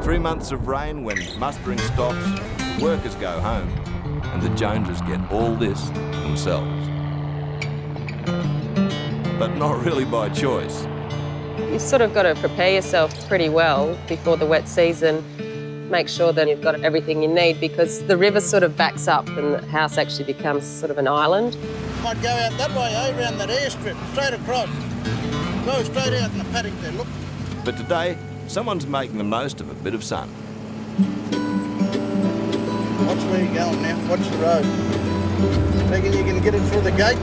3 months of rain when mustering stops, the workers go home, and the Joneses get all this themselves. But not really by choice. You've sort of got to prepare yourself pretty well before the wet season. Make sure that you've got everything you need because the river sort of backs up and the house actually becomes sort of an island. Might go out that way, around that airstrip, straight across. Go straight out in the paddock there, look. But today, someone's making the most of a bit of sun. Watch where you're going now, watch the road. Reckon you can get it through the gate?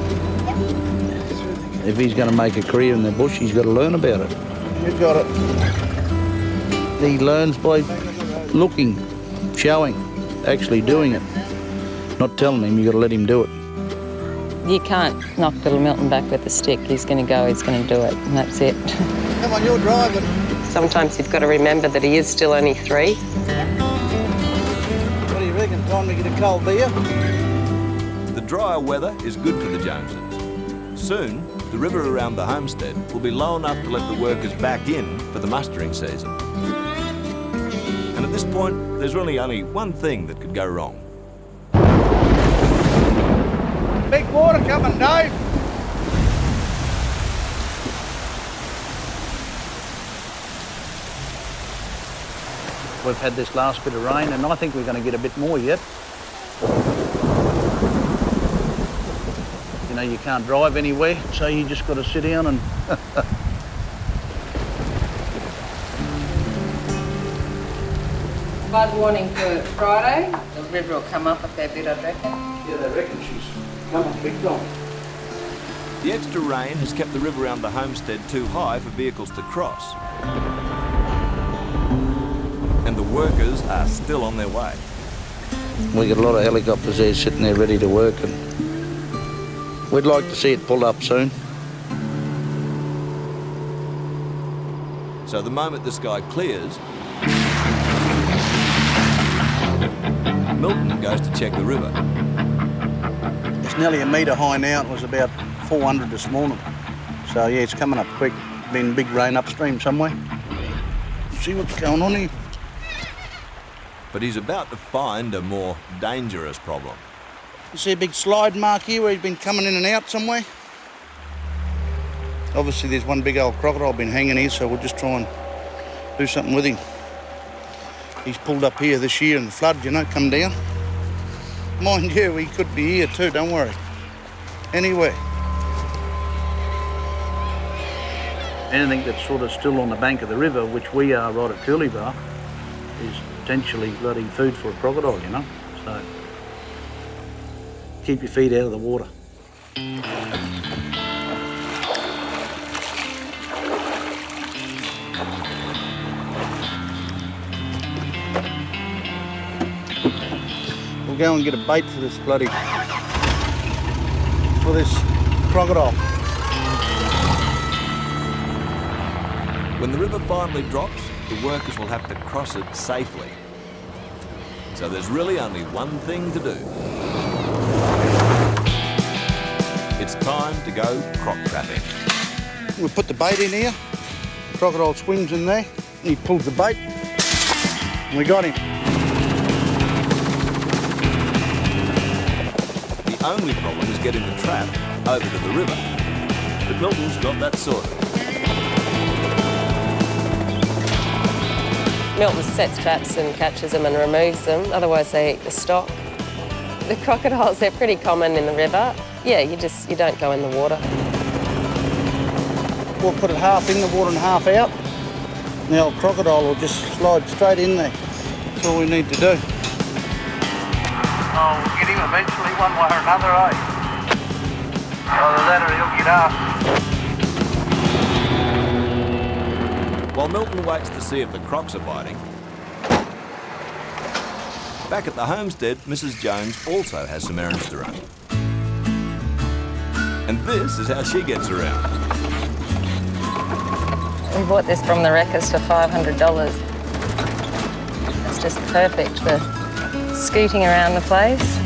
If he's going to make a career in the bush, he's got to learn about it. You've got it. He learns by looking, showing, actually doing it. Not telling him, you've got to let him do it. You can't knock little Milton back with a stick. He's going to go, he's going to do it, and that's it. Come on, you're driving. Sometimes you've got to remember that he is still only 3. What do you reckon? Time to get a cold beer? The drier weather is good for the Joneses. Soon, the river around the homestead will be low enough to let the workers back in for the mustering season. And at this point, there's really only one thing that could go wrong. Big water coming, Dave. We've had this last bit of rain and I think we're going to get a bit more yet. You know, you can't drive anywhere, so you just got to sit down and... Flood warning for Friday. The river will come up a fair bit, I reckon. Yeah, they reckon she's coming big time. The extra rain has kept the river around the homestead too high for vehicles to cross. And the workers are still on their way. We got a lot of helicopters there sitting there ready to work and we'd like to see it pulled up soon. So the moment the sky clears, Milton goes to check the river. It's nearly a metre high now. It was about 400 this morning. So, yeah, it's coming up quick. Been big rain upstream somewhere. See what's going on here. But he's about to find a more dangerous problem. You see a big slide mark here where he's been coming in and out somewhere? Obviously, there's one big old crocodile been hanging here, so we'll just try and do something with him. He's pulled up here this year in the flood, you know, come down. Mind you, he could be here too, don't worry. Anywhere. Anything that's sort of still on the bank of the river, which we are right at Cooleybar, is potentially bloody food for a crocodile, you know. So keep your feet out of the water. We'll go and get a bait for this crocodile. When the river finally drops, the workers will have to cross it safely. So there's really only one thing to do. It's time to go croc trapping. We put the bait in here, the crocodile swims in there, and he pulls the bait, and we got him. The only problem is getting the trap over to the river. But Milton's got that sorted. Milton sets traps and catches them and removes them, otherwise they eat the stock. The crocodiles, they're pretty common in the river. Yeah, you don't go in the water. We'll put it half in the water and half out. And the old crocodile will just slide straight in there. That's all we need to do. Oh, we'll get him eventually, one way or another, eh? Either that or he'll get us. While Milton waits to see if the crocs are biting, back at the homestead, Mrs. Jones also has some errands to run. And this is how she gets around. We bought this from the wreckers for $500. It's just perfect for scooting around the place.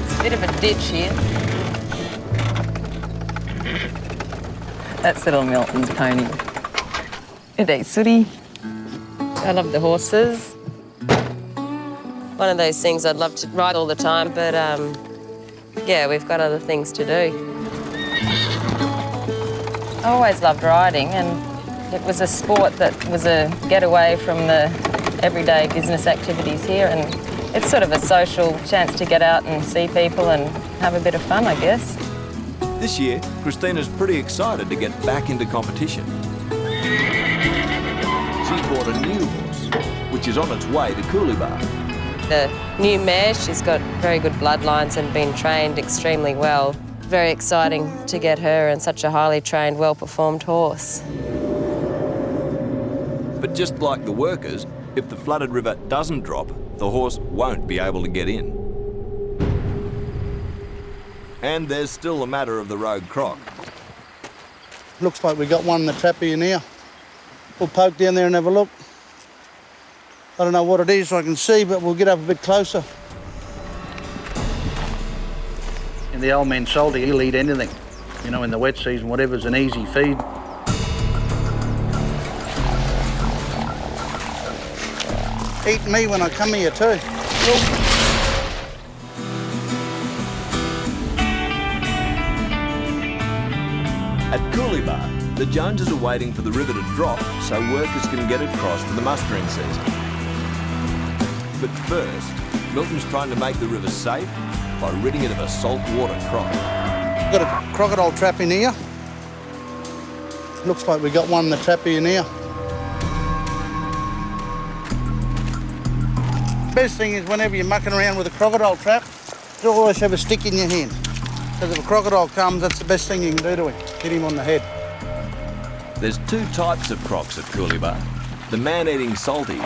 It's a bit of a ditch here. That's little Milton's pony. It eats sooty. I love the horses. One of those things I'd love to ride all the time, but yeah, we've got other things to do. I always loved riding, and it was a sport that was a getaway from the everyday business activities here, and it's sort of a social chance to get out and see people and have a bit of fun, I guess. This year, Christina's pretty excited to get back into competition. She's bought a new horse, which is on its way to Coolibah. The new mare, she's got very good bloodlines and been trained extremely well. Very exciting to get her and such a highly trained, well-performed horse. But just like the workers, if the flooded river doesn't drop, the horse won't be able to get in. And there's still the matter of the rogue croc. Looks like we got one in the trap here now. We'll poke down there and have a look. I don't know what it is I can see, but we'll get up a bit closer. And the old man salty, he'll eat anything. You know, in the wet season, whatever's an easy feed. Eating me when I come here too. At Coolibah, the Joneses are waiting for the river to drop so workers can get across for the mustering season. But first, Milton's trying to make the river safe by ridding it of a saltwater croc. We've got a crocodile trap in here. Looks like we got one in the trap here now. Best thing is whenever you're mucking around with a crocodile trap, you always have a stick in your hand. Because if a crocodile comes, that's the best thing you can do to him. Hit him on the head. There's two types of crocs at Coolibah. The man-eating salties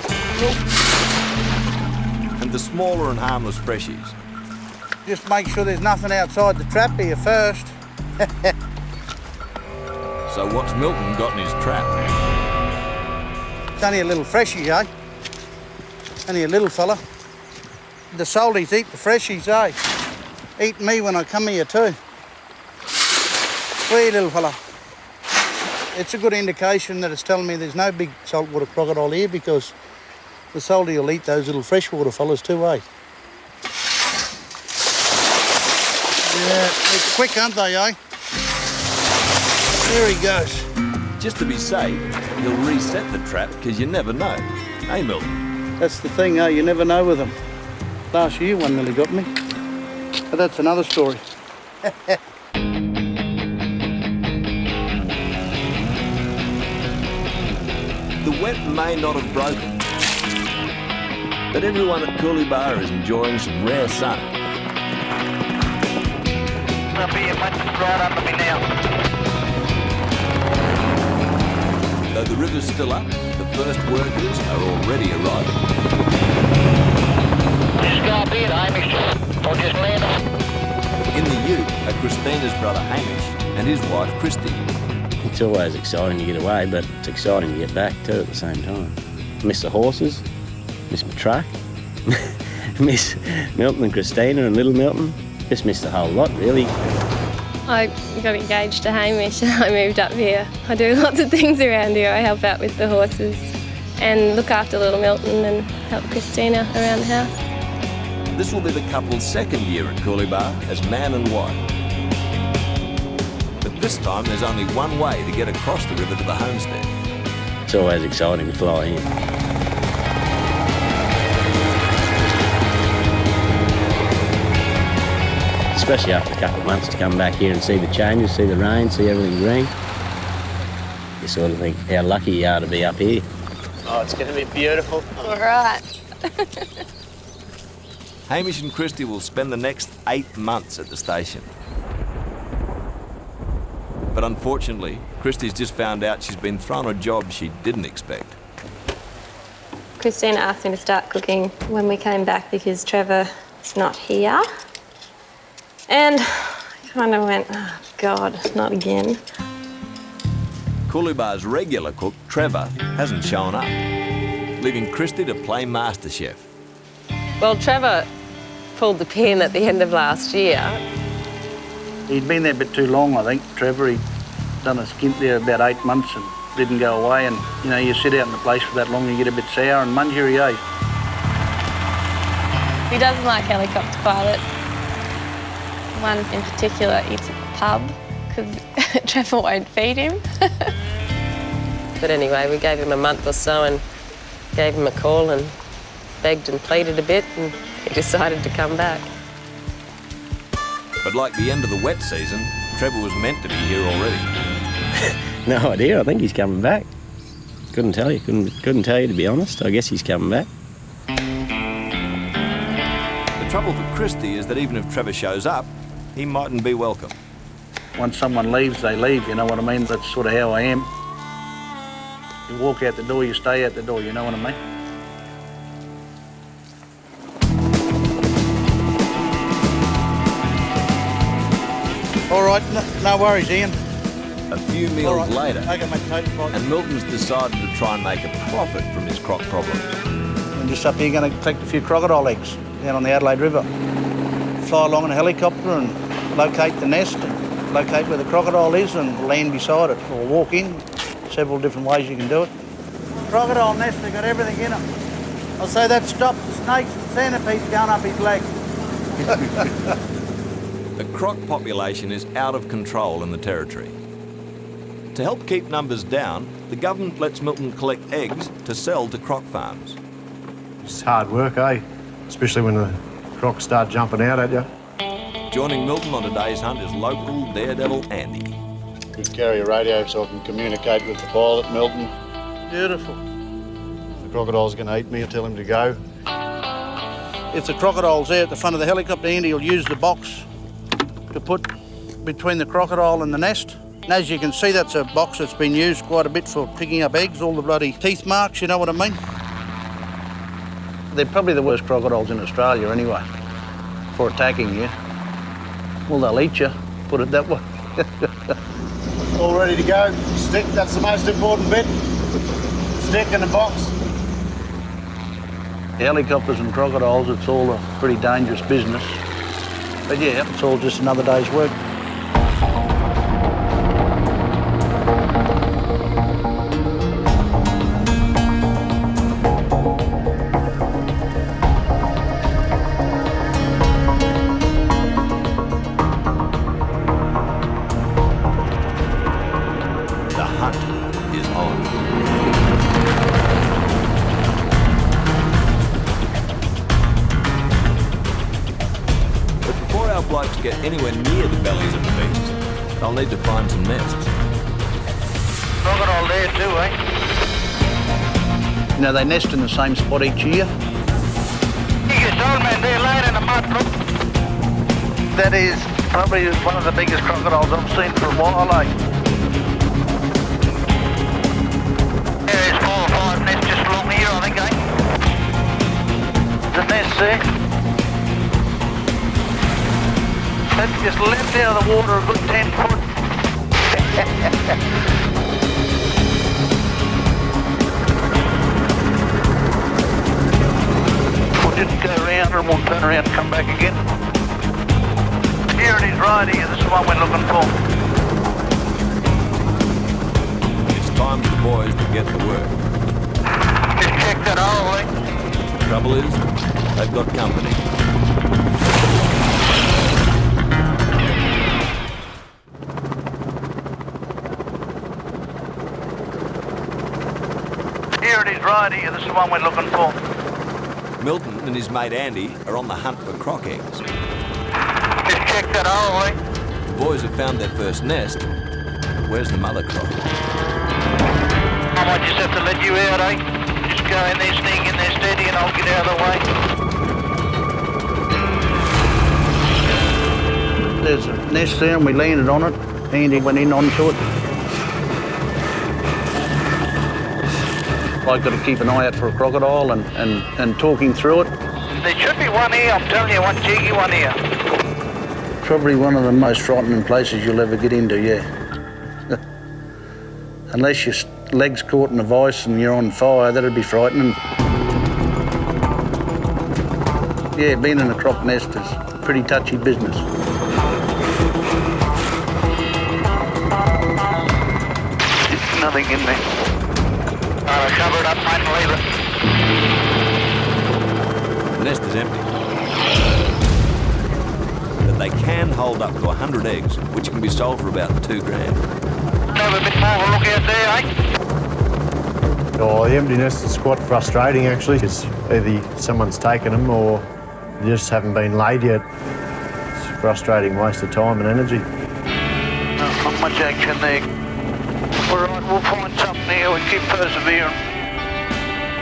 and the smaller and harmless freshies. Just make sure there's nothing outside the trap here first. So what's Milton got in his trap? It's only a little freshie, eh? Only a little fella. The salties eat the freshies, eh? Eat me when I come here too. Wee little fella. It's a good indication that it's telling me there's no big saltwater crocodile here because the salty will eat those little freshwater fellas too, eh? Yeah, it's quick, aren't they, eh? There he goes. Just to be safe, you'll reset the trap because you never know. Hey, Milton? That's the thing, eh? You never know with them. Last year one nearly got me. But that's another story. The wet may not have broken, but everyone at Coolibah is enjoying some rare sun. Up here, much right under me now. Though the river's still up, the first workers are already arriving. Just go up here, Hamish. Or just land up. In the ute are Christina's brother Hamish and his wife Christy. It's always exciting to get away, but it's exciting to get back too at the same time. Miss the horses, miss my truck, miss Milton and Christina and little Milton. Just miss the whole lot, really. I got engaged to Hamish and I moved up here. I do lots of things around here. I help out with the horses and look after little Milton and help Christina around the house. This will be the couple's second year at Coolibah as man and wife. But this time there's only one way to get across the river to the homestead. It's always exciting to fly in. Especially after a couple of months to come back here and see the changes, see the rain, see everything green. You sort of think how lucky you are to be up here. Oh, it's going to be beautiful. All right. Hamish and Christy will spend the next 8 months at the station. But unfortunately, Christy's just found out she's been thrown a job she didn't expect. Christina asked me to start cooking when we came back because Trevor's not here. And I kind of went, oh, God, not again. Coolibah's regular cook, Trevor, hasn't shown up, leaving Christy to play MasterChef. Well, Trevor pulled the pin at the end of last year. He'd been there a bit too long, I think, Trevor. He done a skint there about 8 months and didn't go away. And, you know, you sit out in the place for that long and you get a bit sour, and Mungie he ate. He doesn't like helicopter pilots. One in particular eats at the pub because Trevor won't feed him. But anyway, we gave him a month or so and gave him a call and begged and pleaded a bit, and he decided to come back. But like the end of the wet season, Trevor was meant to be here already. No idea. I think he's coming back. Couldn't tell you. Couldn't tell you, to be honest. I guess he's coming back. The trouble for Christy is that even if Trevor shows up, he mightn't be welcome. Once someone leaves, they leave, you know what I mean? That's sort of how I am. You walk out the door, you stay out the door, you know what I mean? All right, no worries, Ian. A few meals later, Okay, mate, and Milton's decided to try and make a profit from his croc problems. I'm just up here going to collect a few crocodile eggs down on the Adelaide River. Fly along in a helicopter and locate the nest and locate where the crocodile is and land beside it, or walk in. Several different ways you can do it. Crocodile nest, they've got everything in them. I'll say that stops the snakes and centipedes going up his leg. The croc population is out of control in the territory. To help keep numbers down, the government lets Milton collect eggs to sell to croc farms. It's hard work, eh? Especially when the crocs start jumping out at you. Joining Milton on today's hunt is local daredevil Andy. We carry a radio so I can communicate with the pilot, Milton. Beautiful. If the crocodile's going to eat me, I tell him to go. If the crocodile's there at the front of the helicopter, Andy will use the box to put between the crocodile and the nest. And as you can see, that's a box that's been used quite a bit for picking up eggs, all the bloody teeth marks, you know what I mean? They're probably the worst crocodiles in Australia anyway, for attacking you. Well, they'll eat you, put it that way. All ready to go. Stick, that's the most important bit. Stick in the box. Helicopters and crocodiles, it's all a pretty dangerous business. But yeah, it's all just another day's work. The hunt is on. But before our blokes get anywhere near the bellies of the beasts, they'll need to find some nests. Crocodile there too, eh? You know, they nest in the same spot each year. Biggest old man there laying in the mud, look. That is probably one of the biggest crocodiles I've seen for a while, eh? There's 4 or 5 nests just along here, I think, eh? The nest there. That's just leapt out of the water a good 10 foot. We'll just go around and we'll turn around and come back again. Here it is right here, this is the one we're looking for. It's time for the boys to get to work. Just check that hole, eh? Trouble is, they've got company. Here it is right here, this is the one we're looking for. Milton and his mate Andy are on the hunt for croc eggs. Just check that hole, eh? The boys have found their first nest, but where's the mother croc? I might just have to let you out, eh? Just go in there, sneak in there steady, and I'll get out of the way. There's a nest there and we landed on it. Andy went in onto it. I've got to keep an eye out for a crocodile and talking through it. There should be one here, I'm telling you, one cheeky one here. Probably one of the most frightening places you'll ever get into, yeah. Unless your leg's caught in a vice and you're on fire, that'd be frightening. Yeah, being in a croc nest is pretty touchy business. nothing in there. Cover it up, mate, and leave it. The nest is empty. But they can hold up to 100 eggs, which can be sold for about $2,000. Have a bit more of a look out there, eh? Oh, the empty nest is quite frustrating actually. It's either someone's taken them or they just haven't been laid yet. It's a frustrating waste of time and energy. Not much action there. All right, we'll find something here. We keep persevering.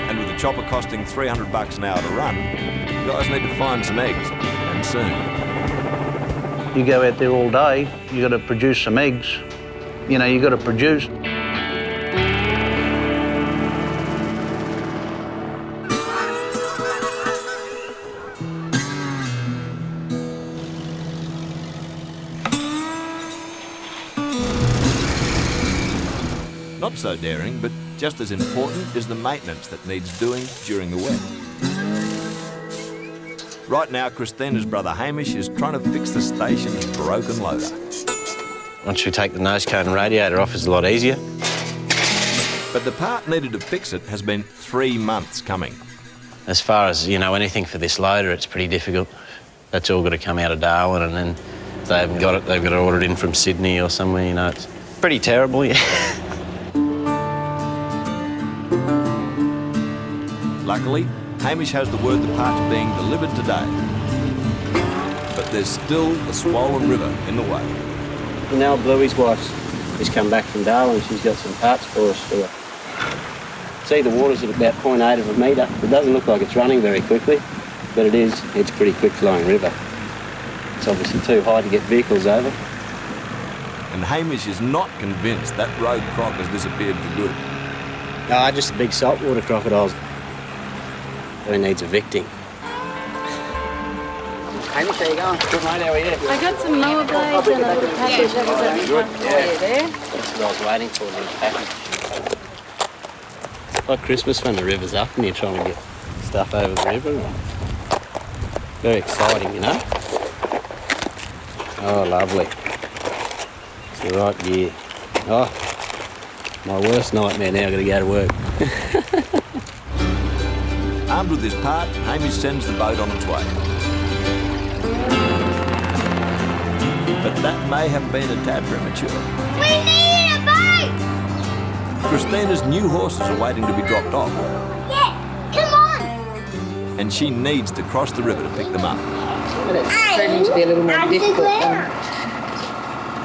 And with the chopper costing $300 an hour to run, you guys need to find some eggs, and soon. You go out there all day, you got to produce some eggs. You know, you got to produce. Not so daring, but just as important is the maintenance that needs doing during the wet. Right now, Christina's brother Hamish is trying to fix the station's broken loader. Once we take the nose cone and radiator off, it's a lot easier. But the part needed to fix it has been 3 months coming. As far as, you know, anything for this loader, it's pretty difficult. That's all got to come out of Darwin, and then if they haven't got it, they've got to order it in from Sydney or somewhere, you know. It's pretty terrible, yeah. Luckily, Hamish has the word the part's being delivered today. But there's still a swollen river in the way. You know, Bluey's wife's just come back from Darwin. She's got some parts for us for her. See, the water's at about 0.8 of a metre. It doesn't look like it's running very quickly, but it is. It's a pretty quick-flowing river. It's obviously too high to get vehicles over. And Hamish is not convinced that road croc has disappeared for good. No, just the big saltwater crocodiles. Who needs evicting? Hamish, how you going? Good, mate, how are you? I got some mower blades and a little package that was Good, there. That's what I was waiting for, a little package. It's like Christmas when the river's up and you're trying to get stuff over the river. Very exciting, you know? Oh, lovely. It's the right gear. Oh, my worst nightmare now, I've got to go to work. Armed with his part, Hamish sends the boat on its way. But that may have been a tad premature. We need a boat! Christina's new horses are waiting to be dropped off. Yeah, come on! And she needs to cross the river to pick them up. But it's proving to be a little more difficult than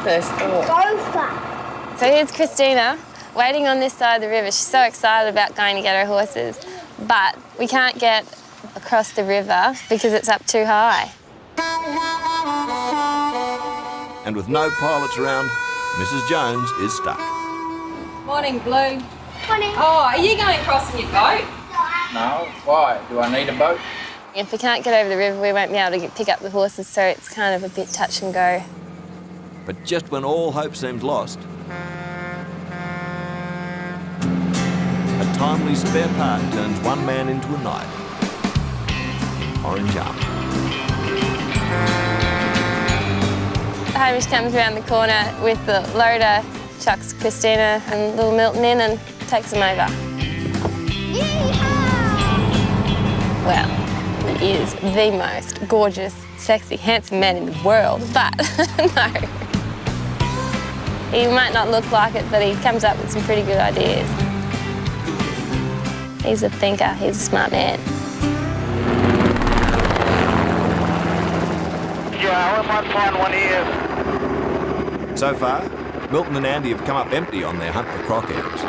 first thought. Go for it. So here's Christina, waiting on this side of the river. She's so excited about going to get her horses, but we can't get across the river because it's up too high. And with no pilots around, Mrs. Jones is stuck. Morning, Blue. Morning. Oh, are you going across in your boat? No, why? Do I need a boat? If we can't get over the river, we won't be able to pick up the horses, so it's kind of a bit touch and go. But just when all hope seems lost, a timely spare part turns one man into a knight. Orange arm. Hamish comes around the corner with the loader, chucks Christina and little Milton in and takes them over. Well, he is the most gorgeous, sexy, handsome man in the world, but no. He might not look like it, but he comes up with some pretty good ideas. He's a thinker, he's a smart man. Yeah, we might find one here. So far, Milton and Andy have come up empty on their hunt for croc eggs.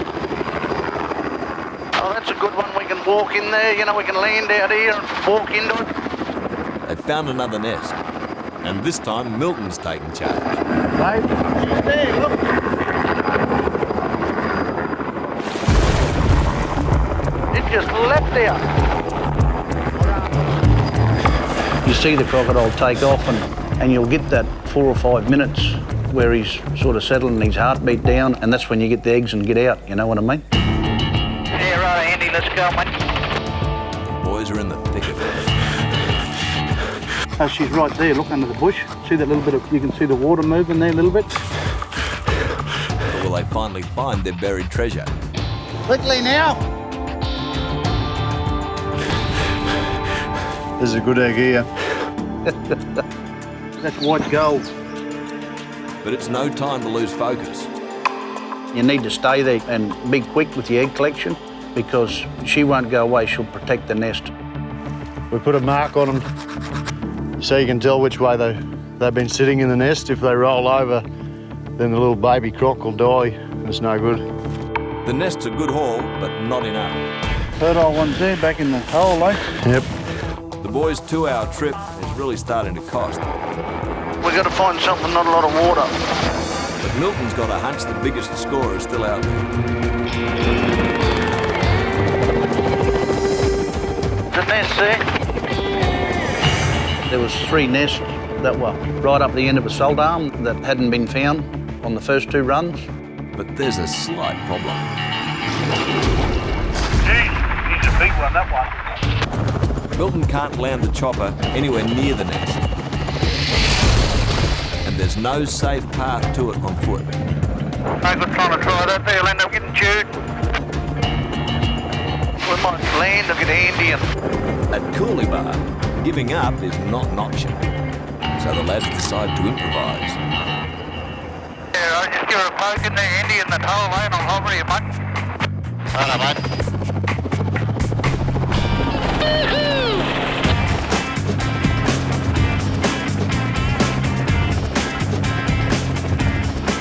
Oh, that's a good one. We can walk in there, you know, we can land out here and walk into it. They've found another nest, and this time Milton's taking charge. Babe, she's there, look. It just leapt there. You see the crocodile take off and you'll get that 4 or 5 minutes where he's sort of settling his heartbeat down, and that's when you get the eggs and get out, you know what I mean? Yeah, right, Andy, let's go, mate. The boys are in the thick of it. Oh, she's right there, look under the bush. See that little bit of, you can see the water moving there a little bit? But will they finally find their buried treasure. Quickly now. There's a good egg here. That's white gold. But it's no time to lose focus. You need to stay there and be quick with your egg collection because she won't go away, she'll protect the nest. We put a mark on them so you can tell which way they've been sitting in the nest. If they roll over, then the little baby croc will die and it's no good. The nest's a good haul, but not enough. Fertile ones there back in the hole, eh? Yep. The boys' 2-hour trip is really starting to cost. We've got to find something, not a lot of water. But Milton's got a hunch the biggest scorer is still out there. The nest there. There was 3 nests that were right up the end of a salt arm that hadn't been found on the first 2 runs. But there's a slight problem. Gee, he's a big one, that one. Milton can't land the chopper anywhere near the nest. And there's no safe path to it on foot. No good trying to try that, they'll end up getting chewed. We might land or get handy and... At Coolibah, giving up is not an option. So the lads decide to improvise. Yeah, I'll just give her a poke in there, handy in the hole, eh, and I'll hover you, mate. Righto, mate.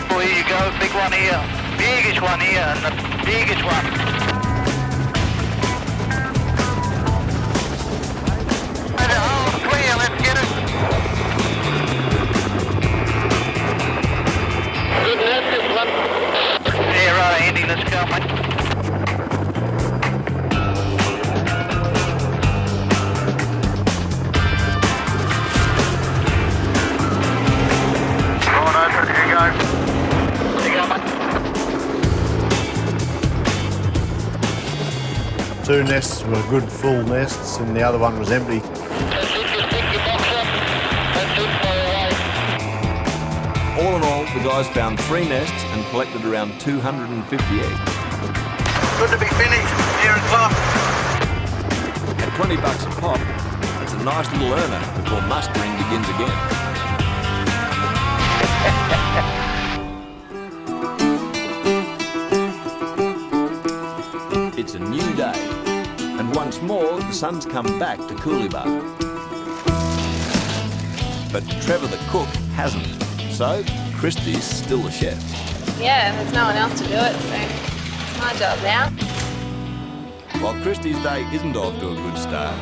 Oh, here you go, big one here. Biggest one here, and the biggest one. Hey, the hole's clear, let's get it. Good net, this one. Yeah, right, Andy, let's go, mate. Two nests were good full nests and the other one was empty. All in all, the guys found 3 nests and collected around 250 eggs. Good to be finished, near and close. At $20 a pop, it's a nice little earner before mustering begins again. It's a new day, and once more the sun's come back to Coolibah. But Trevor the cook hasn't, so Christy's still the chef. Yeah, there's no one else to do it, so it's my job now. While Christy's day isn't off to a good start,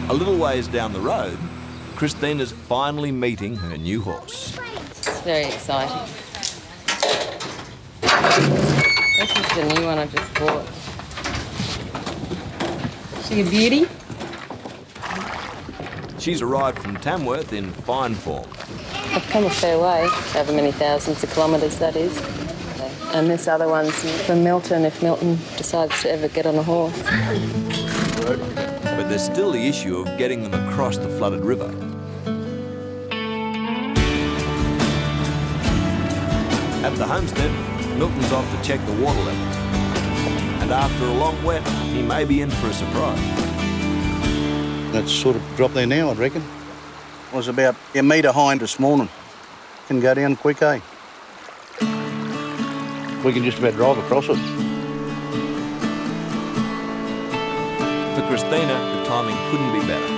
a little ways down the road, Christina's finally meeting her new horse. It's very exciting. This is the new one I just bought. She a beauty? She's arrived from Tamworth in fine form. I've come a fair way, however many thousands of kilometres that is. And this other one's for Milton, if Milton decides to ever get on a horse. But there's still the issue of getting them across the flooded river. At the homestead, Milton's off to check the water level. And after a long wet, he may be in for a surprise. That's sort of dropped there now, I'd reckon. It was about a metre high this morning. Can go down quick, eh? We can just about drive across it. For Christina, the timing couldn't be better.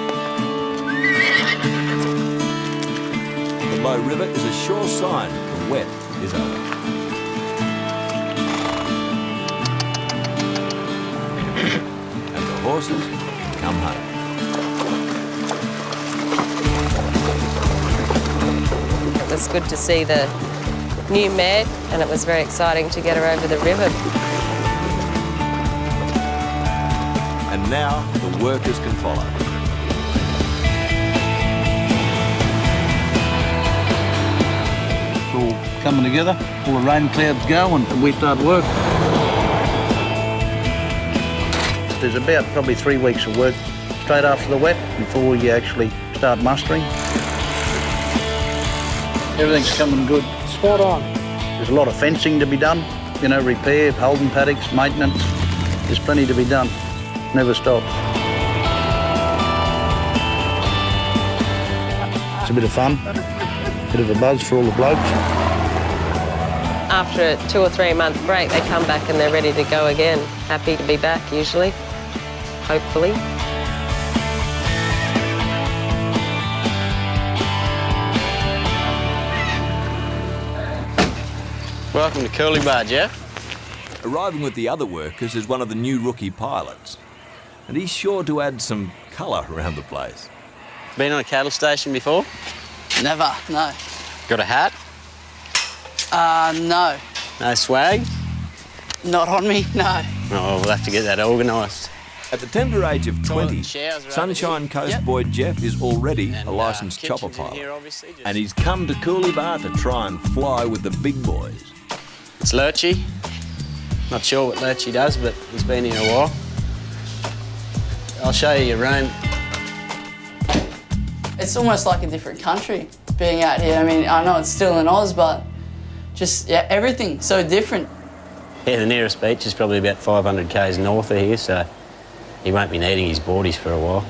The low river is a sure sign the wet is over. And the horses come home. It was good to see the new mare, and it was very exciting to get her over the river. And now the workers can follow. It's all coming together, all the rain clouds go and we start work. There's about probably 3 weeks of work straight after the wet before you actually start mustering. Everything's coming good. Spot on. There's a lot of fencing to be done, you know, repair, holding paddocks, maintenance. There's plenty to be done. Never stops. It's a bit of fun, bit of a buzz for all the blokes. After a 2 or 3 month break, they come back and they're ready to go again. Happy to be back, usually, hopefully. Welcome to Coolibah, Jeff. Arriving with the other workers is one of the new rookie pilots, and he's sure to add some colour around the place. Been on a cattle station before? Never, no. Got a hat? No. No swag? Not on me, no. Oh, we'll have to get that organised. At the tender age of 20, Sunshine Coast boy Jeff is already a licensed chopper pilot, and he's come to Coolibah to try and fly with the big boys. It's Lurchy. Not sure what Lurchy does, but he's been here a while. I'll show you your room. It's almost like a different country being out here. I mean, I know it's still in Oz, but just, yeah, everything's so different. Yeah, the nearest beach is probably about 500 k's north of here, so he won't be needing his boardies for a while.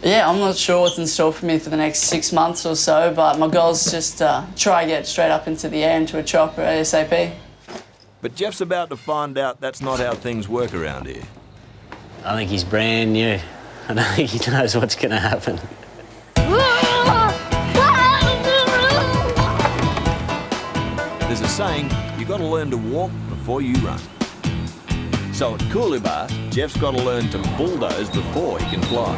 Yeah, I'm not sure what's in store for me for the next 6 months or so, but my goal's just try and get straight up into the air into a chopper ASAP. But Jeff's about to find out that's not how things work around here. I think he's brand new. I don't think he knows what's going to happen. There's a saying, you got to learn to walk before you run. So at Coolibah, Jeff's got to learn to bulldoze before he can fly.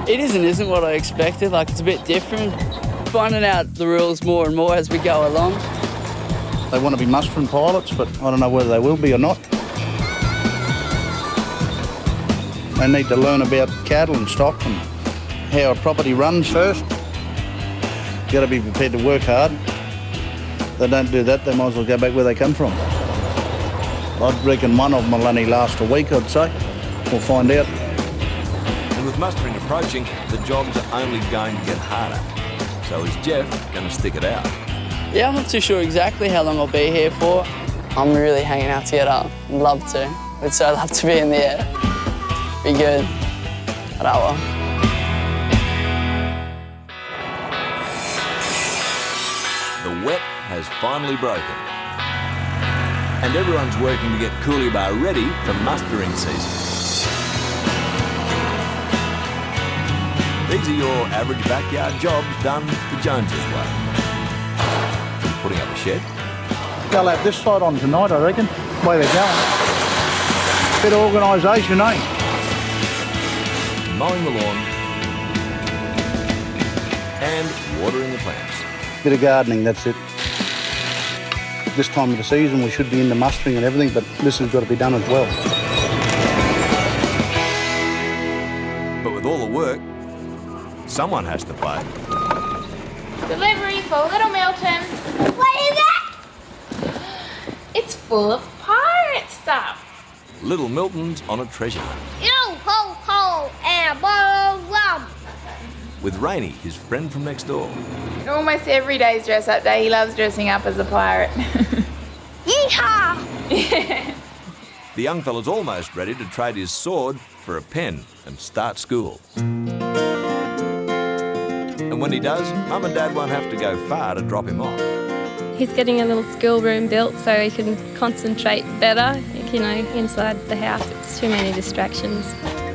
It isn't what I expected. Like, it's a bit different. Finding out the rules more and more as we go along. They want to be mustering pilots, but I don't know whether they will be or not. They need to learn about cattle and stock and how a property runs first. You've got to be prepared to work hard. If they don't do that, they might as well go back where they come from. I reckon one of them will only last a week, I'd say. We'll find out. And with mustering approaching, the jobs are only going to get harder. So is Jeff going to stick it out? Yeah, I'm not too sure exactly how long I'll be here for. I'm really hanging out to get up. I'd love to. I'd so love to be in the air. Be good. But oh well. The wet has finally broken. And everyone's working to get Coolibah ready for mustering season. These are your average backyard jobs done the Joneses way. Putting up a shed. They'll have this side on tonight, I reckon, the way they're going. Bit of organisation, eh? Mowing the lawn and watering the plants. Bit of gardening, that's it. This time of the season we should be into mustering and everything, but this has got to be done as well. But with all the work, someone has to play. Delivery for Little Milton. What is that? It's full of pirate stuff. Little Milton's on a treasure hunt. Yo ho ho and a bottle of rum. With Rainey, his friend from next door. Almost every day's dress-up day. He loves dressing up as a pirate. Yeehaw! The young fella's almost ready to trade his sword for a pen and start school. And when he does, Mum and Dad won't have to go far to drop him off. He's getting a little schoolroom built so he can concentrate better. You know, inside the house, it's too many distractions.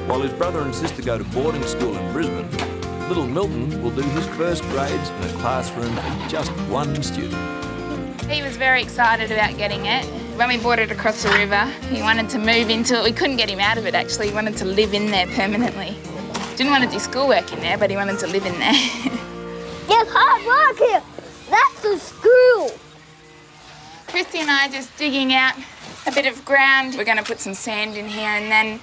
While his brother and sister go to boarding school in Brisbane, little Milton will do his first grades in a classroom for just one student. He was very excited about getting it. When we bought it across the river, he wanted to move into it. We couldn't get him out of it, actually. He wanted to live in there permanently. Didn't want to do schoolwork in there, but he wanted to live in there. There's hard work here. That's a school. Christy and I are just digging out a bit of ground. We're going to put some sand in here and then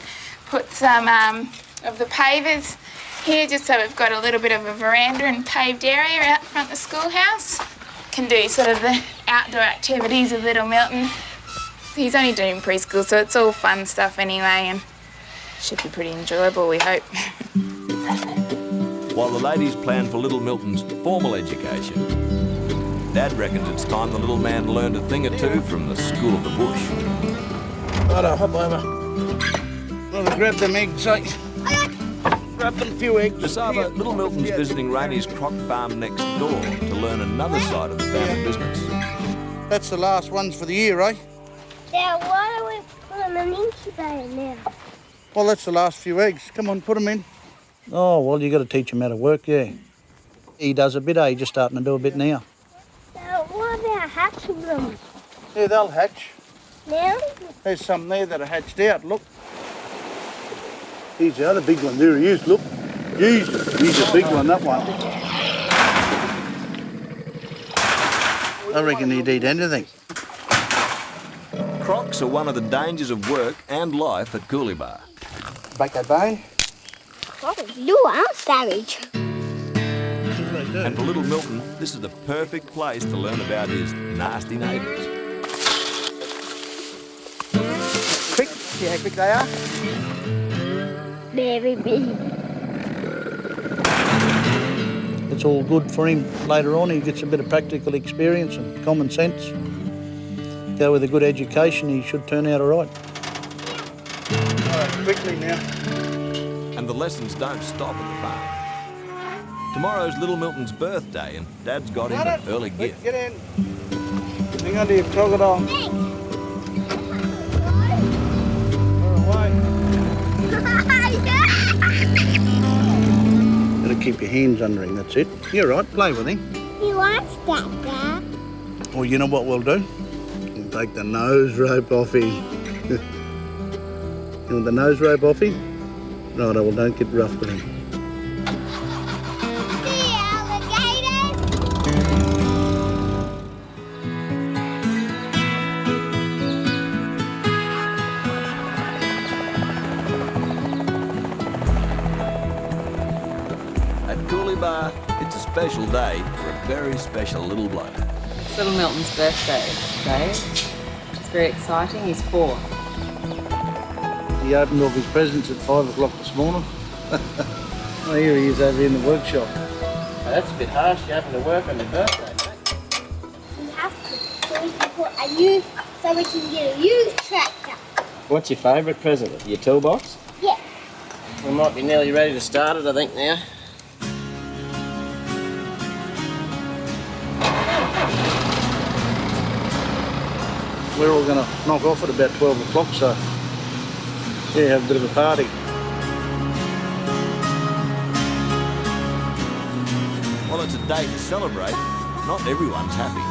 put some of the pavers here, just so we've got a little bit of a veranda and paved area out front of the schoolhouse. Can do sort of the outdoor activities of little Milton. He's only doing preschool, so it's all fun stuff anyway, and should be pretty enjoyable, we hope. While the ladies plan for little Milton's formal education, Dad reckons it's time the little man learned a thing or two from the school of the bush. Righto, hop over. Well, grab them eggs, eh? Grab them a few eggs. Basava, little Milton's visiting Rainey's croc farm next door to learn another side of the family business. That's the last ones for the year, eh? Now, why don't we put them in an incubator now? Well, that's the last few eggs. Come on, put them in. Oh, well, you got to teach him how to work, yeah. He does a bit, eh? He's just starting to do a bit now. Now, what about hatching them? Yeah, they'll hatch. Now? There's some there that are hatched out, look. Here's the other big one, there he is, look. He's a big one, that one. I reckon he'd eat anything. Crocs are one of the dangers of work and life at Coolibah. Break that bone. Oh, you are savage. And for little Milton, this is the perfect place to learn about his nasty neighbours. Quick, see how quick they are? Very big. It's all good for him later on. He gets a bit of practical experience and common sense. Go with a good education, he should turn out all right. All right, quickly now. And the lessons don't stop at the farm. Tomorrow's little Milton's birthday and Dad's got him an early gift. Get in. Hang on to your crocodile. Gotta keep your hands under him, that's it. You're right, play with him. He likes that, Dad. Well, you know what we'll do? We'll take the nose rope off him. You want the nose rope off him? Righto, well, don't get rough with him. See alligators? At Coolibah, it's a special day for a very special little bloke. It's little Milton's birthday today. It's very exciting. He's 4. He opened up his presents at 5 o'clock this morning. Oh, here he is over in the workshop. That's a bit harsh. You having to work on your birthday, mate. We have to, so we can put a used, so we can get a used tractor. What's your favourite present? Your toolbox? Yeah. We might be nearly ready to start it, I think, now. We're all going to knock off at about 12 o'clock, so yeah, have a bit of a party. While it's a day to celebrate, not everyone's happy.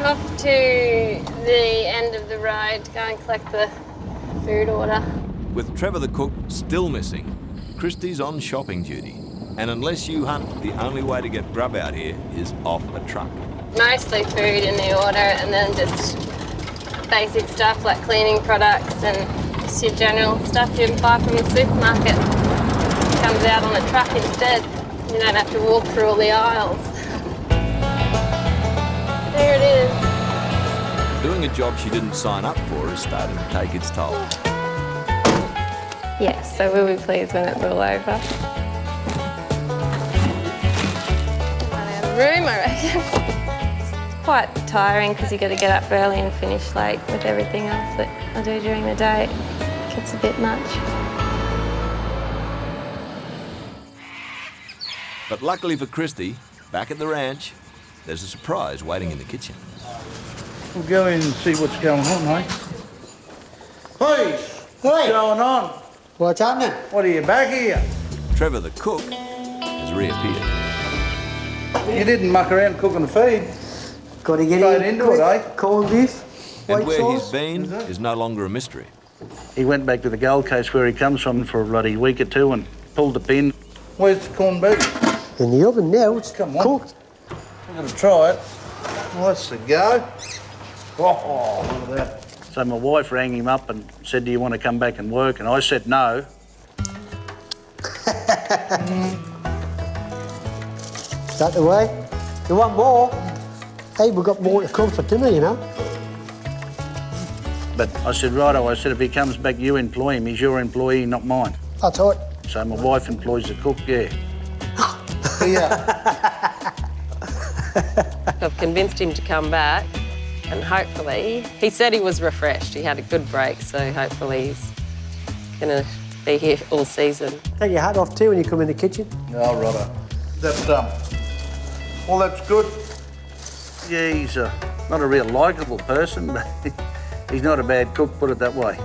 Off to the end of the road to go and collect the food order. With Trevor the cook still missing, Christy's on shopping duty. And unless you hunt, the only way to get grub out here is off a truck. Mostly food in the order and then just basic stuff like cleaning products and just your general stuff you buy from the supermarket. It comes out on a truck instead. You don't have to walk through all the aisles. There it is. Doing a job she didn't sign up for is starting to take its toll. Yes, so we'll be pleased when it's all over. Run out of room, I reckon. Quite tiring because you've got to get up early and finish late with everything else that I do during the day. It gets a bit much. But luckily for Christy, back at the ranch, there's a surprise waiting in the kitchen. We'll go in and see what's going on, eh? Hey! What's going on? What's happening? What are you back here? Trevor the cook has reappeared. You didn't muck around cooking the feed. Got to get straight into it, eh? Corned beef, And white where sauce. he's been is no longer a mystery. He went back to the Gold Coast where he comes from for a bloody week or two and pulled the pin. Where's the corned beef? In the oven now, it's cooked. I'm going to try it. What's the go? Oh, look at that. So my wife rang him up and said, do you want to come back and work? And I said no. Is that the way? You want more? Hey, we've got more to come for dinner, you know. But I said, righto, I said, if he comes back, you employ him. He's your employee, not mine. That's right. So my wife employs the cook, yeah. Yeah. I've convinced him to come back, and hopefully, he said he was refreshed. He had a good break, so hopefully he's going to be here all season. Take your hat off too when you come in the kitchen. Oh, righto. Well, that's good. Yeah, he's not a real likeable person, but he's not a bad cook, put it that way.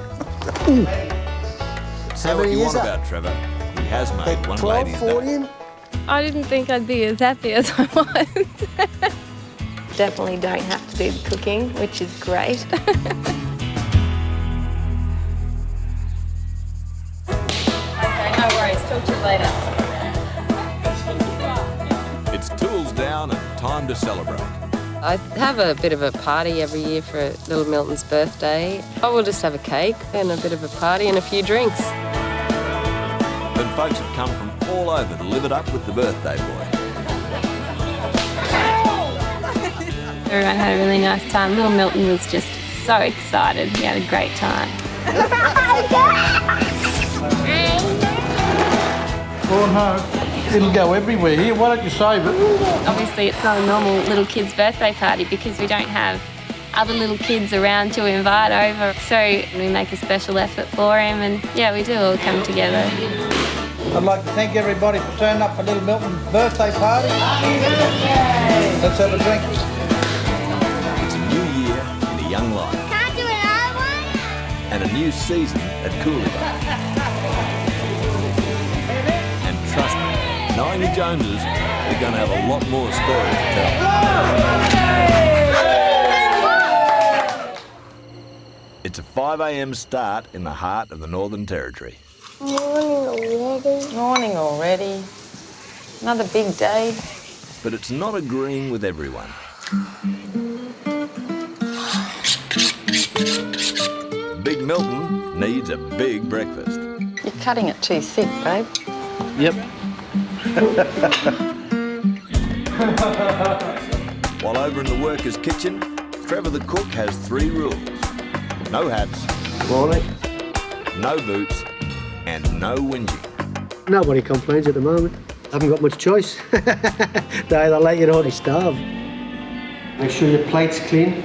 Say what you want about Trevor. He has made one lady's day. I didn't think I'd be as happy as I was. Definitely don't have to do the cooking, which is great. Okay, no worries. Talk to you later. It's tools down and time to celebrate. I have a bit of a party every year for little Milton's birthday. I will just have a cake and a bit of a party and a few drinks. But folks have come from all over to live it up with the birthday boy. Everyone had a really nice time. Little Milton was just so excited. He had a great time. Oh no, it'll go everywhere here. Why don't you save it? Obviously, it's not a normal little kid's birthday party because we don't have other little kids around to invite over. So we make a special effort for him, and yeah, we do all come together. I'd like to thank everybody for turning up for little Milton's birthday party. Let's have a drink. It's a new year and a young life. Can't do another one? And a new season at Coolibah. And trust me, knowing the Joneses, they're going to have a lot more stories to tell. It's a 5 a.m. start in the heart of the Northern Territory. Morning already. Morning already. Another big day. But it's not agreeing with everyone. Big Milton needs a big breakfast. You're cutting it too thick, babe. Yep. While over in the workers' kitchen, Trevor the cook has 3 rules. No hats. Morning. No boots. And no whinging. Nobody complains at the moment. Haven't got much choice. They either let you or they starve. Make sure your plate's clean.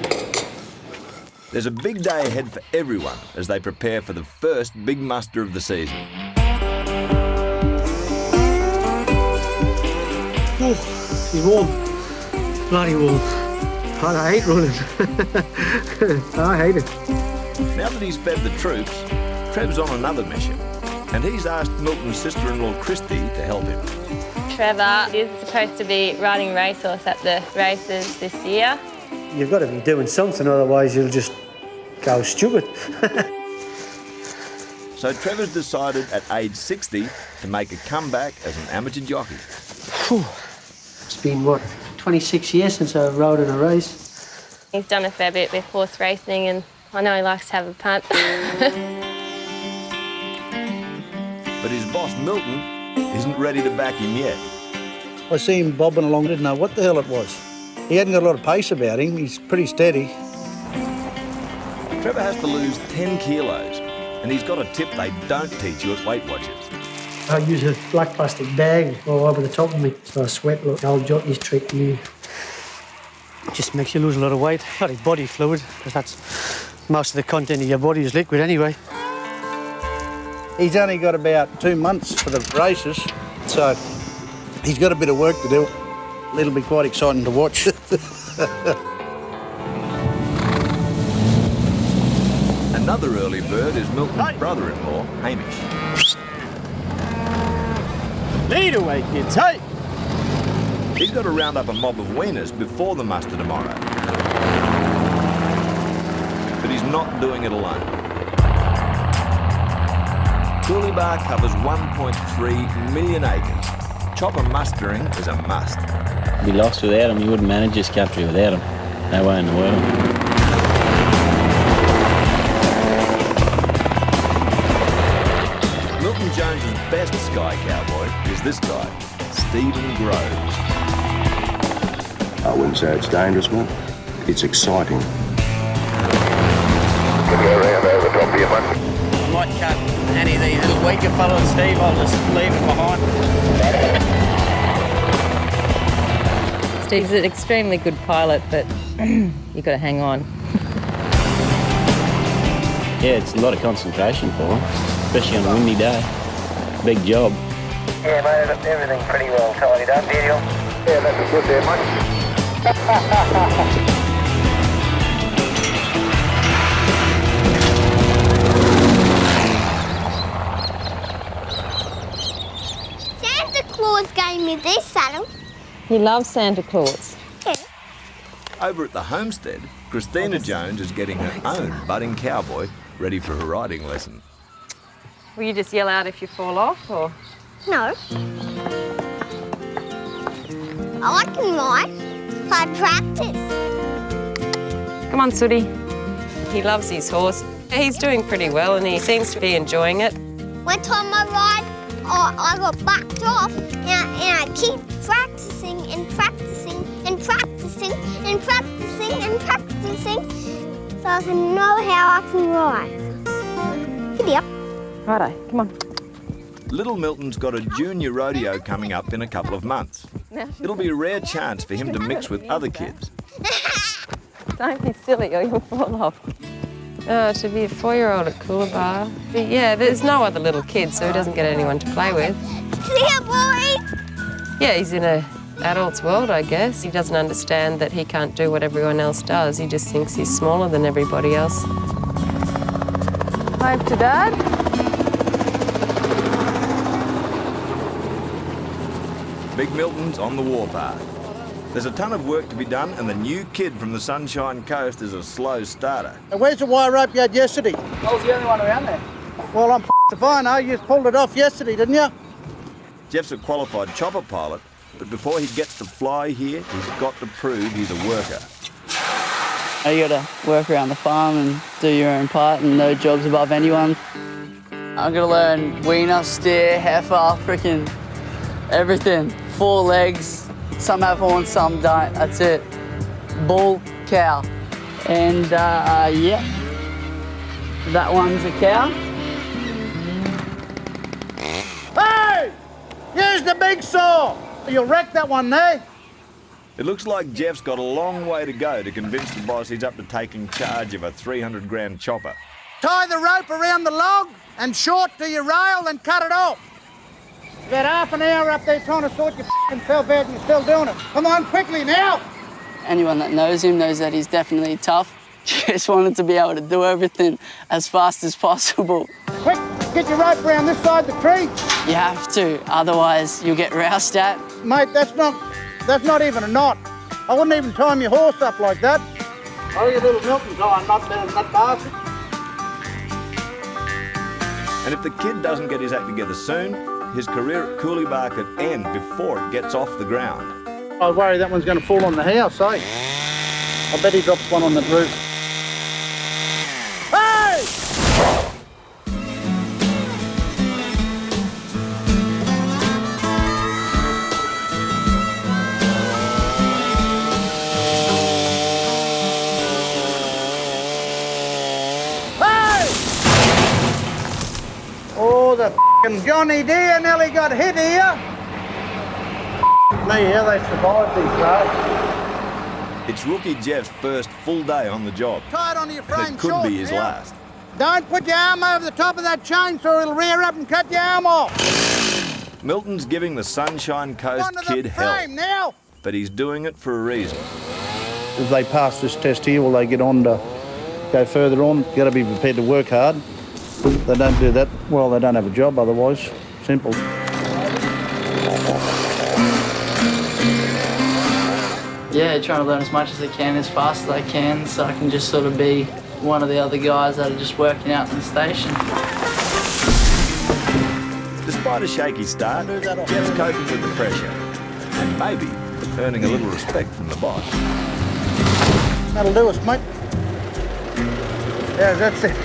There's a big day ahead for everyone as they prepare for the first big muster of the season. Oh, she's warm. Bloody warm. I hate running. I hate it. Now that he's fed the troops, Trev's on another mission. And he's asked Milton's sister-in-law, Christy, to help him. Trevor is supposed to be riding racehorse at the races this year. You've got to be doing something, otherwise you'll just go stupid. So Trevor's decided at age 60 to make a comeback as an amateur jockey. It's been, what, 26 years since I rode in a race. He's done a fair bit with horse racing, and I know he likes to have a punt. But his boss, Milton, isn't ready to back him yet. I see him bobbing along, didn't know what the hell it was. He hadn't got a lot of pace about him. He's pretty steady. Trevor has to lose 10 kilos, and he's got a tip they don't teach you at Weight Watchers. I use a black plastic bag all over the top of me, so I sweat like the old jockey's trick. It just makes you lose a lot of weight. Not his body fluid, because that's most of the content of your body is liquid anyway. He's only got about 2 months for the races, so he's got a bit of work to do. It'll be quite exciting to watch. Another early bird is Milton's brother-in-law, Hamish. Lead away, kids, hey! He's got to round up a mob of weaners before the muster tomorrow. But he's not doing it alone. Coolibah covers 1.3 million acres. Chopper mustering is a must. Be lost without him. You wouldn't manage this country without him. No way in the world. Milton Jones's best Sky Cowboy is this guy, Stephen Groves. I wouldn't say it's dangerous, man. It's exciting. Can go around over the top of your man. I might cut any of these little weaker fellas, Steve. I'll just leave it behind. He's an extremely good pilot, but you've got to hang on. Yeah, it's a lot of concentration for him, especially on a windy day. Big job. Yeah, mate, everything pretty well tidied up, Daniel. Yeah, that's good there, mate. Santa Claus gave me this saddle. He loves Santa Claus. Yeah. Over at the homestead, Christina Jones is getting her own budding cowboy ready for her riding lesson. Will you just yell out if you fall off, or...? No. I can ride. I practice. Come on, Sooty. He loves his horse. He's doing pretty well, and he seems to be enjoying it. One time I ride, I got backed off, and I keep practicing and practicing and practicing and practicing and practicing, so I can know how I can ride. Giddy up. Righto, come on. Little Milton's got a junior rodeo coming up in a couple of months. It'll be a rare chance for him to mix with other kids. Don't be silly or you'll fall off. Oh, to be a 4-year-old at Coolabah. Yeah, there's no other little kids, so he doesn't get anyone to play with. Clear, boy! Yeah, he's in an adult's world, I guess. He doesn't understand that he can't do what everyone else does. He just thinks he's smaller than everybody else. Wave to Dad. Big Milton's on the warpath. There's a ton of work to be done, and the new kid from the Sunshine Coast is a slow starter. Where's the wire rope you had yesterday? I was the only one around there. Well, I'm if I know. You just pulled it off yesterday, didn't you? Jeff's a qualified chopper pilot, but before he gets to fly here, he's got to prove he's a worker. You got to work around the farm and do your own part and no jobs above anyone. I'm going to learn weaner, steer, heifer, freaking everything. 4 legs. Some have horns, some don't. That's it. Bull, cow. And yeah, that one's a cow. Hey! Use the big saw! You'll wreck that one there. It looks like Jeff's got a long way to go to convince the boss he's up to taking charge of a 300-grand chopper. Tie the rope around the log and short to your rail and cut it off. About half an hour up there trying to sort your f***ing self out and you're still doing it. Come on, quickly now! Anyone that knows him knows that he's definitely tough. Just wanted to be able to do everything as fast as possible. Quick, get your rope around this side of the tree. You have to, otherwise you'll get roused at. Mate, that's not even a knot. I wouldn't even time your horse up like that. Oh, your little Milton's tying not better than that bastard. And if the kid doesn't get his act together soon, his career at Coolabah could end before it gets off the ground. I worry that one's going to fall on the house, eh? I bet he drops one on the roof. Hey! Hey! Oh, the f***ing Johnny Deere nearly got hit here. Me, how they survived these roads. It's rookie Jeff's first full day on the job. Tie it onto your frame And it could short be his now. last. Don't put your arm over the top of that chainsaw, it'll rear up and cut your arm off. Milton's giving the Sunshine Coast Onto kid the hell, frame now. but he's doing it for a reason. If they pass this test here, will they get on to go further on? You've got to be prepared to work hard. If they don't do that, well, they don't have a job otherwise. Simple. Yeah, trying to learn as much as I can, as fast as I can, so I can just sort of be one of the other guys that are just working out in the station. Despite a shaky start, Jeff's coping with the pressure and maybe earning a little respect from the boss. That'll do us, mate. Yeah, that's it.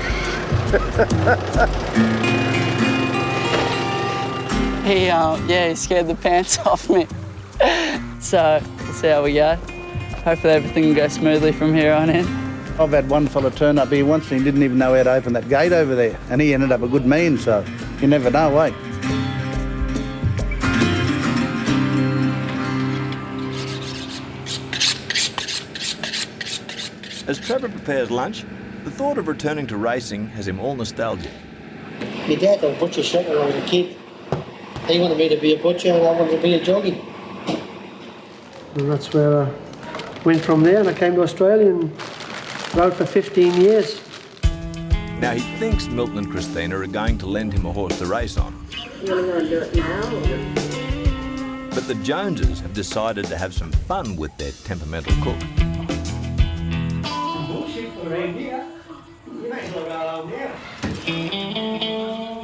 He scared the pants off me. So, we'll see how we go. Hopefully everything will go smoothly from here on in. I've had one fella turn up here once and he didn't even know how to open that gate over there. And he ended up a good man, so you never know, eh? As Trevor prepares lunch, the thought of returning to racing has him all nostalgic. My dad was a butcher shop when I was a kid. He wanted me to be a butcher and I wanted to be a jockey. And that's where I went from there, and I came to Australia and rode for 15 years. Now he thinks Milton and Christina are going to lend him a horse to race on. You want to go and do it now? But the Joneses have decided to have some fun with their temperamental cook.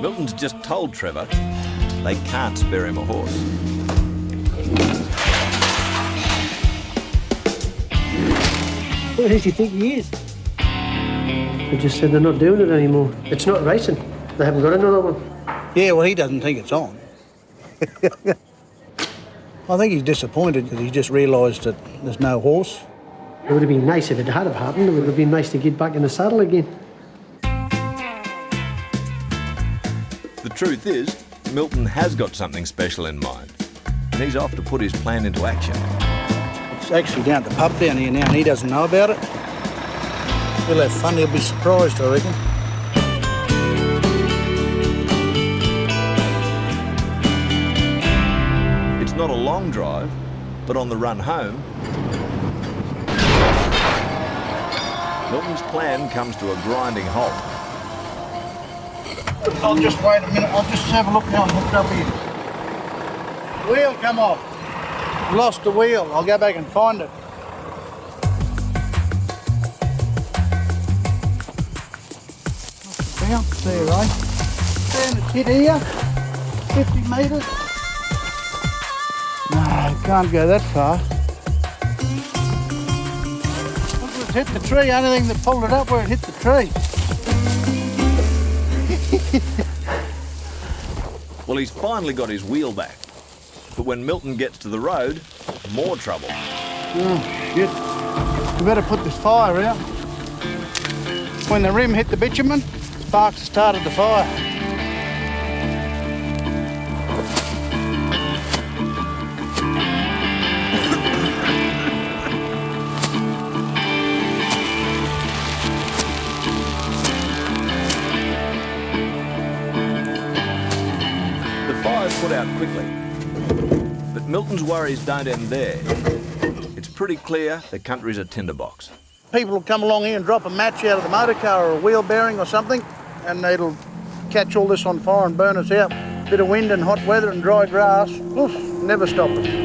Milton's just told Trevor they can't spare him a horse. Who does he think he is? They just said they're not doing it anymore. It's not racing. They haven't got another one. Yeah, well, he doesn't think it's on. I think he's disappointed because he just realised that there's no horse. It would have been nice if it had have happened. It would have been nice to get back in the saddle again. The truth is, Milton has got something special in mind, and he's off to put his plan into action. It's actually down at the pub down here now, and he doesn't know about it. He'll have fun. He'll be surprised, I reckon. It's not a long drive, but on the run home, Milton's plan comes to a grinding halt. I'll just wait a minute. I'll just have a look now. I'm hooked up here. Wheel come off. Lost the wheel. I'll go back and find it. Bounce there, right? And it's hit here. 50 metres. No, can't go that far. Look, it's hit the tree. Only thing that pulled it up where it hit the tree. Well, he's finally got his wheel back. But when Milton gets to the road, more trouble. Oh, shit. We better put this fire out. When the rim hit the bitumen, sparks started the fire. Put out quickly. But Milton's worries don't end there. It's pretty clear the country's a tinderbox. People will come along here and drop a match out of the motor car or a wheel bearing or something, and it'll catch all this on fire and burn us out. Bit of wind and hot weather and dry grass, oof, never stop it.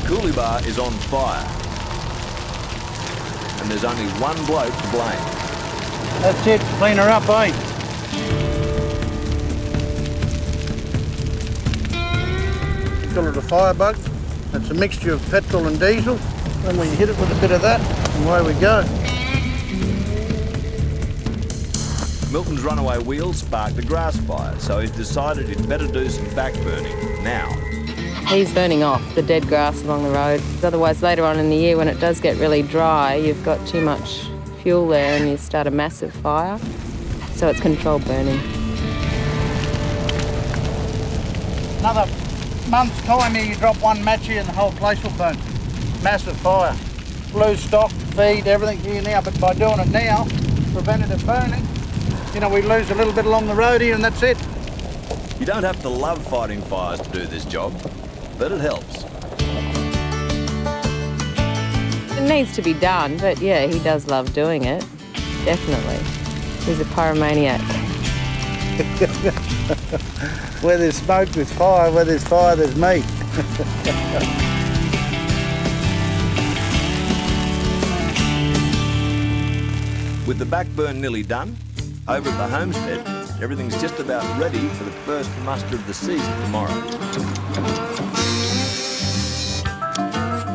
Coolibah is on fire, and there's only one bloke to blame. That's it, clean her up, eh? Call it a firebug. That's a mixture of petrol and diesel. Then we hit it with a bit of that, and away we go. Milton's runaway wheel sparked a grass fire, so he's decided he'd better do some back burning now. He's burning off the dead grass along the road. Otherwise, later on in the year, when it does get really dry, you've got too much fuel there and you start a massive fire. So it's controlled burning. Another month's time here, you drop one match here and the whole place will burn. Massive fire. Lose stock, feed, everything here now, but by doing it now, prevented it burning, you know, we lose a little bit along the road here and that's it. You don't have to love fighting fires to do this job, but it helps. It needs to be done, but yeah, he does love doing it. Definitely. He's a pyromaniac. Where there's smoke, there's fire. Where there's fire, there's me. With the back burn nearly done, over at the homestead, everything's just about ready for the first muster of the season tomorrow.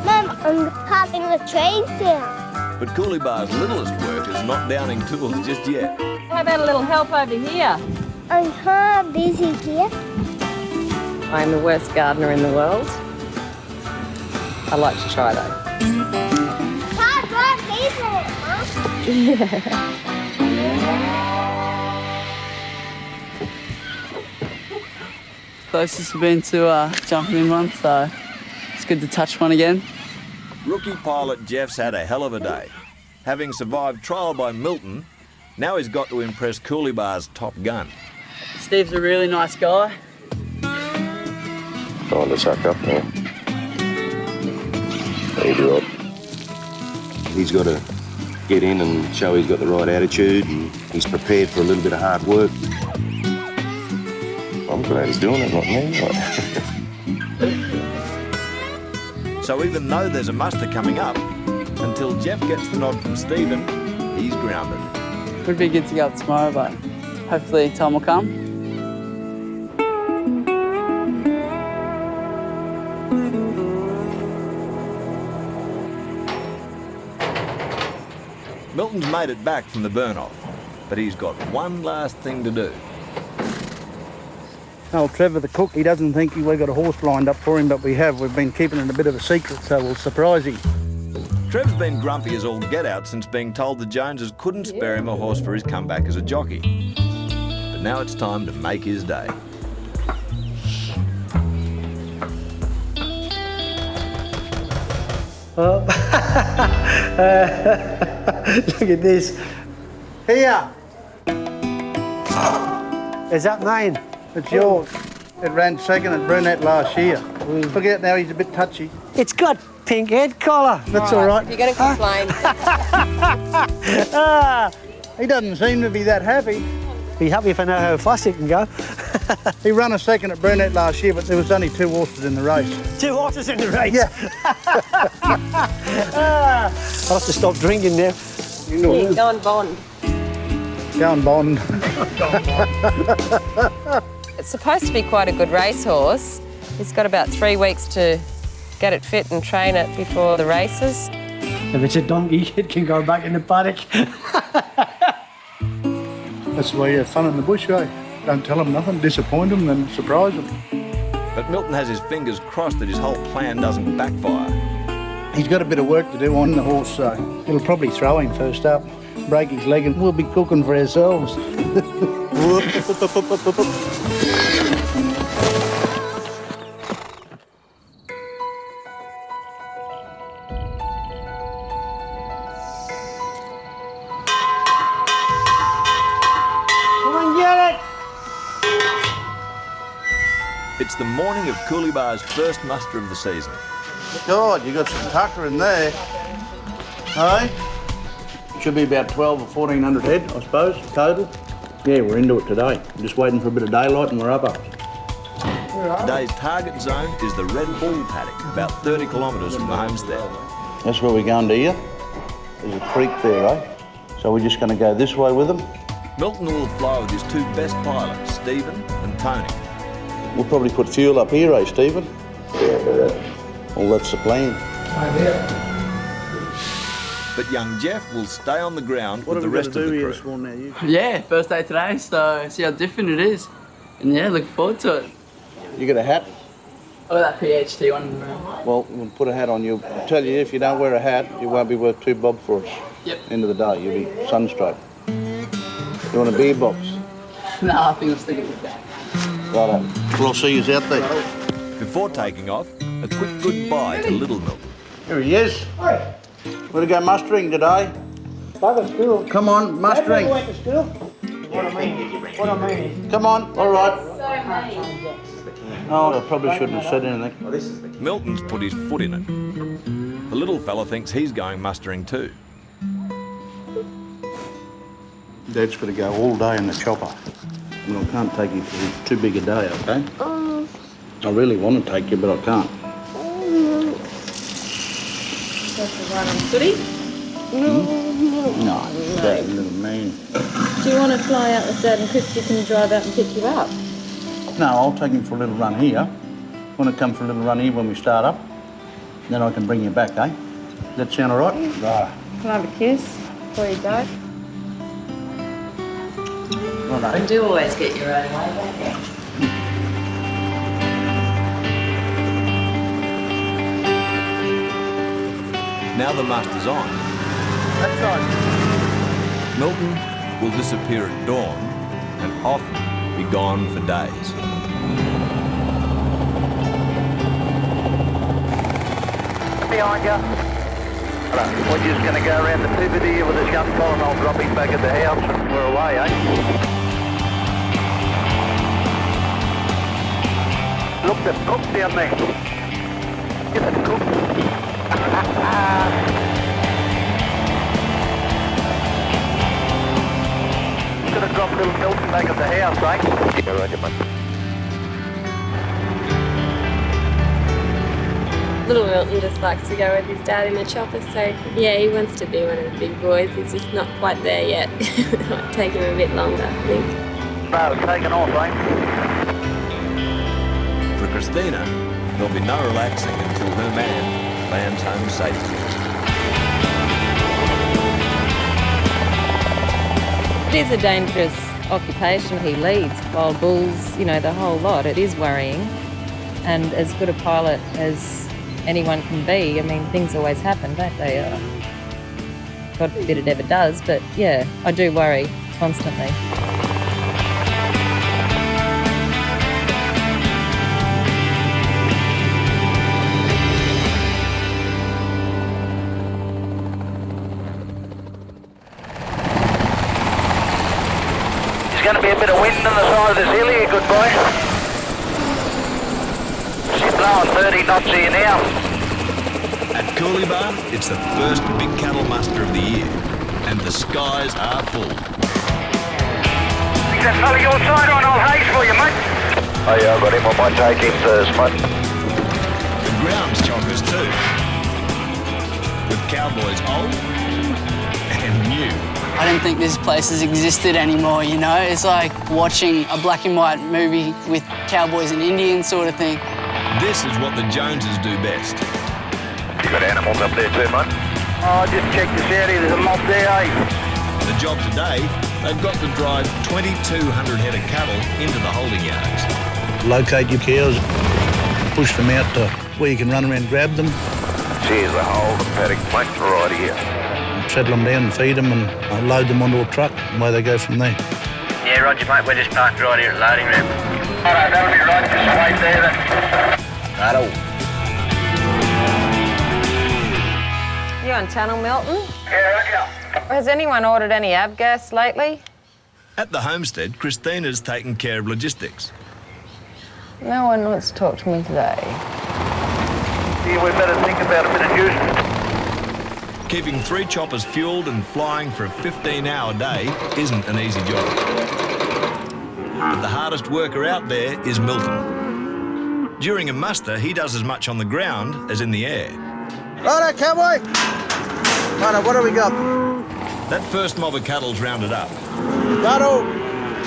Mum, I'm parking the trees down. But Coolibah's littlest work is not downing tools just yet. How about a little help over here? I'm kind of busy here. I'm the worst gardener in the world. I like to try though. Hard work, people, Mum. Yeah. Closest I've been to jumping in one, so it's good to touch one again. Rookie pilot Jeff's had a hell of a day. Having survived trial by Milton, now he's got to impress Cooleybar's top gun. Steve's a really nice guy. Trying to suck up now. There you go. He's got to get in and show he's got the right attitude and he's prepared for a little bit of hard work. I'm glad he's doing it, not me. So even though there's a muster coming up, until Jeff gets the nod from Stephen, he's grounded. Would be good to go up tomorrow, but hopefully time will come. Milton's made it back from the burn-off, but he's got one last thing to do. Oh, Trevor, the cook, he doesn't think we've got a horse lined up for him, but we have. We've been keeping it a bit of a secret, so we'll surprise him. Trev's been grumpy as all get out since being told the Joneses couldn't spare him a horse for his comeback as a jockey. But now it's time to make his day. Oh. Look at this. Here. Is that mine? It's yours. It ran second at Brunette last year. Look out now, he's a bit touchy. It's got pink head collar. That's all right. You're going to complain. He doesn't seem to be that happy. Be happy if I know how fast it can go. He ran a second at Brunette last year, but there was only 2 horses in the race. 2 horses in the race? Yeah. I'll have to stop drinking now. Yeah, go on Bond. Go on, Bond. It's supposed to be quite a good racehorse. He's got about 3 weeks to get it fit and train it before the races. If it's a donkey, it can go back in the paddock. That's the way you have fun in the bush, eh? Don't tell him nothing, disappoint him, then surprise him. But Milton has his fingers crossed that his whole plan doesn't backfire. He's got a bit of work to do on the horse, so it'll probably throw him first up, break his leg, and we'll be cooking for ourselves. It's the morning of Cooleybar's first muster of the season. God, you got some tucker in there. Hey? Should be about 12 or 1,400 head, I suppose, total. Yeah, we're into it today. I'm just waiting for a bit of daylight and we're up. Today's target zone is the Red Bull paddock, about 30 kilometres from the homestead. That's where we're going to here. There's a creek there, eh? So we're just going to go this way with them. Milton will fly with his 2 best pilots, Stephen and Tony. We'll probably put fuel up here, eh, Stephen? Yeah. Well, that's the plan. But young Jeff will stay on the ground with the rest of the crew. Yeah, first day today, so see how different it is. And yeah, looking forward to it. You got a hat? Oh, that PHT one. Well, we'll put a hat on you. I'll tell you, if you don't wear a hat, you won't be worth 2 bob for us. Yep. End of the day, you'll be sunstroke. You want a beer box? No, I think I'm sticking with that. Righto. Well, I'll see you out there. Before taking off, a quick goodbye to Little Milton. Here he is. Hi. We're to go mustering today. Back at school. Come on, mustering. Went to school. What I mean. Come on, all right. Oh, I probably shouldn't have said anything. Milton's put his foot in it. The little fella thinks he's going mustering too. Dad's got to go all day in the chopper. And I can't take you for too big a day, okay? I really want to take you, but I can't. That's the one on footy? No, that little mean. Do you want to fly out with Dad and Christy can drive out and pick you up? No, I'll take him for a little run here. Want to come for a little run here when we start up? Then I can bring you back, eh? Does that sound all right? Right. Can I have a kiss before you go? Right. You do always get your own way, don't you? Now the muster's on. That's right. Milton will disappear at dawn and often be gone for days. Behind you. We're just going to go around the pivot here with this young fella and I'll drop him back at the house and we're away, eh? Look, the cook down there. Get the cook. Gonna drop little Milton back at the house, eh? Yeah, right, mate. Little Milton just likes to go with his dad in the chopper, so yeah, he wants to be one of the big boys. He's just not quite there yet. It might take him a bit longer, I think. No, taking off, eh? For Christina, there'll be no relaxing until her man lands home safely. It is a dangerous occupation he leads, wild bulls, you know, the whole lot. It is worrying. And as good a pilot as anyone can be, I mean, things always happen, don't they? God forbid it ever does, but yeah, I do worry constantly. There's going to be a bit of wind on the side of this hill here, good boy. She's blowing 30 knots here now. At Coolibah, it's the first big cattle muster of the year, and the skies are full. Think that fella your side on old Hayes for you, mate? Oh yeah, I've got him. I might take him first, mate. The ground's chockers too, with cowboys old and new. I don't think this place has existed anymore, you know? It's like watching a black and white movie with cowboys and Indians sort of thing. This is what the Joneses do best. You got animals up there too, mate? Oh, just check this out here. There's a mob there, eh? The job today, they've got to drive 2,200 head of cattle into the holding yards. Locate your cows, push them out to where you can run around and grab them. Here's the whole paddock plate right here. Settle them down and feed them and load them onto a truck, and away they go from there. Yeah, roger, mate. We're just parked right here at loading ramp. All right, that'll be right. Just wait there then. Righto. You on channel, Milton? Yeah. Has anyone ordered any avgas lately? At the homestead, Christina's taking care of logistics. No one wants to talk to me today. Yeah, we better think about a bit of juice. Keeping 3 choppers fueled and flying for a 15-hour day isn't an easy job. But the hardest worker out there is Milton. During a muster, he does as much on the ground as in the air. Righto, cowboy. Righto, what do we got? That first mob of cattle's rounded up. Righto.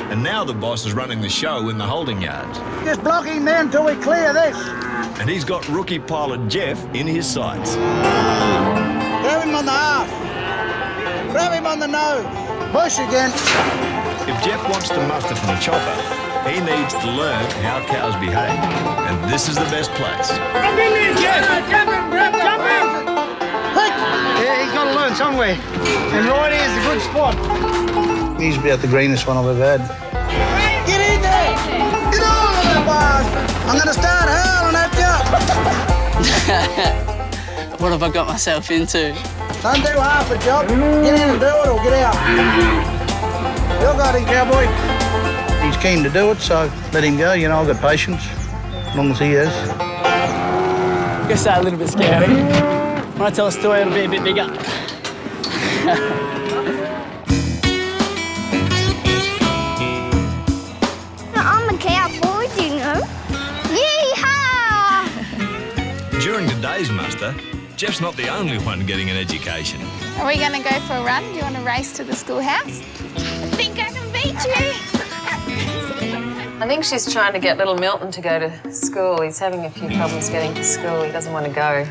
And now the boss is running the show in the holding yards. Just block him there until we clear this. And he's got rookie pilot Jeff in his sights. Grab him on the half. Grab him on the nose. Push again. If Jeff wants to muster from a chopper, he needs to learn how cows behave. And this is the best place. Jump in there, Jeff! Jump in, Brett! Jump in! Yeah, he's got to learn somewhere. And right here's a good spot. He's about the greenest one I've ever had. Get in there! Get on there, boss! I'm going to start howling at you. What have I got myself into? Don't do half a job. Get in and do it or get out. You got him, cowboy. He's keen to do it, so let him go. You know, I've got patience, as long as he is. I guess I'm a little bit scared. When I tell a story, it'll be a bit bigger. I'm a cowboy, you know. Yeehaw! During today's muster, Jeff's not the only one getting an education. Are we going to go for a run? Do you want to race to the schoolhouse? I think I can beat you. I think she's trying to get little Milton to go to school. He's having a few troubles getting to school. He doesn't want to go.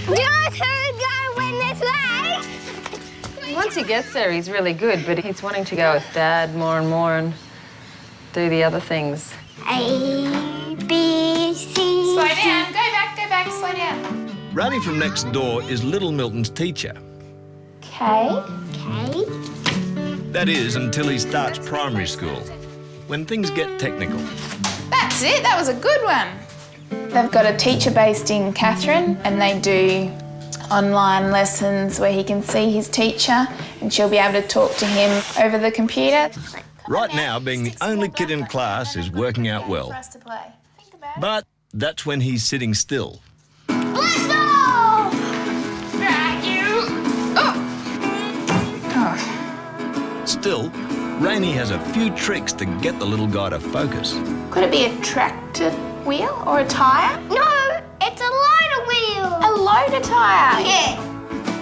Yours who go when it's late. Once he gets there, he's really good, but he's wanting to go with Dad more and more and do the other things. A, B, C, Slow down. Go back, slow down. Running from next door is little Milton's teacher. K. K. That is until he starts primary school, when things get technical. That's it, that was a good one. They've got a teacher based in Catherine and they do online lessons where he can see his teacher and she'll be able to talk to him over the computer. Right now, being the only kid in class is working out well. But that's when he's sitting still. Let's go! Drag you! Oh. Still, Rainey has a few tricks to get the little guy to focus. Could it be a tractor wheel or a tyre? No, it's a loader wheel. A loader tyre? Yeah.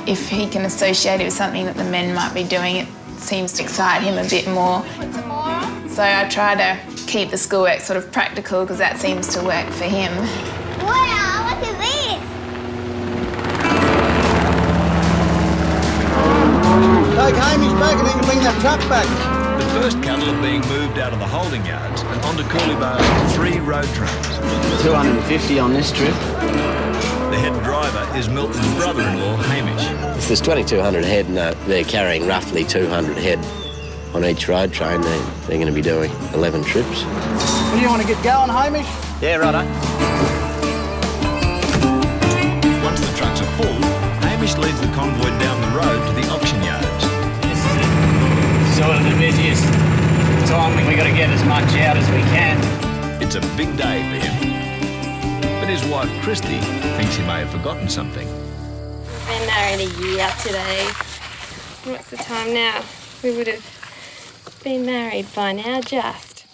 If he can associate it with something that the men might be doing, it seems to excite him a bit more. Put some more on. So I try to keep the schoolwork sort of practical because that seems to work for him. Wow, look at this. Take Hamish back and he can bring that truck back. The first cattle are being moved out of the holding yards and onto Coolibah's 3 road trains. 250 on this trip. The head driver is Milton's brother-in-law, Hamish. If there's 2,200 head and they're carrying roughly 200 head on each road train, they're going to be doing 11 trips. Do you want to get going, Hamish? Yeah, righto. Once the trucks are full, Hamish leads the convoy down the road to the auction yards. This is sort of the busiest time when we've got to get as much out as we can. It's a big day for him. But his wife, Christy, thinks he may have forgotten something. We've been married a year today. What's the time now? We would have been married by now, just.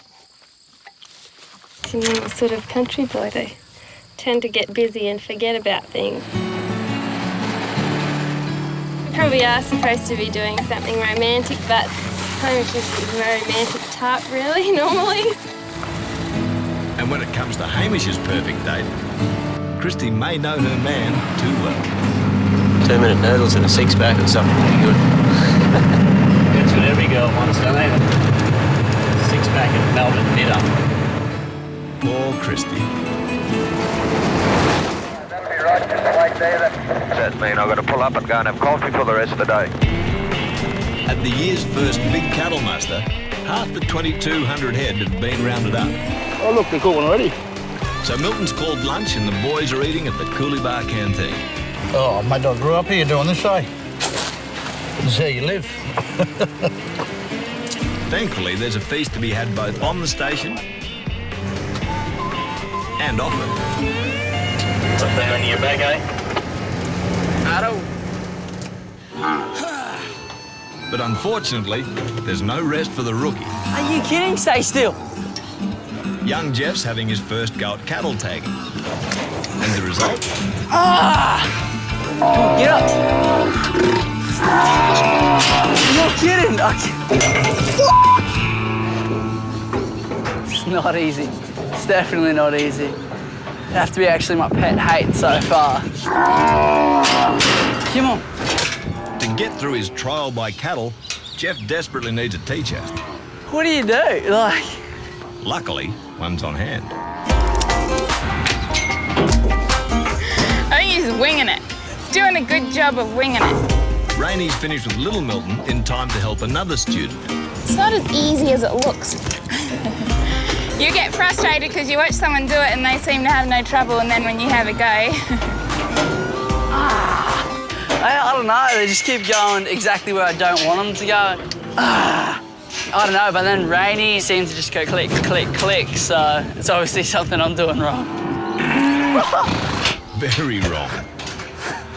It's a normal sort of country boy. They tend to get busy and forget about things. We probably are supposed to be doing something romantic, but Hamish isn't a very romantic type, really, normally. And when it comes to Hamish's perfect date, Christy may know her man too well. 2-minute noodles and a 6-pack or something pretty good. That's what every girl wants, don't they? 6-pack of Melbourne bitter. Poor Christy. That means I've got to pull up and go and have coffee for the rest of the day. At the year's first big cattle muster, half the 2,200 head have been rounded up. Oh, look, they're cooking already. So Milton's called lunch and the boys are eating at the Coolibah canteen. Oh, mate, I grew up here doing this, eh? This is how you live. Thankfully, there's a feast to be had both on the station and off it. What's that on your back, eh? But unfortunately, there's no rest for the rookie. Are you kidding? Stay still. Young Jeff's having his first go at cattle tagging. And the result? Ah! Get up. You're kidding. It's not easy. It's definitely not easy. It'd have to be actually my pet hate so far. Come on. To get through his trial by cattle, Jeff desperately needs a teacher. What do you do? Like... Luckily, one's on hand. I think he's winging it. Doing a good job of winging it. Rainey's finished with Little Milton in time to help another student. It's not as easy as it looks. You get frustrated because you watch someone do it and they seem to have no trouble, and then when you have a go... I don't know, they just keep going exactly where I don't want them to go. I don't know, but then Rainey seems to just go click, click, click, so it's obviously something I'm doing wrong. Very wrong.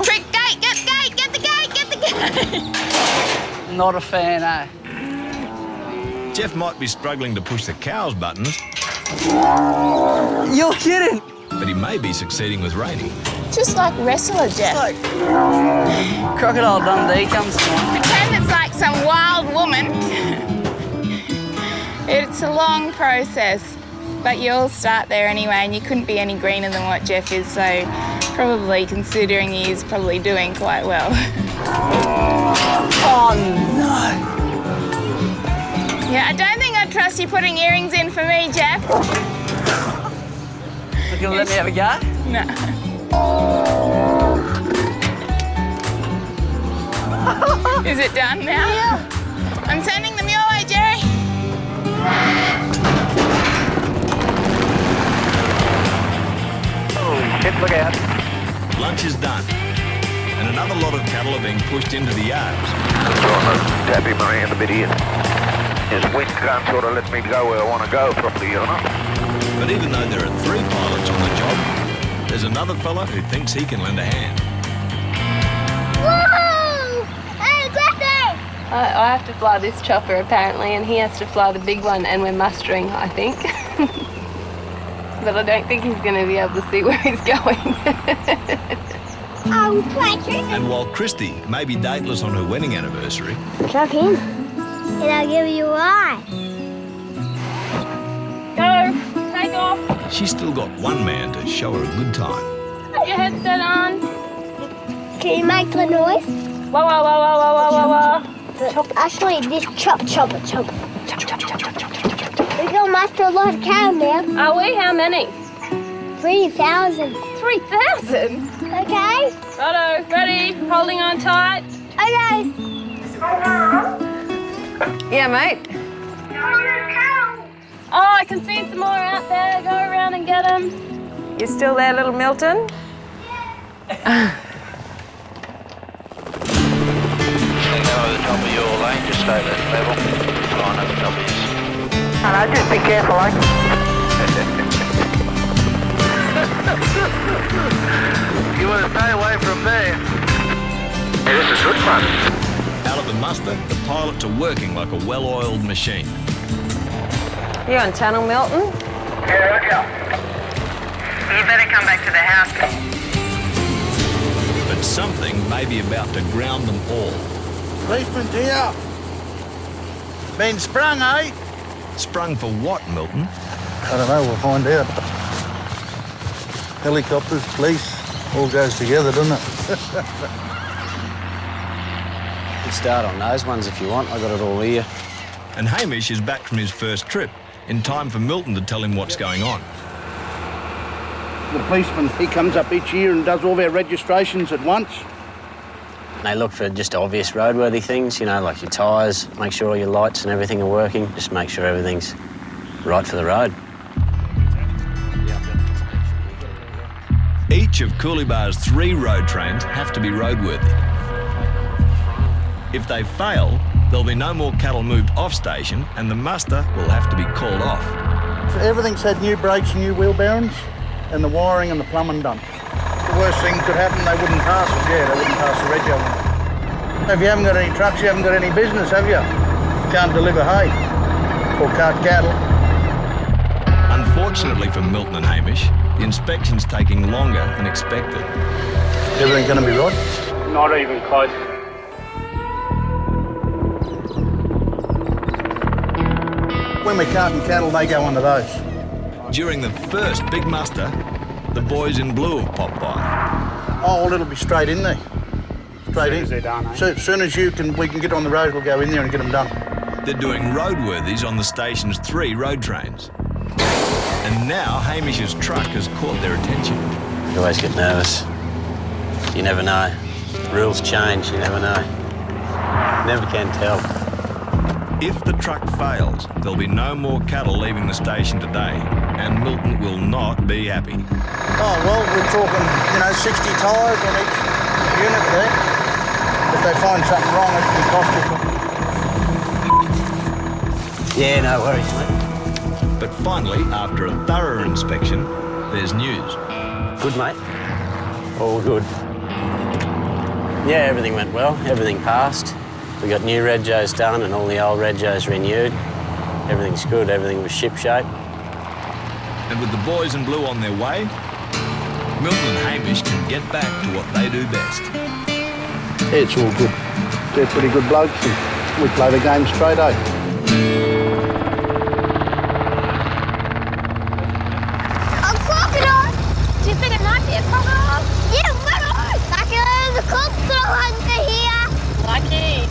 Trick gate, get the gate, get the gate, get the gate! Not a fan, eh? Jeff might be struggling to push the cow's buttons. You're kidding! But he may be succeeding with Rainey. Just like wrestler, Jeff. Like Crocodile Dundee comes along. Pretend it's like some wild woman. It's a long process, but you all start there anyway, and you couldn't be any greener than what Jeff is, so probably considering he is probably doing quite well. Oh, no. Yeah, I don't think I'd trust you putting earrings in for me, Jeff. You gonna let me have a go? No. Is it done now? Yeah. I'm sending them your way, Jerry. Holy shit, look out. Lunch is done, and another lot of cattle are being pushed into the yards. Trying to tap him around a bit here. His wind can't sort of let me go where I want to go properly, you know. But even though there are 3 pilots on the job, there's another fella who thinks he can lend a hand. Woo! Hey, Griffy! I have to fly this chopper apparently, and he has to fly the big one, and we're mustering, I think. But I don't think he's going to be able to see where he's going. Oh, Patrick. And while Christy may be dateless on her wedding anniversary, Jump in, and I'll give you a ride. Go, take off. she's still got one man to show her a good time. Put your headset on. Can you make the noise? Whoa, whoa, whoa, whoa, whoa, whoa, whoa, whoa. Actually, this chop. We got muster a lot of cattle now. Are we? How many? 3,000. 3,000? Okay. Righto, ready, holding on tight. Okay. Yeah, mate. Oh, I can see some more out there. Go around and get them. You still there, little Milton? Go over the top of your lane, just stay that level. Line over the top of yours. No, just be careful, eh? You want to stay away from there. Yeah, this is good fun. Out of the muster, the pilots are working like a well-oiled machine. You on channel, Milton? Yeah. You better come back to the house. But something may be about to ground them all. Policeman's here. Been sprung, eh? Sprung for what, Milton? I don't know, we'll find out. Helicopters, police, all goes together, doesn't it? You can start on those ones if you want. I got it all here. And Hamish is back from his first trip, in time for Milton to tell him what's going on. The policeman, he comes up each year and does all their registrations at once. They look for just obvious roadworthy things, you know, like your tyres, make sure all your lights and everything are working, just make sure everything's right for the road. Each of Cooleybar's 3 road trains have to be roadworthy. If they fail, there'll be no more cattle moved off station and the muster will have to be called off. So everything's had new brakes and new wheel bearings and the wiring and the plumbing done. The worst thing could happen, they wouldn't pass it, they wouldn't pass the rego. If you haven't got any trucks, you haven't got any business, have you? Can't deliver hay or cart cattle. Unfortunately for Milton and Hamish, the inspection's taking longer than expected. Everything going to be right? Not even close. When we're carting cattle, they go onto those. During the first big muster, the boys in blue have popped by. Oh, well, it'll be straight in there. Straight in. As soon as they're done, eh? So as soon as we can get on the road, we'll go in there and get them done. They're doing roadworthies on the station's 3 road trains. And now Hamish's truck has caught their attention. You always get nervous. You never know. Rules change, you never know. Never can tell. If the truck fails, there'll be no more cattle leaving the station today, and Milton will not be happy. Oh, well, we're talking, 60 tyres on each unit there. If they find something wrong, it can cost us. Yeah, no worries, mate. But finally, after a thorough inspection, there's news. Good, mate. All good. Yeah, everything went well. Everything passed. We got new regos done and all the old regos renewed. Everything's good. Everything was shipshape. And with the boys in blue on their way, Milton and Hamish can get back to what they do best. It's all good. They're pretty good blokes and we play the game straight, eh? A crocodile! Do you think it might be a crocodile? Yeah, crocodile! The crocodile hunter here. Lucky.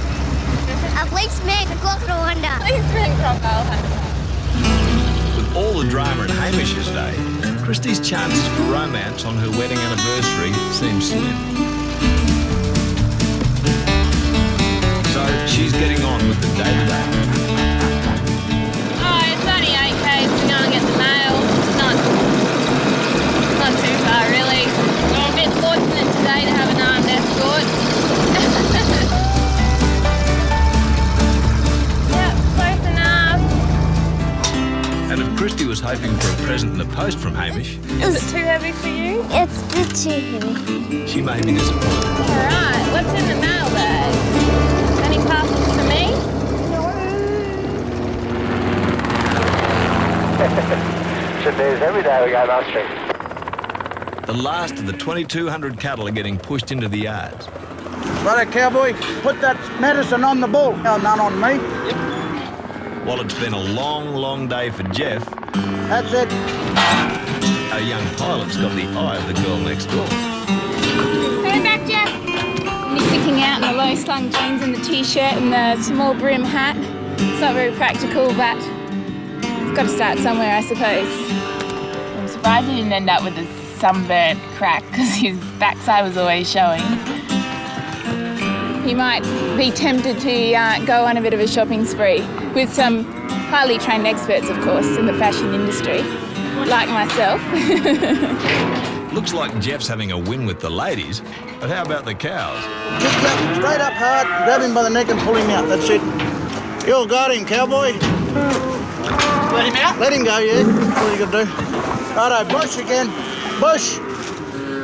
A policeman, a crocodile hunter. Policeman, crocodile hunter. With all the drama at Hamish's day, Christy's chances for romance on her wedding anniversary seem slim. but she's getting on with the day-to-day. Oh, it's only 8 k's to go and get the mail. Not too far, really. I'm a bit fortunate today to have an armed escort. Yep, close enough. And if Christy was hoping for a present in the post from Hamish, Is it too heavy for you? It's a bit too heavy. she may be disappointed. All right, what's in the mailbag? Any parcels for me? Shit, there's every day we go mustering. The last of the 2,200 cattle are getting pushed into the yards. Righto, cowboy, put that medicine on the bull. No, none on me. While it's been a long, long day for Jeff, That's it. our young pilot's got the eye of the girl next door. Coming back, Jeff. And he's sticking out in the low-slung jeans and the t-shirt and the small brim hat. It's not very practical, but it's got to start somewhere, I suppose. I'm surprised he didn't end up with a sunburnt crack because his backside was always showing. He might be tempted to go on a bit of a shopping spree with some highly trained experts, of course, in the fashion industry, like myself. Looks like Jeff's having a win with the ladies, but how about the cows? Kick that straight up hard, grab him by the neck and pull him out. That's it. You all got him, cowboy. Let him out? Let him go, yeah. That's all you got to do. Righto, bush again. Bush.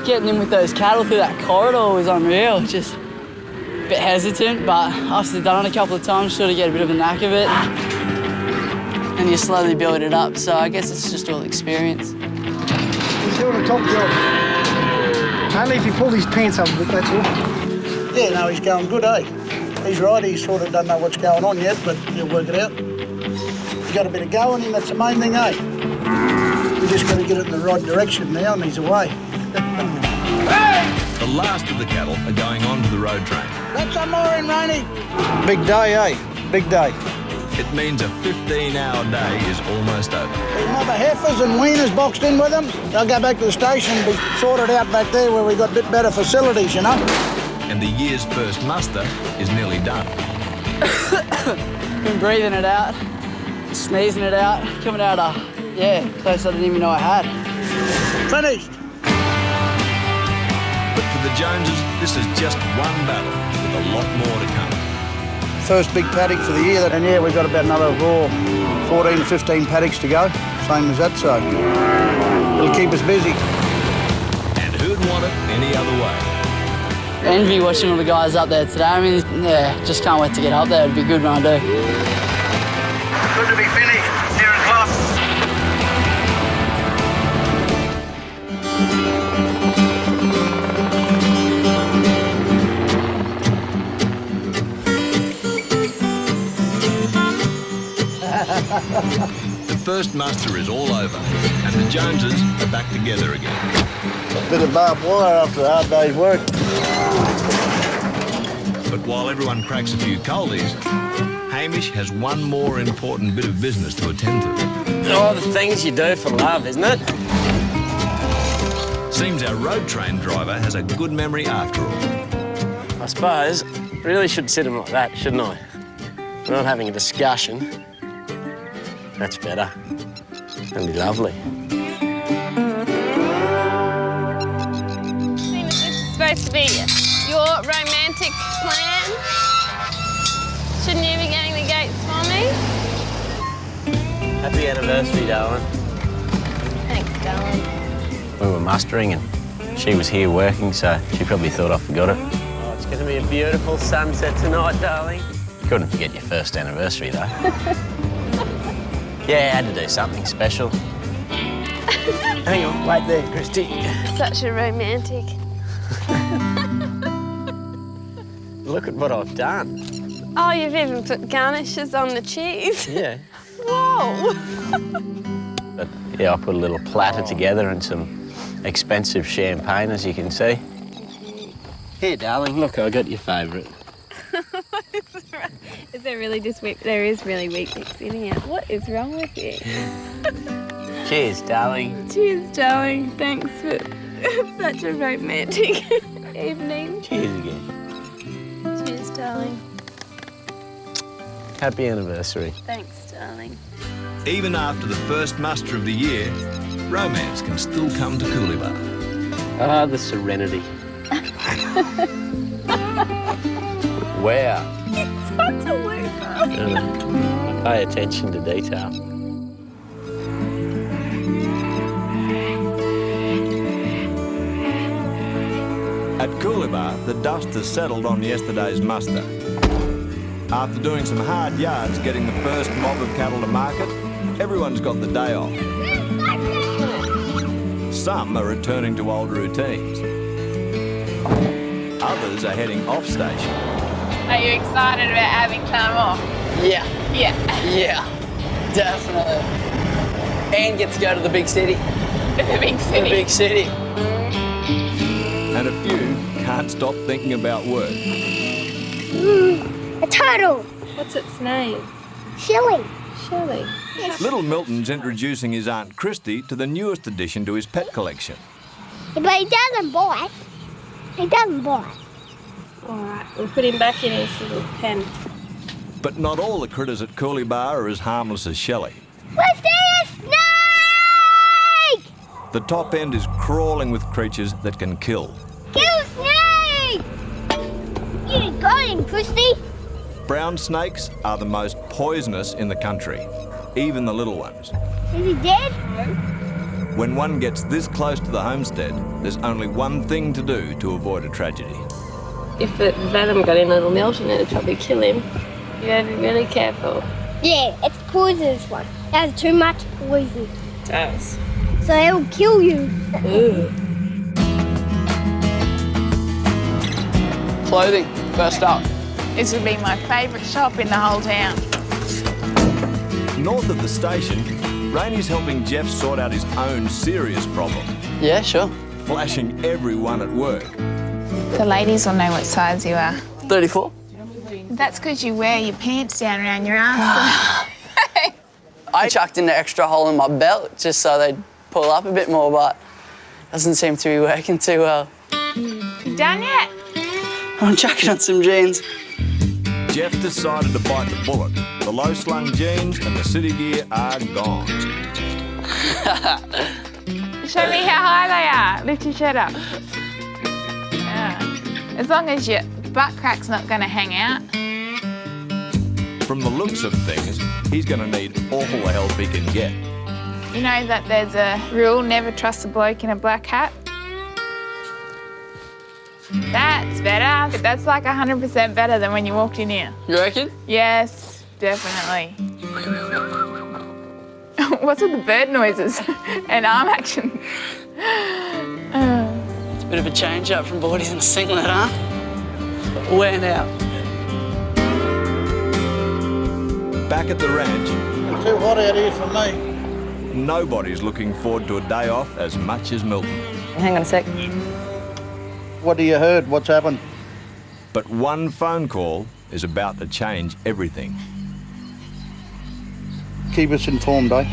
Getting in with those cattle through that corridor was unreal. Just a bit hesitant, but after done it a couple of times, sort of get a bit of a knack of it. And you slowly build it up, so I guess it's just all experience. He's doing a top job. Only if he pulled his pants up a bit, that's all. Yeah, no, he's going good, eh? He's right, he sort of doesn't know what's going on yet, but he'll work it out. He's got a bit of go in him, that's the main thing, eh? We just got to get it in the right direction now, and he's away. The last of the cattle are going on to the road train. Let some more in, Rainey. Big day, eh? Big day. It means a 15-hour day is almost over. There's another heifers and weaners boxed in with them. They'll go back to the station and be sorted out back there where we got a bit better facilities, you know? And the year's first muster is nearly done. Been breathing it out, sneezing it out, coming out of, place I didn't even know I had. Finished. But for the Joneses, this is just one battle with a lot more to come. First big paddock for the year, and yeah, we've got about another 14 to 15 paddocks to go, same as that, so it'll keep us busy. And who'd want it any other way? Envy watching all the guys up there today. I mean, just can't wait to get up there. It'd be good when I do. Good to be finished. 0 o'clock. The first muster is all over, and the Joneses are back together again. A bit of barbed wire after a hard day's work. But while everyone cracks a few coldies, Hamish has one more important bit of business to attend to. Oh, the things you do for love, isn't it? Seems our road train driver has a good memory after all. I suppose really should sit him like that, shouldn't I? We're not having a discussion. That's better. That'd be lovely. Seems this is supposed to be your romantic plan. Shouldn't you be getting the gates for me? Happy anniversary, darling. Thanks, darling. We were mustering and she was here working, so she probably thought I forgot it. Oh, it's going to be a beautiful sunset tonight, darling. Couldn't forget your first anniversary, though. Yeah, I had to do something special. Hang on, wait there, Christy. Such a romantic. Look at what I've done. Oh, you've even put garnishes on the cheese. Yeah. Whoa! But yeah, I put a little platter together and some expensive champagne, as you can see. Here, darling, look, I got your favourite. Is there really just weak? There is really weak mix in here. What is wrong with you? Cheers, darling. Cheers, darling. Thanks for such a romantic evening. Cheers again. Cheers, darling. Happy anniversary. Thanks, darling. Even after the first muster of the year, romance can still come to Coolibah. Ah, the serenity. Wow. Such a loser. Pay attention to detail. At Coolibah, the dust has settled on yesterday's muster. After doing some hard yards getting the first mob of cattle to market, everyone's got the day off. Some are returning to old routines. Others are heading off station. Are you excited about having time off? Yeah. Yeah. Yeah, definitely. And get to go to the big city. The big city. The big city. And a few can't stop thinking about work. A turtle. What's its name? Shilly. Shirley. Little Milton's introducing his Aunt Christy to the newest addition to his pet collection. But he doesn't bite. He doesn't bite. All right, we'll put him back in his little pen. But not all the critters at Coolibah are as harmless as Shelley. Let's a snake! The top end is crawling with creatures that can kill. Kill snake! You got him, Christy. Brown snakes are the most poisonous in the country, even the little ones. Is he dead? When one gets this close to the homestead, there's only one thing to do to avoid a tragedy. If the venom got in little Milton, it'd probably kill him. You gotta be really careful. Yeah, it's poisonous one. It has too much poison. It does. So it'll kill you. Ooh. Clothing, first up. This would be my favourite shop in the whole town. North of the station, Rainy's helping Jeff sort out his own serious problem. Yeah, sure. Flashing everyone at work. The ladies will know what size you are. 34. That's because you wear your pants down around your ass. I chucked in an extra hole in my belt just so they'd pull up a bit more, but doesn't seem to be working too well. You done yet? I'm chucking on some jeans. Jeff decided to bite the bullet. The low-slung jeans and the city gear are gone. Show me how high they are. Lift your shirt up. Yeah. As long as your butt crack's not going to hang out. From the looks of things, he's going to need all the help he can get. You know that there's a rule, never trust a bloke in a black hat? That's better. That's like 100% better than when you walked in here. You reckon? Yes, definitely. What's with the bird noises and arm action? It's a bit of a change up from boardies and a singlet, huh? Where now? Back at the ranch, It's too hot out here for me. nobody's looking forward to a day off as much as Milton. Hang on a sec. What do you heard? What's happened? But one phone call is about to change everything. Keep us informed, eh?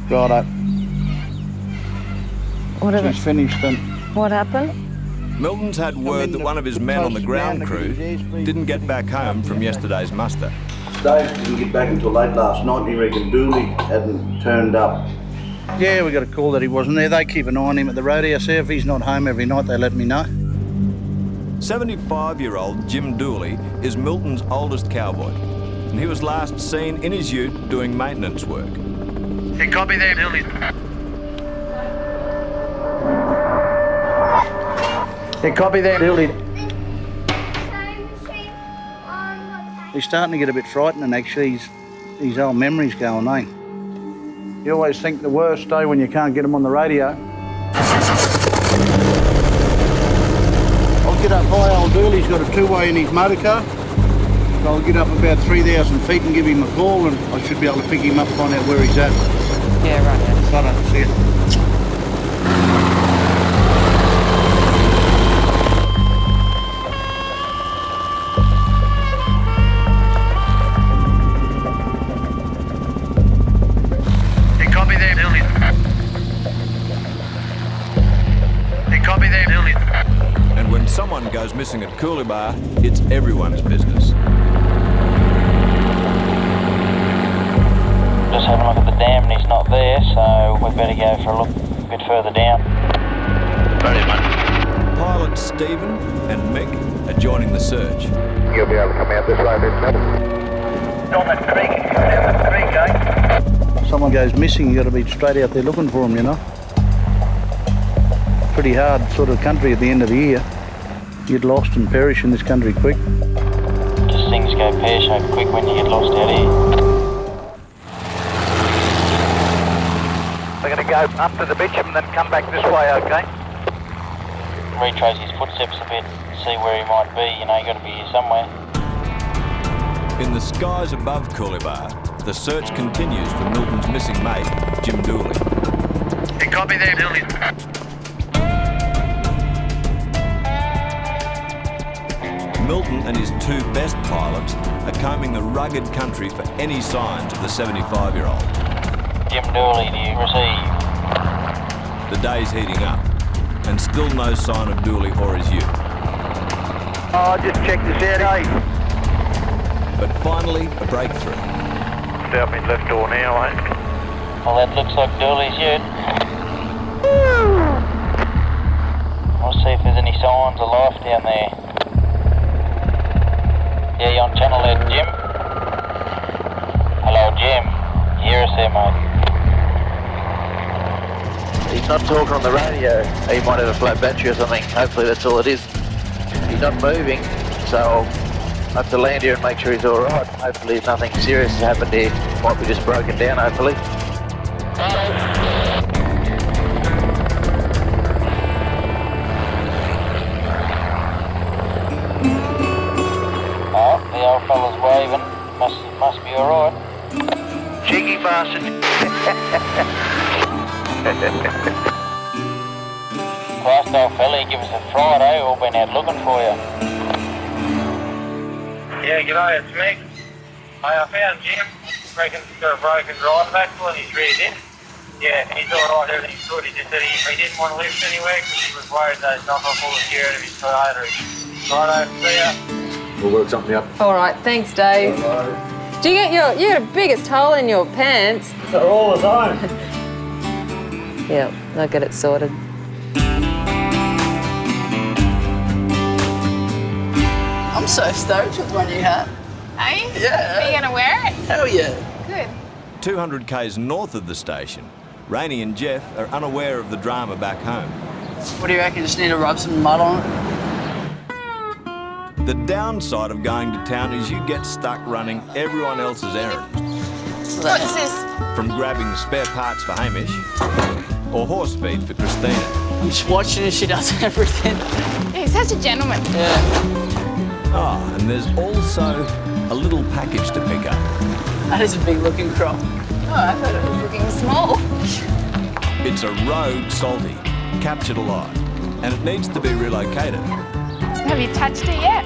Righto. She's finished then. What happened? Milton's had word that one of his men on the ground crew didn't get back home from yesterday's muster. Dave didn't get back until late last night and he reckoned Dooley hadn't turned up. Yeah, we got a call that he wasn't there. They keep an eye on him at the roadhouse there. If he's not home every night, they let me know. 75-year-old Jim Dooley is Milton's oldest cowboy, and he was last seen in his ute doing maintenance work. Hey, copy there, Dooley. Yeah, copy that, Dooley. He's starting to get a bit frightening, actually. His old memory's going, eh? You always think the worst, eh, when you can't get him on the radio. I'll get up high, old Dooley's got a two-way in his motor car. So I'll get up about 3,000 feet and give him a call and I should be able to pick him up, find out where he's at. Yeah, right. I don't see it. And when someone goes missing at Coolibah, it's everyone's business. dam and he's not there, so we better go for a look a bit further down. Ready, mate. Pilots Stephen and Mick are joining the search. You'll be able to come out this way a bit, Mel. Down that creek, come down that creek, eh? If someone goes missing, you got to be straight out there looking for them, you know. Pretty hard sort of country at the end of the year. You'd lost and perish in this country quick. Just things go pear-shaped quick when you get lost out here. We're going to go up to the bitumen and then come back this way, okay? Retrace his footsteps a bit, see where he might be, you know, you got to be here somewhere. In the skies above Coolibah, the search continues for Milton's missing mate, Jim Dooley. You copy there, Dooley? Milton and his two best pilots are combing the rugged country for any signs of the 75-year-old. Jim Dooley, do you receive? The day's heating up, and still no sign of Dooley or his youth. Oh, just check this out, eh? But finally, a breakthrough. Out my left door now, eh? Well, that looks like Dooley's ute. We'll see if there's any signs of life down there. Yeah, you on channel there, Jim? Hello, Jim. You hear us there, mate? He's not talking on the radio. He might have a flat battery or something. Hopefully that's all it is. He's not moving, so I'll have to land here and make sure he's all right. Hopefully nothing serious has happened here. Might be just broken down, hopefully. Oh, the old fella's waving. Must be all right. Cheeky bastard. Christ, old fella, you give us a fright, eh? All been out looking for you. Yeah, g'day, it's Mick. Hey, I found Jim. Reckon he's got a broken drive axle and he's reared in. Yeah, he's alright, everything's good. He just said he didn't want to lift anywhere because he was worried that he'd knock off all the gear out of his Toyota. Righto, see ya. We'll work something up. All right, thanks, Dave. Do you get you got the biggest hole in your pants? They're all his own. Yeah, I'll get it sorted. I'm so stoked with my new hat. Are you? Yeah. Are you going to wear it? Hell yeah. Good. 200 k's north of the station, Rainey and Jeff are unaware of the drama back home. What do you reckon? Just need to rub some mud on it? The downside of going to town is you get stuck running everyone else's errands. What's this? From grabbing spare parts for Hamish or horse feed for Christina. I'm just watching and she does everything. He's such a gentleman. Yeah. Oh, and there's also a little package to pick up. That is a big looking crop. Oh, I thought it was looking small. It's a rogue salty, captured alive, and it needs to be relocated. Have you touched it yet?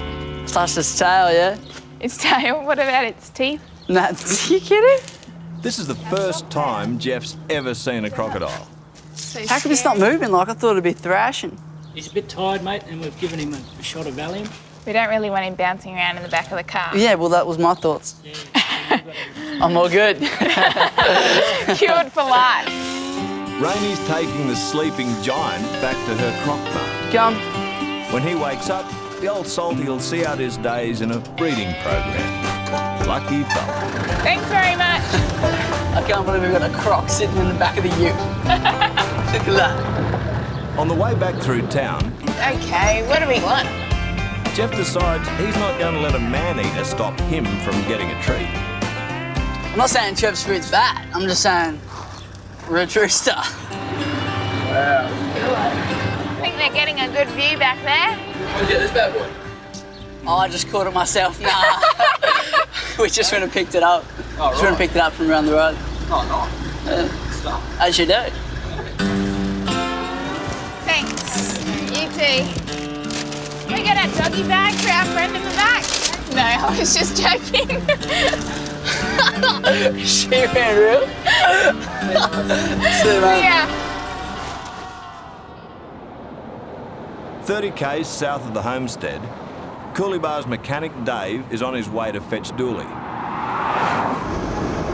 Touched its tail, yeah? Its tail? What about its teeth? Nah, you kidding? This is the first time Jeff's ever seen a crocodile. How come it's not moving? Like, I thought it'd be thrashing. He's a bit tired, mate, and we've given him a shot of Valium. We don't really want him bouncing around in the back of the car. Yeah, well, that was my thoughts. Yeah, I'm all good. Cured for life. Rainey's taking the sleeping giant back to her croc barn. Come. When he wakes up, the old salty will see out his days in a breeding program. Lucky fella. Thanks very much. I can't believe we've got a croc sitting in the back of the ute. Look at that. On the way back through town, Okay, what do we want? Jeff decides he's not going to let a man-eater stop him from getting a treat. I'm not saying Trev's food's bad. I'm just saying we're a true star. I think they're getting a good view back there. Look at this bad boy. Oh, I just caught it myself. Nah. We just went and picked it up. Oh, just went and picked it up from around the road. Oh, nice. As you do. Thanks. You too. We got our doggy bag for our friend in the back. No, I was just joking. She ran real. See, man. Yeah. 30 k's south of the homestead, Coolibah's mechanic Dave is on his way to fetch Dooley.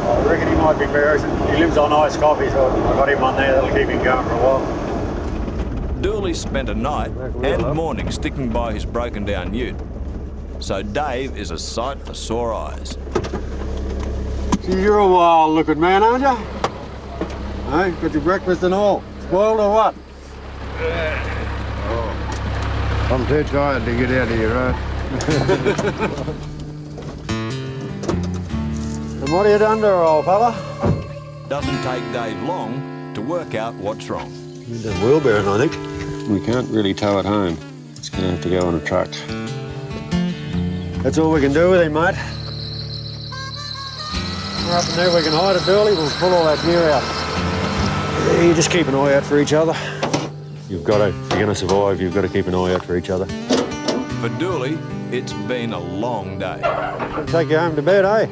I reckon he might might be bears. He lives on ice coffee, so I got him on there. That'll keep him going for a while. Dooley spent a night and morning sticking by his broken down ute. So Dave is a sight for sore eyes. See, you're a wild looking man, aren't you? Hey, got your breakfast and all. Spoiled or what? Oh. I'm too tired to get out of here, right? And what are you done to her, old fella? Doesn't take Dave long to work out what's wrong. You've done wheelbarrowing, I think. We can't really tow it home. It's going to have to go on a truck. That's all we can do with him, mate. We're up and there, we can hide it, Dooley. We'll pull all that gear out. Yeah, you just keep an eye out for each other. You've got to. If you're going to survive, you've got to keep an eye out for each other. For Dooley, it's been a long day. I'll take you home to bed, eh?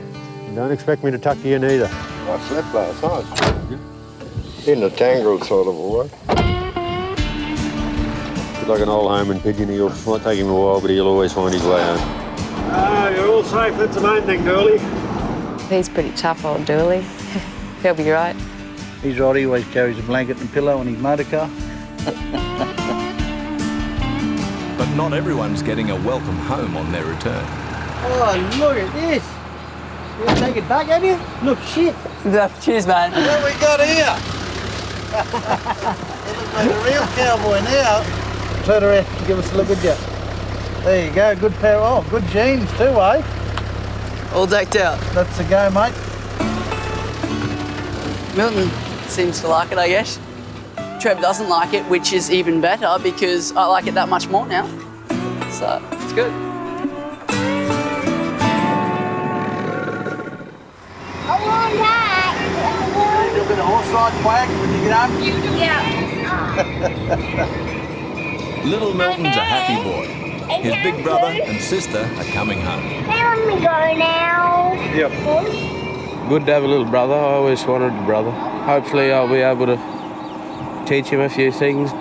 Don't expect me to tuck you in either. I slept last night. In a tangled sort of a way. He's like an old Homan pigeon. It might take him a while, but he'll always find his way home. Ah, you're all safe. That's the main thing, Dooley. He's pretty tough, old Dooley. He'll be right. He's right, he always carries a blanket and pillow in his motor car. But not everyone's getting a welcome home on their return. Oh, look at this. You gonna take it back, have you? Look, shit. Cheers, man. What we got here? He looks like a real cowboy now. Turn around and give us a look at you. There you go, good pair. Oh, good jeans too, eh? All decked out. That's the go, mate. Milton seems to like it, I guess. Trev doesn't like it, which is even better because I like it that much more now. So, it's good. I want that. You'll get a horse ride wag when you get home? Yeah. Little Milton's a happy boy. His big brother and sister are coming home. They let me go now. Yep. Good to have a little brother. I always wanted a brother. Hopefully I'll be able to teach him a few things.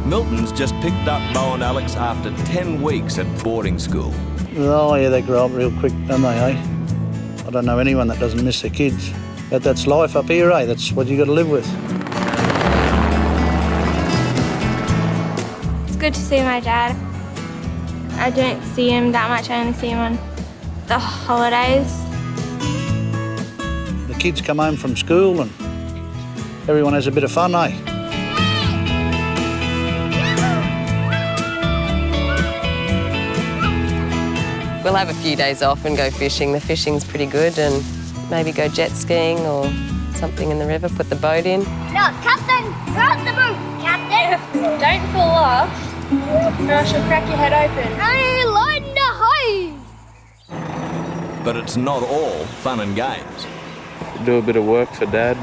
Milton's just picked up Bo and Alex after 10 weeks at boarding school. Oh, yeah, they grow up real quick, don't they, eh? I don't know anyone that doesn't miss their kids. But that's life up here, eh? That's what you got to live with. It's good to see my dad. I don't see him that much. I only see him on the holidays. The kids come home from school and everyone has a bit of fun, eh? We'll have a few days off and go fishing. The fishing's pretty good, and maybe go jet skiing or something in the river, put the boat in. No, Captain, grab the boat, Captain. Don't fall off, or I shall crack your head open. Hey, lighten the hose. But it's not all fun and games. Do a bit of work for Dad.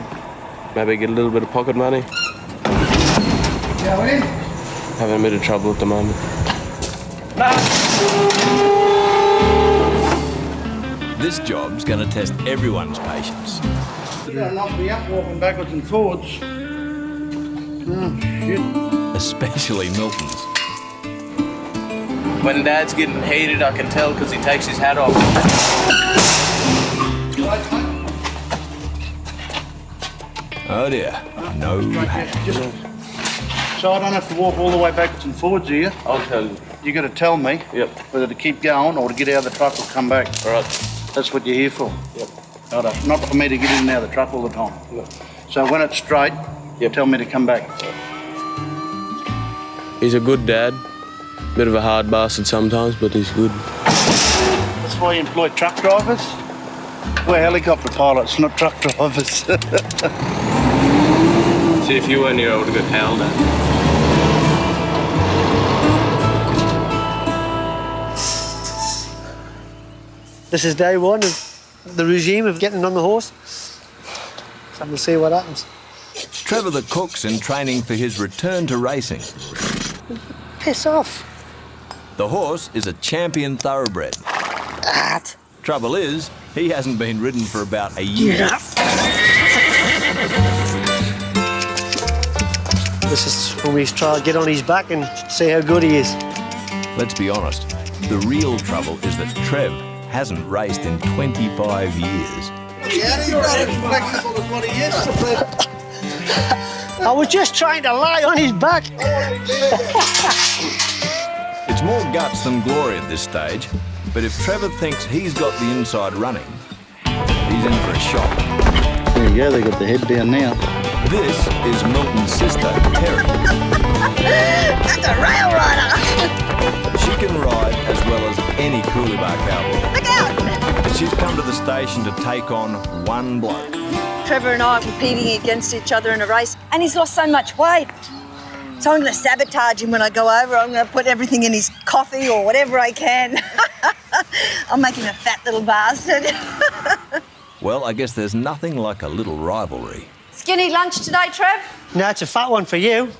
Maybe get a little bit of pocket money. Go in. Having a bit of trouble at the moment. This job's going to test everyone's patience. You're going to knock me up walking backwards and forwards. Oh, shit. Especially Milton's. When Dad's getting heated, I can tell because he takes his hat off. Oh dear, no hat. So I don't have to walk all the way backwards and forwards here. I'll tell you. You got to tell me whether to keep going or to get out of the truck or come back. All right. That's what you're here for. Yep. Righto. Not for me to get in and out of the truck all the time. So when it's straight, tell me to come back. He's a good dad. Bit of a hard bastard sometimes, but he's good. That's why you employ truck drivers. We're helicopter pilots, not truck drivers. See, if you weren't here, I would have got howled at. This is day one of the regime of getting on the horse. So we'll see what happens. Trevor the cook's in training for his return to racing. Piss off. The horse is a champion thoroughbred. What? Trouble is, he hasn't been ridden for about a year. This is when we try to get on his back and see how good he is. Let's be honest, the real trouble is that Trev hasn't raced in 25 years. Yeah, he's not as flexible as what he used to be. I was just trying to lie on his back. It's more guts than glory at this stage, but if Trevor thinks he's got the inside running, he's in for a shock. There you go, they got the head down now. This is Milton's sister, Terry. That's a rail rider. She can ride as well as any Coolabah cowboy. Look out! She's come to the station to take on one bloke. Trevor and I are competing against each other in a race, and he's lost so much weight. So I'm going to sabotage him when I go over. I'm going to put everything in his coffee or whatever I can. I'll make him a fat little bastard. Well, I guess there's nothing like a little rivalry. Skinny lunch today, Trev? No, it's a fat one for you.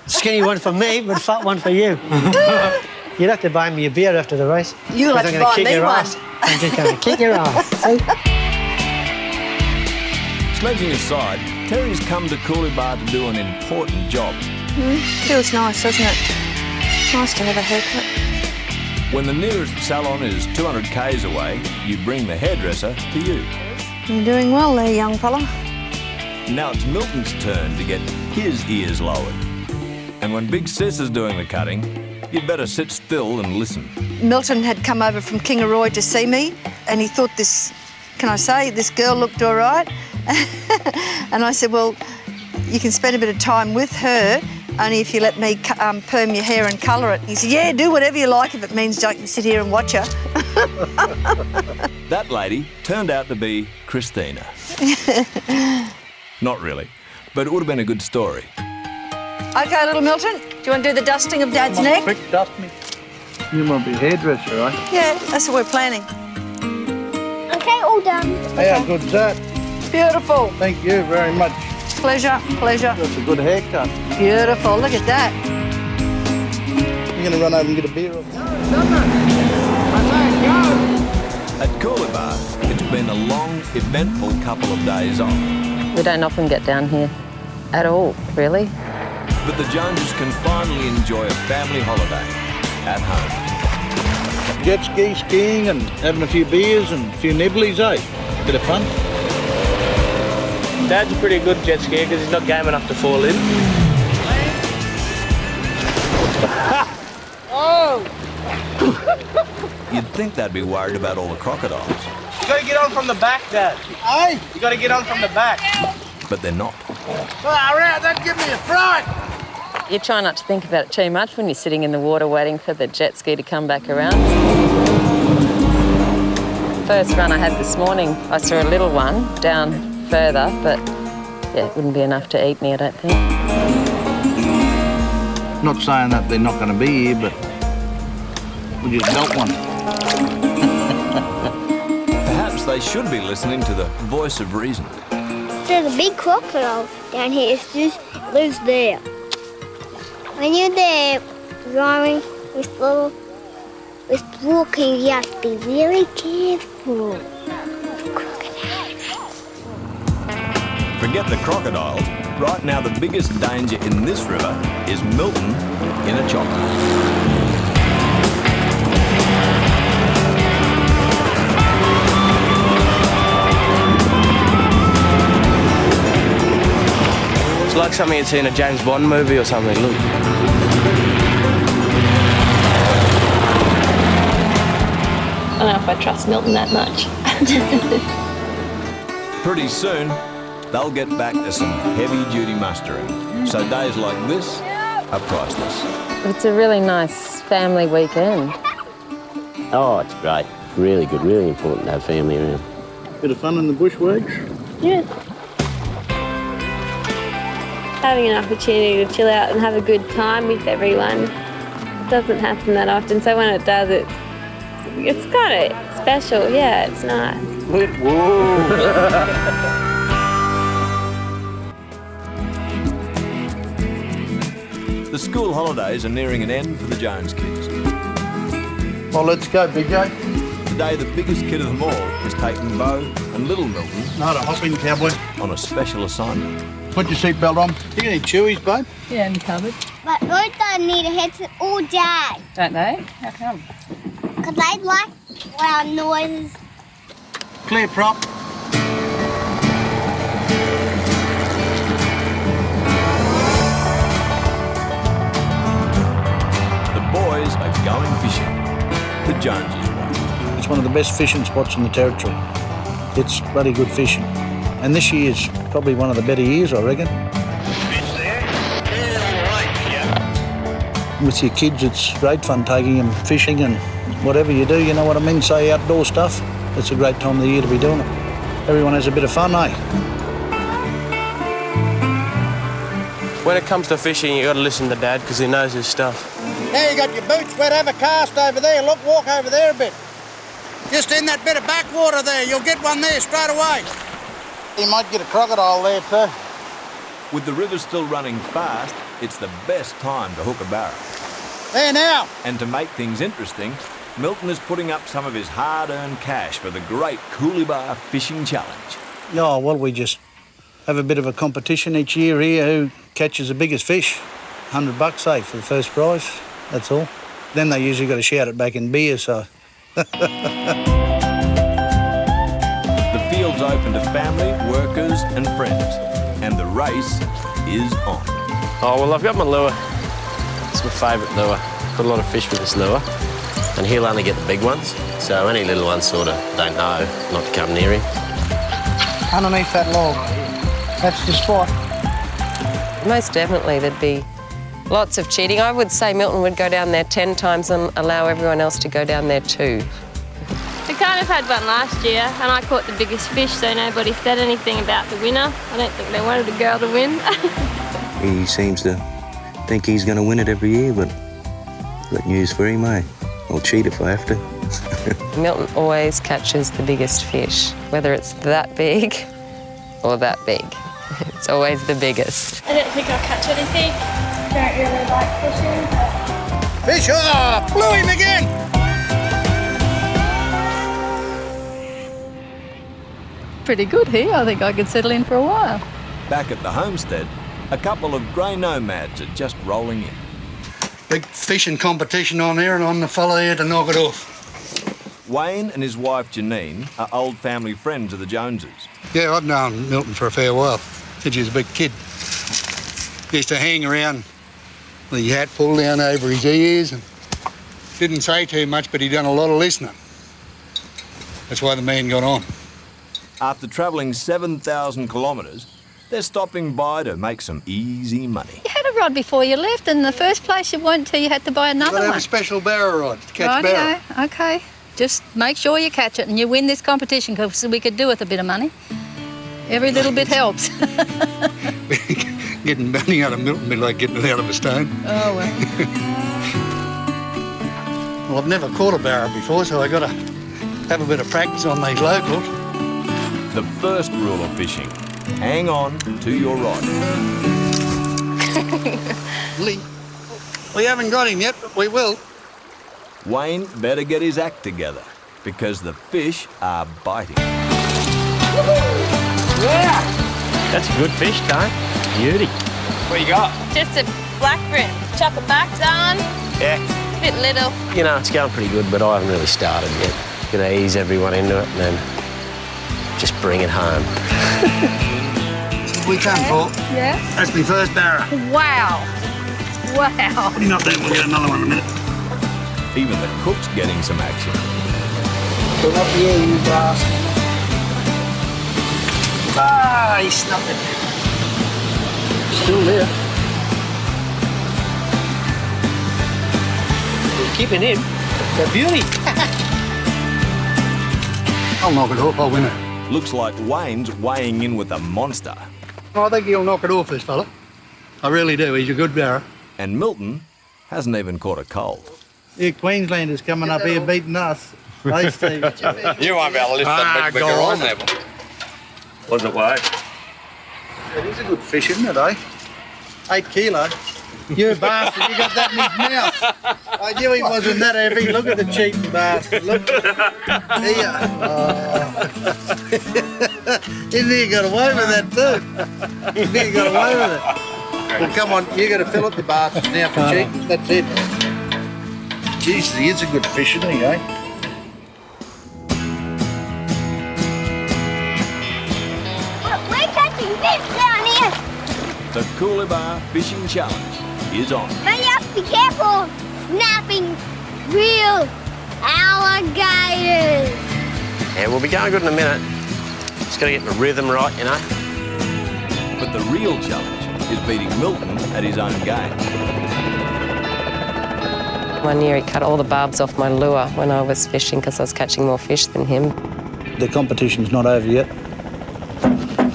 Skinny one for me, but fat one for you. You'd have to buy me a beer after the race. You'll have to buy me one. I'm just going to kick your ass. Sledging aside, Terry's come to Coolabah to do an important job. Feels nice, doesn't it? Nice to have a haircut. When the nearest salon is 200 k's away, you bring the hairdresser to you. You're doing well there, young fella. Now it's Milton's turn to get his ears lowered. And when Big Sis is doing the cutting, you'd better sit still and listen. Milton had come over from Kingaroy to see me, and he thought this girl looked all right. And I said, well, you can spend a bit of time with her, only if you let me perm your hair and colour it. He said, yeah, do whatever you like if it means I can sit here and watch her. That lady turned out to be Christina. Not really, but it would have been a good story. OK, little Milton, do you want to do the dusting of Dad's neck? Quick, dust me. You might be a hairdresser, right? Yeah, that's what we're planning. Okay, all done. Hey, how good's that? Beautiful. Thank you very much. Pleasure, pleasure. That's a good haircut. Beautiful, look at that. You're going to run over and get a beer? At Coolabah, it's been a long, eventful couple of days off. We don't often get down here at all, really. But the Joneses can finally enjoy a family holiday at home. Jet ski, skiing and having a few beers and a few nibblies, eh? Bit of fun. Dad's a pretty good jet skier because he's not game enough to fall in. Oh! You'd think they'd be worried about all the crocodiles. You got to get on from the back, Dad. Hey! You got to get on from the back. But they're not. Far out, that'd give me a fright! You try not to think about it too much when you're sitting in the water waiting for the jet ski to come back around. First run I had this morning, I saw a little one down further, but yeah, it wouldn't be enough to eat me, I don't think. Not saying that they're not going to be here, but we just built one. Perhaps they should be listening to the voice of reason. There's a big crocodile down here. It just lives there. When you're there driving with walking, you have to be really careful. Forget the crocodiles. Right now, the biggest danger in this river is Milton in a chopper. It's like something you'd see in a James Bond movie or something, look. I don't know if I trust Milton that much. Pretty soon, they'll get back to some heavy-duty mustering. So days like this are priceless. It's a really nice family weekend. Oh, it's great. Really good, really important to have family around. Bit of fun in the bushwhags. Yeah. Having an opportunity to chill out and have a good time with everyone doesn't happen that often. So when it does, it's kind of special. Yeah, it's nice. Whoa! The school holidays are nearing an end for the Jones kids. Well, let's go, Big J. Today, the biggest kid of them all is taking Bo and little Milton Not a hopping cowboy. on a special assignment. Put your seatbelt on. You got any chewies, babe? Yeah, in the cupboard. But both don't need a headset all day. Don't they? How come? Because they like loud noises. Clear prop. going fishing the Joneses way. It's one of the best fishing spots in the Territory. It's bloody good fishing. And this year's probably one of the better years, I reckon. With your kids, it's great fun taking them fishing and whatever you do, you know what I mean, say outdoor stuff. It's a great time of the year to be doing it. Everyone has a bit of fun, eh? When it comes to fishing, you got to listen to Dad because he knows his stuff. Now you got your boots wet, have a cast over there. Look, walk over there a bit. Just in that bit of backwater there, you'll get one there straight away. You might get a crocodile there too. With the river still running fast, it's the best time to hook a barra. There now. And to make things interesting, Milton is putting up some of his hard-earned cash for the great Coolibah Fishing Challenge. Oh, well, we just have a bit of a competition each year here who catches the biggest fish. $100, say, for the first prize, that's all. Then they usually got to shout it back in beer, so... The field's open to family, workers and friends, and the race is on. Oh, well, I've got my lure. It's my favourite lure. Put a lot of fish with this lure, and he'll only get the big ones, so any little ones sort of don't know not to come near him. Underneath that log, that's the spot. Most definitely there'd be lots of cheating. I would say Milton would go down there 10 times and allow everyone else to go down there too. We kind of had one last year and I caught the biggest fish, so nobody said anything about the winner. I don't think they wanted a girl to win. He seems to think he's going to win it every year, but got news for him, eh? I'll cheat if I have to. Milton always catches the biggest fish, whether it's that big or that big. It's always the biggest. I don't think I'll catch anything. Don't really like fishing. Fish off! Blew him again! Pretty good here. I think I could settle in for a while. Back at the homestead, a couple of grey nomads are just rolling in. Big fishing competition on there and I'm the fella here to knock it off. Wayne and his wife Janine are old family friends of the Joneses. Yeah, I've known Milton for a fair while, since he was a big kid. He used to hang around with his hat pulled down over his ears and didn't say too much, but he'd done a lot of listening. That's why the man got on. After travelling 7,000 kilometres, they're stopping by to make some easy money. You had a rod before you left, and the first place you went to, you had to buy another Got to one. have a special barra rod to catch barra. Okay. Just make sure you catch it and you win this competition, because we could do with a bit of money. Every little bit helps. Getting money out of Milton be like getting it out of a stone. Oh, well. Well, I've never caught a barra before, so I got to have a bit of practice on these locals. The first rule of fishing, hang on to your rod. Lee, we haven't got him yet, but we will. Wayne better get his act together, because the fish are biting. Yeah! That's a good fish, Tone. Beauty. What you got? Just a black brim. Chuck it back down. Yeah. It's a bit little. You know, it's going pretty good, but I haven't really started yet. Gonna ease everyone into it and then just bring it home. We can, Paul. Yeah? That's my first barra. Wow. Wow. Put him up there and we'll get another one in a minute. Even the cook's getting some action. Come up here, you bastard. Ah, he snuffed it. Still there. We're keeping him. It's a beauty. I'll knock it off, I'll win it. Looks like Wayne's weighing in with a monster. I think he'll knock it off, this fella. I really do, he's a good barra. And Milton hasn't even caught a cold. Yeah, Queenslanders coming up here beating us. Hey, Steve. You won't be able to lift that big bigger on there. What does it weigh? It is a good fish, isn't it, eh? 8 kilo. You bastard, you got that in his mouth. I knew he wasn't that heavy. Look at the cheeky bastard. Look. Here. He nearly got away with that too. He nearly got away with it. Well, come on, you got to fill up the bastard now for cheating. That's it. Jesus, he is a good fish, isn't he, eh? We're catching fish down here. The Coolibah Fishing Challenge is on. But you have to be careful snapping real alligators. Yeah, we'll be going good in a minute. Just got to get the rhythm right, you know. But the real challenge is beating Milton at his own game. One year he cut all the barbs off my lure when I was fishing because I was catching more fish than him. The competition's not over yet.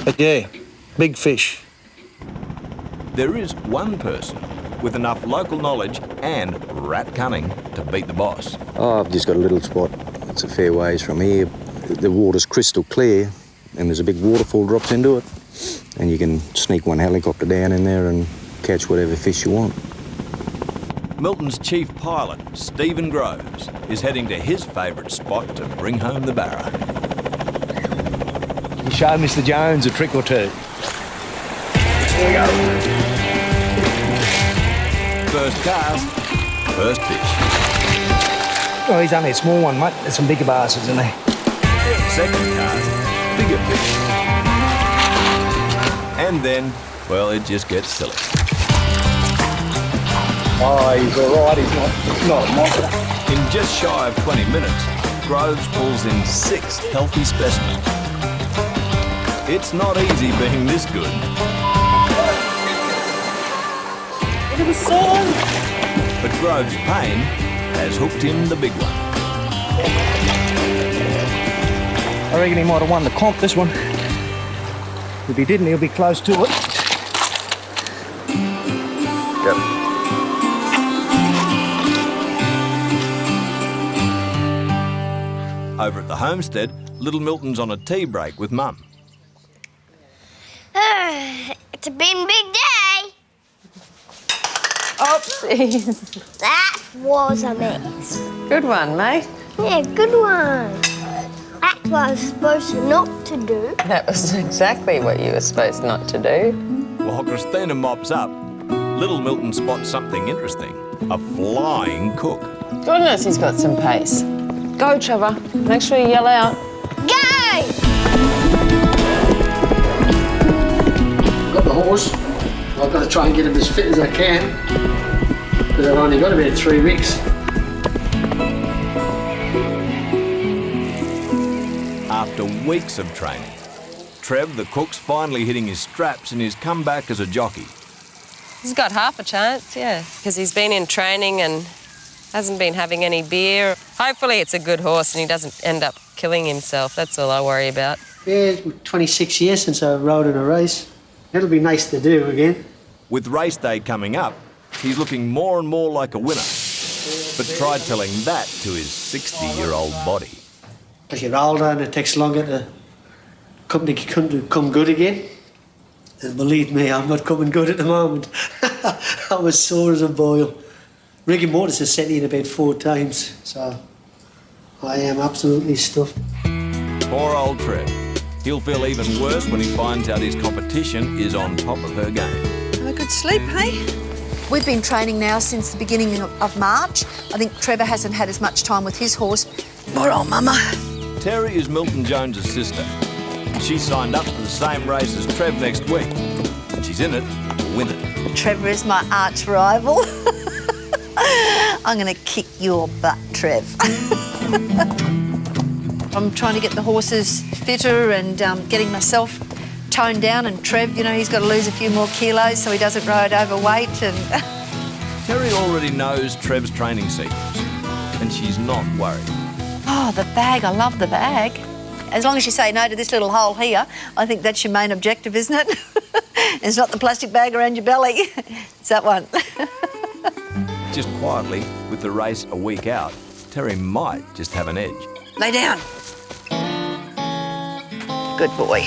But yeah, big fish. There is one person with enough local knowledge and rat cunning to beat the boss. Oh, I've just got a little spot. It's a fair ways from here. The water's crystal clear and there's a big waterfall drops into it. And you can sneak one helicopter down in there and catch whatever fish you want. Milton's chief pilot, Stephen Groves, is heading to his favourite spot to bring home the barra. You show Mr. Jones a trick or two. Here we go. First cast, first fish. Oh, he's only a small one, mate. There's some bigger bastards in there. Second cast, bigger fish. And then, well, it just gets silly. Oh, he's all right. He's not a monster. In just shy of 20 minutes, Groves pulls in 6 healthy specimens. It's not easy being this good. Look at the size. But Groves' pain has hooked him the big one. I reckon he might have won the comp, this one. If he didn't, he'll be close to it. Yep. Over at the homestead, little Milton's on a tea break with Mum. It's been a big day. Oopsies. That was a mess. Good one, mate. Yeah, good one. That's what I was supposed to not to do. That was exactly what you were supposed not to do. While Christina mops up, little Milton spots something interesting. A flying cook. Goodness, he's got some pace. Go, Trevor. Make sure you yell out. Go! Got the horse. I've got to try and get him as fit as I can because I've only got about 3 weeks. After weeks of training, Trev, the cook's finally hitting his straps and he's come back as a jockey. He's got half a chance, yeah, because he's been in training and hasn't been having any beer. Hopefully it's a good horse and he doesn't end up killing himself. That's all I worry about. Yeah, it's been 26 years since I rode in a race. It'll be nice to do again. With race day coming up, he's looking more and more like a winner. But try telling that to his 60-year-old body. As you're older and it takes longer to come good again. And believe me, I'm not coming good at the moment. I'm as sore as a boil. Rigor mortis has set in about 4 times, so I am absolutely stuffed. Poor old Trev. He'll feel even worse when he finds out his competition is on top of her game. Have a good sleep, hey? We've been training now since the beginning of March. I think Trevor hasn't had as much time with his horse. Poor old mama. Terry is Milton Jones's sister. She signed up for the same race as Trev next week. And she's in it to win it. Trevor is my arch rival. I'm going to kick your butt, Trev. I'm trying to get the horses fitter and getting myself toned down. And Trev, you know, he's got to lose a few more kilos so he doesn't ride overweight. And Terry already knows Trev's training secrets, and she's not worried. Oh, the bag. I love the bag. As long as you say no to this little hole here, I think that's your main objective, isn't it? It's not the plastic bag around your belly. It's that one. Just quietly, with the race a week out, Terry might just have an edge. Lay down. Good boy.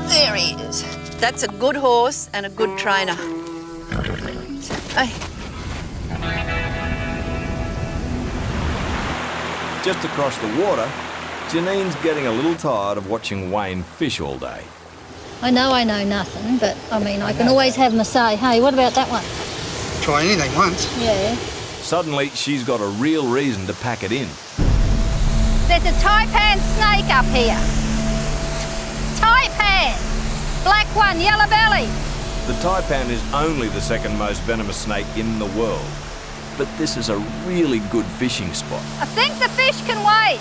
There he is. That's a good horse and a good trainer. Hey. Just across the water, Janine's getting a little tired of watching Wayne fish all day. I know nothing, but I mean, I can always have them say, hey, what about that one? Try anything once. Yeah. Suddenly, she's got a real reason to pack it in. There's a taipan snake up here. Taipan! Black one, yellow belly. The taipan is only the second most venomous snake in the world. but this is a really good fishing spot. I think the fish can wait.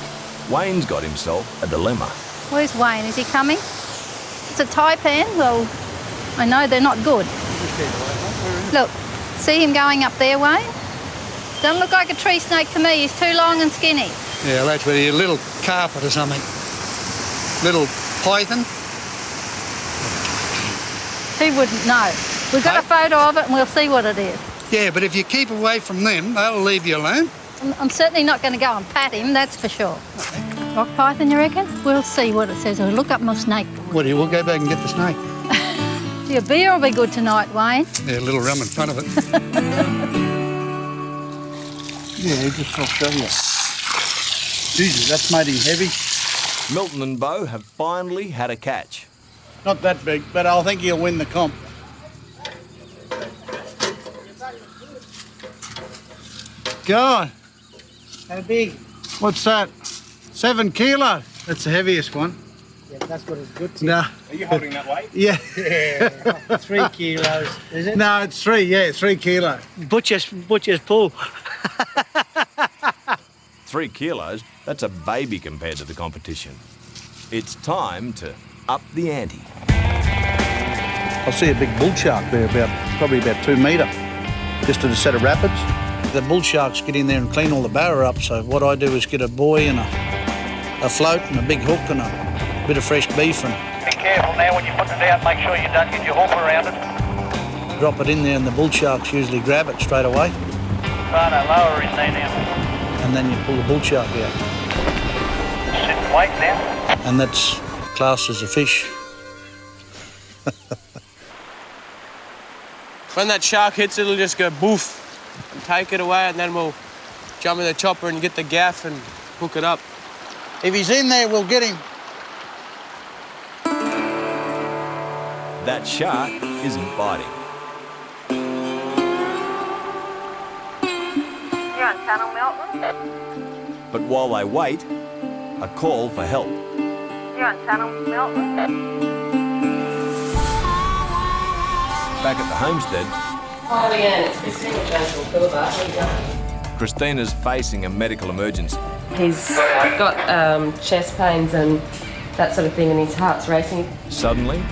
Wayne's got himself a dilemma. Where's Wayne? Is he coming? It's a taipan. Well, I know they're not good. Look, see him going up there, Wayne? Doesn't look like a tree snake to me. He's too long and skinny. Yeah, that's where a little carpet or something. Little python. He wouldn't know. We've got a photo of it and we'll see what it is. Yeah, but if you keep away from them, they'll leave you alone. I'm certainly not going to go and pat him, that's for sure. Rock python, you reckon? We'll see what it says. I'll look up my snake. What do you? We'll go back and get the snake. Your beer will be good tonight, Wayne. Yeah, a little rum in front of it. Yeah, he just I'll show you. Jesus, that's made him heavy. Milton and Bo have finally had a catch. Not that big, but I think he'll win the comp. God. How big? What's that? 7 kilo. That's the heaviest one. Yeah, that's what it's good to. No. Are you holding that weight? Yeah. Yeah, 3 kilos, is it? No, it's 3, yeah, 3 kilo. Butcher's pull. 3 kilos, that's a baby compared to the competition. It's time to up the ante. I see a big bull shark there, probably about 2 metre, just at a set of rapids. The bull sharks get in there and clean all the barra up, so what I do is get a buoy and a float and a big hook and a bit of fresh beef and... Be careful now when you're putting it out, make sure you don't get your hook around it. drop it in there and the bull sharks usually grab it straight away. Righto, lower in there now. And then you pull the bull shark out. Sit and wait now. And that's classed as a fish. When that shark hits, it'll just go boof and take it away, and then we'll jump in the chopper and get the gaff and hook it up. If he's in there, we'll get him. That shark isn't biting. You're on channel, Milton? But while they wait, a call for help. You're on channel, Milton? Back at the homestead, Hi again, it's Christina Jones from Coolabah. How are you going? Christina's facing a medical emergency. He's got chest pains and that sort of thing, and his heart's racing. Suddenly,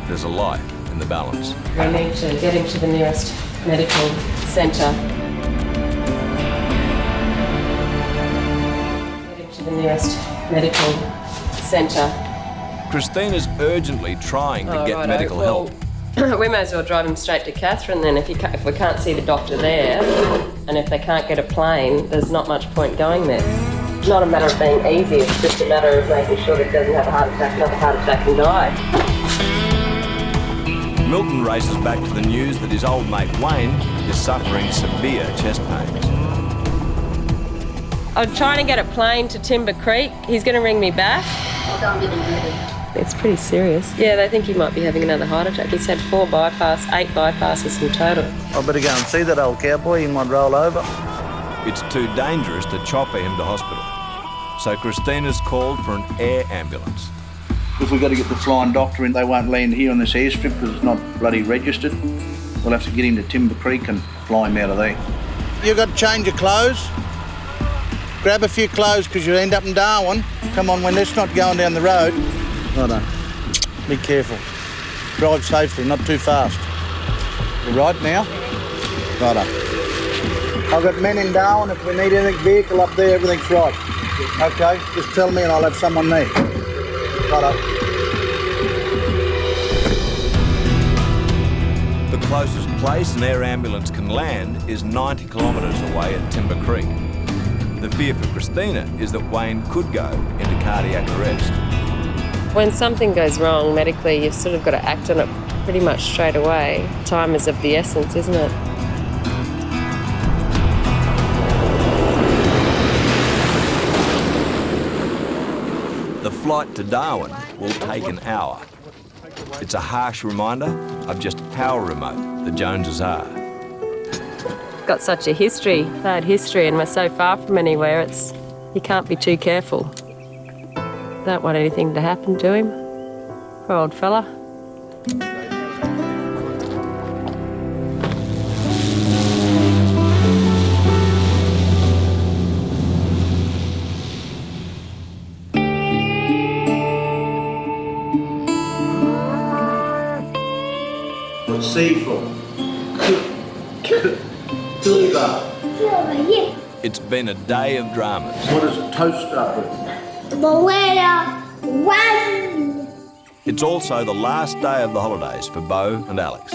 there's a light in the balance. We need to get him to the nearest medical centre. Get him to the nearest medical centre. Christina's urgently trying to get medical help. We may as well drive him straight to Catherine then. If we can't see the doctor there, and if they can't get a plane, there's not much point going there. It's not a matter of being easy, it's just a matter of making sure that he doesn't have a heart attack, not a heart attack and die. Milton races back to the news that his old mate Wayne is suffering severe chest pains. I'm trying to get a plane to Timber Creek. He's going to ring me back. It's pretty serious. Yeah, they think he might be having another heart attack. He's had 8 bypasses in total. I better go and see that old cowboy, he might roll over. It's too dangerous to chopper him to hospital. So Christina's called for an air ambulance. If we've got to get the flying doctor in, they won't land here on this airstrip because it's not bloody registered. We'll have to get him to Timber Creek and fly him out of there. You've got to change your clothes. Grab a few clothes because you'll end up in Darwin. Come on, when let's not going down the road. Righto. Be careful. Drive safely, not too fast. You right now? Righto. I've got men in Darwin. If we need any vehicle up there, everything's right. Okay, just tell me and I'll have someone there. Righto. The closest place an air ambulance can land is 90 kilometres away at Timber Creek. The fear for Christina is that Wayne could go into cardiac arrest. When something goes wrong medically, you've sort of got to act on it pretty much straight away. Time is of the essence, isn't it? The flight to Darwin will take an hour. It's a harsh reminder of just how remote the Joneses are. Got such a history, bad history, and we're so far from anywhere, you can't be too careful. Don't want anything to happen to him. Poor old fella. put C for? Coolabah. It's been a day of dramas. What does toast start with? It's also the last day of the holidays for Bo and Alex.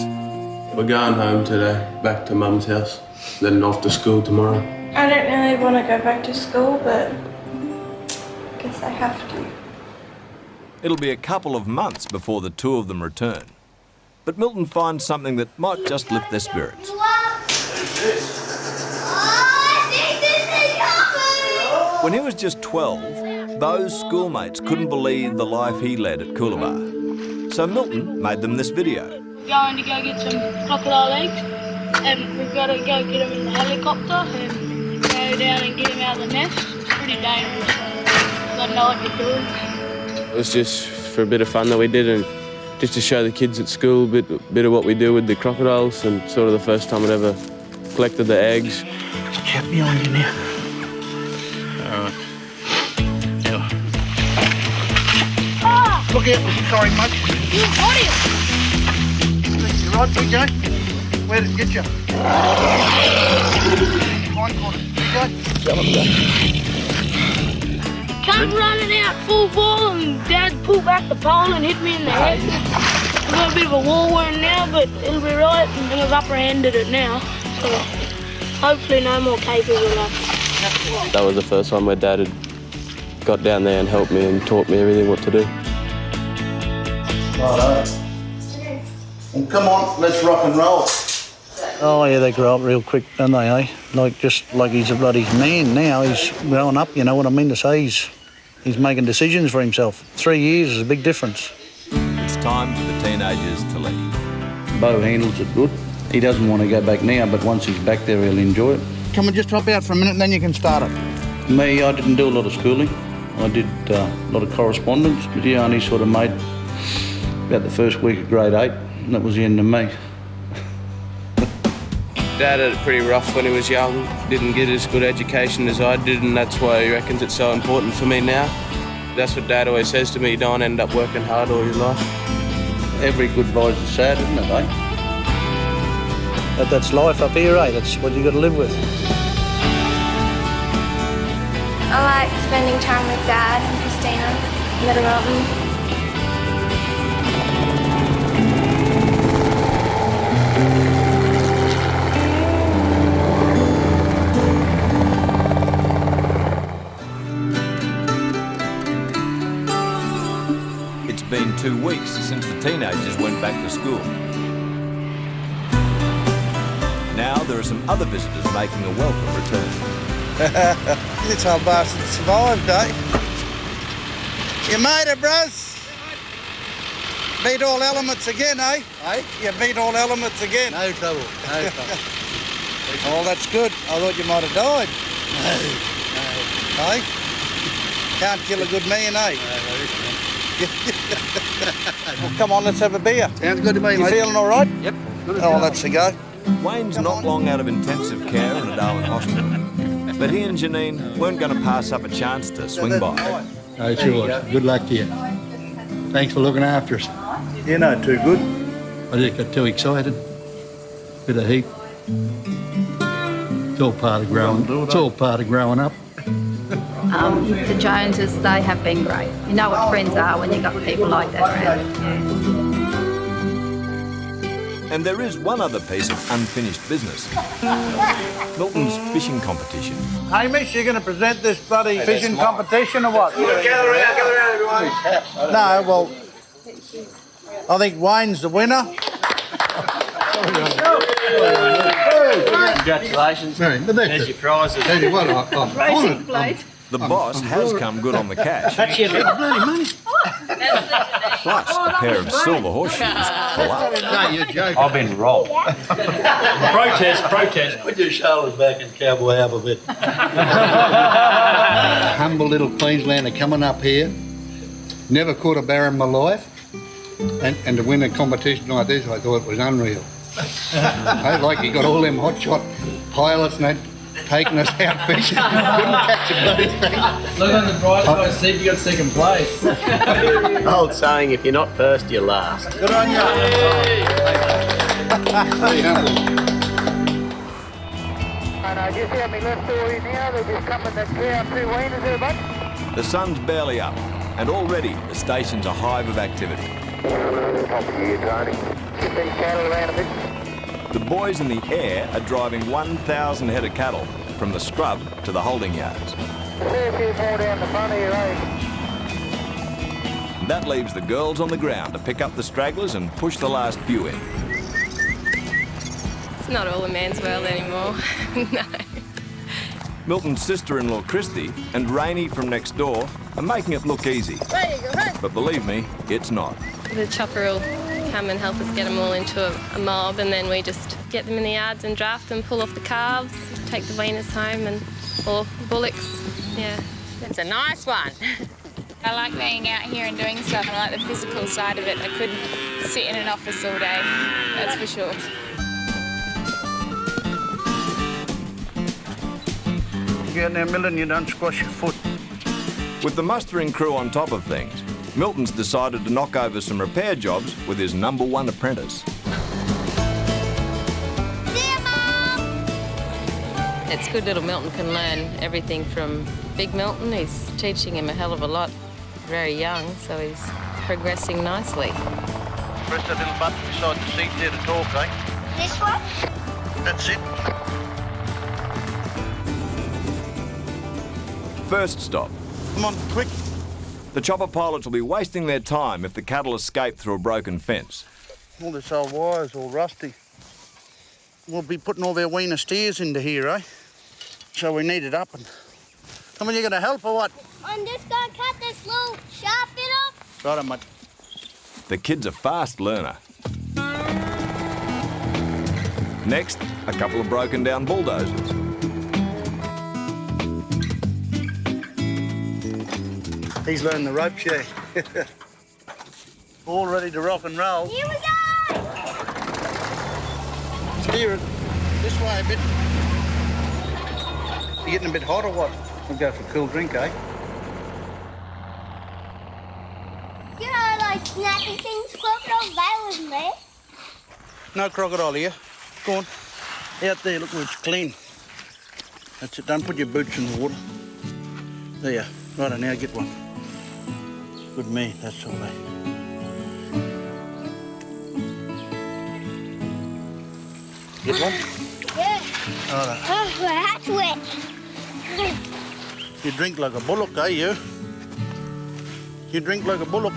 We're going home today, back to Mum's house, then off to school tomorrow. I don't really want to go back to school, but I guess I have to. It'll be a couple of months before the two of them return. But Milton finds something that might just lift their spirits. When he was just 12, Bo's schoolmates couldn't believe the life he led at Coolabah. So Milton made them this video. Going to go get some crocodile eggs, and we've got to go get them in the helicopter and go down and get them out of the nest. It's pretty dangerous. I don't know what you're doing. It was just for a bit of fun that we did, and just to show the kids at school a bit of what we do with the crocodiles, and sort of the first time I'd ever collected the eggs. Chap behind you now. All right. Now. Ah! Look out. Sorry, mate. You audio. You right, BJ? Where did it get you? Hindquarters, BJ? Come running out full ball, and Dad pulled back the pole and hit me in the head. I've got a bit of a war wound now, but it'll be right, and I've upper-handed it now. So hopefully no more cases will happen. That was the first time my dad had got down there and helped me and taught me everything what to do. Righto. Well, come on, let's rock and roll. Oh, yeah, they grow up real quick, don't they, eh? Just like he's a bloody man now. He's growing up, you know what I mean to say. He's making decisions for himself. 3 years is a big difference. It's time for the teenagers to leave. Bo handles it good. He doesn't want to go back now, but once he's back there, he'll enjoy it. Come and just drop out for a minute and then you can start it. Me, I didn't do a lot of schooling. I did a lot of correspondence, but yeah, I only sort of made about the first week of grade 8, and that was the end of me. Dad had it pretty rough when he was young, didn't get as good education as I did, and that's why he reckons it's so important for me now. That's what Dad always says to me, you don't end up working hard all your life. Every good boy's is sad, isn't it, eh? But that's life up here, eh? That's what you got to live with. I like spending time with Dad and Christina, Little Mountain. It's been 2 weeks since the teenagers went back to school. Now there are some other visitors making a welcome return. This old bastard survived, eh? You made it, bros. Beat all elements again, eh? Eh? You beat all elements again. No trouble, no trouble. Oh, that's good. I thought you might have died. No. Eh? Can't kill a good man, eh? Well, come on, let's have a beer. Sounds good to me, mate. You feeling all right? Yep. Oh, let's go. Wayne's not long out of intensive care in a Darwin hospital, but he and Janine weren't going to pass up a chance to swing by. Oh, it's yours. Good luck to you. Thanks for looking after us. You're not too good. I just got too excited. Bit of heat. It's all part of growing. It's all part of growing up. The Joneses, they have been great. You know what friends are when you've got people like that around. And there is one other piece of unfinished business. Milton's fishing competition. Hamish, you're going to present this bloody fishing competition or what? Gather around, everyone. No, well, I think Wayne's the winner. Congratulations. There's your prizes. Racing plate. The boss has come good on the cash. That's your bloody money. Plus a pair of silver horseshoes for luck. No, you're joking. I've been robbed. Protest. Put your shoulders back and cowboy up a bit. Humble little Queenslander coming up here. Never caught a bear in my life. And to win a competition like this, I thought it was unreal. Like you got all them hotshot pilots and that taking us out fishing. Couldn't catch a bloody thing. Look on the bright side, see if you got second place. Old saying, if you're not first, you're last. Good on you. Very humble. And I just had me left door in now. They're just coming to clear up 2 wieners there, bud. The sun's barely up, and already the station's a hive of activity. Top of you, Tony. Get these cattle around a bit. The boys in the air are driving 1,000 head of cattle from the scrub to the holding yards. See a few more down the front here, eh? That leaves the girls on the ground to pick up the stragglers and push the last few in. It's not all a man's world anymore. No. Milton's sister-in-law Christy and Rainey from next door are making it look easy. There you go, hey. But believe me, it's not. The chopper will come and help us get them all into a mob, and then we just get them in the yards and draft them, pull off the calves, take the weaners home, or bullocks. Yeah. It's a nice one. I like being out here and doing stuff, and I like the physical side of it. I couldn't sit in an office all day, that's for sure. You get in there, Milton, you don't squash your foot. With the mustering crew on top of things, Milton's decided to knock over some repair jobs with his #1 apprentice. It's good little Milton can learn everything from Big Milton. He's teaching him a hell of a lot, very young, so he's progressing nicely. Press that little button beside the seat there to talk, eh? This one? That's it. First stop. Come on, quick. The chopper pilots will be wasting their time if the cattle escape through a broken fence. All this old wire's all rusty. We'll be putting all their weaner steers into here, eh? So we need it up. And come on, you gonna help or what? I'm just gonna cut this little sharp bit off. Right on, mate. The kid's a fast learner. Next, a couple of broken down bulldozers. He's learned the ropes, yeah. All ready to rock and roll. Here we go! Steer it this way a bit. You getting a bit hot or what? We'll go for a cool drink, eh? You know, like snappy things, crocodile veil in there. No crocodile here. Go on. Out there, look where it's clean. That's it, don't put your boots in the water. There, right on, now get one. Good me, that's all right. Get one? Yeah. All right. Oh, my hat's wet. You drink like a bullock, eh, you? You drink like a bullock.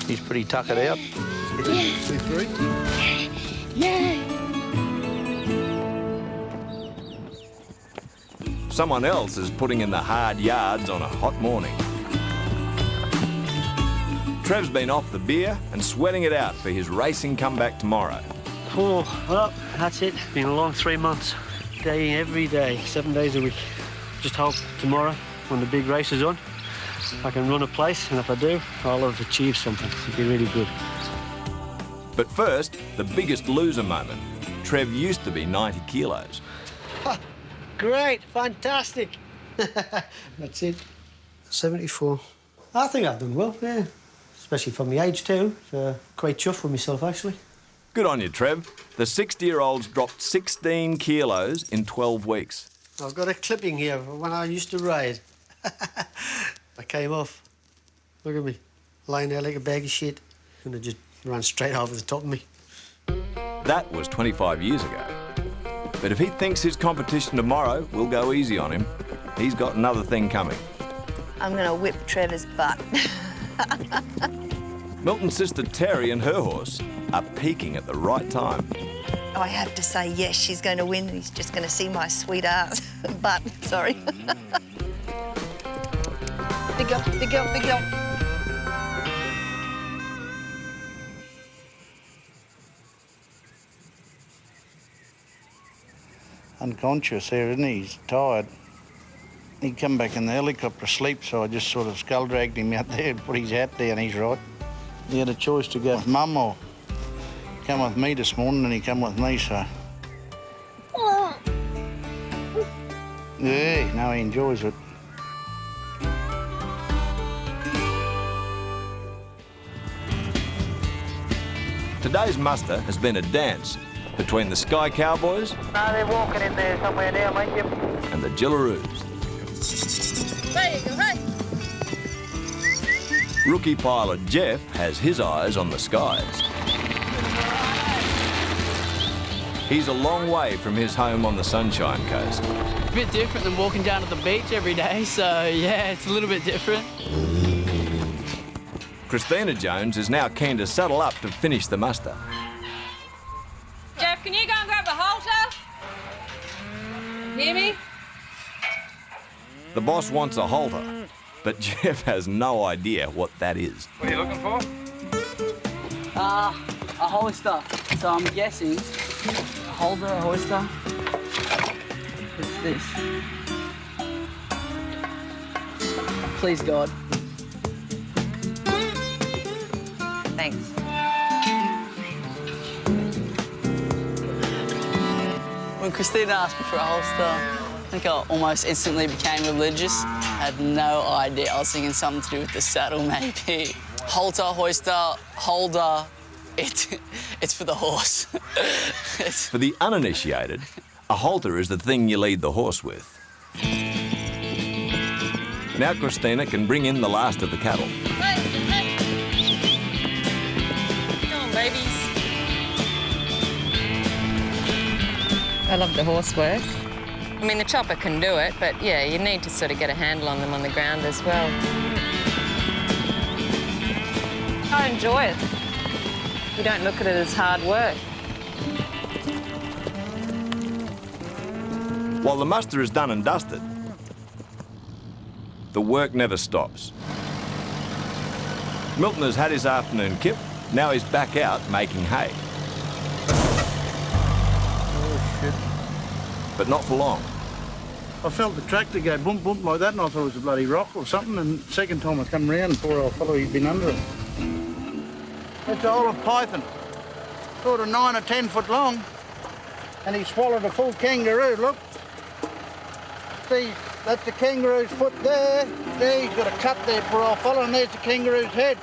He's pretty tuckered out. 2, 3. No. Someone else is putting in the hard yards on a hot morning. Trev's been off the beer and sweating it out for his racing comeback tomorrow. Oh, well, that's it. Been a long 3 months. Day every day, 7 days a week. Just hope tomorrow, when the big race is on, I can run a place, and if I do, I'll have achieved something. It'll be really good. But first, the biggest loser moment. Trev used to be 90 kilos. Great, fantastic. That's it. 74. I think I've done well, yeah. Especially for my age too. So quite chuffed with myself, actually. Good on you, Trev. The 60-year-old's dropped 16 kilos in 12 weeks. I've got a clipping here from when I used to ride. I came off. Look at me, lying there like a bag of shit. And it just ran straight over the top of me. That was 25 years ago. But if he thinks his competition tomorrow will go easy on him, he's got another thing coming. I'm going to whip Trevor's butt. Milton's sister Terry and her horse are peaking at the right time. I have to say, yes, she's going to win. He's just going to see my sweet ass butt. Sorry. Big up, big up, big up. Unconscious there, isn't he? He's tired. He'd come back in the helicopter asleep, so I just sort of skull dragged him out there and put his hat down. He's right. He had a choice to go with Mum or come with me this morning, and he come with me, so. Yeah, no, he enjoys it. Today's muster has been a dance between the Sky Cowboys No, they're walking in there somewhere now, mate. Yep. and the Jillaroos. There you go, hey. Rookie pilot Jeff has his eyes on the skies. He's a long way from his home on the Sunshine Coast. A bit different than walking down to the beach every day, so yeah, it's a little bit different. Christina Jones is now keen to saddle up to finish the muster. Jeff, can you go and grab a halter? Hear me? The boss wants a halter, but Jeff has no idea what that is. What are you looking for? A hoister. So I'm guessing a holder, a hoister. What's this? Please God. Thanks. When Christina asked me for a holster, I think I almost instantly became religious. I had no idea. I was thinking something to do with the saddle, maybe. Halter, hoister, holder. It's for the horse. For the uninitiated, a halter is the thing you lead the horse with. Now Christina can bring in the last of the cattle. Come on, babies. I love the horse work. I mean, the chopper can do it, but yeah, you need to sort of get a handle on them on the ground as well. I enjoy it. You don't look at it as hard work. While the muster is done and dusted, the work never stops. Milton has had his afternoon kip, now he's back out making hay. Oh, shit. But not for long. I felt the tractor go bump, bump like that, and I thought it was a bloody rock or something, and the second time I come round, poor old fellow, he'd been under it. That's an old python, sort of 9 or 10 foot long, and he swallowed a full kangaroo, look. See, that's the kangaroo's foot there. There, he's got a cut there, poor old fellow, and there's the kangaroo's head.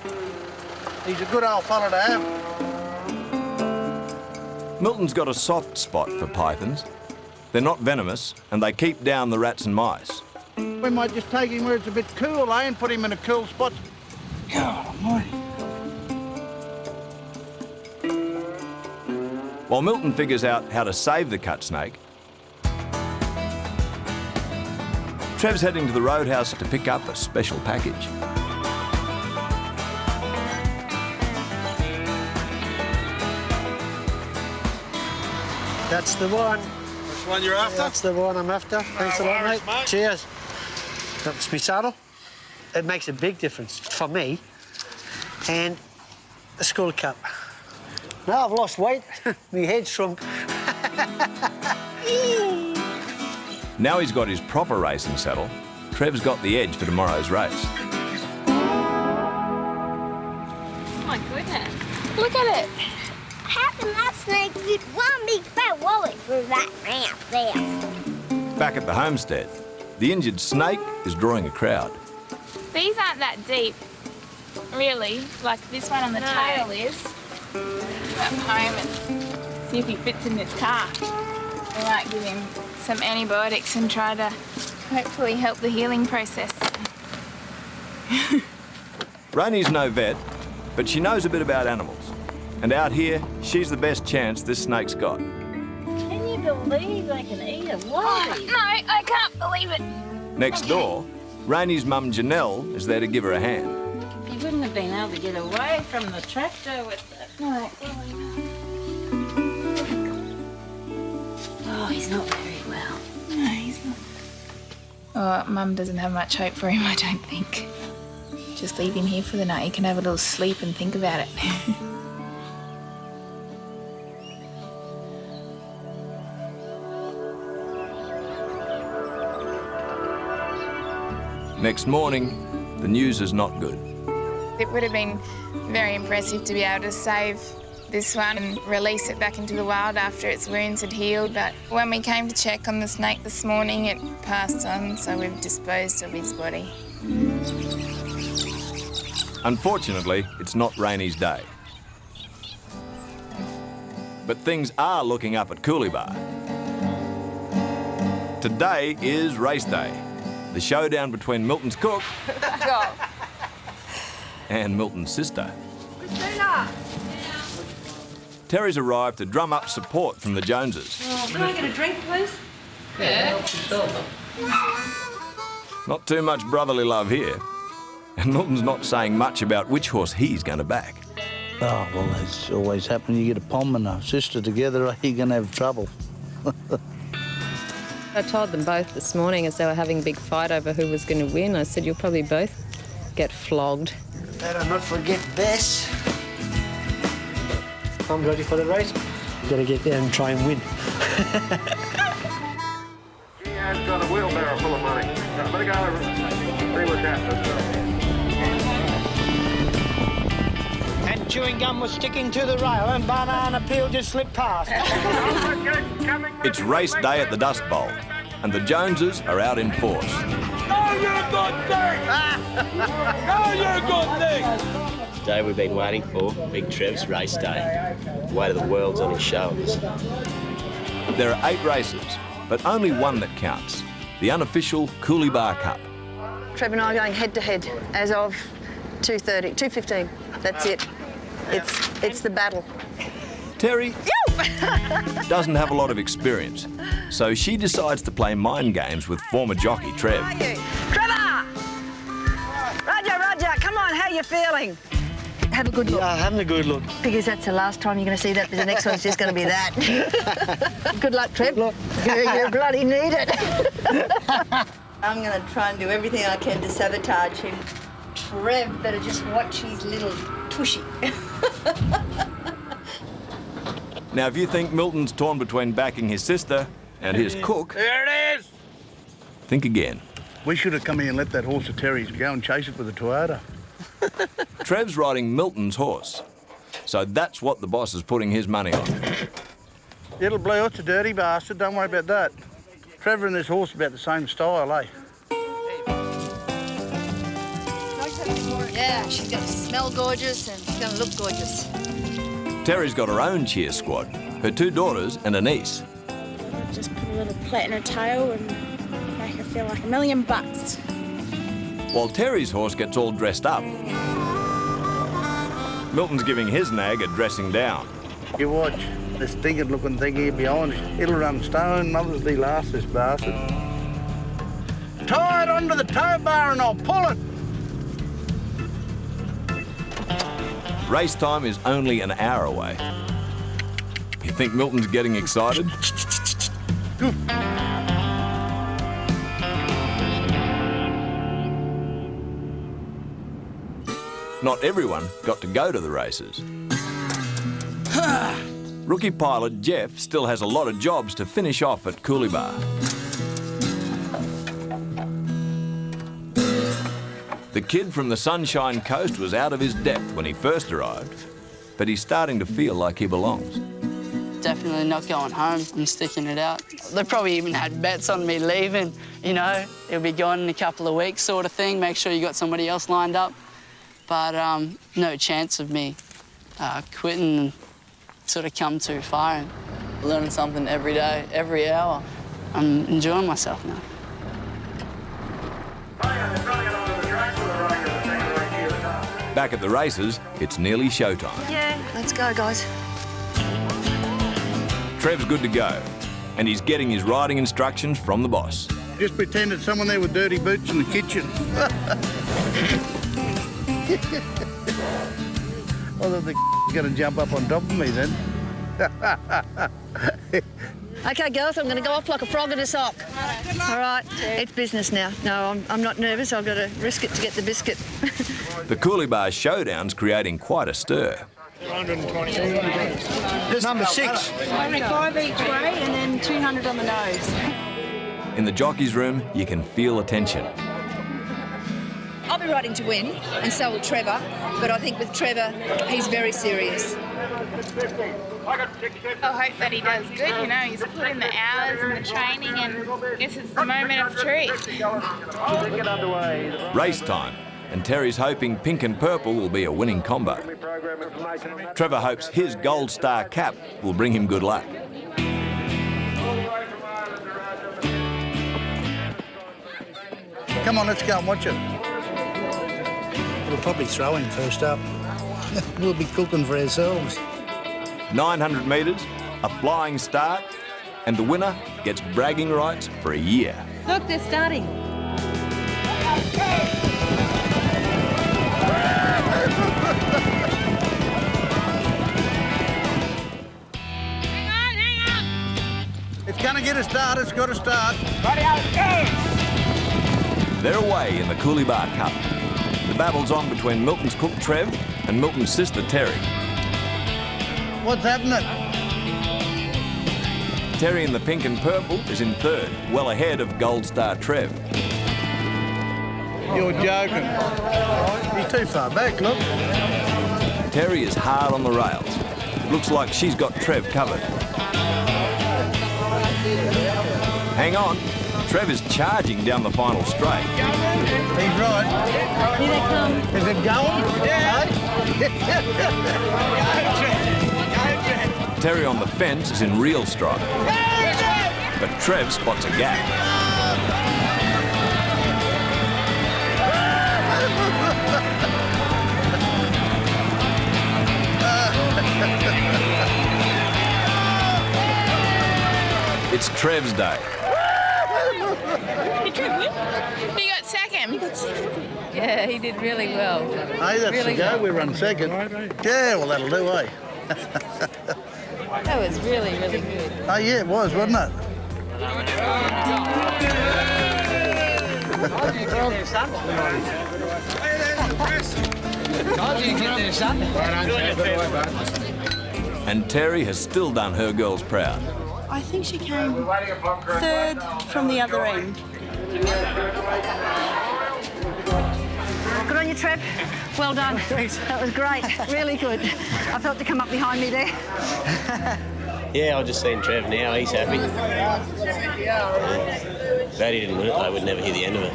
He's a good old fellow to have. Milton's got a soft spot for pythons. They're not venomous, and they keep down the rats and mice. We might just take him where it's a bit cool, eh, and put him in a cool spot. God almighty. While Milton figures out how to save the cut snake, Trev's heading to the roadhouse to pick up a special package. That's the one. That's the one you're after? That's the one I'm after. Thanks a lot, mate. Cheers. That's my saddle. It makes a big difference for me. And the school cap. Now I've lost weight. My head's shrunk. Now he's got his proper racing saddle, Trev's got the edge for tomorrow's race. Oh my goodness. Look at it. How can that snake fit one big fat wallet through that ramp there? Back at the homestead, the injured snake is drawing a crowd. These aren't that deep, really. Like this one on the tail is. Up home and see if he fits in this car. We might give him some antibiotics and try to hopefully help the healing process. Rainey's no vet, but she knows a bit about animals. And out here, she's the best chance this snake's got. Can you believe they can eat a wallaby? No, I can't believe it. Next door, Rainey's mum Janelle is there to give her a hand. He wouldn't have been able to get away from the tractor with it. No. Oh, he's not very well. No, he's not. Oh, Mum doesn't have much hope for him, I don't think. Just leave him here for the night. He can have a little sleep and think about it. Next morning, the news is not good. It would have been very impressive to be able to save this one and release it back into the wild after its wounds had healed, but when we came to check on the snake this morning, it passed on, so we've disposed of his body. Unfortunately, it's not Rainey's day. But things are looking up at Coolibah. Today is race day, the showdown between Milton's cook and Milton's sister. Christina! Terry's arrived to drum up support from the Joneses. Can I get a drink, please? Yeah. Not too much brotherly love here. And Milton's not saying much about which horse he's going to back. Oh, well, it's always happening. You get a pom and a sister together, you're going to have trouble. I told them both this morning as they were having a big fight over who was going to win. I said, you'll probably both get flogged. Better not forget Bess. I'm ready for the race. You've got to get there and try and win. She has got a wheelbarrow full of money. I better go over and see what's happening. And chewing gum was sticking to the rail and banana peel just slipped past. It's race day at the Dust Bowl, and the Joneses are out in force. Oh, you good thing! Oh, you good thing! Day we've been waiting for, Big Trev's race day. The weight of the world's on his shoulders. There are 8 races, but only one that counts, the unofficial Coolibah Cup. Trev and I are going head to head as of 2:15. That's it. It's the battle. Terry doesn't have a lot of experience, so she decides to play mind games with former jockey Trev. How are you? Trevor! Roger, come on, how you feeling? Have a good look. Yeah, having a good look. Because that's the last time you're going to see that, but the next one's just going to be that. Good luck, Trev. Good luck. You bloody need it. I'm going to try and do everything I can to sabotage him. Trev better just watch his little tushy. Now, if you think Milton's torn between backing his sister and his cook, There it is! think again. We should have come here and let that horse of Terry's go and chase it with a Toyota. Trev's riding Milton's horse, so that's what the boss is putting his money on. Little Blue, it's a dirty bastard, don't worry about that. Trevor and this horse are about the same style, eh? Yeah, she's going to smell gorgeous and she's going to look gorgeous. Terry's got her own cheer squad, her 2 daughters and a niece. Just put a little plait in her tail and make her feel like $1,000,000. While Terry's horse gets all dressed up, Milton's giving his nag a dressing down. You watch this stinking looking thing here behind us. It'll run stone Mother's Day last, this bastard. Tie it onto the tow bar and I'll pull it. Race time is only an hour away. You think Milton's getting excited? Not everyone got to go to the races. Rookie pilot Jeff still has a lot of jobs to finish off at Coolibah. The kid from the Sunshine Coast was out of his depth when he first arrived, but he's starting to feel like he belongs. Definitely not going home. I'm sticking it out. They probably even had bets on me leaving, you know. It'll be gone in a couple of weeks sort of thing. Make sure you got somebody else lined up. But no chance of me quitting and sort of come too far. And learning something every day, every hour. I'm enjoying myself now. Back at the races, it's nearly showtime. Yeah, let's go, guys. Trev's good to go, and he's getting his riding instructions from the boss. Just pretend it's someone there with dirty boots in the kitchen. I thought the going to jump up on top of me then. Okay, girls, I'm going to go off like a frog in a sock. All right, it's business now. No, I'm not nervous. I've got to risk it to get the biscuit. The Coolibah showdown's creating quite a stir. 120. This number 6. 105 each way and then 200 on the nose. In the jockey's room, you can feel the tension. I'll be riding to win, and so will Trevor. But I think with Trevor, he's very serious. I hope that he does good, you know, he's put in the hours and the training and I guess it's the moment of truth. Race time, and Terry's hoping pink and purple will be a winning combo. Trevor hopes his Gold Star cap will bring him good luck. Come on, let's go and watch it. We'll probably throw him first up. We'll be cooking for ourselves. 900 metres, a flying start, and the winner gets bragging rights for a year. Look, they're starting. It's going to get a start. It's got to start. They're away in the Coolibah Cup. The battle's on between Milton's cook Trev and Milton's sister Terry. What's happening? Terry in the pink and purple is in third, well ahead of Gold Star Trev. You're joking. He's too far back, look. Terry is hard on the rails. It looks like she's got Trev covered. Hang on. Trev is charging down the final straight. He's right. Here they come. Is it going? Terry on the fence is in real stride. But Trev spots a gap. It's Trev's day. Did Trev win? He got second. Yeah, he did really well. Hey, that's really the go. well. We run second. Yeah, well, that'll do, eh? That was really, really good. Oh, yeah, it was, wasn't it? And Terry has still done her girls proud. I think she came third from the other end. Good on you, Trev. Well done. That was great. Really good. I felt to come up behind me there. Yeah, I've just seen Trev now. He's happy. Glad he didn't win it, though. We'd never hear the end of it.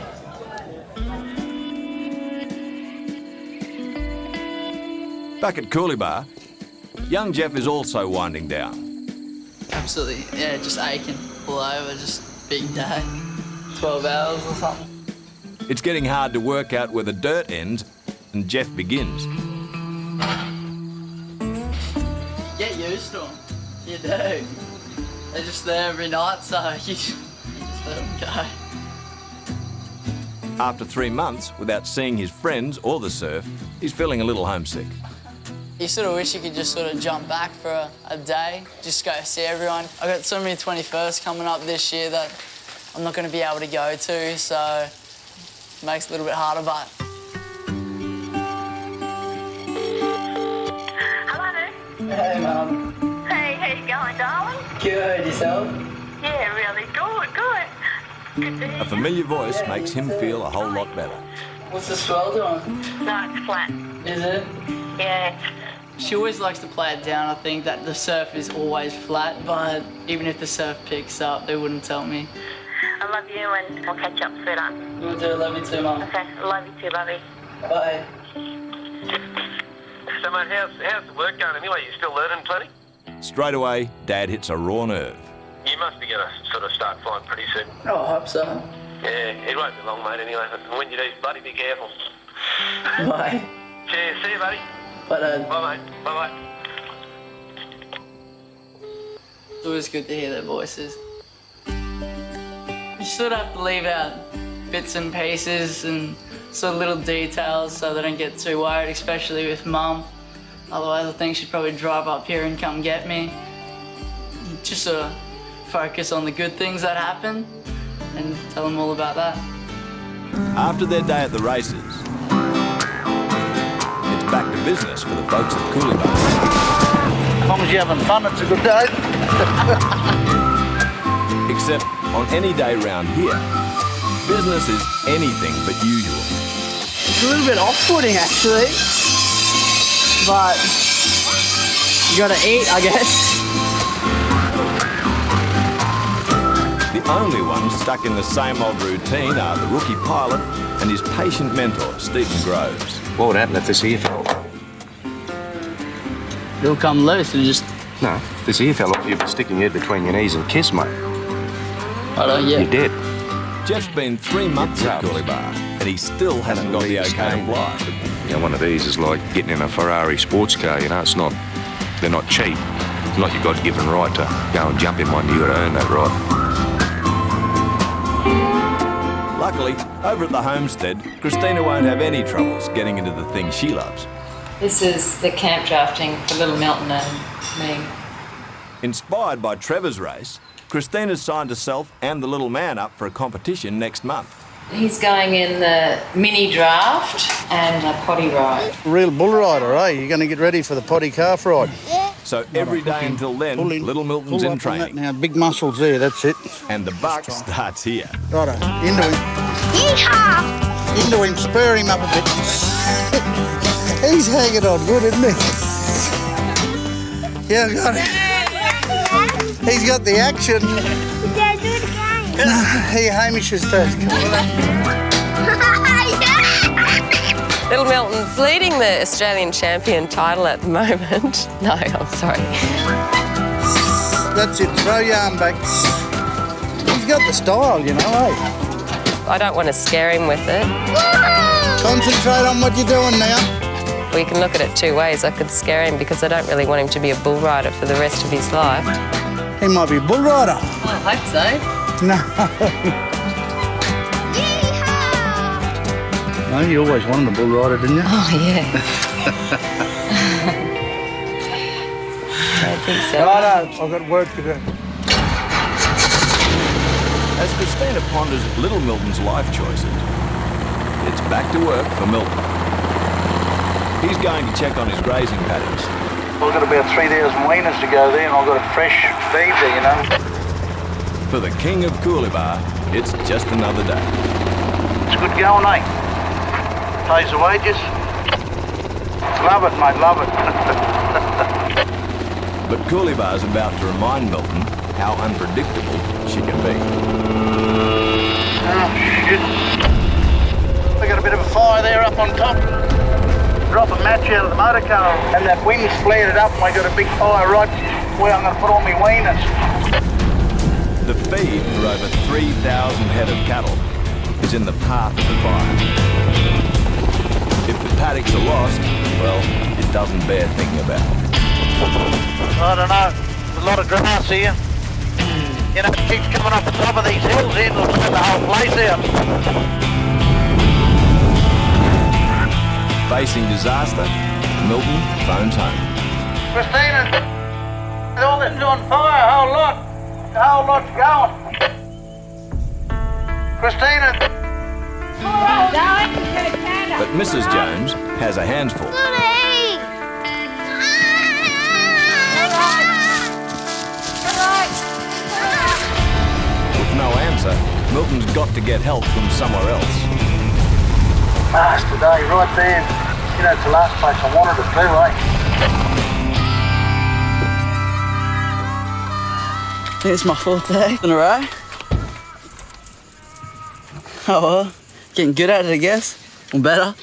Back at Coolibah, young Jeff is also winding down. Absolutely, yeah, just aching all over, just big day. 12 hours or something. It's getting hard to work out where the dirt ends and Jeff begins. Get used to them. You do. They're just there every night, so you just let them go. After 3 months without seeing his friends or the surf, he's feeling a little homesick. You sort of wish you could just sort of jump back for a day, just go see everyone. I've got so many 21st coming up this year that I'm not going to be able to go to, so it makes it a little bit harder, but... Hello. Hey, Mum. Hey, how you going, darling? Good, yourself? Yeah, really good, good. Good to hear A familiar voice makes him feel a whole lot better. What's the swell doing? No, it's flat. Is it? Yeah. She always likes to play it down. I think that the surf is always flat, but even if the surf picks up, they wouldn't tell me. I love you and we'll catch up, sweetheart. Will do. Love you too, Mum. Okay, I love you too, lovey. Bye. So, mate, how's the work going anyway? You still learning plenty? Straight away, Dad hits a raw nerve. You must be going to sort of start flying pretty soon. Oh, I hope so. Yeah, it won't be long, mate, anyway. And when you do, bloody be careful. Bye. Cheers. See you, buddy. Bye, Bye, mate. Bye-bye. It's always good to hear their voices. You sort of have to leave out bits and pieces and sort of little details so they don't get too worried, especially with Mum. Otherwise, I think she'd probably drive up here and come get me. Just sort of focus on the good things that happen and tell them all about that. After their day at the races, it's back to business for the folks at Coolibah. As long as you're having fun, it's a good day. Except on any day round here, business is anything but usual. It's a little bit off-putting, actually. But you gotta eat, I guess. The only ones stuck in the same old routine are the rookie pilot and his patient mentor, Stephen Groves. What would happen if this ear fell? It'll come loose and just... No, if this ear fell off, you'd be sticking your head between your knees and kiss, mate. I don't get You're dead. Jeff's been 3 months at Coolibah, and he still hasn't got the okay to fly. You know, one of these is like getting in a Ferrari sports car, you know, it's not... They're not cheap. It's not your God-given right to go and jump in one. You've got to earn that right. Luckily, over at the homestead, Christina won't have any troubles getting into the things she loves. This is the camp drafting for little Milton and me. Inspired by Trevor's race, Christina's signed herself and the little man up for a competition next month. He's going in the mini draft and a potty ride. Real bull rider, eh? You're going to get ready for the potty calf ride. So every day until then, little Milton's in training. Now, big muscles there, that's it. And the buck starts here. Righto, into him. Yeehaw! Into him, spur him up a bit. He's hanging on good, isn't he? Yeah, I got it. He's got the action. Dad, do it again. Here, Hamish is first. Come on. Little Milton's leading the Australian champion title at the moment. No, I'm sorry. That's it, throw your arm back. He's got the style, you know, eh? I don't want to scare him with it. Concentrate on what you're doing now. We can look at it two ways. I could scare him because I don't really want him to be a bull rider for the rest of his life. He might be a bull rider. I hope so. No. No, you always wanted a bull rider, didn't you? Oh, yeah. I think so. Righto, I've got work to do. As Christina ponders little Milton's life choices, it's back to work for Milton. He's going to check on his grazing paddocks. I've got about 3,000 weaners to go there and I've got a fresh feed there, you know. For the king of Coolibah, it's just another day. It's good going, eh? Pays the wages. Love it, mate, love it. But Coolibah's about to remind Milton how unpredictable she can be. Oh, shit. We got a bit of a fire there up on top. Drop a match out of the motor car and that wind's flared it up and we got a big fire right where I'm going to put all my weaners. The feed for over 3,000 head of cattle is in the path of the fire. If the paddocks are lost, well, it doesn't bear thinking about. I don't know. There's a lot of grass here. You know, it keeps coming off the top of these hills here, it'll turn the whole place out. Facing disaster, Milton phones home. Christina, all this is on fire, a whole lot. The whole lot's going. Christina. But Mrs. Jones has a handful. With no answer, Milton's got to get help from somewhere else. Last today, right there. You know, it's the last place I wanted to do, eh? I think it's my fourth day in a row. Oh well, getting good at it, I guess. Or better.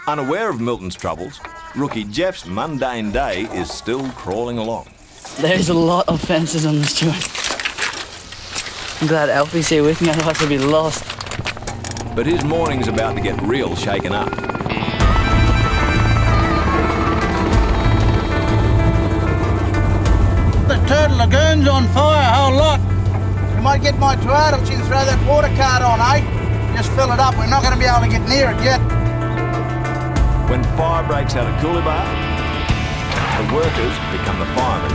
Unaware of Milton's troubles, rookie Jeff's mundane day is still crawling along. There's a lot of fences on this joint. I'm glad Alfie's here with me, otherwise I'd be lost. But his morning's about to get real shaken up. The Turtle Lagoon's on fire, a whole lot. You might get my turtles and throw that water cart on, eh? Just fill it up. We're not going to be able to get near it yet. When fire breaks out at Coolibah, the workers become the firemen.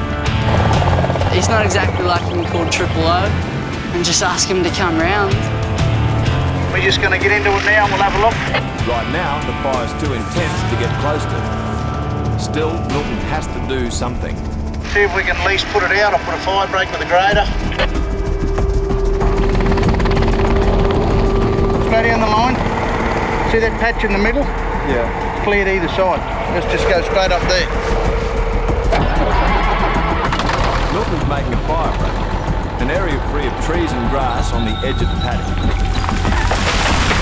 It's not exactly like you can call Triple O and just ask him to come round. We're just going to get into it now and we'll have a look. Right now, the fire's too intense to get close to. Still, Milton has to do something. See if we can at least put it out. I'll put a fire break with a grader. Go down the line. See that patch in the middle? Yeah. Cleared either side. Let's just go straight up there. Milton's making a fire break. An area free of trees and grass on the edge of the paddock.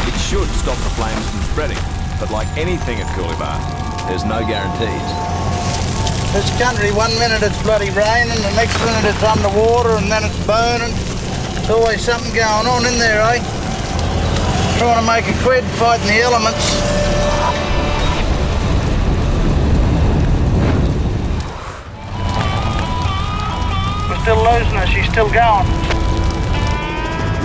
It's should stop the flames from spreading, but like anything at Coolabah, there's no guarantees. This country, 1 minute it's bloody raining, the next minute it's underwater, and then it's burning. There's always something going on in there, eh? Trying to make a quid fighting the elements. We're still losing her, she's still going.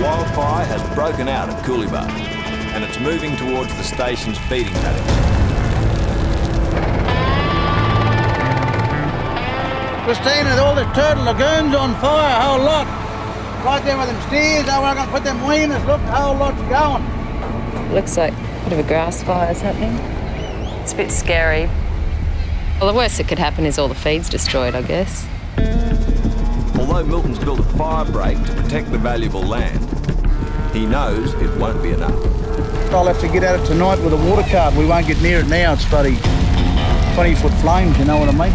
Wildfire has broken out at Coolabah, and it's moving towards the station's feeding paddocks. Christina, all the turtle lagoons on fire, a whole lot. Right there with them stairs, how we're going to put them wieners, look, a whole lot's going. Looks like a bit of a grass fire's happening. It's a bit scary. Well, the worst that could happen is all the feed's destroyed, I guess. Although Milton's built a fire break to protect the valuable land, he knows it won't be enough. I'll have to get at it tonight with a water cart. We won't get near it now. It's bloody 20-foot flames, you know what I mean?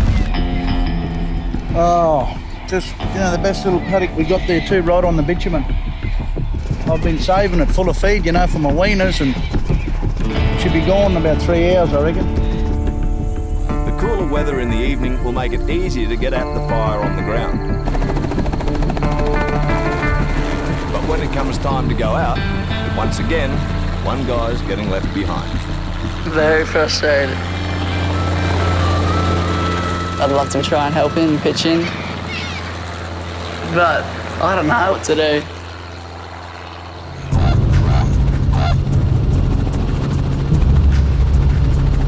Oh, just, you know, the best little paddock we got there too, right on the bitumen. I've been saving it full of feed, you know, for my weaners, and should be gone in about 3 hours, I reckon. The cooler weather in the evening will make it easier to get at the fire on the ground. But when it comes time to go out, once again, one guy's getting left behind. Very frustrated. I'd love to try and help him, pitch in, but I don't know what to do.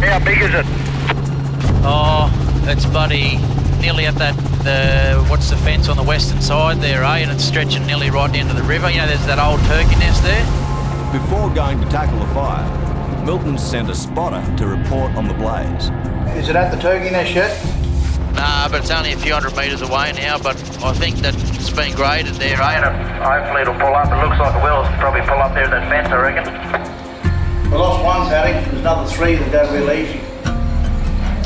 How big is it? Oh, it's bloody nearly at that, what's the fence on the western side there, eh? And it's stretching nearly right into the river. You know, there's that old turkey nest there. Before going to tackle the fire, Milton sent a spotter to report on the blaze. Is it at the turkey nest yet? Nah, but it's only a few hundred metres away now, but I think that it's been graded there, eh? Hopefully it'll pull up. It looks like it will. It'll probably pull up there at that fence, I reckon. We lost one paddock. There's another 3 that go real easy.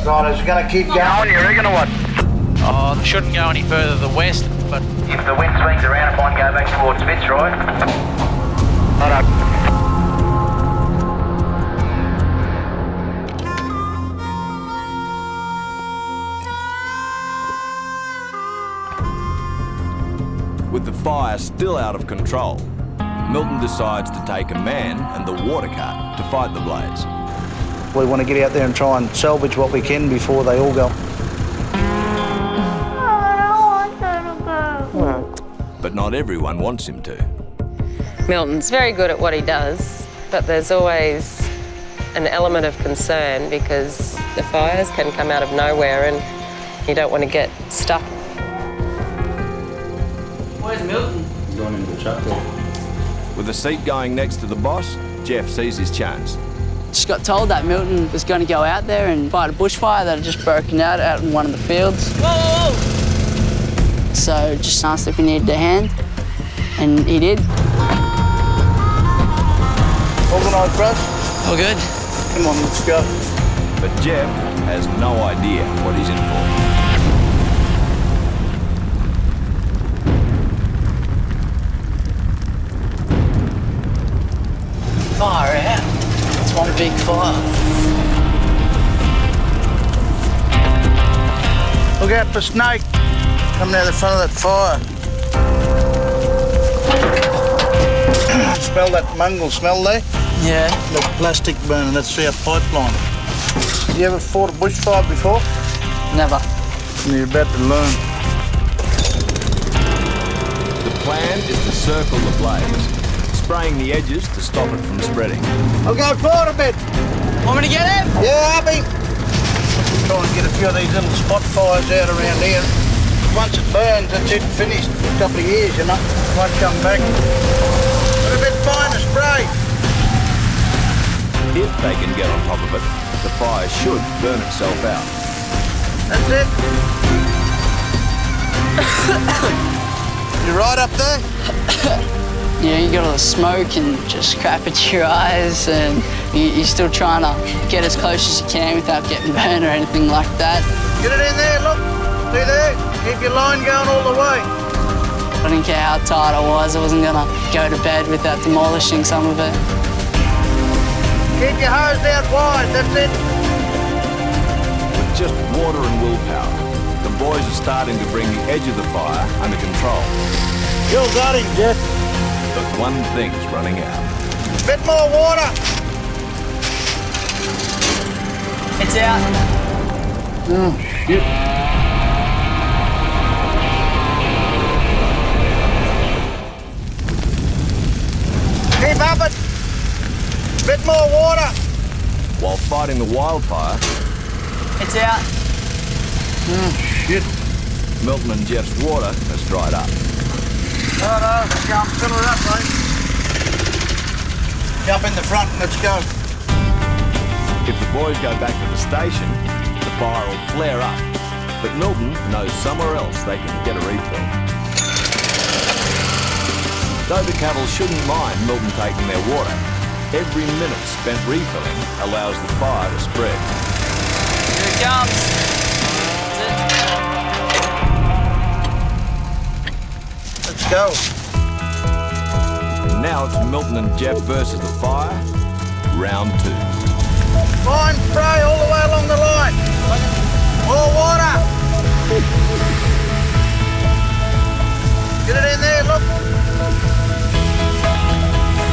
Right, is it going to keep going, you reckon, or what? Oh, they shouldn't go any further to the west, but... If the wind swings around, it might go back towards Fitzroy. Right. With the fire still out of control, Milton decides to take a man and the water cart to fight the blaze. We want to get out there and try and salvage what we can before they all go. But not everyone wants him to. Milton's very good at what he does, but there's always an element of concern because the fires can come out of nowhere and you don't want to get stuck. Where's Milton? He's gone into the truck there. With the seat going next to the boss, Jeff sees his chance. Just got told that Milton was going to go out there and fight a bushfire that had just broken out in one of the fields. Whoa, whoa, whoa! So just asked if he needed a hand, and he did. Organised, bro? All good. Come on, let's go. But Jeff has no idea what he's in for. Fire out. It's one big fire. Look out for snake. Coming out the front of that fire. Smell that mungle smell there? Yeah. That plastic burning, that's our pipeline. You ever fought a bushfire before? Never. You're about to learn. The plan is to circle the blaze, spraying the edges to stop it from spreading. I'll go forward a bit. Want me to get him? Yeah, Abby. Try and get a few of these little spot fires out around here. Once it burns, that's it, finished. A couple of years, you know. Won't come back. Put a bit finer spray. If they can get on top of it, the fire should burn itself out. That's it. You right up there? Yeah, you got all the smoke and just crap at your eyes, and you're still trying to get as close as you can without getting burned or anything like that. Get it in there, look. See there? Keep your line going all the way. I didn't care how tired I wasn't gonna go to bed without demolishing some of it. Keep your hose out wide, that's it. With just water and willpower, the boys are starting to bring the edge of the fire under control. You got him, Jeff. But one thing's running out. Bit more water. It's out. Oh, shit. Keep up it. Bit more water. While fighting the wildfire, It's out. Oh, shit. Milton and Jeff's water has dried up. Righto, let's go and fill her up, mate. Jump in the front and let's go. If the boys go back to the station, the fire will flare up. But Milton knows somewhere else they can get a refill. Though the cattle shouldn't mind Milton taking their water, every minute spent refilling allows the fire to spread. Here it comes. Let's go. And now it's Milton and Jeff versus the fire, round 2. Fine spray all the way along the line. More water. Get it in there, look.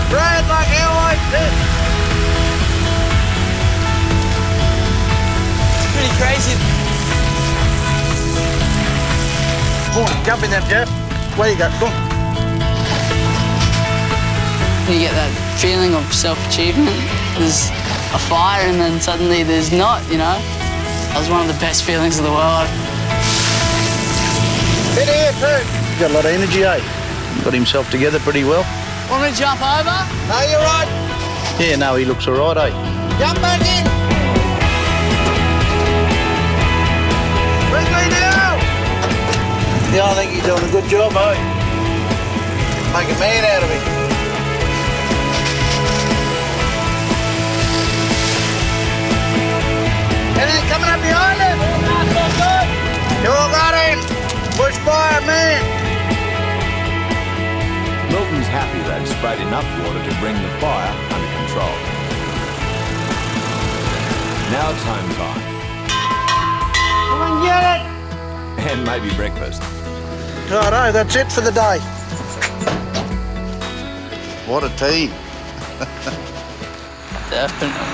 Spray it like how I said. It's pretty crazy. Come on, jump in there, Jeff. Where you go? Come on. You get that feeling of self-achievement. There's a fire and then suddenly there's not, you know? That was one of the best feelings of the world. Hit here too. He's got a lot of energy, eh? Got himself together pretty well. Want me to jump over? No, you're right. Yeah, no, he looks all right, eh? Jump back in. Quickly now. Yeah, I think you're doing a good job, eh? Make a man out of him. Anything coming up behind him? You all got him. Bushfire man. Milton's happy they've sprayed enough water to bring the fire under control. Now it's home time. Come and get it. And maybe breakfast. Righto, that's it for the day. What a team. Definitely.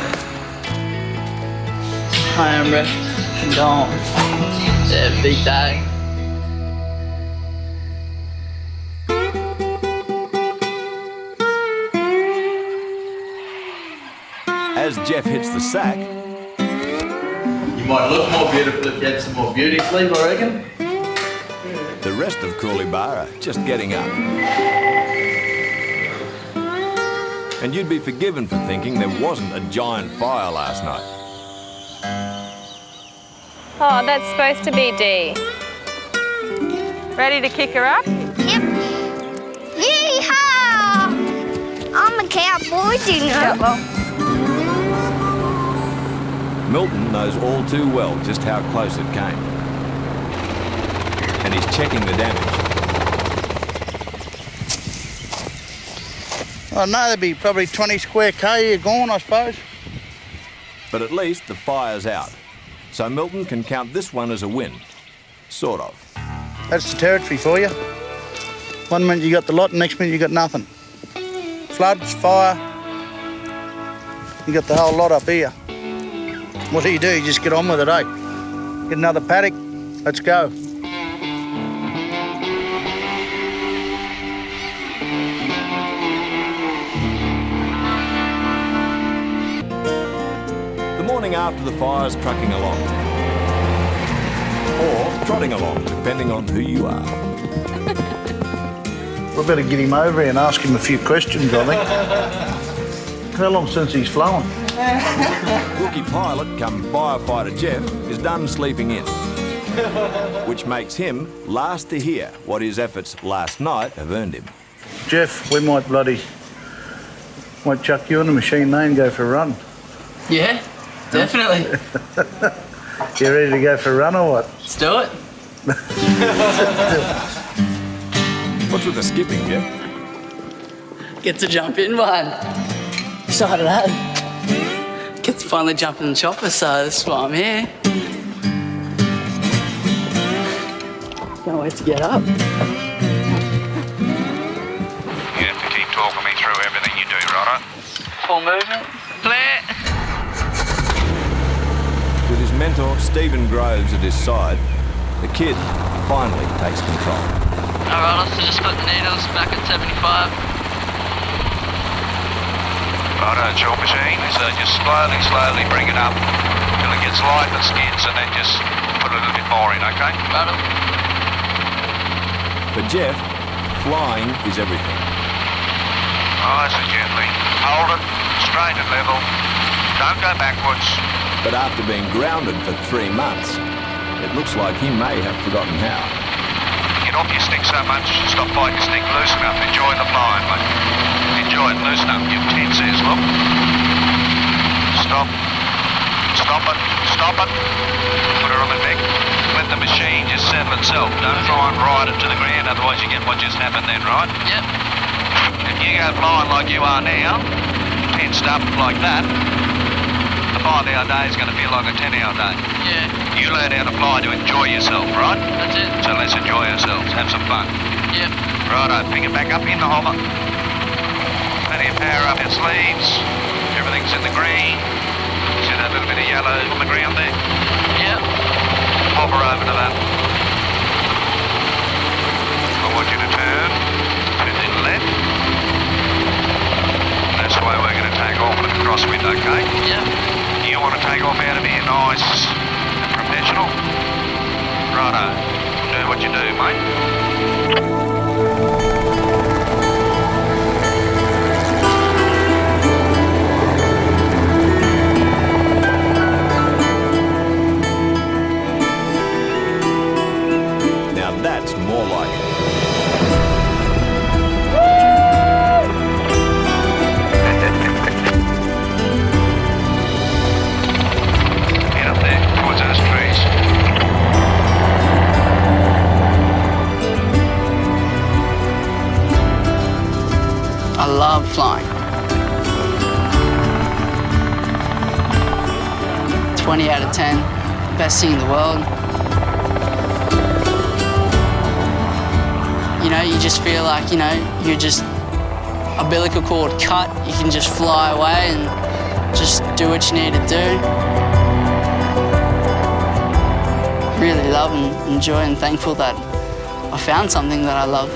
Home rest and gone. Yeah, big day. As Jeff hits the sack, You might look more beautiful if you had some more beauty sleep, I reckon. the rest of Coolibara just getting up. And you'd be forgiven for thinking there wasn't a giant fire last night. Oh, that's supposed to be Dee. Ready to kick her up? Yep. Yeehaw! I'm a cowboy, you know. Milton knows all too well just how close it came. And he's checking the damage. I know there'd be probably 20 square K here gone, I suppose. But at least the fire's out. So Milton can count this one as a win. Sort of. That's the territory for you. One minute you got the lot, next minute you got nothing. Floods, fire. You got the whole lot up here. What do? You just get on with it, eh? Get another paddock, let's go. The morning after the fire's trucking along. Or trotting along, depending on who you are. We better get him over here and ask him a few questions, I think. How long since he's flown? Rookie pilot come firefighter Jeff is done sleeping in. Which makes him last to hear what his efforts last night have earned him. Jeff, we might chuck you in the machine there and go for a run. Yeah, definitely. You ready to go for a run or what? Let's do it. What's with the skipping, Jeff? Get to jump in one. Excited, eh? get to finally jump in the chopper, so that's why I'm here. Can't wait to get up. You have to keep talking me through everything you do, righto? Full movement. Clear. With his mentor, Stephen Groves, at his side, the kid finally takes control. Alright, so just put the needles back at 75. Righto, it's your machine, so just slowly bring it up till it gets light and skids, and then just put a little bit more in, okay? Righto. For Jeff, flying is everything. Nice and gently. Hold it, straight and level. Don't go backwards. But after being grounded for 3 months, it looks like he may have forgotten how. Get off your stick so much, stop biting your stick, loosen up, enjoy the flying, mate. Enjoy it, loosen up, your tent says, look. Stop. Stop it, stop it. Put it on the deck. Let the machine just settle itself. Don't try and ride it to the ground, otherwise you get what just happened then, right? Yep. If you go flying like you are now, tensed up like that, the 5-hour day is going to feel like a 10-hour day. Yeah. You learn how to fly to enjoy yourself, right? That's it. So let's enjoy ourselves, have some fun. Yep. Righto, pick it back up in the hopper. Plenty of power up your sleeves. Everything's in the green. See that little bit of yellow on the ground there? Yep. Hopper over to that. I want you to turn and then left. That's the way we're going to take off with a crosswind, okay? Yep. You want to take off out of here nice and professional? Righto, do what you do, mate. Now that's more like it. Get up there, towards those trees. I love flying. 20 out of 10. Best thing in the world. You know, you just feel like, you know, you're just umbilical cord cut. You can just fly away and just do what you need to do. Really love and enjoy and thankful that I found something that I love.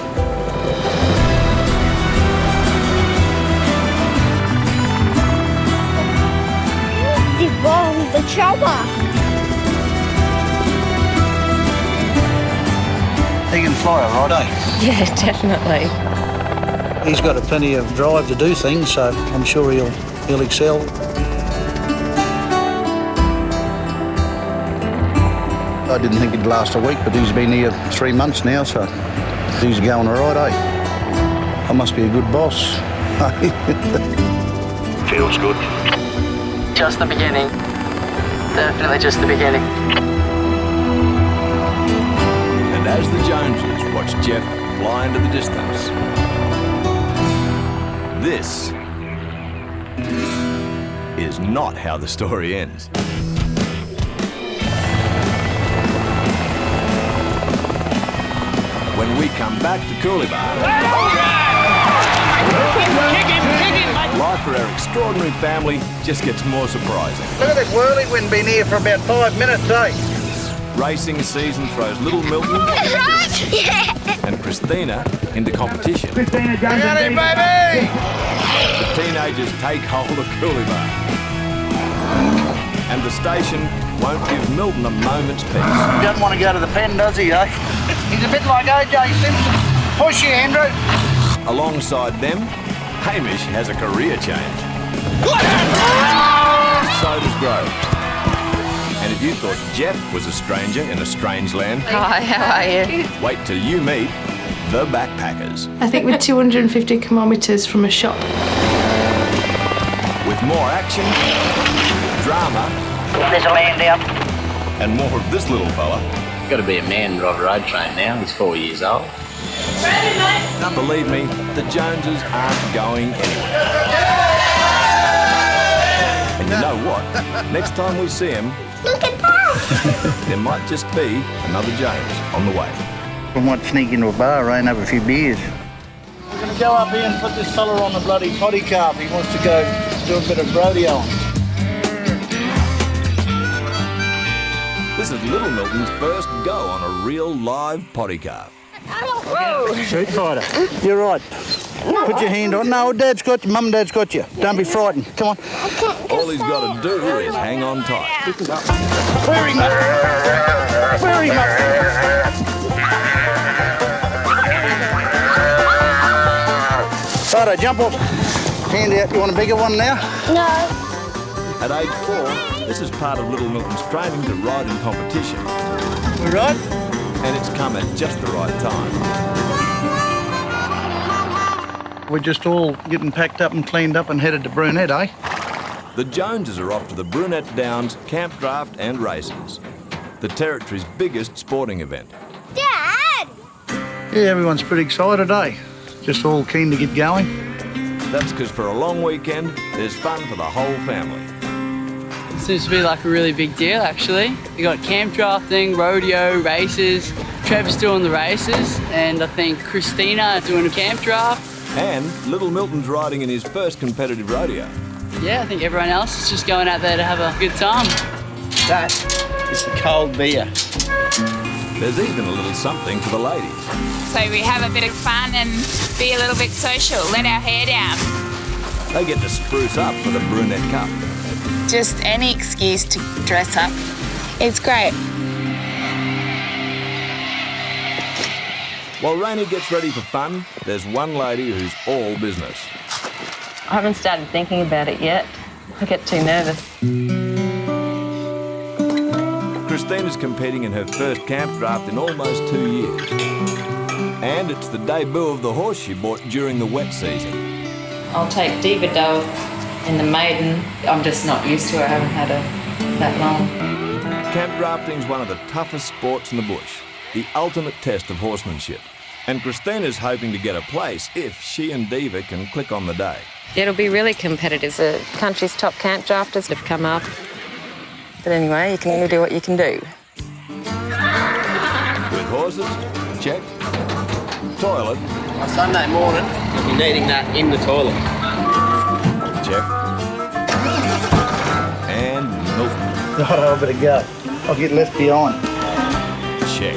The chopper. He can fly all right, eh? Yeah, definitely. He's got plenty of drive to do things, so I'm sure he'll excel. I didn't think he'd last a week, but he's been here 3 months now, so he's going all right, eh? I must be a good boss. Feels good. Just the beginning. Definitely just the beginning. And as the Joneses watch Jeff fly into the distance, this is not how the story ends. When we come back to Coolibah, life for our extraordinary family just gets more surprising. Look at this whirlwind been here for about 5 minutes, eh? Racing season throws little Milton and Christina into competition. Christina Jones, baby! The teenagers take hold of Coolibah. And the station won't give Milton a moment's peace. He doesn't want to go to the pen, does he, eh? He's a bit like O.J. Simpson. Push you, Andrew. Alongside them, Hamish has a career change. So does Groves. And if you thought Jeff was a stranger in a strange land, Hi, how are you? wait till you meet the backpackers. I think we're 250 kilometres from a shop. With more action, drama, There's a land out. and more of this little fella. Got to be a man to drive a road train now. He's 4 years old. Believe me, the Joneses aren't going anywhere. And And you know what? Next time we see him, Look at that! there might just be another James on the way. I might sneak into a bar, rain up a few beers. We're going to go up here and put this fella on the bloody potty calf. He wants to go do a bit of rodeo. This is Little Milton's first go on a real live potty calf. Whoa! Street fighter. You're right. Put your hand on. No, Dad's got you. Mum and Dad's got you. Don't be frightened. Come on. All he's got to do is hang on tight. Very much. Very much. Righto, jump off. Hand out. You want a bigger one now? No. At age 4, this is part of Little Milton's training to ride in competition. We right? And it's come at just the right time. We're just all getting packed up and cleaned up and headed to Brunette, eh? The Joneses are off to the Brunette Downs camp draft and races, the territory's biggest sporting event. Dad! Yeah, everyone's pretty excited, eh? Just all keen to get going. That's because for a long weekend, there's fun for the whole family. It seems to be like a really big deal, actually. You got camp drafting, rodeo, races. Trevor's doing the races, and I think Christina is doing a camp draft. And Little Milton's riding in his first competitive rodeo. Yeah, I think everyone else is just going out there to have a good time. That is cold beer. There's even a little something for the ladies. So we have a bit of fun and be a little bit social, let our hair down. They get to spruce up for the Brunette Cup. Just any excuse to dress up. It's great. While Rainey gets ready for fun, there's one lady who's all business. I haven't started thinking about it yet. I get too nervous. Christina's competing in her first camp draft in almost 2 years. And it's the debut of the horse she bought during the wet season. I'll take Diva Dove in the maiden. I'm just not used to it. I haven't had her that long. Camp drafting's one of the toughest sports in the bush, the ultimate test of horsemanship. And Christina's hoping to get a place if she and Diva can click on the day. It'll be really competitive. The country's top camp drafters have come up. But anyway, you can only do what you can do. With horses, check. Toilet. On Sunday morning, you'll be needing that in the toilet. Check. And milk. Oh, I better go. I'll get left behind. Check.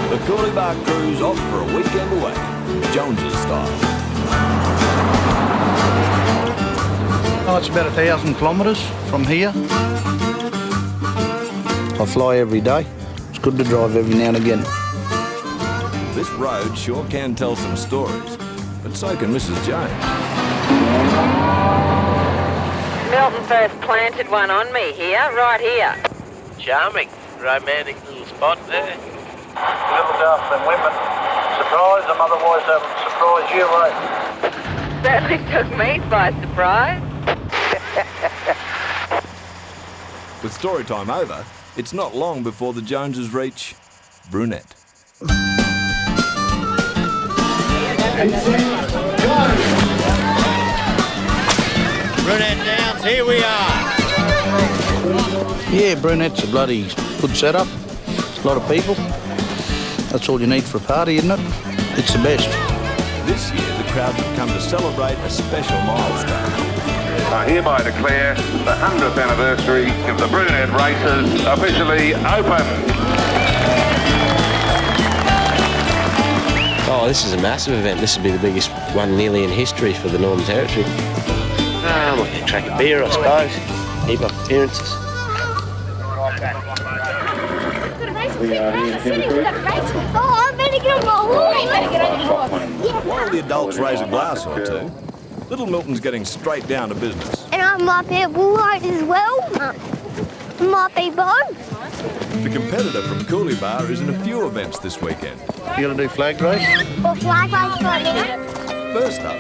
The Coolibah crew's off for a weekend away, Jones's style. Oh, it's about 1,000 kilometres from here. I fly every day. It's good to drive every now and again. This road sure can tell some stories, but so can Mrs. Jones. Milton first planted one on me here, right here. Charming, romantic little spot there. Little daft and women. Surprise them, otherwise they'll surprise you, eh? Certainly took me by surprise. With story time over, it's not long before the Joneses reach Brunette. Brunette Downs, here we are. Yeah, Brunette's a bloody good setup. It's a lot of people. That's all you need for a party, isn't it? It's the best. This year, the crowd have come to celebrate a special milestone. I hereby declare the 100th anniversary of the Brunette races officially open. Oh, this is a massive event. This will be the biggest one nearly in history for the Northern Territory. I'm looking to crack a beer, I suppose. Keep up appearances. Oh, I better get on my horse. While the adults raise a glass or two, Little Milton's getting straight down to business. And I might be a bull ride as well. Might be both. The competitor from Coolibah is in a few events this weekend. You gonna do flag race? Or flag race right now. First up,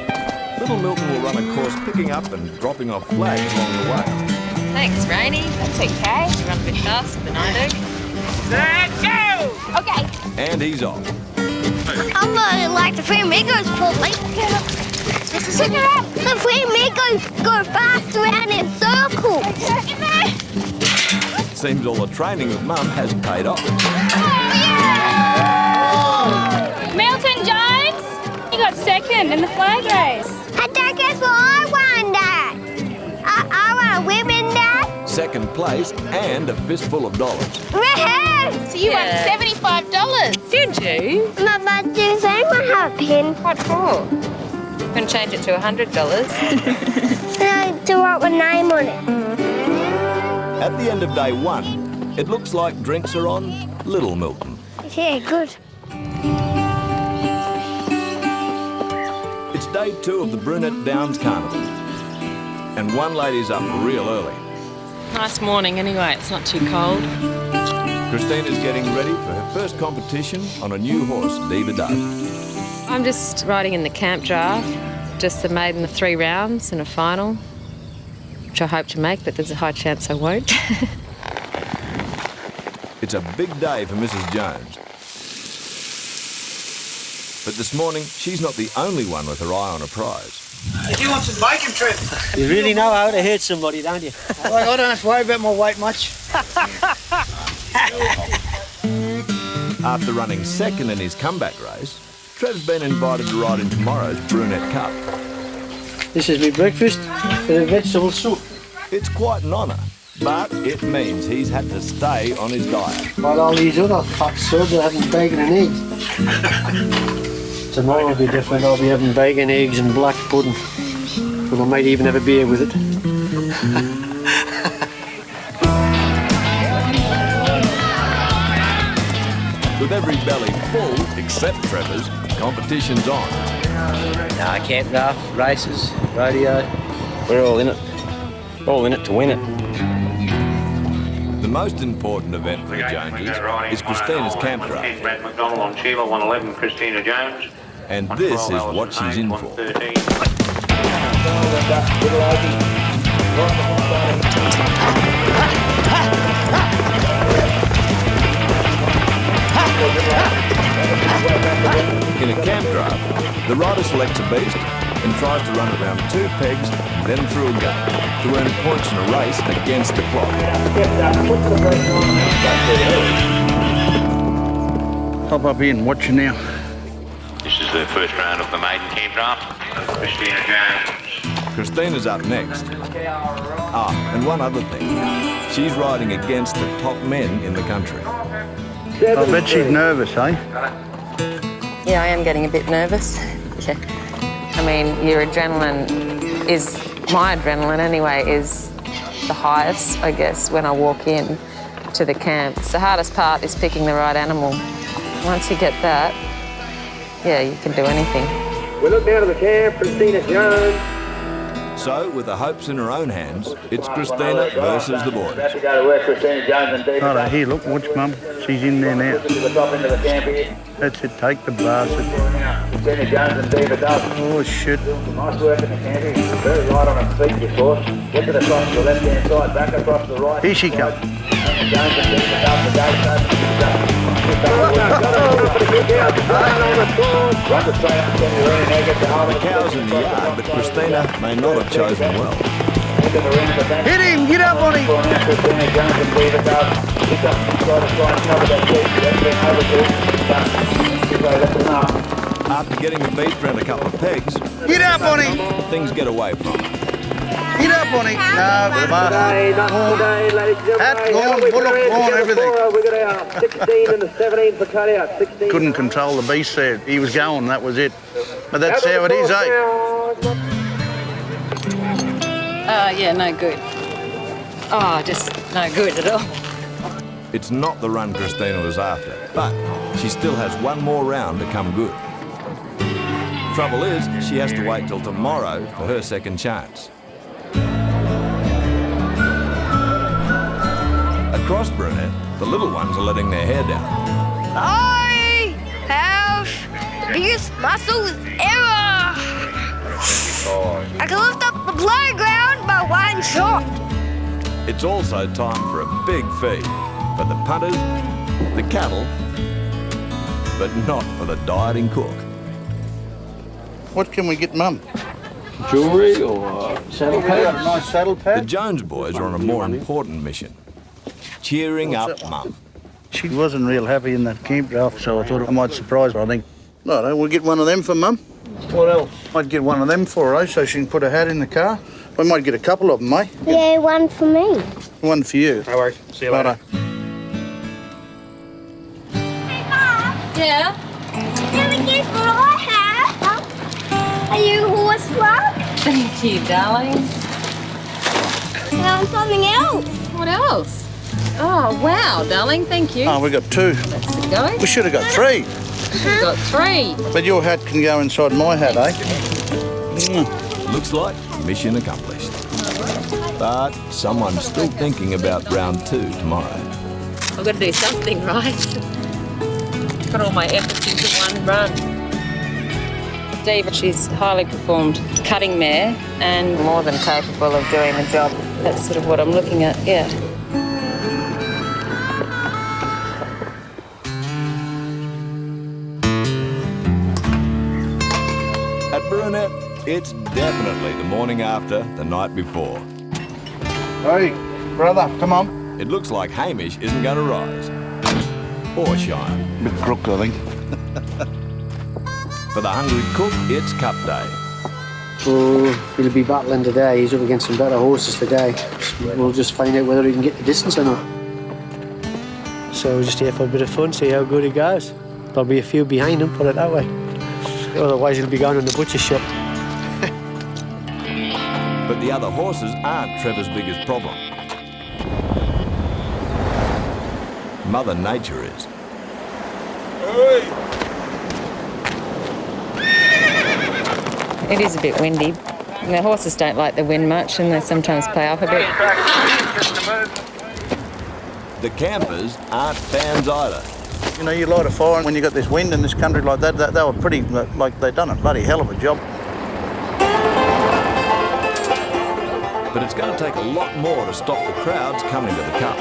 Little Milton will run a course picking up and dropping off flags along the way. Thanks, Rainey. That's okay. You run a bit faster than I do. Let's go! Okay. And he's off. I'm gonna like the Three Amigos, probably. Check it out. The free me go fast around in circles. Seems all the training with Mum has paid off. Milton Jones, you got second in the flag race. I don't guess what I won, Dad. I won women, Dad. Second place and a fistful of dollars. Woohoo! So you won $75. Did you? Mama, do you anyone have a pin? What for? You can change it to $100. No, to write my name on it. At the end of day 1, it looks like drinks are on Little Milton. Yeah, good. It's day 2 of the Brunette Downs Carnival. And one lady's up real early. Nice morning anyway, it's not too cold. Christina's getting ready for her first competition on a new horse Diva does. I'm just riding in the camp draft, just the maiden of 3 rounds and a final, which I hope to make, but there's a high chance I won't. It's a big day for Mrs. Jones. But this morning, she's not the only one with her eye on a prize. If you want some bacon, Trev. You really know how to hurt somebody, don't you? Like, I don't have to worry about my weight much. After running second in his comeback race, Trev's been invited to ride in tomorrow's Brunette Cup. This is my breakfast with a vegetable soup. It's quite an honour, but it means he's had to stay on his diet. While all these other fat sods are having bacon and eggs. Tomorrow will be different. I'll be having bacon, eggs and black pudding. And I might even have a beer with it. With every belly full, except Trevor's, competition's on. Camp draft, races, rodeo. We're all in it. All in it to win it. The most important event for the Joneses is Christina's camp draft. Brad McDonald on Sheila, 111 Christina Jones. And this is what she's in for. In a camp draft, the rider selects a beast and tries to run around 2 pegs, then through a gate, to earn points in a race against the clock. Hop up here and watch you now. This is the first round of the maiden camp draft. Christina Jones. Christina's up next. And one other thing. She's riding against the top men in the country. I bet she's nervous, eh? Yeah, I am getting a bit nervous. Yeah. I mean, your adrenaline is, my adrenaline anyway, is the highest, I guess, when I walk in to the camp. The hardest part is picking the right animal. Once you get that, yeah, you can do anything. We look down to the camp, Christina Jones. So, with the hopes in her own hands, it's Christina versus the boys. That's to go to work, Christina Jones and David. Right, here, look, watch Mum. She's in there now. To the top end of the camp here. That's it, take the bastard. Christina Jones and David Duff. Oh, shit. Nice work in the camp here. Very light on her feet, of course. Get to the top to the left-hand side, back across the right. Here she comes. Jones and David Duff, the gate's open. The cow's in the yard, but Christina may not have chosen well. Hit him! Get up on him! After getting the beast round a couple of pegs, get up on him! Things get away from her. Get up on him! No, the bastard. Hat gone, bullock gone, everything. We got our 16 and the 17 for cut out. 16. Couldn't control the beast there. He was going, that was it. But that's how it is, eh? Yeah, no good. Oh, just no good at all. It's not the run Christina was after, but she still has one more round to come good. Trouble is, she has to wait till tomorrow for her second chance. Across Brunette, the little ones are letting their hair down. I have biggest muscles ever. I can lift up the playground by one shot. It's also time for a big feed for the punters, the cattle, but not for the dieting cook. What can we get Mum? jewellery or saddle pad? Nice saddle The pad. Jones boys are on a more important mission. Cheering up Mum. She wasn't real happy in that campground, so I thought I might surprise her, I think. No, we'll get one of them for Mum. What else? Might get one of them for her, so she can put her hat in the car. We might get a couple of them, eh? Yeah, one for me. One for you. No worries. See you later. Yeah? Can we get my hat? Are you a horse rug? Thank you, darling. And something else. What else? Oh, wow, darling, thank you. Oh, we got two. That's the go. We should have got three. We've got three. But your hat can go inside my hat, eh? Looks like mission accomplished. But someone's still thinking about round 2 tomorrow. I've got to do something right. Put all my efforts into one run. Diva, she's highly performed cutting mare and more than capable of doing the job. That's sort of what I'm looking at, yeah. At Brunette, it's definitely the morning after the night before. Hey, brother, come on. It looks like Hamish isn't going to rise. Or shine. Bit crooked, I think. For the hungry cook, it's cup day. Oh, he'll be battling today. He's up against some better horses today. We'll just find out whether he can get the distance or not. So we're just here for a bit of fun, see how good he goes. There'll be a few behind him, put it that way. Otherwise he'll be going in the butcher shop. But the other horses aren't Trevor's biggest problem. Mother Nature is. It is a bit windy. The horses don't like the wind much and they sometimes play up a bit. The campers aren't fans either. You know, you light a fire when you got this wind in this country like that, they were pretty, like, they done a bloody hell of a job. But it's going to take a lot more to stop the crowds coming to the cup.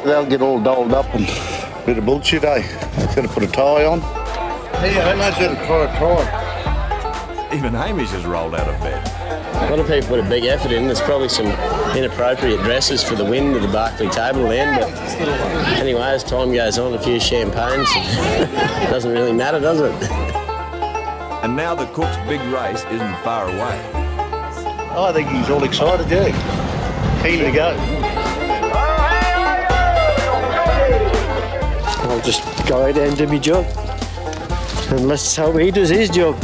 They'll get all dolled up and a bit of bullshit, eh? Got to put a tie on. Yeah, I knows how to tie a tie. Even Hamish has rolled out of bed. A lot of people put a big effort in. There's probably some inappropriate dresses for the wind of the Barclay table then, but anyway, as time goes on, a few champagnes, it doesn't really matter, does it? And now the cook's big race isn't far away. I think he's all excited, yeah. Keen to go. I'll just go out there and do my job. And let's hope he does his job.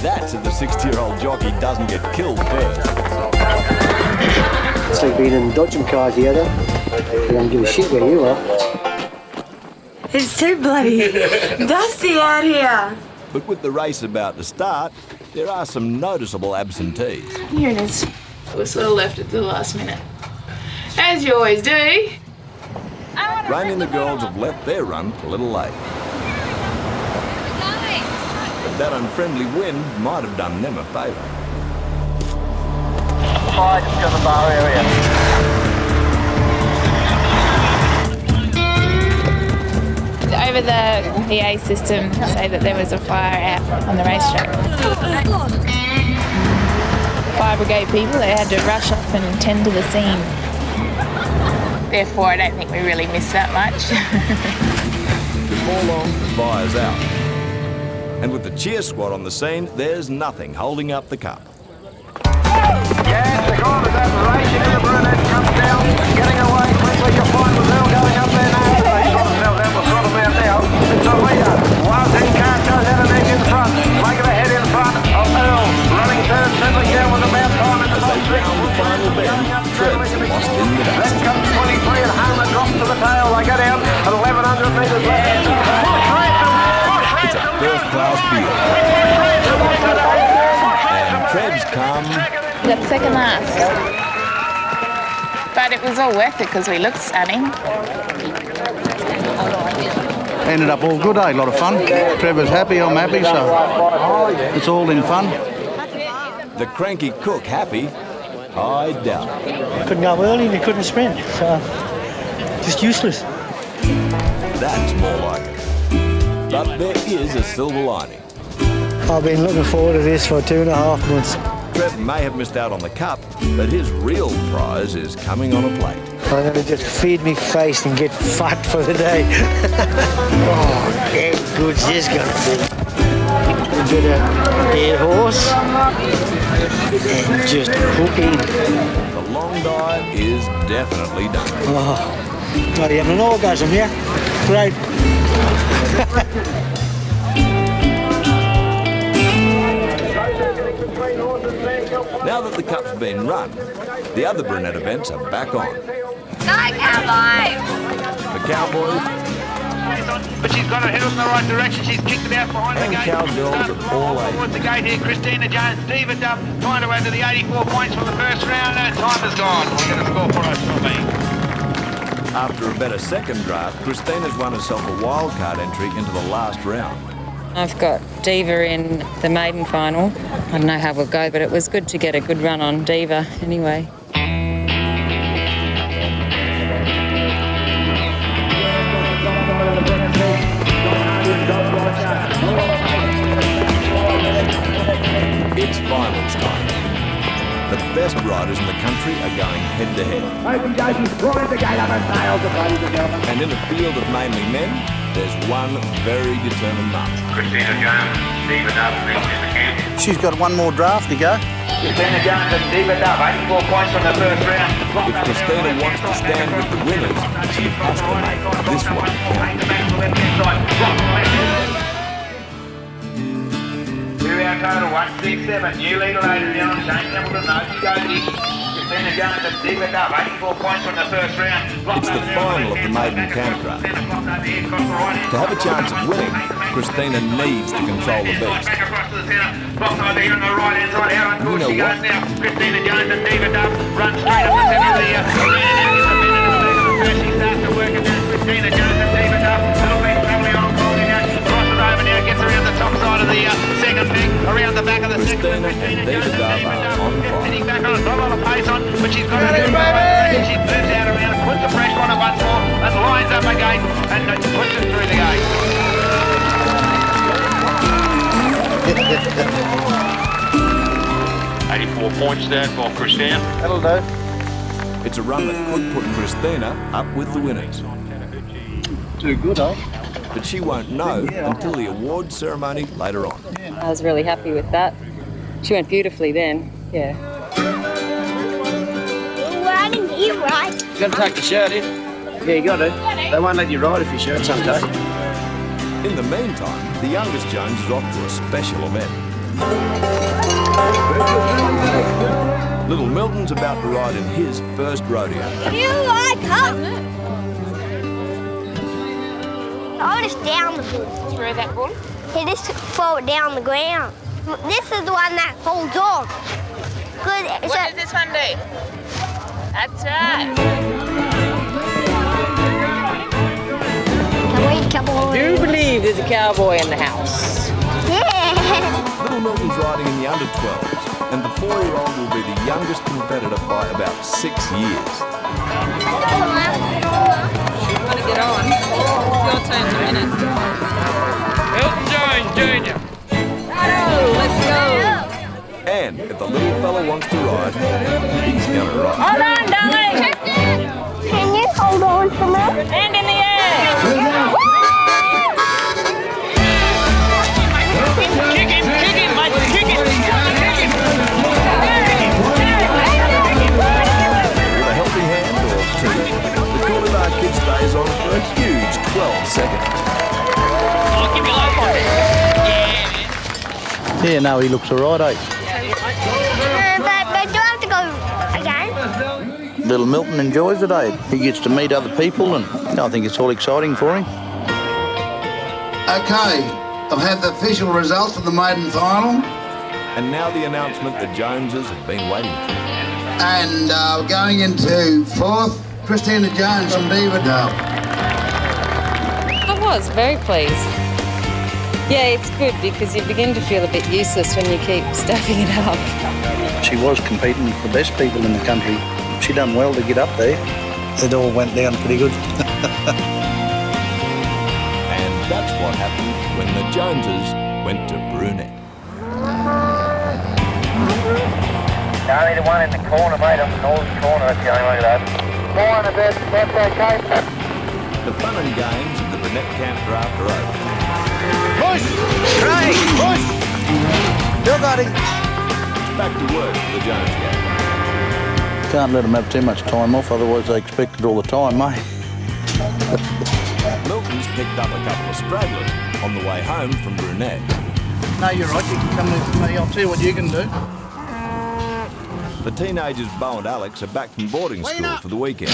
That's if the 60-year-old jockey doesn't get killed first. It's like being in dodgem cars here, though. They don't give a shit where you are. It's too bloody dusty out here. But with the race about to start, there are some noticeable absentees. Here it is. We sort of left it to the last minute. As you always do. Rain and the girls have left their run a little late. But that unfriendly wind might have done them a favour. Fire just got the bar area. Over the PA system say that there was a fire out on the racetrack. Fire brigade people, they had to rush off and tend to the scene. Therefore, I don't think we really missed that much. Before long, the fire's out. And with the cheer squad on the scene, there's nothing holding up the cup. Yes, the corners admiration in the brunette comes down, getting away quickly. You'll find the Earl going up there now. They sort themselves out, we'll sort them out now. It's a leader. Wild Ten Car goes out and edge in front, making a head in front of Earl. Running third, settling down with about time in the top six. The final bend, Treb's lost in the dust. Then comes 23 and Homer drops to the tail. They go down at 1,100 metres left. It's a first-class field. And Treb's come... Got second last. But it was all worth it because we looked stunning. Ended up all good, eh? A lot of fun. Trevor's happy, I'm happy, so it's all in fun. The cranky cook happy? I doubt it. Couldn't go early and he couldn't sprint, so just useless. That's more like it. But there is a silver lining. I've been looking forward to this for 2.5 months. Trev may have missed out on the cup, but his real prize is coming on a plate. I'm going to just feed me face and get fat for the day. Oh, how good's this going to be? A bit of dead horse and just cooking. The long dive is definitely done. Oh, got having an orgasm, yeah? Great. Now that the cup's been run, the other brunette events are back on. Go, cowboy! The cowboys But she's got her head in the right direction. She's kicked it out behind the and gate. cowgirls of all Towards ages. the gate here, Christina Jones, Diva Duff, trying to add to the 84 points from the first round. Her time is gone. We'll get a score for us from me. After a better second draft, Christina's won herself a wildcard entry into the last round. I've got Diva in the maiden final. I don't know how we'll go, but it was good to get a good run on Diva anyway. It's finals time. The best riders in the country are going head-to-head. And in a field of mainly men, there's one very determined mum. Christina Jones, Diva Duff, next in the camp. She's got one more draft to go. Christina Jones and Diva Duff, 84 points from the first round. If Christina wants to stand with the winners, she has to make this one count. Two-hour total, 167. New leader, ladies and gentlemen. Shane Templeton, Noji Goji. Christina Jones and Diva Duff, 84 points from the first round. It's the final of the maiden camp draft. To have a chance of winning, Christina needs to control the beast. Back across to the centre. Blocked idea on the right-hand side. Out on course she goes now. Christina Jones and Diva Duff run straight up the centre of the arena. Now gets a minute of the first. She starts to work it down. Christina Jones and Diva Duff. Little bit travelling on course now. Crosses over now. Gets around the top side of the second peg. Around the back of the second. Christina and Diva Duff are on fire. Heading back on a lot of pace on, but she's got it. She moves out around, puts the pressure on it once more, and lines up again, and puts it through the gate. 84 points there for Christina. That'll do. It's a run that could put Christina up with the winners. Too good, eh? But she won't know until the award ceremony later on. I was really happy with that. She went beautifully then, yeah. Riding here, right? You got to take the shirt in. Yeah, you got to. They won't let you ride if your shirt's untucked. In the meantime, the youngest Jones is off to a special event. Little Milton's about to ride in his first rodeo. You like up? I'll just down the bull. Throw that bull? Yeah, just throw it down the ground. This is the one that holds on. Good. What does this one do? That's right. Come on. I do believe there's a cowboy in the house. Yeah. Little Milton's riding in the under 12s, and the 4-year-old will be the youngest competitor by about 6 years. You want to get on? It's your turn to win it. Milton Jones, Jr. Let's go. And if the little fella wants to ride, he's gonna ride. Hold on, darling. Can you hold on for me? Hand in the air. Kick him, mate, kick him. With a helping hand or two, the Coolabah kid stays on for a huge 12 seconds. I'll give you a low point. Yeah, no, he looks all right, eh? But do I have to go again? Little Milton enjoys it, eh? He gets to meet other people, and I think it's all exciting for him. Okay, I've had the official results of the maiden final. And now the announcement the Joneses have been waiting for. And going into fourth, Christina Jones from Diva Duff. I was very pleased. Yeah, it's good because you begin to feel a bit useless when you keep stuffing it up. She was competing with the best people in the country. She done well to get up there. It all went down pretty good. And that's what happened when the Joneses went to brunette. Only the one in the corner, mate, on the northern corner, that's the only one of that. Fine a bit, that's okay. The fun and games of the Burnett Camp draft are over. Push! Craig, push! Still got him. It's back to work for the Jones gang. Can't let them have too much time off, otherwise they expect it all the time, mate. Milton's picked up a couple of stragglers on the way home from Brunette. No, you're right, you can come with me, I'll tell you what you can do. The teenagers Bo and Alex are back from boarding school for the weekend.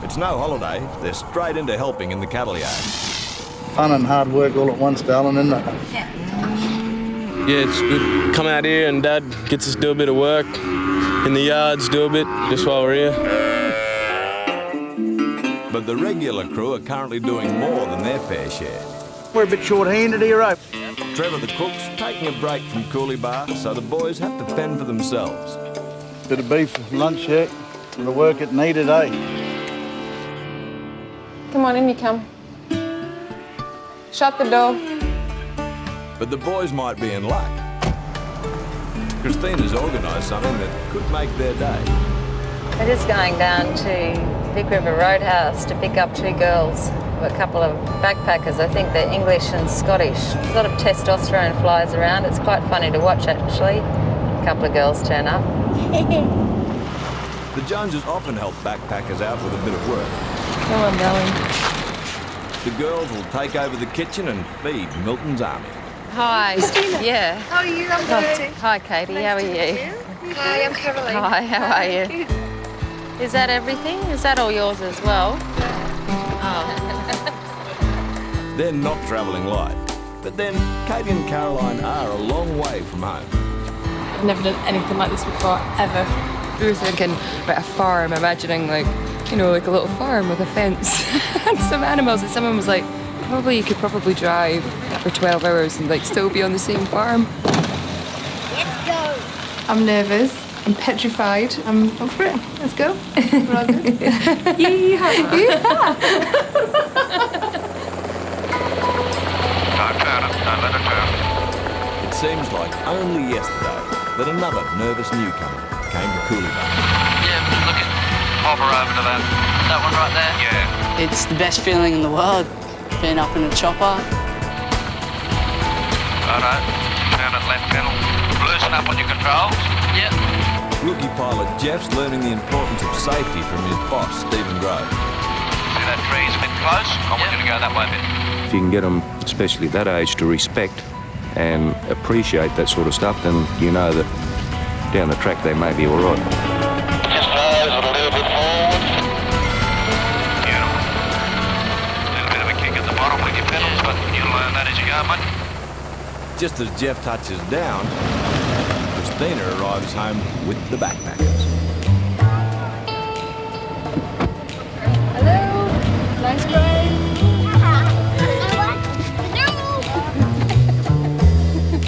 It's no holiday, they're straight into helping in the cattle yard. Fun and hard work all at once, darling, isn't it? Yeah, it's good. Come out here and Dad gets us to do a bit of work in the yards, do a bit, just while we're here. But the regular crew are currently doing more than their fair share. We're a bit short-handed here, eh? Trevor the cook's taking a break from Coolibah, so the boys have to fend for themselves. Bit of beef for lunch, yeah. And the work it needed, eh? Come on, in you come. Shut the door. But the boys might be in luck. Christina's organised something that could make their day. We're just going down to Big River Roadhouse to pick up two girls. A couple of backpackers, I think they're English and Scottish. A lot of testosterone flies around. It's quite funny to watch, actually. A couple of girls turn up. The Joneses often help backpackers out with a bit of work. Come on, darling. The girls will take over the kitchen and feed Milton's army. Hi. Christina. Yeah. How are you? I'm good. Hi, Katie. Nice How are to you? meet you. Hi, I'm Caroline. Hi, how are you? Is that everything? Is that all yours as well? Oh. They're not travelling light, but then Katie and Caroline are a long way from home. I've never done anything like this before, ever. We were thinking about a farm, imagining like a little farm with a fence and some animals, and someone was like, you could probably drive for 12 hours and like still be on the same farm. Let's go. I'm nervous. I'm petrified. I'm up for it. Let's go. We're all good. Yeehaw. Don't turn it, don't let it turn. It seems like only yesterday that another nervous newcomer came to Coolibah. Yeah, look at. Hover over to that one right there. Yeah. It's the best feeling in the world, being up in a chopper. Righto, turn it left pedal. Loosen up on your controls. Yep. Rookie pilot Jeff's learning the importance of safety from his boss, Stephen Grove. See that tree's a bit close? I want you to go that way a bit. If you can get them, especially at that age, to respect and appreciate that sort of stuff, then you know that down the track they may be all right. Just nose it a little bit forward. Beautiful. A little bit of a kick at the bottom with your pedals, but you'll learn that as you go, mate. Just as Jeff touches down, Christina arrives home with the backpackers. Hello. Nice drive.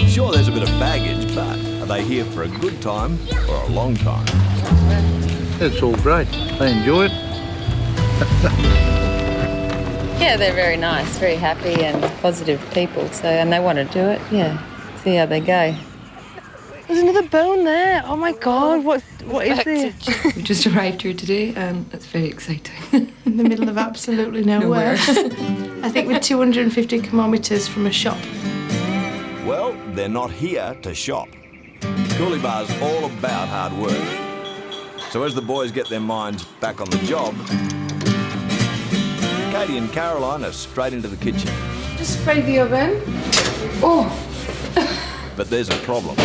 Sure, there's a bit of baggage, but are they here for a good time or a long time? It's all great. They enjoy it. Yeah, they're very nice, very happy and positive people. So, and they want to do it. Yeah. See how they go. There's another bone there. Oh my God, what is this? We just arrived here today and it's very exciting. In the middle of absolutely nowhere. I think we're 250 kilometres from a shop. Well, they're not here to shop. Coolibah's all about hard work. So as the boys get their minds back on the job, Katie and Caroline are straight into the kitchen. Just spray the oven. Oh. But there's a problem.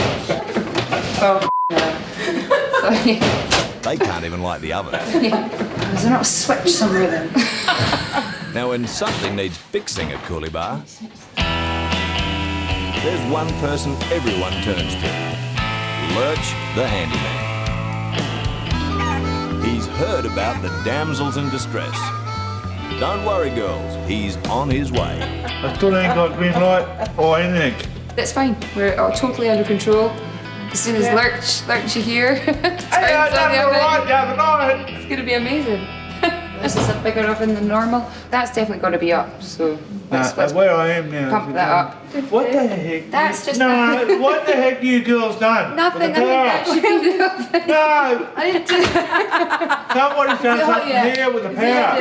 Oh, sorry. They can't even light the oven. Is there not a switch somewhere then? Now, when something needs fixing at Coolibah, there's one person everyone turns to. Lurch, the handyman. He's heard about the damsels in distress. Don't worry, girls, he's on his way. I still ain't got green light or anything. That's fine. We're totally under control. As soon as Lurch you hear, Hey, I done the right the other night. It's gonna be amazing. This is a bigger oven than normal. That's definitely got to be up, so let's where I am now. pump that up. What the heck? That's just No, what the heck you girls done? nothing. With the I think that power? should be the oven. No! I didn't do Somebody's done something here with the power.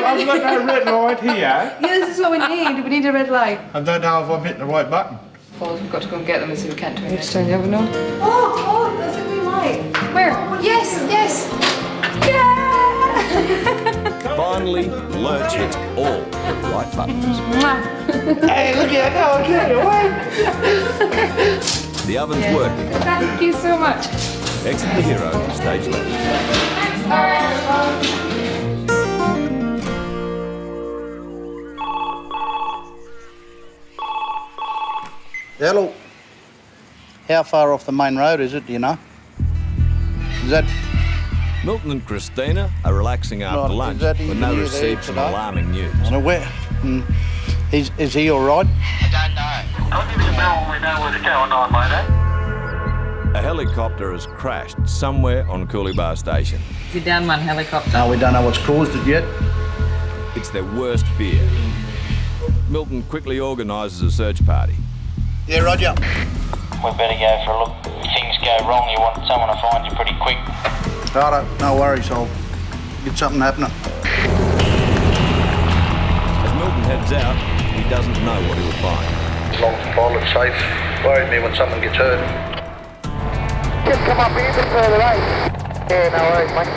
I've got no red light here. Yeah, this is what we need. We need a red light. I don't know if I'm hitting the right button. Well, we've got to go and get them as soon as we can. Do we need to turn the oven on? Oh, that's a green light. Where? Yes. Yeah! Finally, Lurch hits all the right buttons. Hey, look at that! I can't wait! The oven's working. Thank you so much. Exit the hero, stage left. Hello. How far off the main road is it, do you know? Is that... Milton and Christina are relaxing after Right, lunch is that the when they engineer receive there some today? alarming news. I know where. Is he all right? I don't know. I'll give you a bell when we know where to go on, mate, A helicopter has crashed somewhere on Coolibah Station. You down one helicopter? No, we don't know what's caused it yet. It's their worst fear. Milton quickly organises a search party. Yeah, Roger. We better go for a look. If things go wrong, you want someone to find you pretty quick. Righto, no worries, I'll get something happening. As Milton heads out, he doesn't know what he'll find. As long as the pilot's safe, worry me when someone gets hurt. Just come up here a bit further, eh? Yeah, no worries, mate.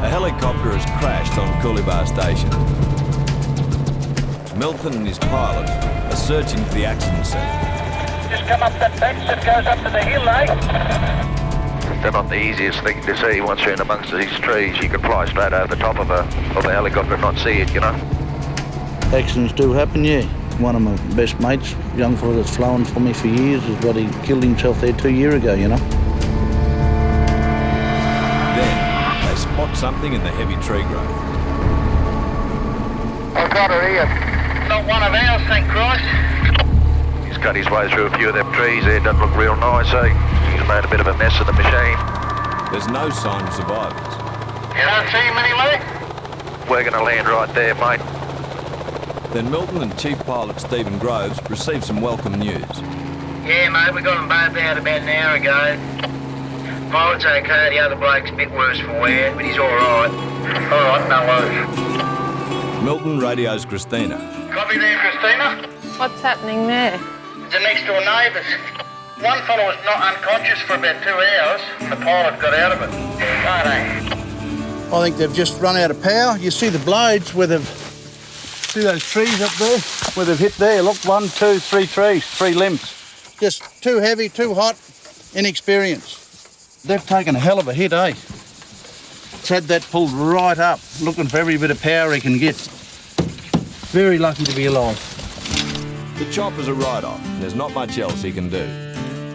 A helicopter has crashed on Coolibah Station. Milton and his pilot are searching for the accident scene. Just come up that fence that goes up to the hill, eh? They're not the easiest thing to see once you're in amongst these trees. You can fly straight over the top of a helicopter and not see it, you know. Accidents do happen, yeah. One of my best mates, young fella that's flown for me for years, is what he killed himself there 2 years ago, you know. Then they spot something in the heavy tree growth. I've got her here. Not one of ours, thank Christ. He's cut his way through a few of them trees there. Doesn't look real nice, eh? He's made a bit of a mess of the machine. There's no sign of survivors. You don't see him anyway? We're going to land right there, mate. Then Milton and Chief Pilot Stephen Groves receive some welcome news. Yeah, mate, we got them both out about an hour ago. Pilot's okay, the other bloke's a bit worse for wear, but he's all right. All right, no worries. Milton radios Christina. Copy there, Christina. What's happening there? The next door neighbours. One fellow was not unconscious for about 2 hours, and the pilot got out of it. Right, I think they've just run out of power. You see the blades where they've... See those trees up there? Where they've hit there. Look, 1, 2, 3 trees, 3 limbs. Just too heavy, too hot, inexperienced. They've taken a hell of a hit, eh? It's had that pulled right up, looking for every bit of power he can get. Very lucky to be alive. The chopper's a write-off. There's not much else he can do.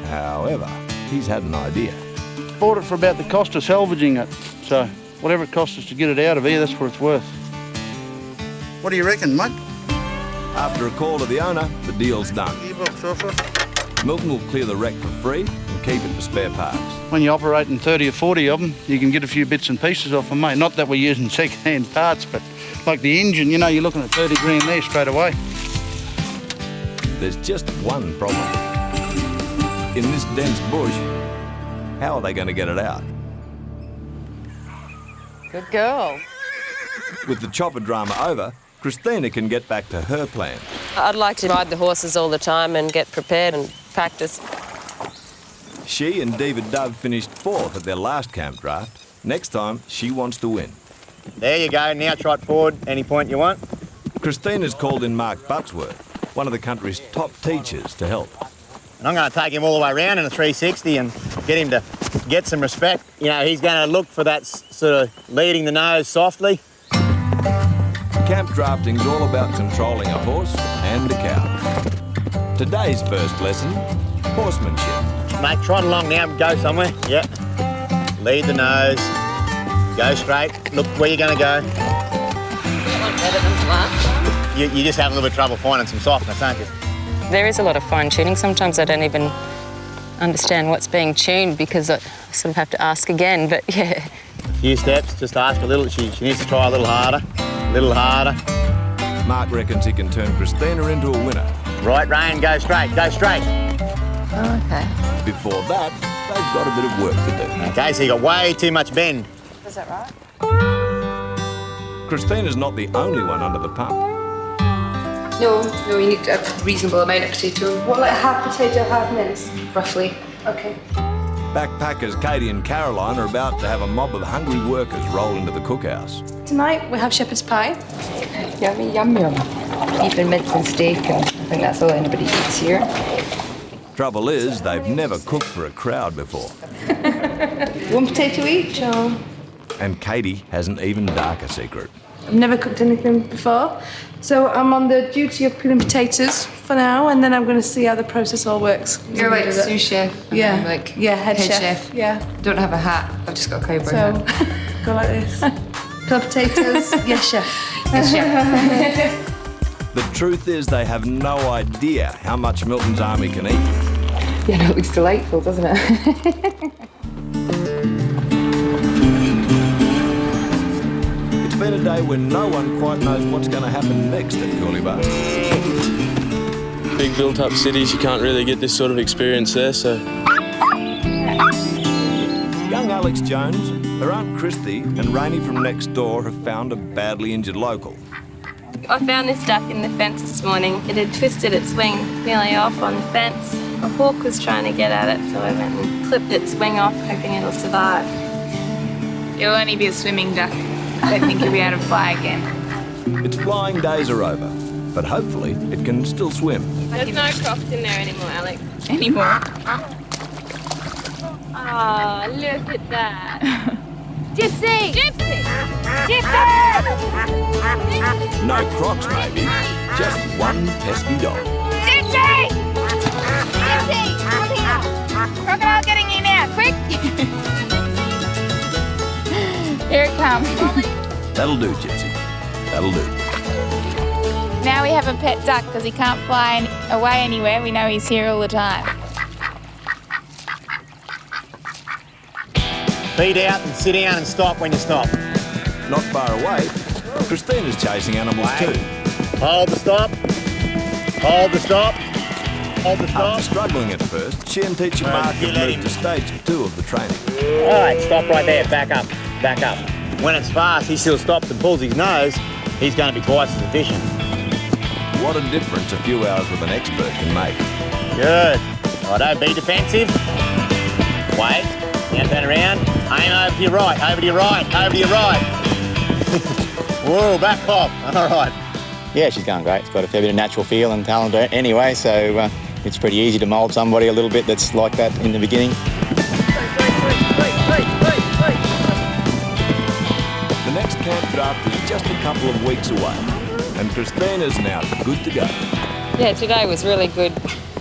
However, he's had an idea. Bought it for about the cost of salvaging it. So whatever it costs us to get it out of here, that's what it's worth. What do you reckon, mate? After a call to the owner, the deal's done. Gearbox offer. Milton will clear the wreck for free and keep it for spare parts. When you're operating 30 or 40 of them, you can get a few bits and pieces off them, mate. Not that we're using second-hand parts, but like the engine, you know, you're looking at 30 grand there straight away. There's just one problem. In this dense bush, how are they going to get it out? Good girl. With the chopper drama over, Christina can get back to her plan. I'd like to ride the horses all the time and get prepared and practice. She and David Dove finished 4th at their last camp draft. Next time, she wants to win. There you go, now trot forward any point you want. Christina's called in Mark Buttsworth, one of the country's top teachers, to help. And I'm going to take him all the way around in a 360 and get him to get some respect. You know, he's going to look for that sort of leading the nose softly. Camp drafting's all about controlling a horse and a cow. Today's first lesson, horsemanship. Mate, trot along now and go somewhere. Yep. Lead the nose. Go straight. Look where you're going to go. Better than last time. You just have a little bit of trouble finding some softness, aren't you? There is a lot of fine-tuning. Sometimes I don't even understand what's being tuned because I sort of have to ask again, but yeah. few steps, just ask her a little. She needs to try a little harder, a little harder. Mark reckons he can turn Christina into a winner. Right, Rain, go straight, go straight. Oh, okay. Before that, they've got a bit of work to do. Okay, so you got way too much bend. Was that right? Christina's not the only one under the pump. No, you need a reasonable amount of potato. What, like half potato, half mince? Roughly. Okay. Backpackers Katie and Caroline are about to have a mob of hungry workers roll into the cookhouse. Tonight we have shepherd's pie. Yummy, yum, yum. Beef and mince and steak, and I think that's all anybody eats here. Trouble is, they've never cooked for a crowd before. One potato each, or? And Katie has an even darker secret. I've never cooked anything before, so I'm on the duty of peeling potatoes for now, and then I'm going to see how the process all works. You're like sous chef. Yeah. I'm like head chef. Yeah. Don't have a hat. I've just got a cowboy So hat. go like this. Peel potatoes. Yes, chef. Yes, chef. The truth is they have no idea how much Milton's army can eat. Yeah, no, it looks delightful, doesn't it? It's been a day when no one quite knows what's going to happen next at Coolibah. Big built-up cities, you can't really get this sort of experience there, so... Young Alex Jones, her Aunt Christy and Rainey from next door have found a badly injured local. I found this duck in the fence this morning. It had twisted its wing nearly off on the fence. A hawk was trying to get at it, so I went and clipped its wing off, hoping it'll survive. It'll only be a swimming duck. I don't think you'll be able to fly again. Its flying days are over, but hopefully it can still swim. There's no crocs in there anymore, Alex. Anymore? Oh, look at that. Gypsy! Gypsy! Gypsy! No crocs, maybe. Just one pesky dog. Gypsy! Gypsy! Come here! Crocodile getting you now, quick! Here it comes. That'll do, Gypsy. That'll do. Now we have a pet duck because he can't fly away anywhere. We know he's here all the time. Feet out and sit down and stop when you stop. Not far away, Christina's chasing animals too. Hold the stop. Hold the stop. Hold the stop. After struggling at first, she and teacher Mark have moved to stage 2 of the training. All right, stop right there. Back up. Back up. When it's fast, he still stops and pulls his nose. He's going to be twice as efficient. What a difference a few hours with an expert can make. Good. Righto, be defensive. Wait. Now turn around. Aim over to your right. Over to your right. Over to your right. Whoa, back off. All right. Yeah, she's going great. It's got a fair bit of natural feel and talent anyway, so it's pretty easy to mould somebody a little bit that's like that in the beginning. The next camp draft is just a couple of weeks away, and Christina's now good to go. Yeah, today was really good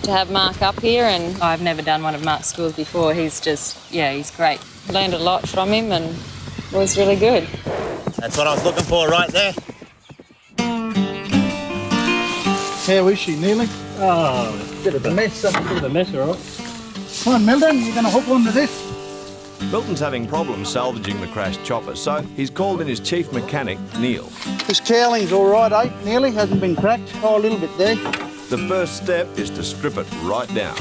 to have Mark up here, and I've never done one of Mark's schools before. He's just, he's great. Learned a lot from him and was really good. That's what I was looking for right there. How is she, nearly? Oh, Bit of a mess. bit of a mess, all right. Come on, Milton, you're going to hook onto this. Milton's having problems salvaging the crashed chopper, so he's called in his chief mechanic, Neil. This cowling's all right, eh? Nearly hasn't been cracked. Oh, a little bit there. The first step is to strip it right down.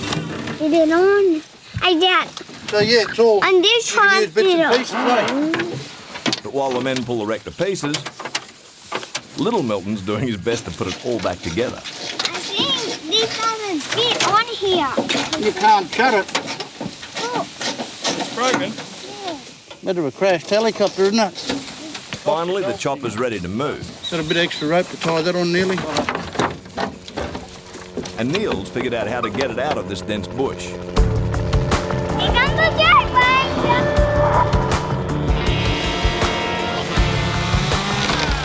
Is it on? I got. So yeah, it's all. And this one use bits and pieces, eh? But while the men pull the wreck to pieces, little Milton's doing his best to put it all back together. I think this has a bit on here. You can't cut it. Oh. Broken? Bit of a crashed helicopter, isn't it? Finally, the chopper's ready to move. Got a bit of extra rope to tie that on, Nearly. And Neil's figured out how to get it out of this dense bush. Here comes the jetway.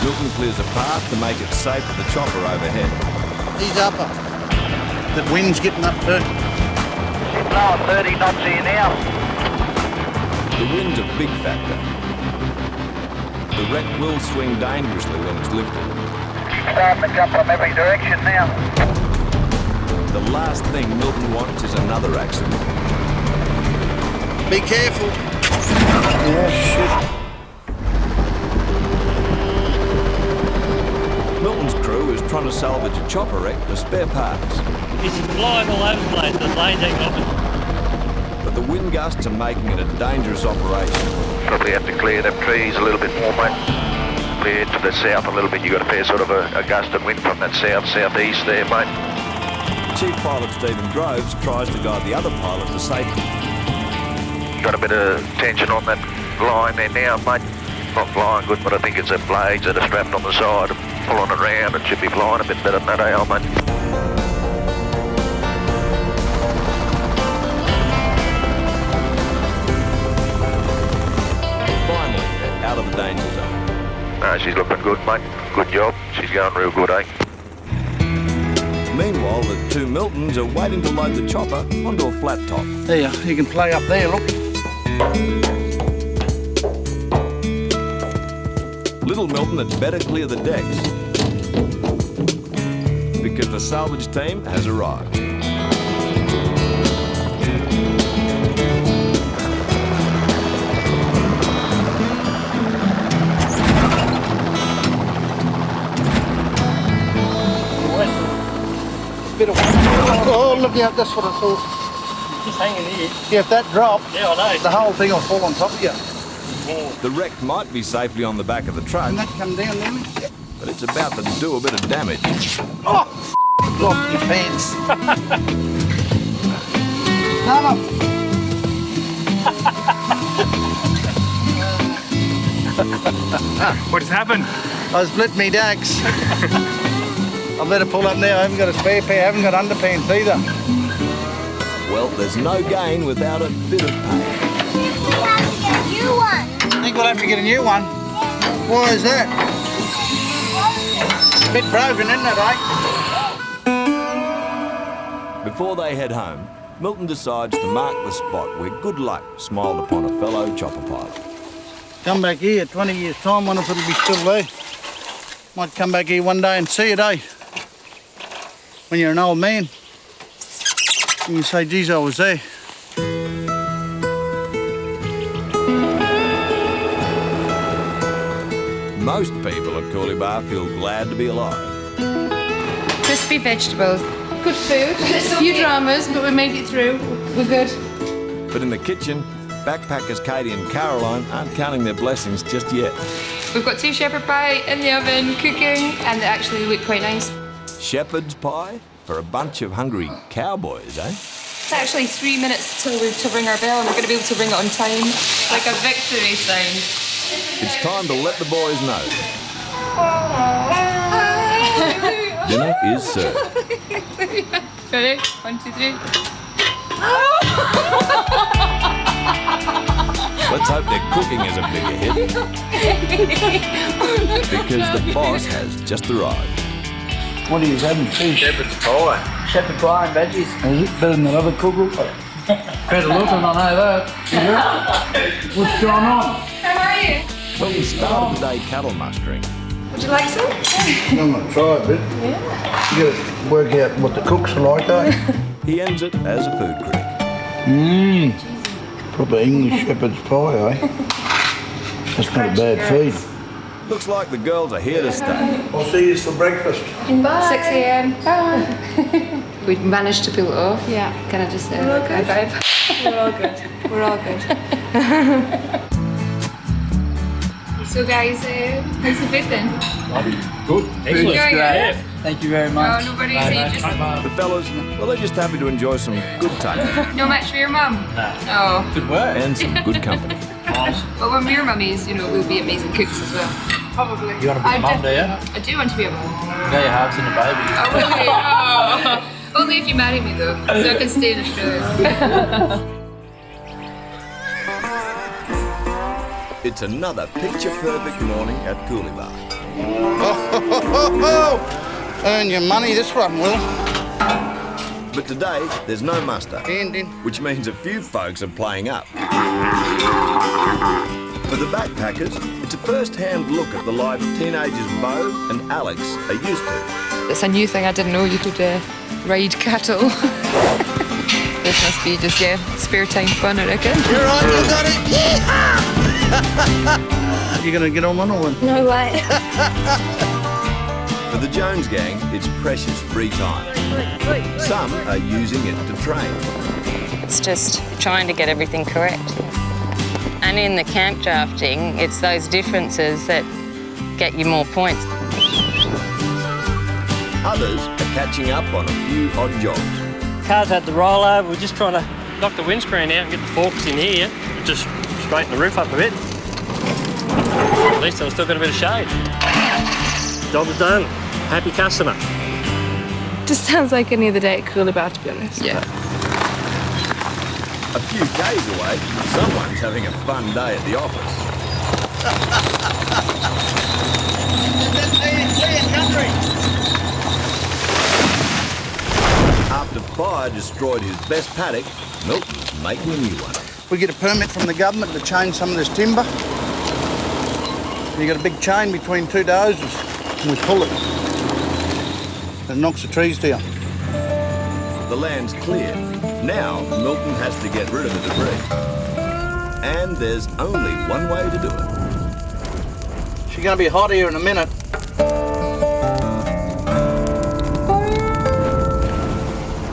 Milton clears a path to make it safe for the chopper overhead. He's upper. The wind's getting up too. It's now 30 knots here now. The wind's a big factor. The wreck will swing dangerously when it's lifted. Starting to come from every direction now. The last thing Milton wants is another accident. Be careful. Yeah, shit. crew is trying to salvage a chopper wreck for spare parts. It's flying all over the place, the landing of it. But the wind gusts are making it a dangerous operation. Probably have to clear them trees a little bit more, mate. Clear to the south a little bit. You've got a fair sort of a gust of wind from that south-southeast there, mate. Chief Pilot Stephen Groves tries to guide the other pilot to safety. Got a bit of tension on that line there now, mate. Not flying good, but I think it's the blades that are strapped on the side, pulling it around. It should be flying a bit better than that, eh, mate? Finally, they're out of the danger zone. No, she's looking good, mate. Good job. She's going real good, eh? Meanwhile, the two Miltons are waiting to load the chopper onto a flat top. There, you can play up there, look. Little Milton had better clear the decks because the salvage team has arrived. Oh, look out, that's what I thought. Just hanging here. Yeah, if that dropped, Yeah, I know. the whole thing will fall on top of you. The wreck might be safely on the back of the truck, Can that come down, Nelly? but it's about to do a bit of damage. Oh, drop your pants. Come What has happened? I split me dags. I better pull up now. I haven't got a spare pair. I haven't got underpants either. Well, there's no gain without a bit of pain. You have to get a new one. I think we'll have to get a new one. Why is that? It's a bit broken, isn't it, eh? Before they head home, Milton decides to mark the spot where good luck smiled upon a fellow chopper pilot. Come back here 20 years' time, wonder if it'll be still there. Might come back here one day and see it, eh? When you're an old man. And you say, geez, I was there. Most people at Coolibah feel glad to be alive. Crispy vegetables. Good food. A few dramas, but we made it through. We're good. But in the kitchen, backpackers Katie and Caroline aren't counting their blessings just yet. We've got 2 shepherd pie in the oven cooking, and they actually look quite nice. Shepherd's pie for a bunch of hungry cowboys, eh? It's actually 3 minutes till to ring our bell, and we're going to be able to ring it on time, like a victory sound. It's time to let the boys know. Dinner is served. Ready? 1, 2, 3. Let's hope their cooking is a bigger hit. Because the boss has just arrived. What are you having? Fish? Shepherd's pie. Shepherd pie and veggies. Is it better than that other cookbook? Better looking, I know that. What's going on? How are you? Well, we started the day cattle mustering. Would you like some? I'm going to try a bit. Yeah. You got to work out what the cooks are like, eh? He ends it as a food critic. Mmm. Proper English shepherd's pie, eh? That's not a bad feed. Looks like the girls are here to stay. I'll see you for breakfast. Bye. 6 a.m. Bye. We managed to pull it off. Yeah. Can I just say We're all high good. five? We're all good. We're all good. So guys, how's the food then? Good. Excellent. Great. Thank you very much. Oh, nobody's just The fellas, well, they're just happy to enjoy some good time no match for your mum. Oh. Good work. and some good company. Well, when we're mummies, we'll be amazing cooks as well. Probably. You want to be a mum, do you? I do want to be a mum. You got your halves in a baby. Oh, really? Oh. Only if you marry me though, so I can stay in Australia. It's another picture-perfect morning at Coolibah. Earn your money, this one will. But today, there's no muster, Ending. which means a few folks are playing up. For the backpackers, it's a first-hand look at the life teenagers Bo and Alex are used to. It's a new thing, I didn't know you could ride cattle. This must be just, spare time fun, I reckon. You're on, you got it. Yeehaw! You gonna get on one or what? No way. For the Jones gang, it's precious free time. Some are using it to train. It's just trying to get everything correct. And in the camp drafting, it's those differences that get you more points. Others are catching up on a few odd jobs. Car's had the rollover. We're just trying to knock the windscreen out and get the forks in here. Just straighten the roof up a bit. At least I've still got a bit of shade. Job's done. Happy customer. Just sounds like any other day at Coolabah, to be honest. Yeah. A few k's away, someone's having a fun day at the office. After fire destroyed his best paddock, Milton's making a new one. We get a permit from the government to change some of this timber. You got a big chain between two dozers, and we pull it. It knocks the trees down. The land's clear. Now Milton has to get rid of the debris. And there's only one way to do it. She's going to be hot here in a minute.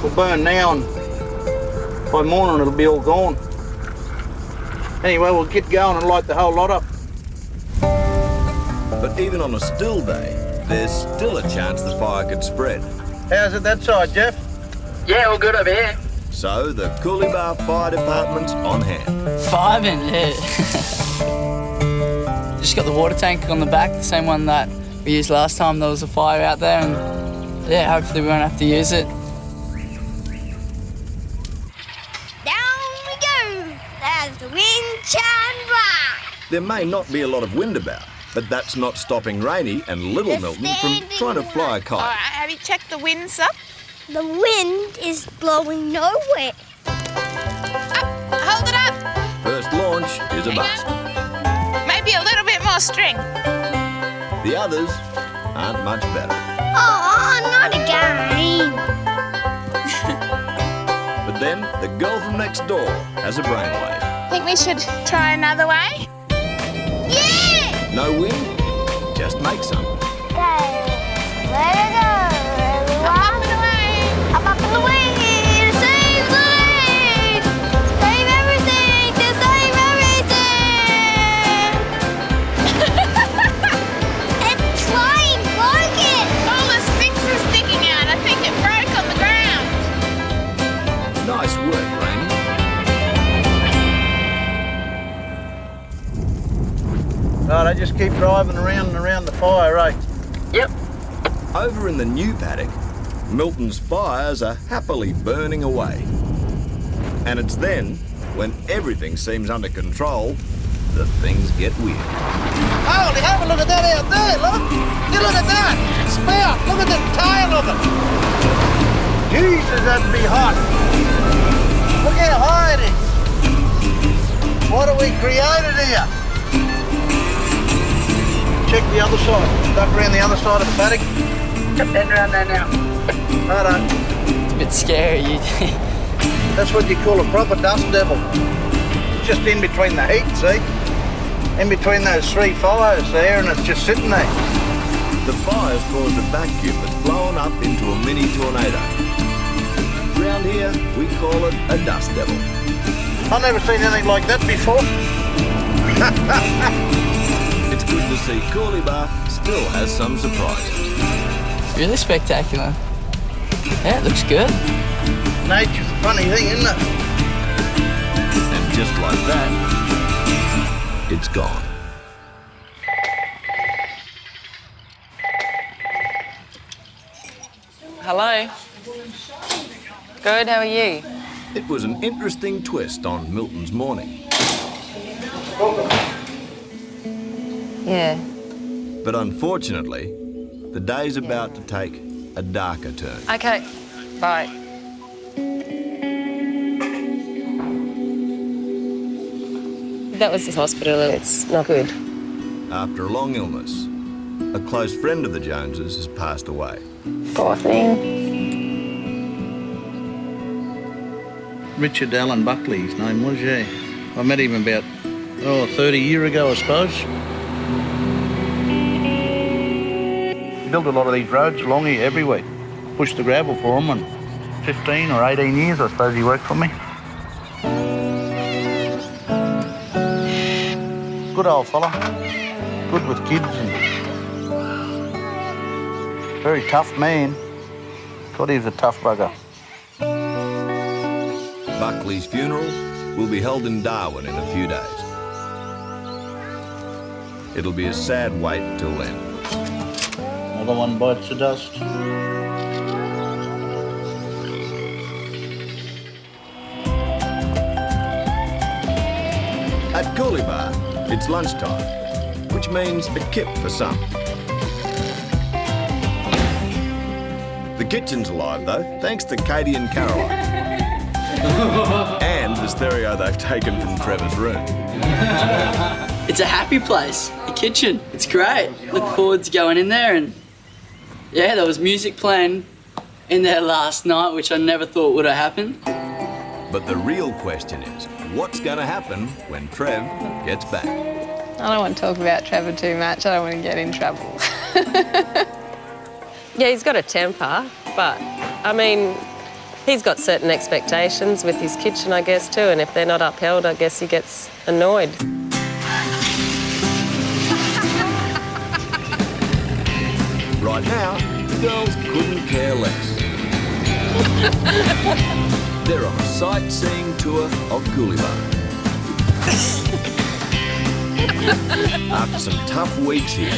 We'll burn now, and by morning it'll be all gone. Anyway, we'll get going and light the whole lot up. But even on a still day, there's still a chance the fire could spread. How's it that side, Jeff? Yeah, all good over here. So the Coolabah Fire Department's on hand. Fireman, yeah. Just got the water tank on the back, the same one that we used last time there was a fire out there, and yeah, hopefully we won't have to use it. Down we go. There's the wind chime rock. There may not be a lot of wind about, but that's not stopping Rainey and little Milton from trying to fly a kite. All right, have you checked the winds up? The wind is blowing nowhere. Hold it up. First launch is a bust. Maybe a little bit more string. The others aren't much better. Oh, not again. But then the girl from next door has a brainwave. Think we should try another way? Yeah! No wind? Just make some. Let it go. I'm up and away. I'm up and away. Save the lane. Save everything. To save everything. It's flying. Broke it. All the sticks are sticking out. I think it broke on the ground. Nice work, Rainey. Right, I just keep driving around and around the fire, right? Yep. Over in the new paddock, Milton's fires are happily burning away. And it's then, when everything seems under control, that things get weird. Holy, have a look at that out there, look! You look at that! Spout! Look at the tail of it! Jesus, that'd be hot! Look how high it is! What have we created here? Check the other side. Duck around the other side of the paddock. Jump down around there now. Righto. It's a bit scary, you think. That's what you call a proper dust devil. Just in between the heat, see? In between those three fires there, and it's just sitting there. The fire's caused a vacuum that's blown up into a mini tornado. Round here, we call it a dust devil. I've never seen anything like that before. It's good to see Coolabah still has some surprises. Really spectacular. Yeah, it looks good. Nature's a funny thing, isn't it? And just like that, it's gone. Hello. Good, how are you? It was an interesting twist on Milton's morning. Yeah. But unfortunately, the day's about to take a darker turn. Okay, bye. That was the hospital. It's not good. After a long illness, a close friend of the Joneses has passed away. Poor thing. Richard Allen Buckley, his name was, yeah. I met him about, 30 years ago, I suppose. Built a lot of these roads along here every week. Pushed the gravel for him, and 15 or 18 years, I suppose, he worked for me. Good old fella. Good with kids and very tough man. Thought he was a tough bugger. Buckley's funeral will be held in Darwin in a few days. It'll be a sad wait till then. Another one bites the dust. At Coolibah, it's lunchtime, which means a kip for some. The kitchen's alive, though, thanks to Katie and Caroline. And the stereo they've taken from Trevor's room. It's a happy place, the kitchen. It's great. Look forward to going in there, and yeah, there was music playing in there last night, which I never thought would have happened. But the real question is, what's going to happen when Trev gets back? I don't want to talk about Trevor too much. I don't want to get in trouble. Yeah, he's got a temper, but I mean, he's got certain expectations with his kitchen, I guess, too, and if they're not upheld, I guess he gets annoyed. Right now, the girls couldn't care less. They're on a sightseeing tour of Coolibah. After some tough weeks here,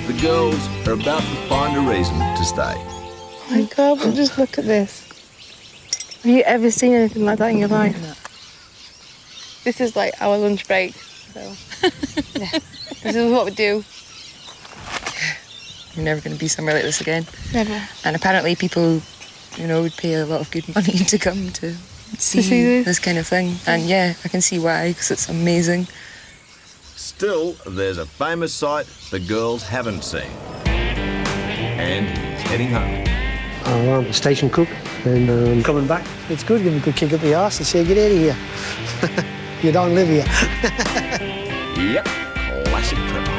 the girls are about to find a reason to stay. Oh my God, but just look at this. Have you ever seen anything like that in your life? No. This is like our lunch break, so yeah. This is what we do. We're never going to be somewhere like this again. Never. And apparently people, you know, would pay a lot of good money to come to see this kind of thing. And yeah, I can see why, because it's amazing. Still, there's a famous sight the girls haven't seen. And he's heading home. I'm a station cook and coming back. It's good, give him a good kick up the arse and say, get out of here. You don't live here. Yep, classic Trevor.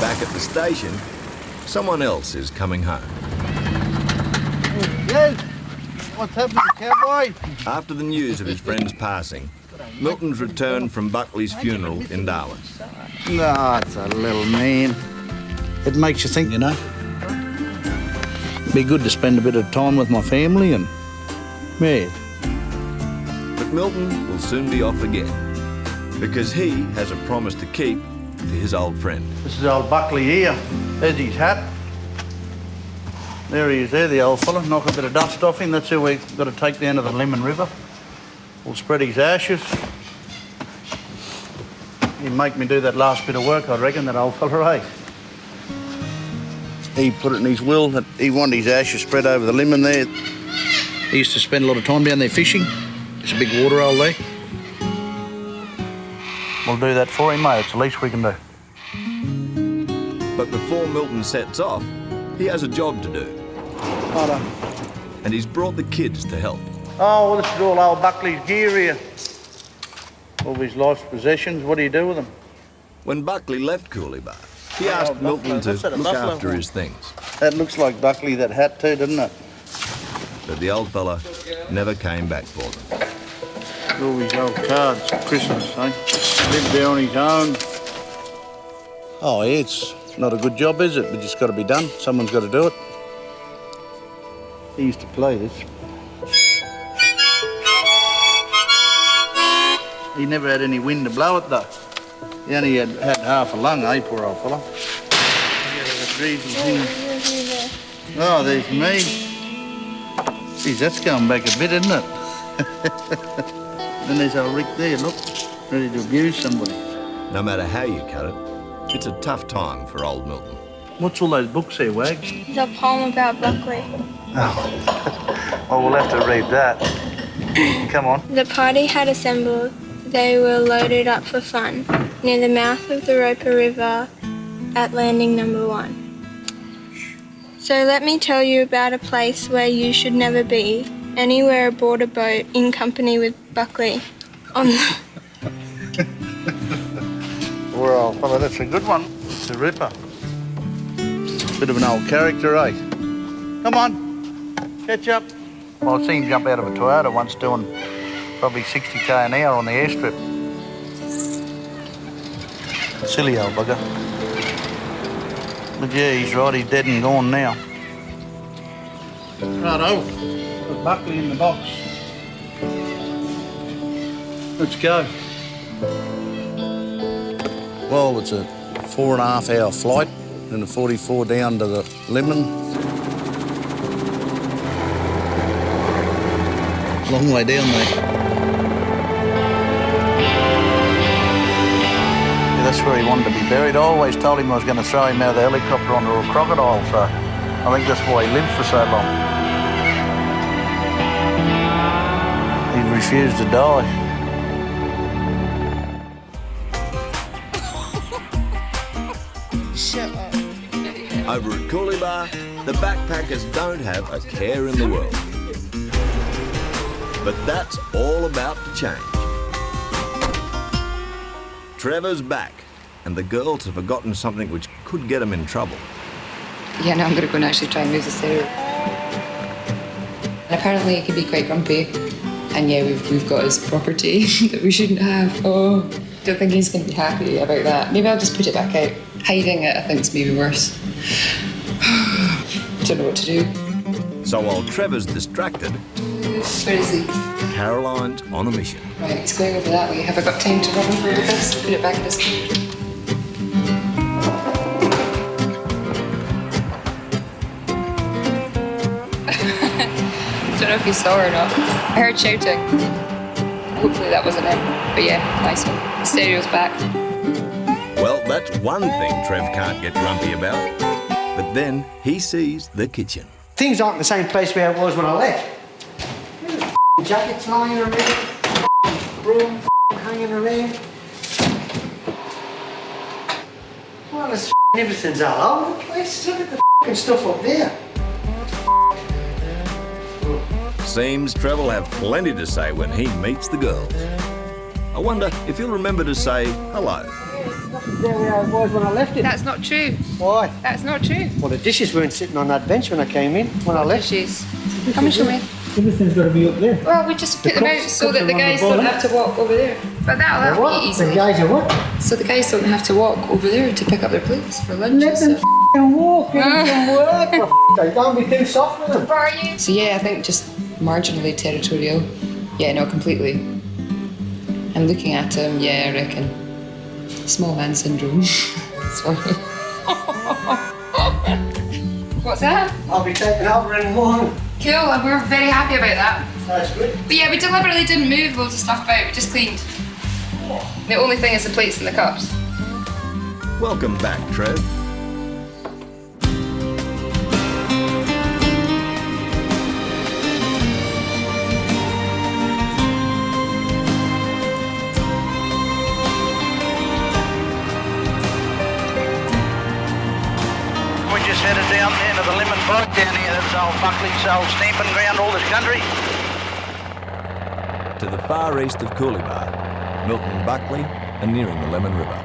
Back at the station, someone else is coming home. Yes. What's happening, cowboy? After the news of his friend's passing, Milton's returned from Buckley's funeral in Darwin. No, it's a little man. It makes you think, you know. Be good to spend a bit of time with my family and, yeah. But Milton will soon be off again, because he has a promise to keep to his old friend. This is old Buckley here. There's his hat. There he is there, the old fella. Knock a bit of dust off him. That's who we've got to take down to the Lemon River. We'll spread his ashes. He'd make me do that last bit of work, I reckon, that old fella, eh? He put it in his will that he wanted his ashes spread over the lemon there. He used to spend a lot of time down there fishing. There's a big water hole there. We'll do that for him, mate. It's the least we can do. But before Milton sets off, he has a job to do. Righto. And he's brought the kids to help. Oh, well, this is all old Buckley's gear here. All his life's possessions. What do you do with them? When Buckley left Coolibah, he asked Milton to look after his things. That looks like Buckley, that hat too, doesn't it? But the old fella never came back for them. All his old cards for Christmas, eh? Lived there on his own. Oh, yeah, it's not a good job, is it? But it's got to be done. Someone's got to do it. He used to play this. He never had any wind to blow it, though. He only had half a lung, eh, poor old fella? Oh, there's me. Geez, that's going back a bit, isn't it? And there's old Rick there, look, ready to abuse somebody. No matter how you cut it, it's a tough time for old Milton. What's all those books there, Wags? The poem about Buckley. Oh, well, we'll have to read that. Come on. The party had assembled. They were loaded up for fun near the mouth of the Roper River at landing number 1. So let me tell you about a place where you should never be, anywhere aboard a boat in company with Buckley on the... poor old fella. That's a good one. It's a ripper. Bit of an old character, eh? Come on, catch up. Well, I've seen him jump out of a Toyota once doing probably 60k an hour on the airstrip. Silly old bugger. But yeah, he's right, he's dead and gone now. Righto, got Buckley in the box. Let's go. Well, it's a 4.5 hour flight and a 44 down to the Lemon. Long way down there. Yeah, that's where he wanted to be buried. I always told him I was going to throw him out of the helicopter onto a crocodile, so I think that's why he lived for so long. He refused to die. Shut up. Over at Coolibah, the backpackers don't have a care in the world. But that's all about to change. Trevor's back, and the girls have forgotten something which could get them in trouble. Yeah, now I'm going to go and actually try and move the stereo. And apparently it can be quite grumpy. And yeah, we've got his property that we shouldn't have. Oh, don't think he's going to be happy about that. Maybe I'll just put it back out. Hiding it, I think, is maybe worse. Don't know what to do. So while Trevor's distracted, Where is he? Caroline's on a mission. Right, he's going over that way. Have I got time to run over with this? Put it back in his cage. Don't know if you saw or not. I heard shouting. Hopefully that wasn't him. But yeah, nice one. The stereo's back. Well, that's one thing Trev can't get grumpy about. But then he sees the kitchen. Things aren't the same place where it was when I left. Jackets lying around, broom hanging around. Well, there's everything's all over the place. Look at the stuff up there. Seems Trev will have plenty to say when he meets the girls. I wonder if he'll remember to say hello. There where I was when I left it. That's not true. Why? That's not true. Well, the dishes weren't sitting on that bench when I came in, when I left. Dishes? Come and show me. Everything's got to be up there. Well, we just put them out so that the guys don't have to walk over there. But that'll help me easily. The guys are what? So the guys don't have to walk over there to pick up their plates for lunch. Let them walk, let them work. Don't be too soft with them. Where are you? So yeah, I think just marginally territorial. Yeah, no, completely. And looking at him, yeah, I reckon. Small man syndrome. Sorry. What's that? I'll be taking over in the morning. Cool, and we're very happy about that. That's good. But yeah, we deliberately didn't move loads of stuff about, we just cleaned. The only thing is the plates and the cups. Welcome back, Trev. Headed down there to the Lemon Bog down here. That's old Buckley's old stamping ground, all this country. To the far east of Coolibah, Milton and Buckley are nearing the Lemon River.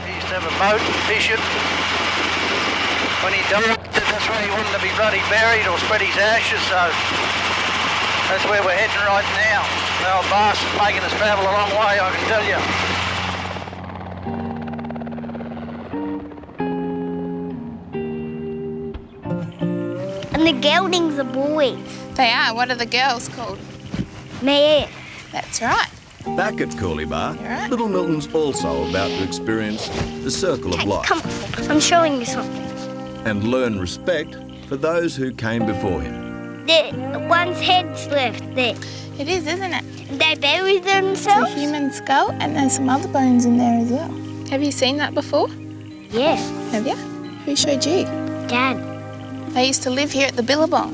He used to have a boat and fish it. When he died, that's where he wanted to be bloody buried or spread his ashes, so that's where we're heading right now. The old bastard's making us travel a long way, I can tell you. And the geldings are boys. They are. What are the girls called? Mare. That's right. Back at Coolibah, little Milton's also about to experience the circle of life. Come on, I'm showing you something. And learn respect for those who came before him. One's head's left there. It is, isn't it? They bury themselves? It's a human skull, and there's some other bones in there as well. Have you seen that before? Yeah. Have you? Who showed you? Dad. They used to live here at the Billabong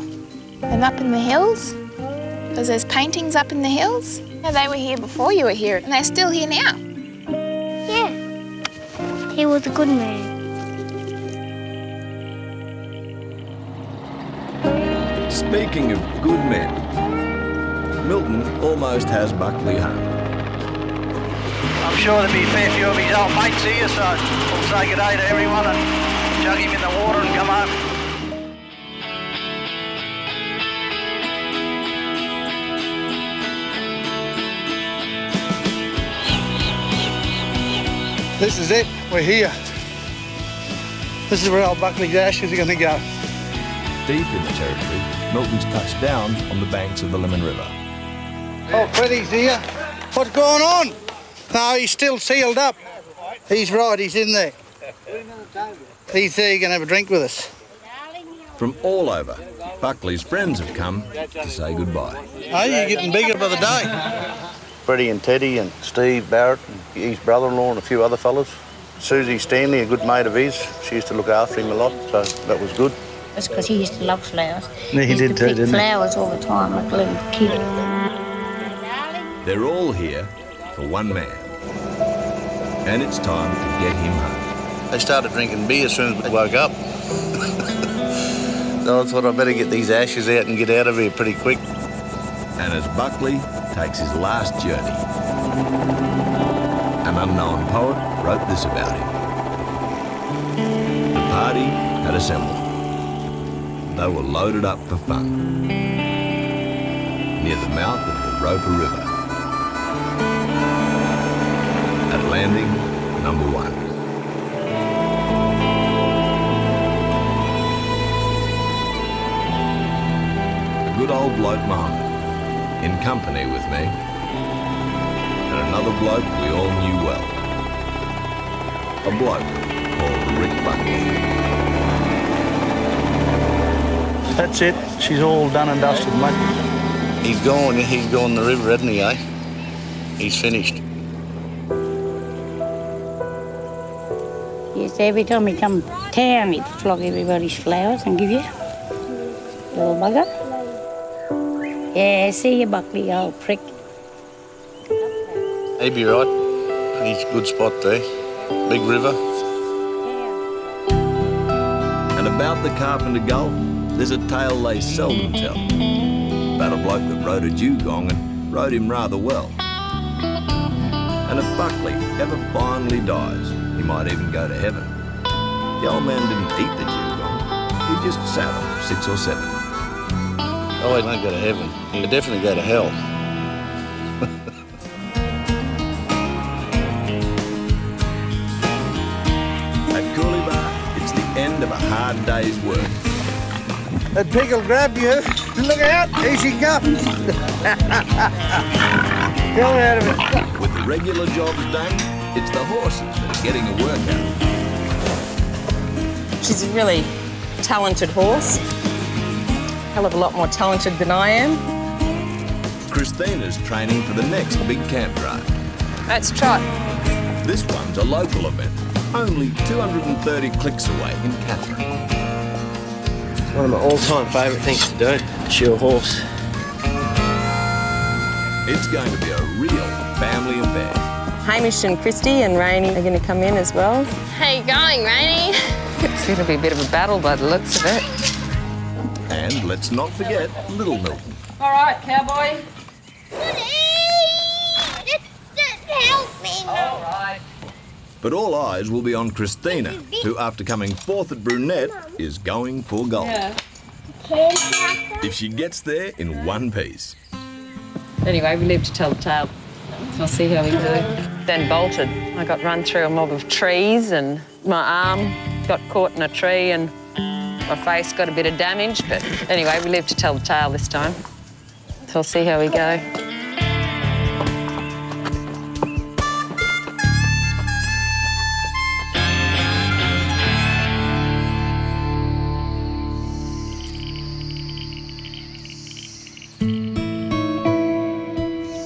and up in the hills, because there's paintings up in the hills. Yeah, they were here before you were here, and they're still here now. Yeah. He was a good man. Speaking of good men, Milton almost has Buckley home. I'm I'm sure there'll be a fair few of his old mates here, so we'll say good day to everyone and jug him in the water and come home. This is it, we're here. This is where old Buckley's ashes are going to go. Deep in the territory, Milton's touched down on the banks of the Lemon River. Oh, Freddie's here. What's going on? No, he's still sealed up. He's right, he's in there. He's there, you're going to have a drink with us. From all over, Buckley's friends have come to say goodbye. Oh, you're getting bigger by the day. Freddie and Teddy and Steve Barrett and his brother-in-law and a few other fellas. Susie Stanley, a good mate of his, she used to look after him a lot, so that was good. That's because he used to love flowers. Yeah, he did too, didn't he? Flowers all the time, like a little kid. They're all here for one man. And it's time to get him home. They started drinking beer as soon as we woke up. So I thought I'd better get these ashes out and get out of here pretty quick. And as Buckley takes his last journey, an unknown poet wrote this about him. The party had assembled. They were loaded up for fun near the mouth of the Roper River at landing number 1. A good old bloke Mohammed, in company with me, and another bloke we all knew well. A bloke called Rick Buckley. That's it. She's all done and dusted, mate. He's gone the river, hasn't he, eh? He's finished. Yes, every time he come to town, he'd flog everybody's flowers and give you. Little bugger. Yeah, see you, Buckley, you old prick. He'd be right. He's a good spot there. Big river. And about the Carpenter Gulf, there's a tale they seldom tell. About a bloke that rode a dugong and rode him rather well. And if Buckley ever finally dies, he might even go to heaven. The old man didn't eat the dugong. He just sat on 6 or 7. Oh, he won't go to heaven. He'll definitely go to hell. At Coolibah, it's the end of a hard day's work. That pig will grab you. Look out, here she comes. Get out of it. With the regular jobs done, it's the horses that are getting a workout. She's a really talented horse. Hell of a lot more talented than I am. Christina's training for the next big camp drive. Let's trot. This one's a local event, only 230 clicks away in Katherine. It's one of my all-time favourite things to do, shoe a horse. It's going to be a real family affair. Hamish and Christy and Rainey are going to come in as well. How you going, Rainey? It's going to be a bit of a battle by the looks of it. And let's not forget Little Milton. All right, cowboy. Help me. All right. But all eyes will be on Christina, who, after coming 4th at Brunette, is going for gold. Yeah. If she gets there in one piece. Anyway, we live to tell the tale. I'll see how we do. Then bolted. I got run through a mob of trees and my arm got caught in a tree and my face got a bit of damage. But anyway, we live to tell the tale this time. So I'll see how we go.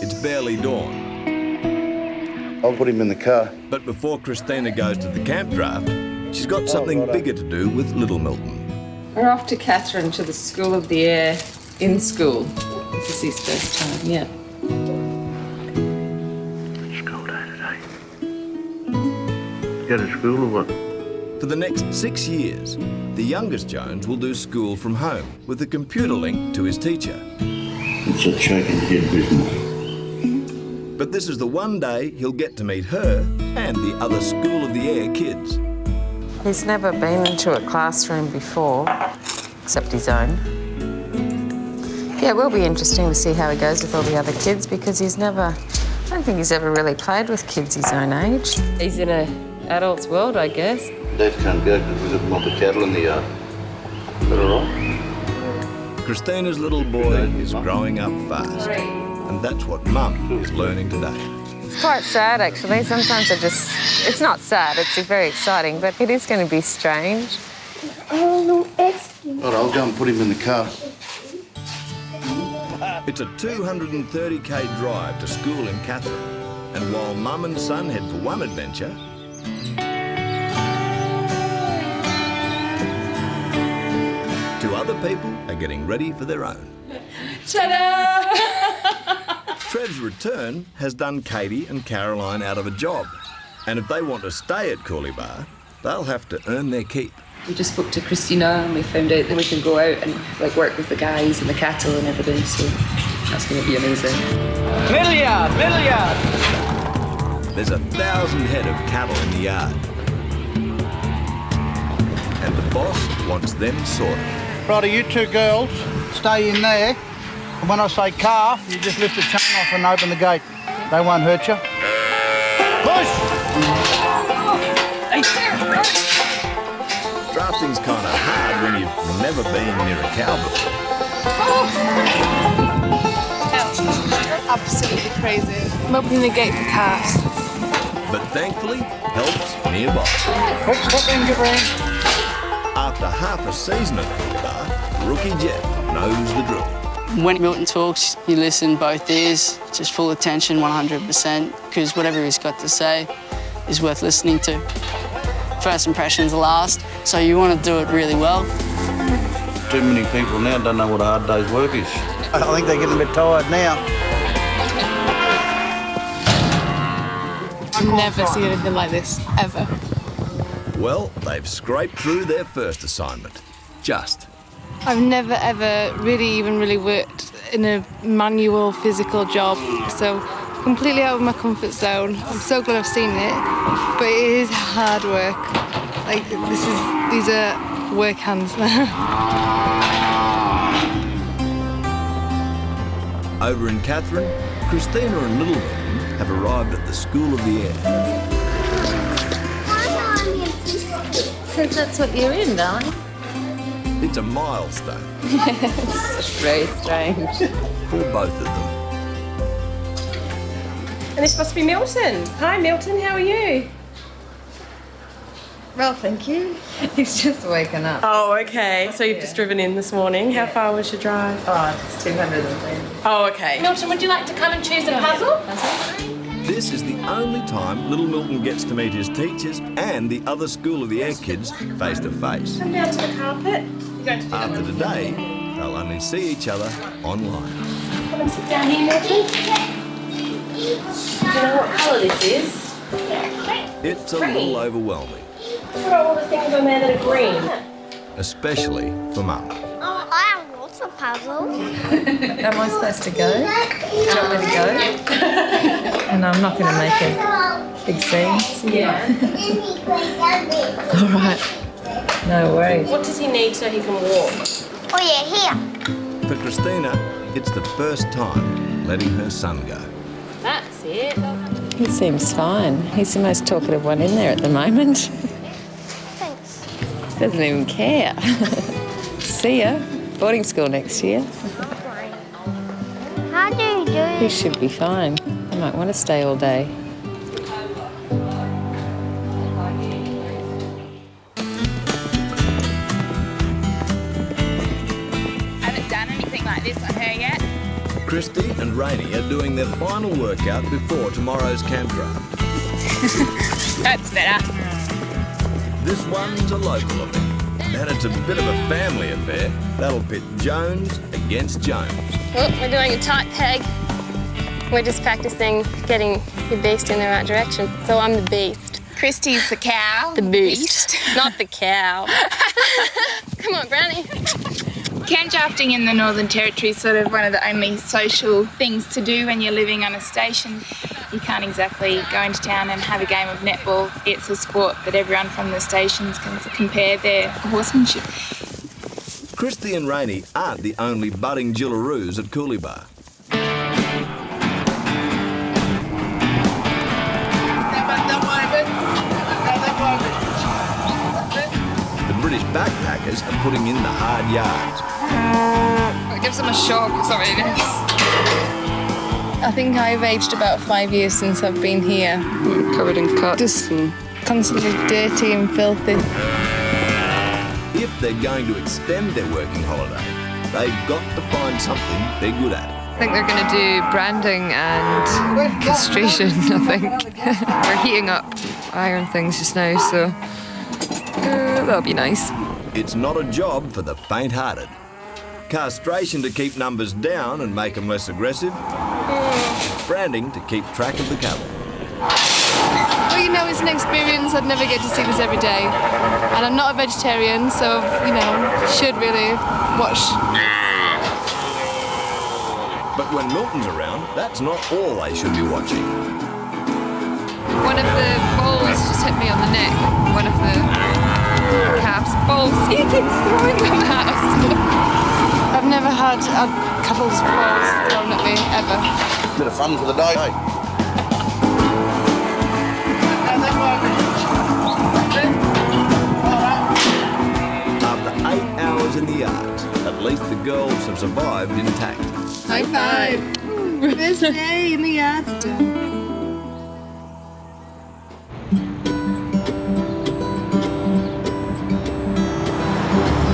It's barely dawn. I'll put him in the car. But before Christina goes to the camp draft, she's got something bigger to do with Little Milton. We're off to Katherine to the School of the Air in school. This is his first time, yeah. School day today. Go to school or what? For the next 6 years, the youngest Jones will do school from home with a computer link to his teacher. It's a chicken head business. But this is the one day he'll get to meet her and the other School of the Air kids. He's never been into a classroom before, except his own. Yeah, it will be interesting to see how he goes with all the other kids because I don't think he's ever really played with kids his own age. He's in an adult's world, I guess. Dad can't go because we've got a mob of cattle in the yard. Is that all right? Christina's little boy is growing up fast, and that's what Mum is learning today. It's quite sad, actually. Sometimes it's not sad, it's very exciting, but it is going to be strange. All right, I'll go and put him in the car. It's a 230k drive to school in Catherine, and while Mum and son head for one adventure, two other people are getting ready for their own. Ta-da! Trev's return has done Katie and Caroline out of a job, and if they want to stay at Coolibah, they'll have to earn their keep. We just spoke to Christina and we found out that we can go out and work with the guys and the cattle and everything, so that's going to be amazing. Middle yard, middle yard. There's 1,000 head of cattle in the yard, and the boss wants them sorted. Righto, you two girls, stay in there. And when I say calf, you just lift the chain off and open the gate. They won't hurt you. Push! Drafting's kind of hard when you've never been near a cow before. Absolutely crazy. I'm opening the gate for calves. But thankfully, help's nearby. Quick, step in, your brain. After half a season of Coolibah, Rookie Jeff knows the drill. When Milton talks, you listen both ears, just full attention 100%, because whatever he's got to say is worth listening to. First impressions last, so you want to do it really well. Too many people now don't know what a hard day's work is. I think they're getting a bit tired now. I've never seen anything like this, ever. Well, they've scraped through their first assignment. Just. I've never, ever really worked in a manual, physical job, so completely out of my comfort zone. I'm so glad I've seen it, but it is hard work. These are work hands. Over in Catherine, Christina and Little Milton have arrived at the School of the Air. Since that's what you're in, darling. It's a milestone. It's very strange. For both of them. And this must be Milton. Hi, Milton, how are you? Well, thank you. He's just waken up. Oh, okay. So you've just driven in this morning. How far was your drive? Oh, it's 210. Oh, okay. Milton, would you like to come and choose a puzzle? This is the only time Little Milton gets to meet his teachers and the other School of the Air kids face to face. Come down to the carpet. You're going to do After today, they'll only see each other online. Come and sit down here, Milton. Do you know what colour this is? It's a little overwhelming, What are all the things on there that are green? especially for Mum. Oh, I have lots of puzzles. Am I supposed to go? Do you want me to go? And I'm not going to make a big scene. Yeah. All right. No worries. What does he need so he can walk? Oh yeah, here. For Christina, it's the first time letting her son go. That's it. He seems fine. He's the most talkative one in there at the moment. Thanks. Doesn't even care. See ya. Boarding school next year. How do you do He it? should be fine. I might want to stay all day. I haven't done anything like this on her yet. Christy and Rainey are doing their final workout before tomorrow's camp draft. That's better. This one's a local event, and it's a bit of a family affair. That'll pit Jones against Jones. Oh, we're doing a tight peg. We're just practicing getting your beast in the right direction. So I'm the beast. Christy's the cow. The beast. Not the cow. Come on, Brownie. Camp drafting in the Northern Territory is sort of one of the only social things to do when you're living on a station. You can't exactly go into town and have a game of netball. It's a sport that everyone from the stations can compare their horsemanship. Christy and Rainey aren't the only budding Jillaroos at Coolibah. The British backpackers are putting in the hard yards. It gives them a shock, sorry, I think I've aged about 5 years since I've been here. Covered in cuts. Just constantly dirty and filthy. If they're going to extend their working holiday, they've got to find something they're good at. I think they're going to do branding and castration, I think. They're heating up iron things just now, so that'll be nice. It's not a job for the faint-hearted. Castration to keep numbers down and make them less aggressive. Branding to keep track of the cattle. Well, you know, it's an experience. I'd never get to see this every day. And I'm not a vegetarian, so, you know, should really watch. But when Milton's around, that's not all they should be watching. One of the balls just hit me on the neck. One of the calf's balls. He keeps throwing them at us. I've never had a couple's balls thrown at me, ever. Bit of fun for the day. After 8 hours in the yards, at least the girls have survived intact. High five. Best day in the yards done.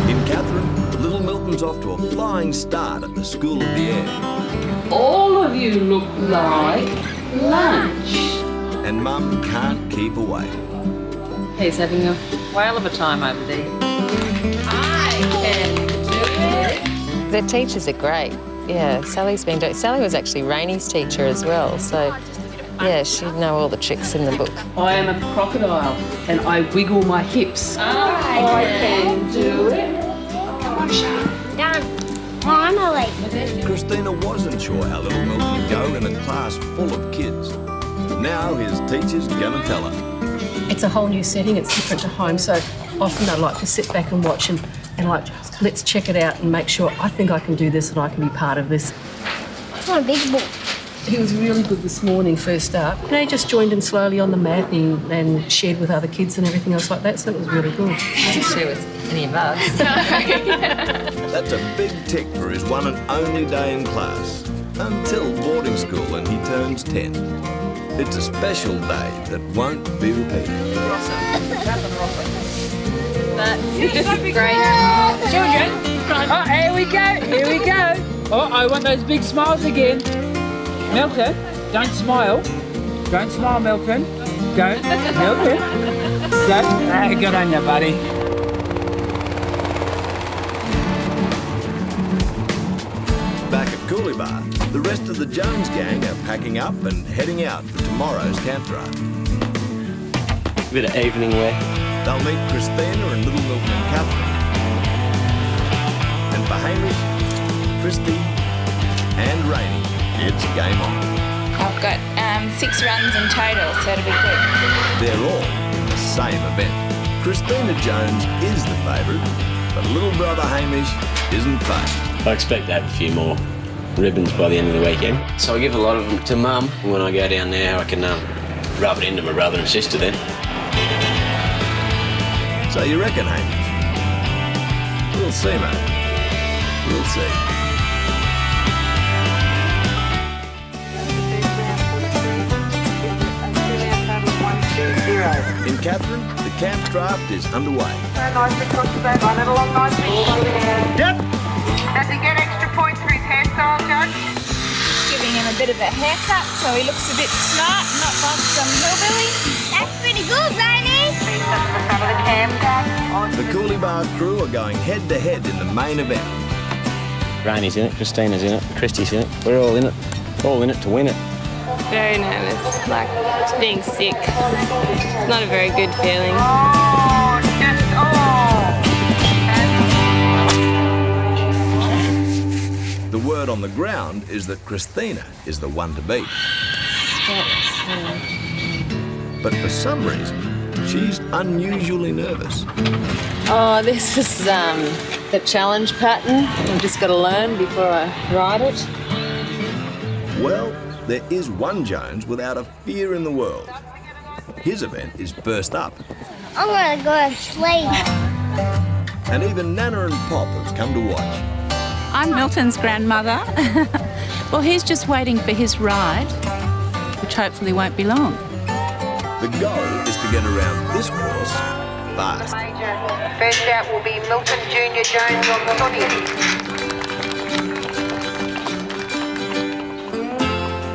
In Catherine, little Milton's off to a flying start at the School of the Air. All of you look like lunch. And Mum can't keep away. He's having a whale of a time over there. I can do it. The teachers are great. Yeah, Sally's been doing... Sally was actually Rainey's teacher as well, so yeah, she'd know all the tricks in the book. I am a crocodile and I wiggle my hips. I can do it. Come on, Sean. Down. On my leg. Christina wasn't sure how little Milton would go in a class full of kids. Now his teacher's gonna tell her. It's a whole new setting, it's different to home, so often I like to sit back and watch and like, let's check it out and make sure I think I can do this and I can be part of this. It's not a big ball. He was really good this morning, first up. And he just joined in slowly on the mat and shared with other kids and everything else like that, so it was really good. He didn't share with any of us. That's a big tick for his one and only day in class. Until boarding school and he turns 10. It's a special day that won't be repeated. Great. Children. Oh, here we go. Here we go. Oh, I want those big smiles again. Milton, don't smile. Don't smile, Milton. Don't. Milton. Don't. Hey, good on you, buddy. Back at Coolibah, the rest of the Jones gang are packing up and heading out for tomorrow's camp drive. A bit of evening wear. They'll meet Christina and little Milton and Catherine. And for Hamish, Christy and Rainey, it's game on. I've got 6 runs in total, so it'll be good. They're all in the same event. Christina Jones is the favourite, but little brother Hamish isn't phased. I expect to have a few more ribbons by the end of the weekend. So I give a lot of them to Mum. When I go down there, I can rub it into my brother and sister then. So you reckon, Hamish? We'll see, mate. We'll see. In Catherine, the camp draft is underway. Yep. Does he get extra points for his hairstyle, Judge? Just giving him a bit of a haircut so he looks a bit smart, not like some hillbilly. That's pretty good, Rainey. The Coolibah crew are going head-to-head in the main event. Rainey's in it, Christina's in it, Christy's in it. We're all in it. All in it to win it. Very nervous, like being sick. It's not a very good feeling. The word on the ground is that Christina is the one to beat. But for some reason, she's unusually nervous. Oh, this is the challenge pattern. I've just got to learn before I ride it. Well, there is one Jones without a fear in the world. His event is first up. I'm gonna go to sleep. And even Nana and Pop have come to watch. I'm Milton's grandmother. Well, he's just waiting for his ride, which hopefully won't be long. The goal is to get around this course fast. First out will be Milton Jr. Jones on the 20th.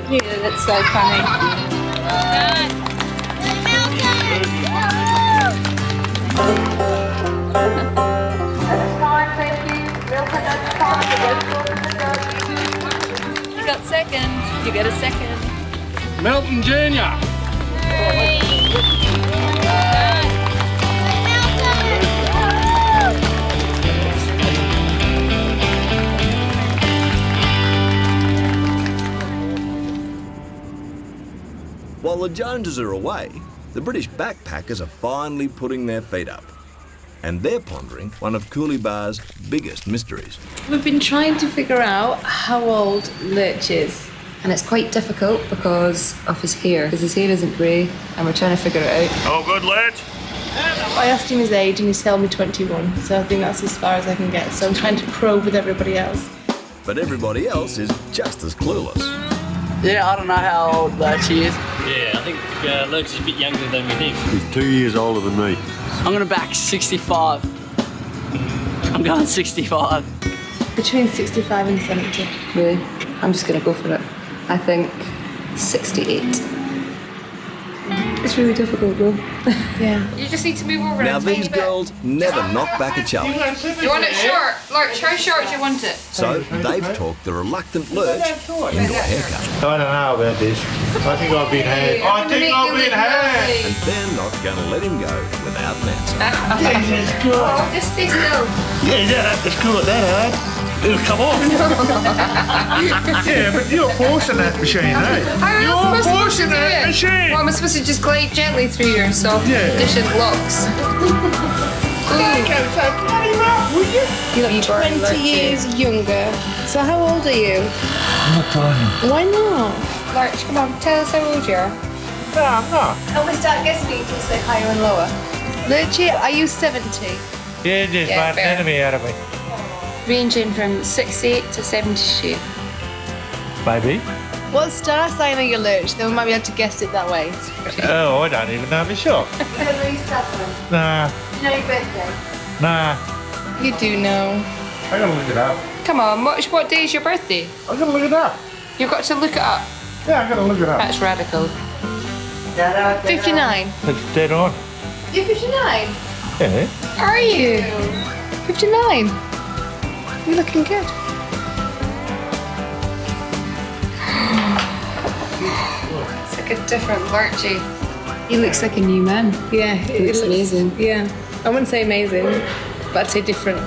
Yeah, that's so funny. You got second. You get a second. Milton Jr. While the Joneses are away, the British backpackers are finally putting their feet up. And they're pondering one of Cooleybar's biggest mysteries. We've been trying to figure out how old Lurch is. And it's quite difficult because of his hair, because his hair isn't grey, and we're trying to figure it out. Oh, good, Lurch. I asked him his age and he's told me 21, so I think that's as far as I can get. So I'm trying to probe with everybody else. But everybody else is just as clueless. Yeah, I don't know how old Lurch is. Yeah, I think Lurch is a bit younger than we think. He's 2 years older than me. I'm gonna back 65. I'm going 65. Between 65 and 70. Really? I'm just going to go for it. I think 68. It's really difficult though. Yeah. You just need to move over Now a tiny these bit. girls never knock back a challenge. You want it short? Lurch, how short do you want it? So they've talked the reluctant Lurch into a haircut. I don't know about this. I think I've been had. I think I've been had. And they're not going to let him go without an answer. Jesus Christ. Oh, just stay still. Yeah, you don't have to screw it that hard. It'll come off. Yeah, but you're forcing that machine, eh? How am I supposed to do that it? machine. Well, am I supposed to just glide gently through your soft Yeah. conditioned locks? You look 20 years younger. So how old are you? I'm not trying. Why not? Lurch, come on, tell us how old you are. No, I'm not. And we start guessing each other, say higher and lower. Lurchie, are you 70? Yeah, just Yeah, made an fair. enemy out of me. Ranging from 68 to 72. Maybe. What star sign are you, Lurch? Then we might be able to guess it that way. Oh, I don't even know myself. Nah, You know your birthday? nah. You do know. I gotta look it up. Come on, what day is your birthday? I gotta look it up. You've got to look it up. Yeah, I gotta look it up. That's radical. 59. It's dead on. You're 59? Yeah. Are you? 59. You're looking good. It's like a different Lurchie. He looks like a new man. Yeah, He looks amazing. Yeah. I wouldn't say amazing, but I'd say different.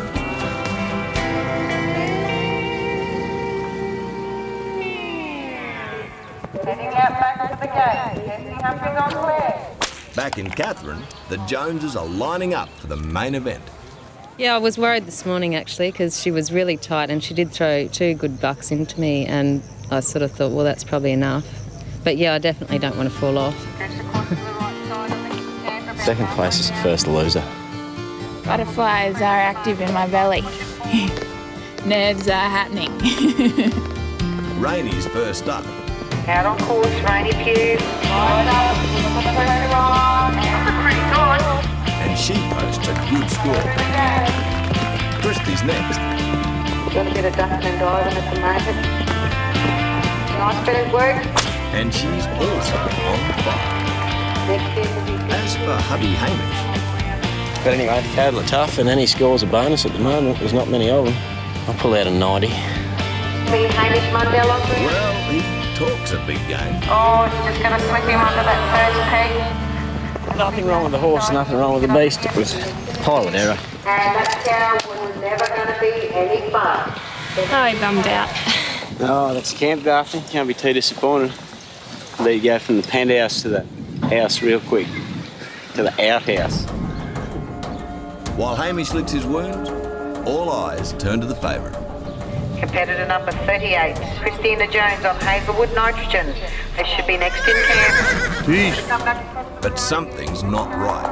Heading out back to the gate. Jesse Humphries on the left. Back in Catherine, the Joneses are lining up for the main event. Yeah, I was worried this morning actually because she was really tight and she did throw 2 good bucks into me and I sort of thought, well, that's probably enough. But yeah, I definitely don't want to fall off. Second place is the first loser. Butterflies are active in my belly. Nerves are happening. Rainie's first up. Out on course, Rainy Pugh. And she posts a good score. Christy's next. Got a bit of dust and diving at the moment. Nice bit of work. And she's also on fire. As for hubby Hamish, But anyway, the cattle are tough and any scores a bonus at the moment. There's not many of them. I'll pull out a 90. See Hamish Mundell on through. well, he talks a big game. Oh, it's just going to slip him under that first peg. Nothing wrong with the horse, nothing wrong with the beast. It was pilot error. And that cow was never going to be any fun. Oh, he bummed out. Oh, that's camp, Daphne. Can't be too disappointed. There you go, from the penthouse to the house real quick, to the outhouse. While Hamish licks his wounds, all eyes turn to the favourite. Competitor number 38, Christina Jones on Hazelwood Nitrogen. They should be next in camp. Jeez. But something's not right.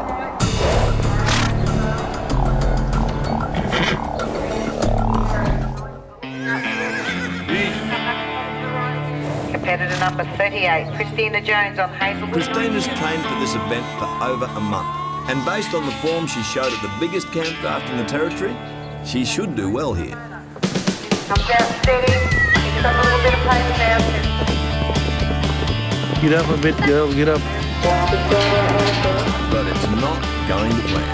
Competitor number 38, Christina Jones on Hazelwood. Christina's trained for this event for over a month, and based on the form she showed at the biggest campcraft in the territory, she should do well here. Come down steady. You've got a little bit of pace now. Get up a bit, girl, get up. But it's not going to plan.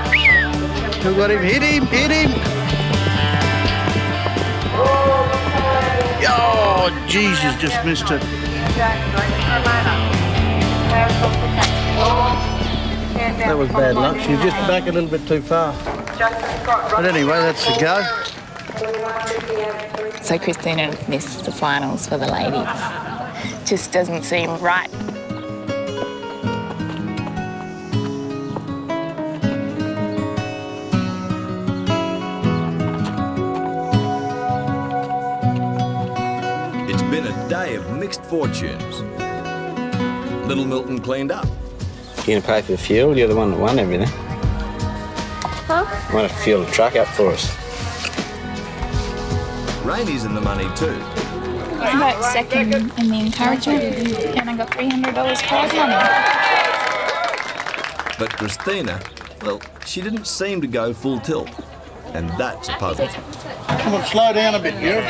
Who got him? Hit him, hit him! Oh, Jesus, just missed it. That was bad luck. She was just back a little bit too far. But anyway, that's the go. So Christina missed the finals for the ladies. Just doesn't seem right. It's been a day of mixed fortunes. Little Milton cleaned up. You're going to pay for the fuel? You're the one that won everything. Huh? You might have to fuel the truck up for us. Rainy's in the money too. I got second in the encouragement and I got $300 prize money. But Christina, well, she didn't seem to go full tilt. And that's a puzzle. Come on, slow down a bit, girl.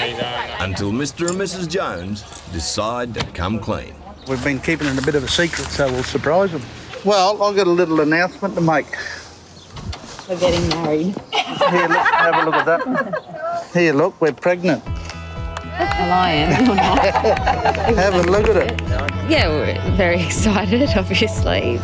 Until Mr. and Mrs. Jones decide to come clean. We've been keeping it a bit of a secret, so we'll surprise them. Well, I've got a little announcement to make. We're getting married. Here, look, have a look at that. Here, look, we're pregnant. Well, I am. You're not. Have a look at it. Yeah, we're very excited, obviously. Is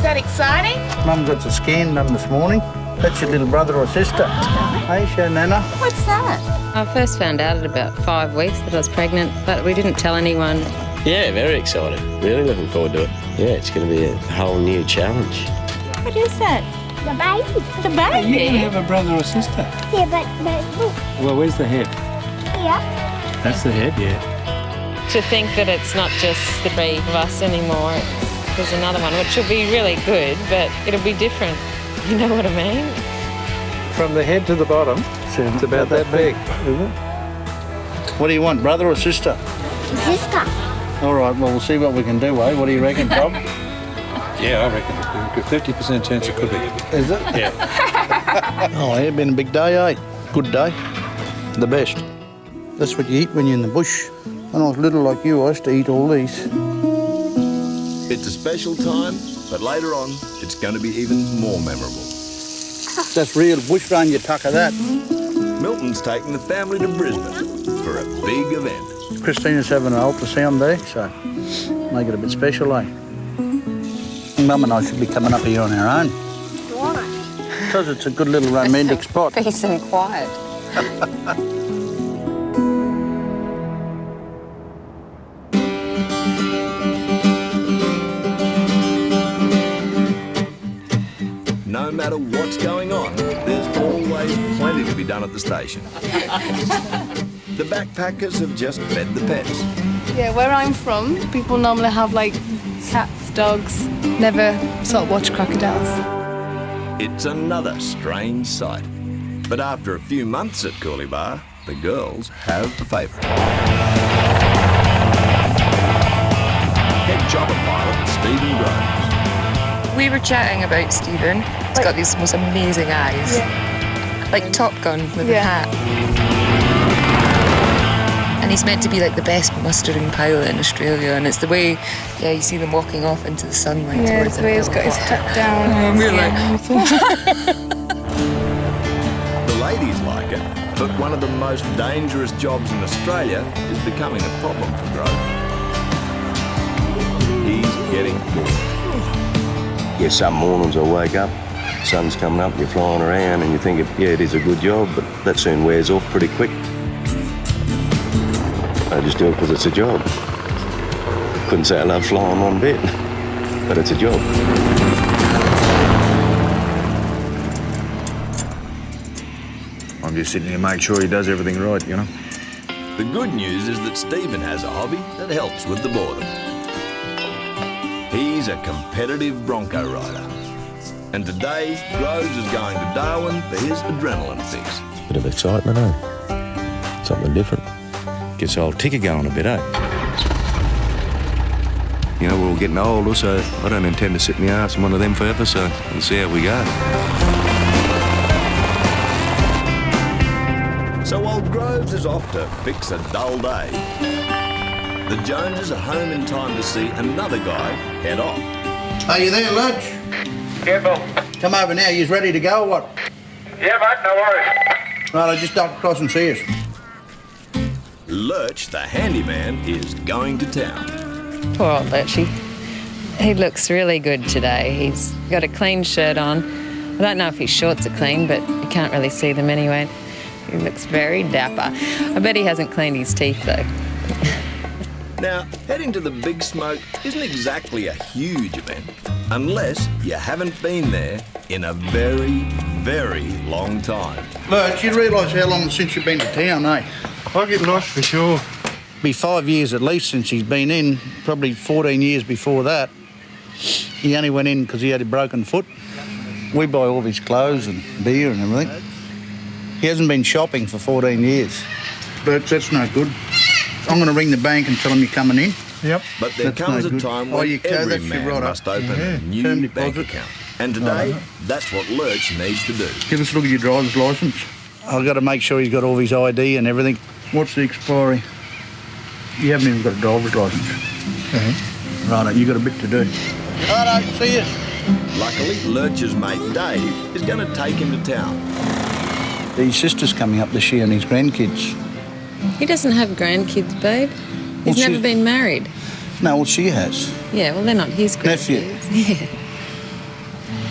that exciting? Mum got the scan done this morning. That's your little brother or sister. Hey, show Nana. What's that? I first found out at about 5 weeks that I was pregnant, but we didn't tell anyone. Yeah, very excited. Really looking forward to it. Yeah, it's going to be a whole new challenge. What is that? The baby. The baby? You don't have a brother or sister? Yeah, but look. Well, where's the head? Here. That's the head, yeah. To think that it's not just the three of us anymore, there's another one, which will be really good, but it'll be different. You know what I mean? From the head to the bottom, it's about that big, isn't it? What do you want, brother or sister? Sister. All right, well, we'll see what we can do, eh? What do you reckon, Bob? Yeah, I reckon. 50% chance it could be. Is it? Yeah. Oh, it's been a big day, eh? Good day. The best. That's what you eat when you're in the bush. When I was little like you, I used to eat all these. It's a special time, but later on, it's going to be even more memorable. That's real bush run, you tucker that. Milton's taking the family to Brisbane for a big event. Christina's having an ultrasound there, so make it a bit special, eh? Mum and I should be coming up here on our own. Why? Because it's a good little romantic spot. Peace and quiet. No matter what's going on, there's always plenty to be done at the station. The backpackers have just fed the pets. Yeah, where I'm from, people normally have like cats, dogs, never sort of watch crocodiles. It's another strange sight. But after a few months at Coolibah, the girls have a favourite. Head chopper pilot Stephen Groves. We were chatting about Stephen. He's got these most amazing eyes. Yeah. Like Top Gun with a hat. And he's meant to be like the best mustering pilot in Australia, and it's the way, yeah, you see them walking off into the sunlight. Yeah, towards it's the way he's got his top down. And we're like, The ladies like it, but one of the most dangerous jobs in Australia is becoming a problem for Grove. He's getting bored. Yeah, some mornings I wake up, sun's coming up, you're flying around and you think, yeah, it is a good job, but that soon wears off pretty quick. I just do it because it's a job. Couldn't say I love flying one bit, but it's a job. I'm just sitting here to make sure he does everything right, you know. The good news is that Stephen has a hobby that helps with the boredom. He's a competitive bronco rider. And today, Groves is going to Darwin for his adrenaline fix. Bit of excitement, eh? Something different. Gets the old ticker going a bit, eh? You know, we're all getting older, so I don't intend to sit in the arse in one of them forever, so we'll see how we go. So while Groves is off to fix a dull day, the Joneses are home in time to see another guy head off. Are you there, Lurch? Yeah, Bill. Come over now. You ready to go or what? Yeah, mate, no worries. Right, I just duck across and see us. Lurch, the handyman, is going to town. Poor old Lurchy. He looks really good today. He's got a clean shirt on. I don't know if his shorts are clean, but you can't really see them anyway. He looks very dapper. I bet he hasn't cleaned his teeth, though. Now, heading to the Big Smoke isn't exactly a huge event, unless you haven't been there in a very, very long time. Lurch, you realise how long since you've been to town, eh? I get lost for sure. Be 5 years at least since he's been in, probably 14 years before that. He only went in because he had a broken foot. We buy all of his clothes and beer and everything. He hasn't been shopping for 14 years. But that's no good. I'm going to ring the bank and tell them you're coming in. Yep. But there comes a time when every man must open a new bank account. And today, that's what Lurch needs to do. Give us a look at your driver's licence. I've got to make sure he's got all of his ID and everything. What's the expiry? You haven't even got a driver's licence. Righto, you got a bit to do. Righto, see us. Luckily, Lurch's mate Dave is going to take him to town. His sister's coming up this year and his grandkids. He doesn't have grandkids, babe. He's never been married. No, well, she has. Yeah, well, they're not his Nephew. grandkids. Yeah.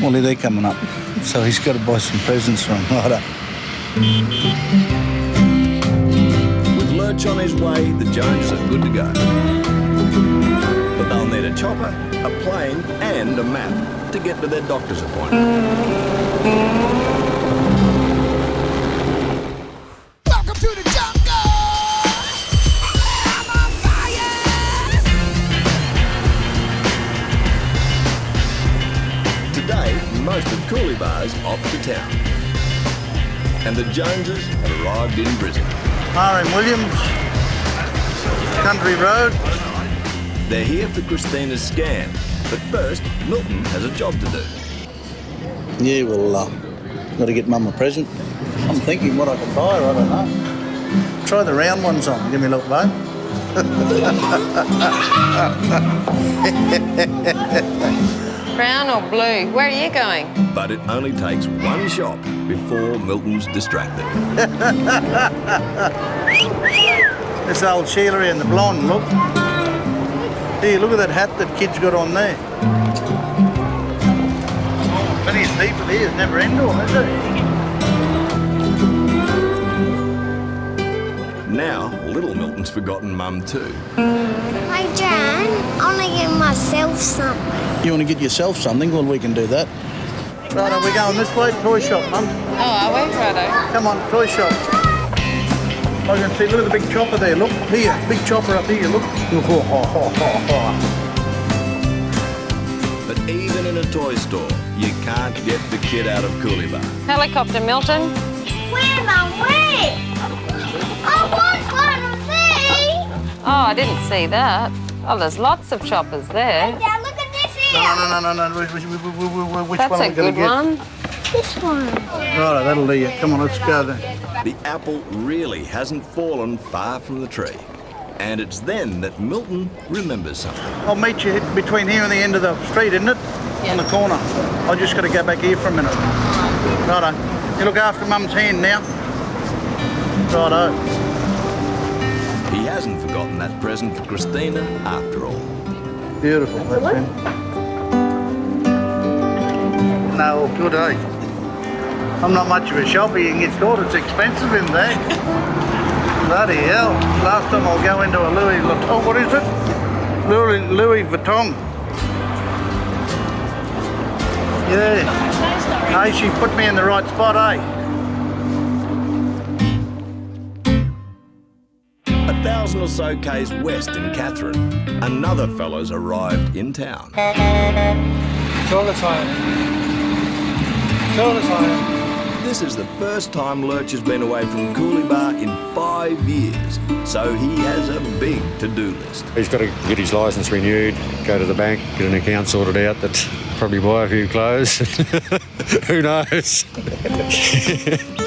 Well, they're coming up. So he's got to buy some presents for him. Righto. With Lurch on his way, the Joneses are good to go. But they'll need a chopper, a plane and a map to get to their doctor's appointment. Welcome to the jungle! I'm on fire! Today, most of Cooleybar's off to town. And the Joneses have arrived in Brisbane. R.M. Williams, Country Road. They're here for Christina's scan, but first, Milton has a job to do. Yeah, well, got to get Mum a present. I'm thinking what I can buy her, I don't know. Try the round ones on. Give me a look, babe. Brown or blue? Where are you going? But it only takes one shot before Milton's distracted. This old Sheila and the blonde, look. Here, look at that hat that kid's got on there. Plenty of people here, it's never indoor, is it? Now, little Milton's forgotten Mum too. Hey, Jan, I want to get myself something. You want to get yourself something? Well, we can do that. Right, are we going this way? Toy shop, Mum. Oh, are we? Righto. Come on, toy shop. I can see, look at the big chopper there, look. Here, big chopper up here, look. But even in a toy store, you can't get the kid out of Cooleybar. Helicopter, Milton. Where, Mum, where? I want one of these. Oh, I didn't see that. Oh, there's lots of choppers there. Dad, look at this here. No. Which That's one are a we going good to get? one. This one. Right, that'll do you. Come on, let's go then. The apple really hasn't fallen far from the tree. And it's then that Milton remembers something. I'll meet you between here and the end of the street, isn't it? Yeah. On the corner. I just got to go back here for a minute. Righto. You look after Mum's hand now. Righto. He hasn't forgotten that present for Christina after all. Beautiful, that's him. No, good, eh? I'm not much of a shopper. You can get caught. It's expensive in there. Bloody hell. Last time I'll go into a Louis Vuitton, what is it? Louis Vuitton. Yeah. Hey, she put me in the right spot, eh? 1,000 or so k's west in Katherine, another fella's arrived in town. This is the first time Lurch has been away from Coolibah in 5 years, so he has a big to-do list. He's got to get his licence renewed, go to the bank, get an account sorted out, that probably buy a few clothes. Who knows?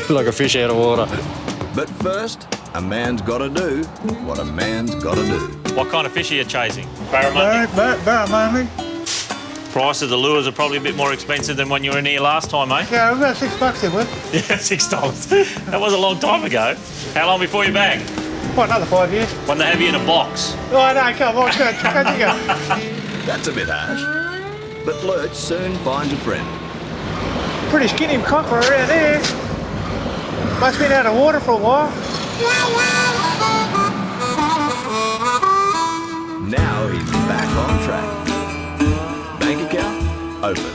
Like a fish out of water. But first, a man's got to do what a man's got to do. What kind of fish are you chasing? Barramundi? Barramundi. Price of the lures are probably a bit more expensive than when you were in here last time, mate. Yeah, about $6 it was. Yeah, $6. That was a long time ago. How long before you're back? What, another 5 years? When they have you in a box. Oh, no, come on, go. That's a bit harsh. But Lurch soon finds a friend. Pretty skinny copper around here. Must have been out of water for a while. Now he's back on track. Bank account? Open.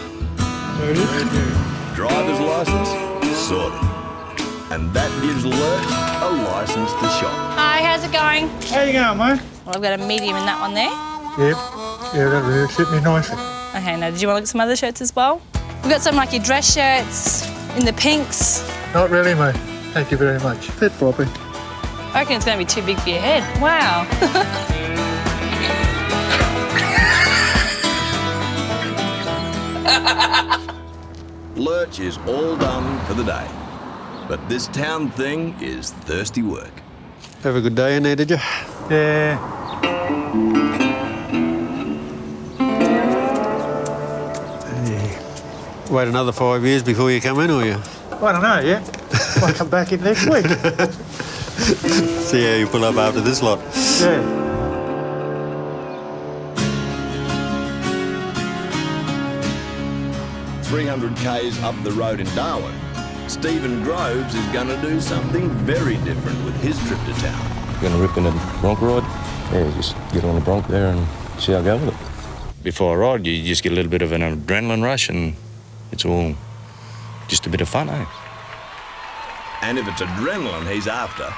Driver's license? Sorted. And that gives Lurch a license to shop. Hi, how's it going? How you going, mate? Well, I've got a medium in that one there. Yep. Yeah, that really suit me nicely. Okay, now, did you want to look at some other shirts as well? We've got some like your dress shirts in the pinks. Not really, mate. Thank you very much. Fit floppy. I reckon it's going to be too big for your head. Wow. Lurch is all done for the day. But this town thing is thirsty work. Have a good day in there, did you? Yeah. Wait another 5 years before you come in, or you? I don't know yet. Might come back in next week. See how you pull up after this lot. Yeah. k's up the road in Darwin, Stephen Groves is going to do something very different with his trip to town. You're going to rip in a bronc ride? Yeah, just get on the bronc there and see how I go with it. Before I ride, you just get a little bit of an adrenaline rush and it's all just a bit of fun, eh? And if it's adrenaline he's after,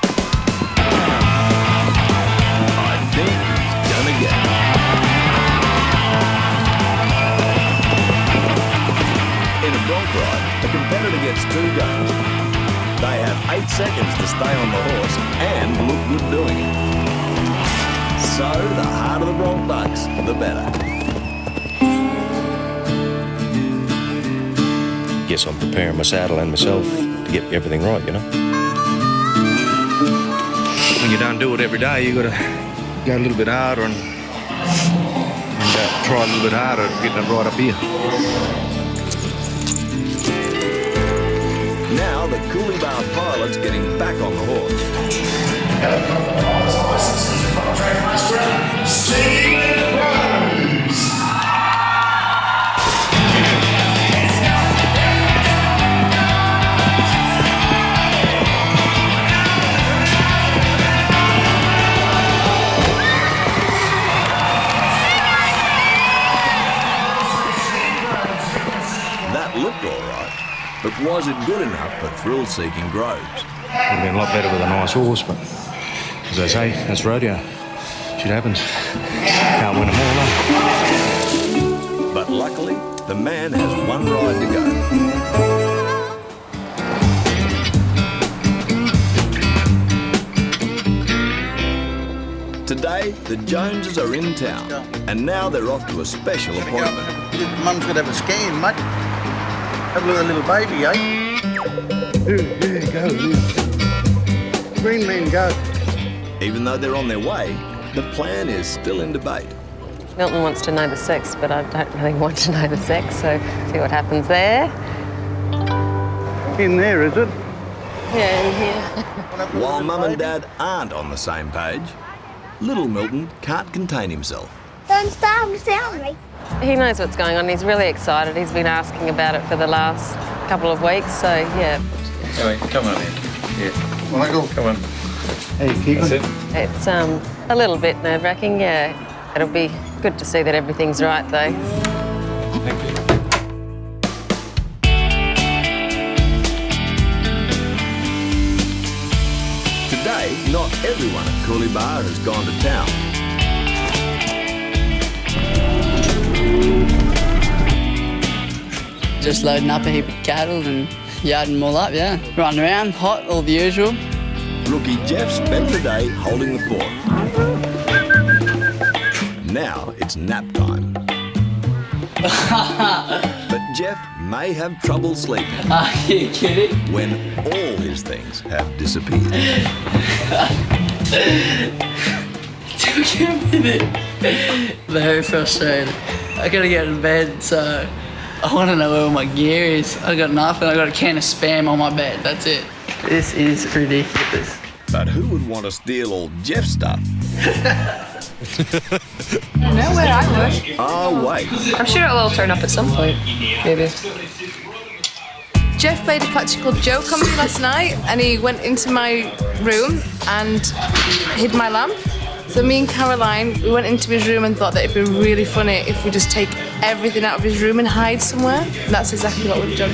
I think he's gonna get it. In a bronc ride, a competitor gets 2 goes. They have 8 seconds to stay on the horse and look good doing it. So the harder the bronc bucks, the better. Guess I'm preparing my saddle and myself to get everything right, you know? When you don't do it every day, you got to go a little bit harder and try a little bit harder getting it right up here. Now the Coolibah pilot's getting back on the horse. That looked all right, but was it good enough for thrill-seeking Groves? Would have been a lot better with a nice horse, but as I say, that's rodeo. Shit happens. Can't win them all, But luckily, the man has one ride to go. Today, the Joneses are in town, and now they're off to a special appointment. Mum's got to have a scan, mate. Have a look at the little baby, eh? Yeah, go. Yeah. Green man, go. Even though they're on their way, the plan is still in debate. Milton wants to know the sex, but I don't really want to know the sex, so see what happens there. In there, is it? Yeah, in here. While Mum and Dad aren't on the same page, little Milton can't contain himself. Don't start without me. He knows what's going on. He's really excited. He's been asking about it for the last couple of weeks, so yeah. Anyway, come on in. Yeah. Michael, come on. Hey, keep That's it. It's a little bit nerve-wracking, yeah. It'll be good to see that everything's right, though. Thank you. Today, not everyone at Coolibah has gone to town. Just loading up a heap of cattle and yarding them all up, yeah. Running around, hot, all the usual. Rookie Jeff spent the day holding the fort. Now it's nap time. But Jeff may have trouble sleeping. Are you kidding? When all his things have disappeared. Took a minute. Very frustrated. I gotta get in bed, so I want to know where all my gear is. I got nothing. I got a can of Spam on my bed. That's it. This is ridiculous. But who would want to steal all Jeff's stuff? Nowhere I would. Oh, wait. I'm sure it'll all turn up at some point. Maybe. Jeff played a practical joke on me last night, and he went into my room and hid my lamp. So me and Caroline, we went into his room and thought that it'd be really funny if we just take everything out of his room and hide somewhere. And that's exactly what we've done.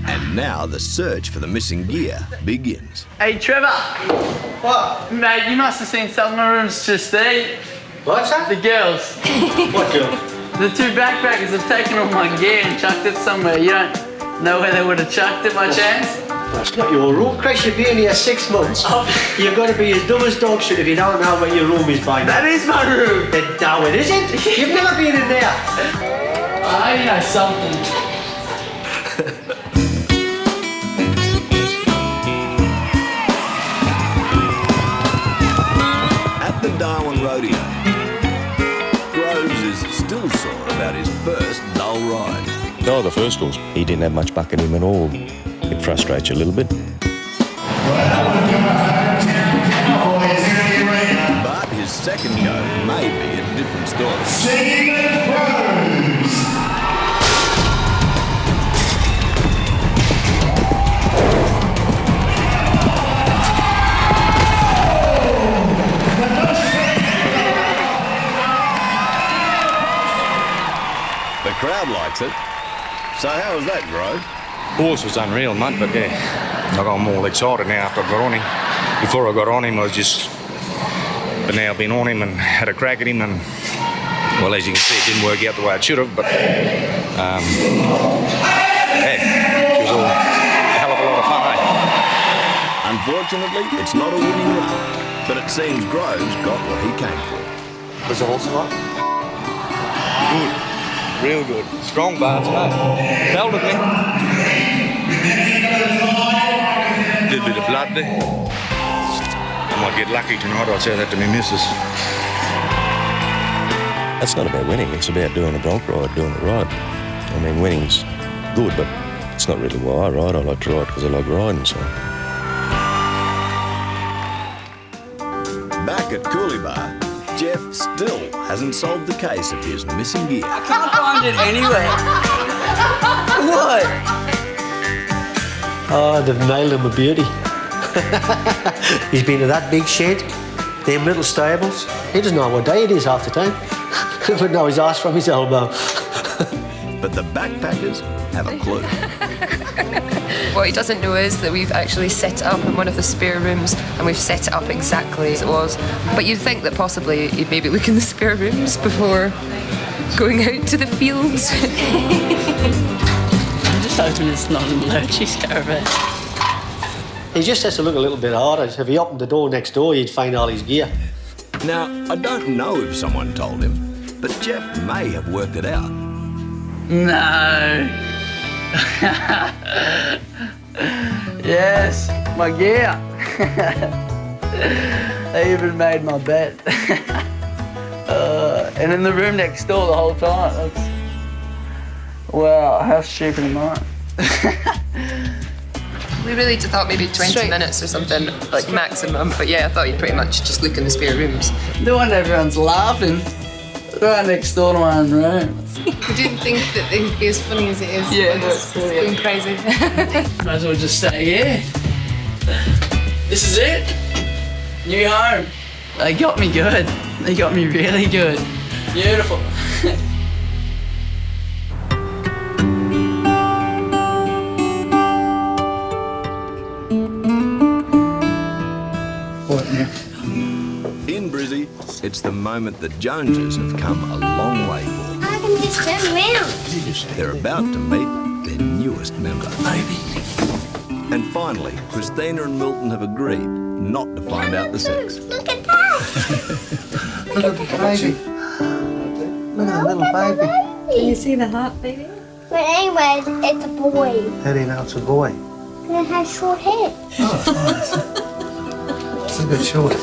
And now the search for the missing gear begins. Hey, Trevor. What? Mate, you must have seen some of my rooms just there. What's that? The girls. What girl? The two backpackers have taken all my gear and chucked it somewhere. You don't know where they would have chucked it by chance? That's not your room. Chris, you've been here 6 months. You've got to be as dumb as dog shit if you don't know where your room is by now. That is my room. Then no, it isn't. You've never been in there. I know something. At the Darwin Rodeo, Groves is still sore about his first dull ride. Oh, the first course, he didn't have much buck in him at all. It frustrates you a little bit. But his second go may be a different story. The crowd likes it. So how was that, Grove? Horse was unreal, mate, but yeah, I got all excited now after I got on him. Before I got on him, I was just... But now I've been on him and had a crack at him, and, well, as you can see, it didn't work out the way it should have, but, yeah, it was all a hell of a lot of fun, eh? Unfortunately, it's not a winning run, but it seems Groves got what he came for. Was the horse right? Good. Real good. Strong bars, mate. Belted me. Little bit of blood there. I might get lucky tonight, I'd say that to me missus. That's not about winning, it's about doing a bronc ride, doing it right. I mean, winning's good, but it's not really why I ride. I like to ride because I like riding, so. Back at Coolibah, Jeff still hasn't solved the case of his missing gear. I can't find it anywhere. What? Oh, they've nailed him a beauty. He's been to that big shed, them little stables. He doesn't know what day it is half the time. But no, he's asked from his elbow. But the backpackers have a clue. What he doesn't know is that we've actually set it up in one of the spare rooms, and we've set it up exactly as it was. But you'd think that possibly he'd maybe look in the spare rooms before going out to the fields. I'm just hoping it's not an Lurchie's caravan. He just has to look a little bit harder. If he opened the door next door, you'd find all his gear. Now, I don't know if someone told him, but Jeff may have worked it out. No. Yes, my gear. They even made my bed. And in the room next door the whole time. That's... Wow, how stupid am I? We really thought maybe 20 minutes or something, like maximum. But yeah, I thought you'd pretty much just look in the spare rooms. No wonder everyone's laughing. Right next door to my own room. We didn't think that it would be as funny as it is. Yeah, it's going crazy. Might as well just stay here. This is it. New home. They got me good. They got me really good. Beautiful. In Brizzy, it's the moment the Joneses have come a long way for. I can just turn around. They're about to meet their newest member. Baby. And finally, Christina and Milton have agreed not to find out the sex. Look at that. Look at the baby. Look at the little baby. Can you see the heart beating? But anyways, it's a boy. How do you know it's a boy? And it has short hair. It's a bit short.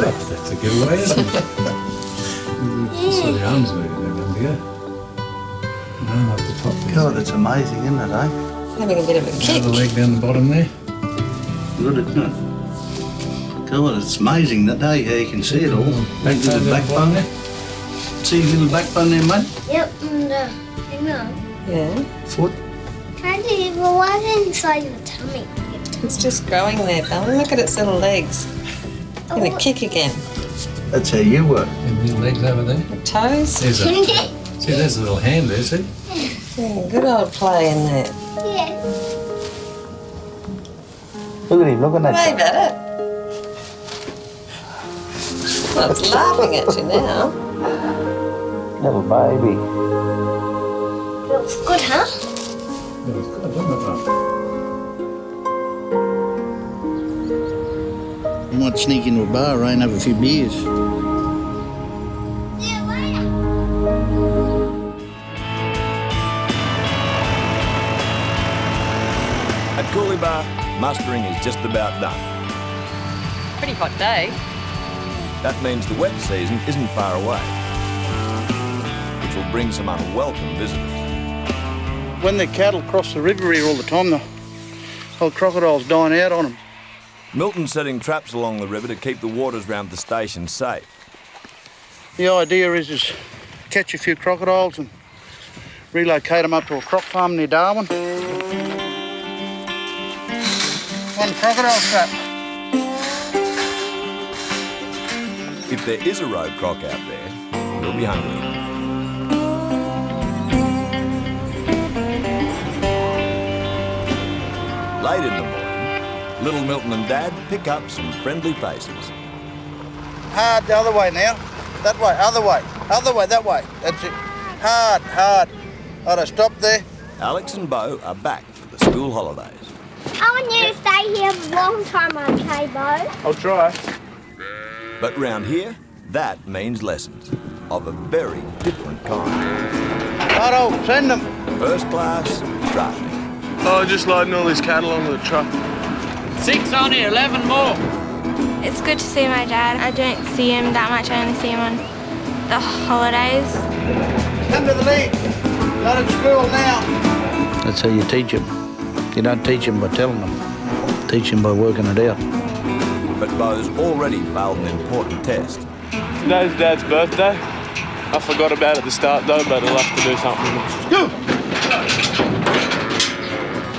That's a good way, isn't it? So the arms moving there, then, yeah. No, up the top. God, that's amazing, isn't it, eh? Having a bit of a kick. Another leg down the bottom there. Good, isn't it? God, it's amazing that day how you can see it all. That little backbone there. See your little backbone there, mate? Yep, and hang on. Yeah. Foot. Can't you go right inside your tummy? It's just growing there, Bella. Look at its little legs. It's going to kick again. That's how you work. And your legs over there. The toes. See, there's a little hand there, see? Yeah, good old play in there. Yeah. Look at him, look at that. Wave at it. Well, it's laughing at you now. Little baby. Looks good, huh? Yeah, it's good, doesn't it? You might sneak into a bar, and have a few beers. At Coolibah, mustering is just about done. Pretty hot day. That means the wet season isn't far away, which will bring some unwelcome visitors. When the cattle cross the river here all the time, the old crocodiles dying out on them. Milton's setting traps along the river to keep the waters round the station safe. The idea is catch a few crocodiles and relocate them up to a croc farm near Darwin. One crocodile trap. If there is a road croc out there, he'll be hungry. Late in the morning, little Milton and Dad pick up some friendly faces. Hard the other way now. That way, other way, that way. That's it. Hard, hard. I'd stop there. Alex and Bo are back for the school holidays. I want you to stay here a long time, okay, Bo? I'll try. But round here, that means lessons of a very different kind. Otto, send them. First class drafting. Oh, just loading all this cattle onto the truck. 6 on here, 11 more. It's good to see my dad. I don't see him that much. I only see him on the holidays. Come to the lead. Not at school now. That's how you teach them. You don't teach them by telling them. Teach them by working it out. But Bo's already failed an important test. Today's Dad's birthday. I forgot about it at the start though, but I'll have to do something.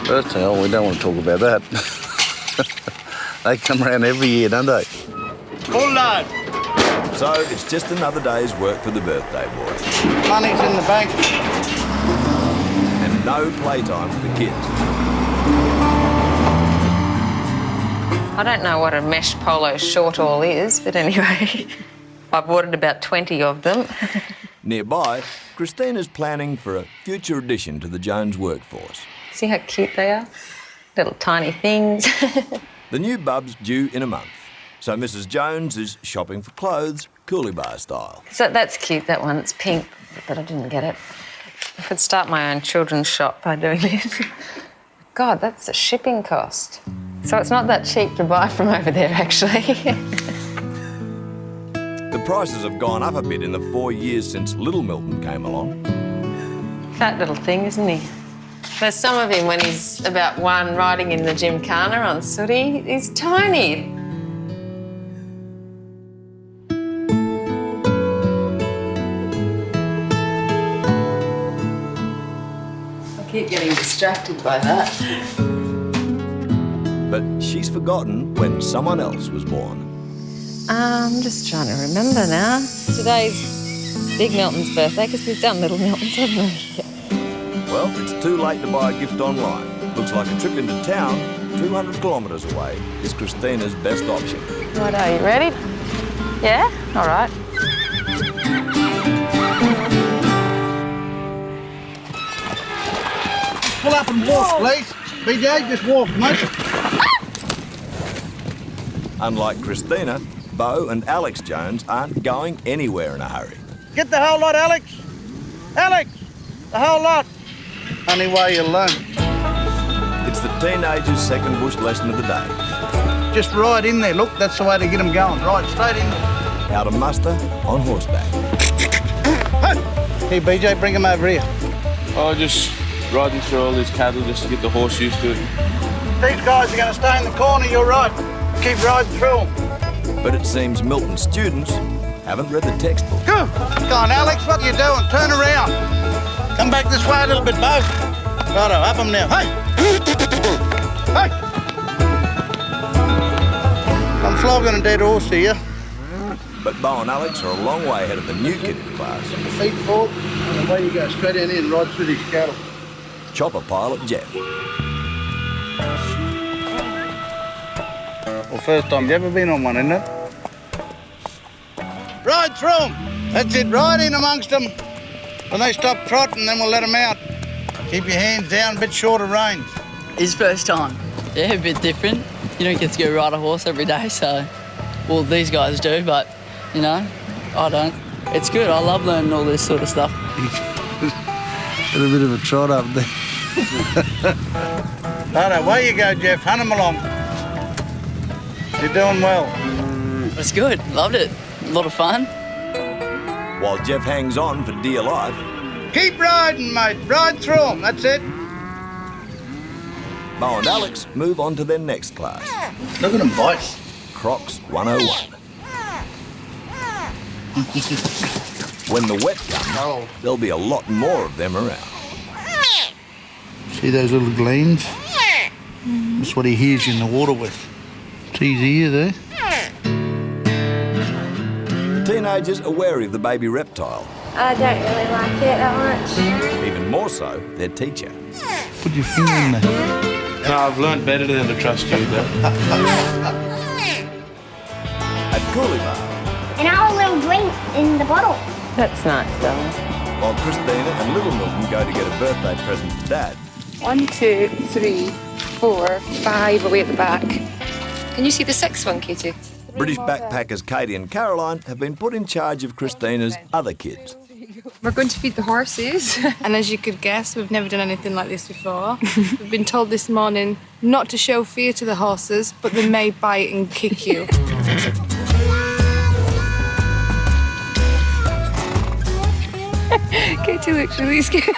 Birthday, oh, we don't want to talk about that. They come around every year, don't they? Full load. So it's just another day's work for the birthday boy. Money's in the bank. And no playtime for the kids. I don't know what a mesh polo short all is, but anyway, I've ordered about 20 of them. Nearby, Christina's planning for a future addition to the Jones workforce. See how cute they are? Little tiny things. The new bub's due in a month, so Mrs. Jones is shopping for clothes, Coolibah style. So that's cute, that one. It's pink, but I didn't get it. I could start my own children's shop by doing this. God, that's the shipping cost. So it's not that cheap to buy from over there, actually. The prices have gone up a bit in the 4 years since little Milton came along. Fat little thing, isn't he? There's some of him when he's about 1 riding in the gymkhana on Sooty. He's tiny. I keep getting distracted by that. But she's forgotten when someone else was born. I'm just trying to remember now. Today's big Milton's birthday because we've done little Milton's, haven't we? Well, it's too late to buy a gift online. Looks like a trip into town, 200 kilometres away, is Christina's best option. Right, are you ready? Yeah? All right. Pull up and walk, please. BJ, just walk, mate. Unlike Christina, Bo and Alex Jones aren't going anywhere in a hurry. Get the whole lot, Alex. Alex, the whole lot. Only way you'll learn. It's the teenagers' second bush lesson of the day. Just ride in there. Look, that's the way to get them going. Ride straight in there. How to muster on horseback. Hey, BJ, bring him over here. Oh, just riding through all these cattle just to get the horse used to it. These guys are going to stay in the corner, you're right. Keep riding through them. But it seems Milton students haven't read the textbook. Go on, Alex, what are you doing? Turn around. Come back this way a little bit, Bo. Righto, up them now. Hey! Hey! I'm flogging a dead horse here. But Bo and Alex are a long way ahead of the new kid in class. Feet forward, and away you go, straight down here and ride through these cattle. Chopper pilot Jeff. Well, first time you ever been on one, isn't it? Ride through them. That's it, ride in amongst them. When they stop trotting, then we'll let them out. Keep your hands down, a bit short of reins. His first time. Yeah, a bit different. You don't get to go ride a horse every day, so... Well, these guys do, but, you know, I don't. It's good. I love learning all this sort of stuff. Got a bit of a trot up there. Righto, away you go, Jeff. Hunt them along. You're doing well. It's good. Loved it. A lot of fun. While Jeff hangs on for dear life. Keep riding, mate. Ride through them. That's it. Bo and Alex move on to their next class. Look at them bite. Crocs 101. When the wet comes, there'll be a lot more of them around. See those little gleams? That's what he hears you in the water with. It's his ear there. The teenagers are wary of the baby reptile. I don't really like it that much. Even more so, their teacher. Put your finger in there. No, I've learned better than to trust you, though. At Coolibah. And our little drink in the bottle. That's nice, darling. While Christina and little Milton go to get a birthday present for Dad. 1, 2, 3, 4, 5 away at the back. Can you see the 6th one, Katie? British backpackers Katie and Caroline have been put in charge of Christina's other kids. We're going to feed the horses. And as you could guess, we've never done anything like this before. We've been told this morning not to show fear to the horses, but they may bite and kick you. Katie looks really scared.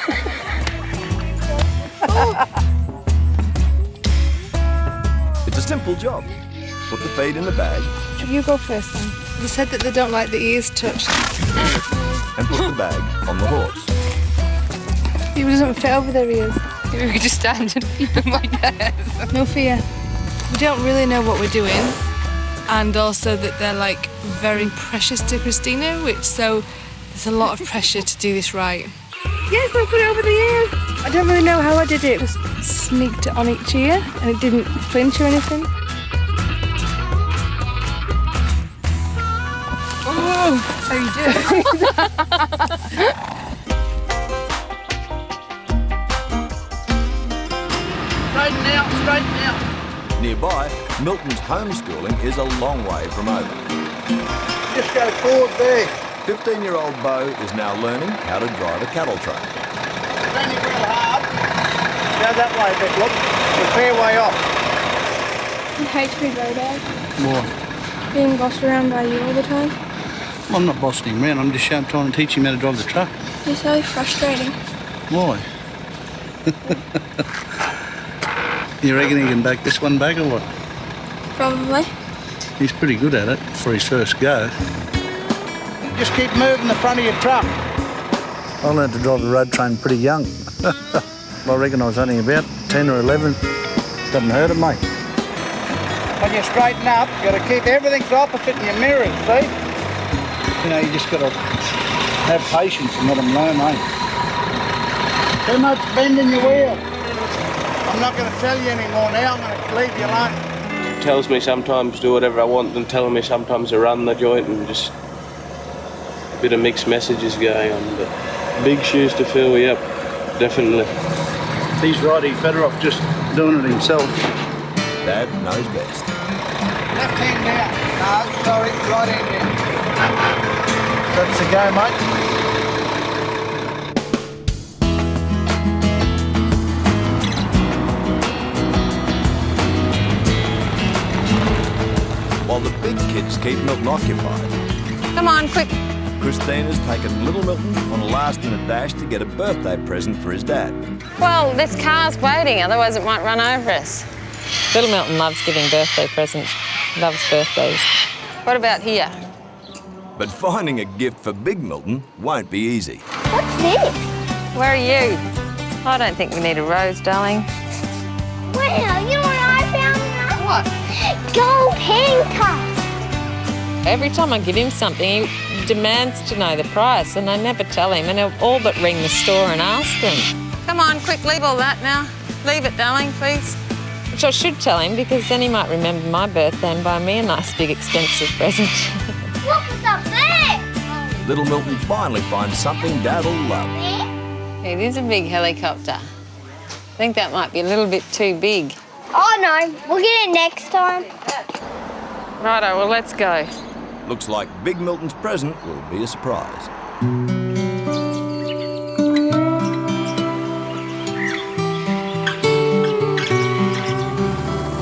It's a simple job. Put the feed in the bag You go first then. They said that they don't like the ears touched. and put the bag on the horse. It doesn't fit over their ears. Maybe we could just stand and feed them like this. No fear. We don't really know what we're doing, and also that they're like very precious to Christina, so there's a lot of pressure to do this right. Yes, I put it over the ears. I don't really know how I did it. Just sneaked it on each ear, and it didn't flinch or anything. Oh, how you doing? Straighten out, straighten out. Nearby, Milton's homeschooling is a long way from over. Just go forward there. 15-year-old Bo is now learning how to drive a cattle truck. Bend it real hard. Go that way a bit, look. It's a fair way off. You hate to be low, Dad. More. Being bossed around by you all the time. Well, I'm not bossing him around. I'm just trying to teach him how to drive the truck. It's so frustrating. Why? You reckon he can back this one back or what? Probably. He's pretty good at it for his first go. Just keep moving the front of your truck. I learned to drive the road train pretty young. I reckon I was only about 10 or 11. Doesn't hurt it, mate. When you straighten up, you've got to keep everything's opposite in your mirrors, see? You know, you just got to Have patience and let them learn, eh? Too much bend in your wheel. I'm not going to tell you anymore now. I'm going to leave you alone. Tells me sometimes do whatever I want and telling me sometimes to run the joint and just a bit of mixed messages going on. But big shoes to fill, yep, definitely. He's right, he's better off just doing it himself. Dad knows best. Left hand down. No, sorry, right hand down. That's the go, mate. While the big kids keep Milton occupied, Come on, quick. Christina's taken little Milton on a last-minute dash to get a birthday present for his dad. Well, this car's waiting, otherwise it might run over us. Little Milton loves giving birthday presents, loves birthdays. What about here? But finding a gift for Big Milton won't be easy. What's this? Where are you? I don't think we need a rose, darling. Wow, you know what I found? What? Gold handcuffs. Every time I give him something, he demands to know the price, and I never tell him, and he'll all but ring the store and ask them. Come on, quick, leave all that now. Leave it, darling, please. Which I should tell him, because then he might remember my birthday and buy me a nice, big, expensive present. Look what's up there. Little Milton finally finds something Dad will love. It is a big helicopter. I think that might be a little bit too big. Oh no, we'll get it next time. Righto, well, let's go. Looks like Big Milton's present will be a surprise.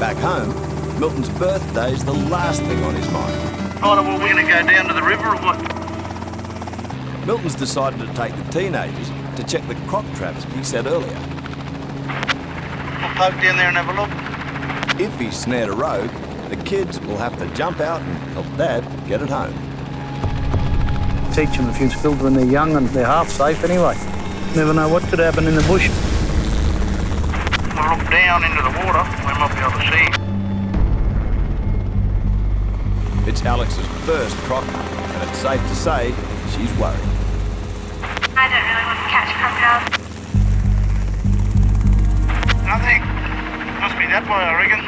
Back home, Milton's birthday's the last thing on his mind. Right, well, we're going to go down to the river or what? Milton's decided to take the teenagers to check the croc traps he said earlier. We'll poke down there and have a look. If he's snared a rogue, the kids will have to jump out and help Dad get it home. Teach them a few skills when they're young and they're half safe anyway. Never know what could happen in the bush. We'll look down into the water, we might be able to see. It's Alex's first croc, and it's safe to say she's worried. I don't really want to catch crocodiles. Nothing. Must be that way, I reckon.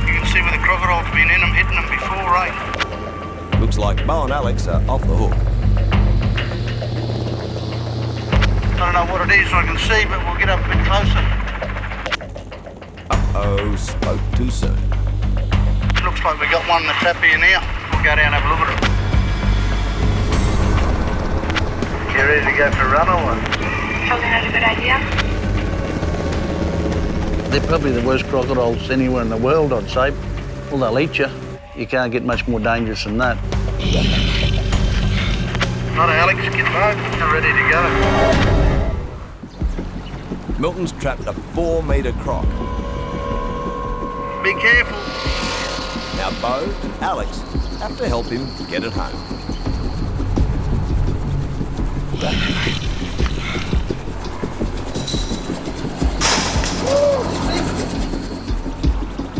You can see where the crocodile's been in them, hitting them before, right? Looks like Bo and Alex are off the hook. I don't know what it is I can see, but we'll get up a bit closer. Uh-oh, spoke too soon. Looks like we got one in the trap here now. We'll go down and have a look at it. You ready to go for a run or what? Probably not a good idea. They're probably the worst crocodiles anywhere in the world, I'd say. Well, they'll eat you. You can't get much more dangerous than that. Right, Alex, get back. We're ready to go. Milton's trapped a 4-metre croc. Be careful. Now Bo and Alex have to help him get it home.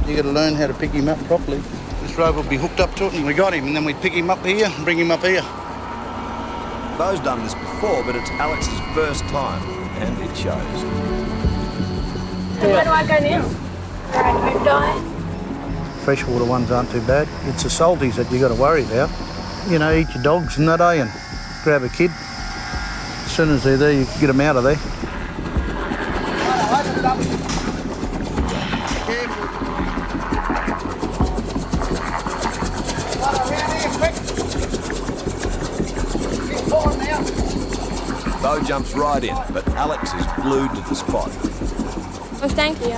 You got to learn how to pick him up properly. This rope will be hooked up to it and we got him, and then we pick him up here and bring him up here. Bo's done this before, but it's Alex's first time, and it shows. Where do I go now? Right, move on. Freshwater ones aren't too bad. It's the salties that you got to worry about. You know, eat your dogs and that, and grab a kid. As soon as they're there, you get them out of there. Bo jumps right in, but Alex is glued to the spot. Well, thank you.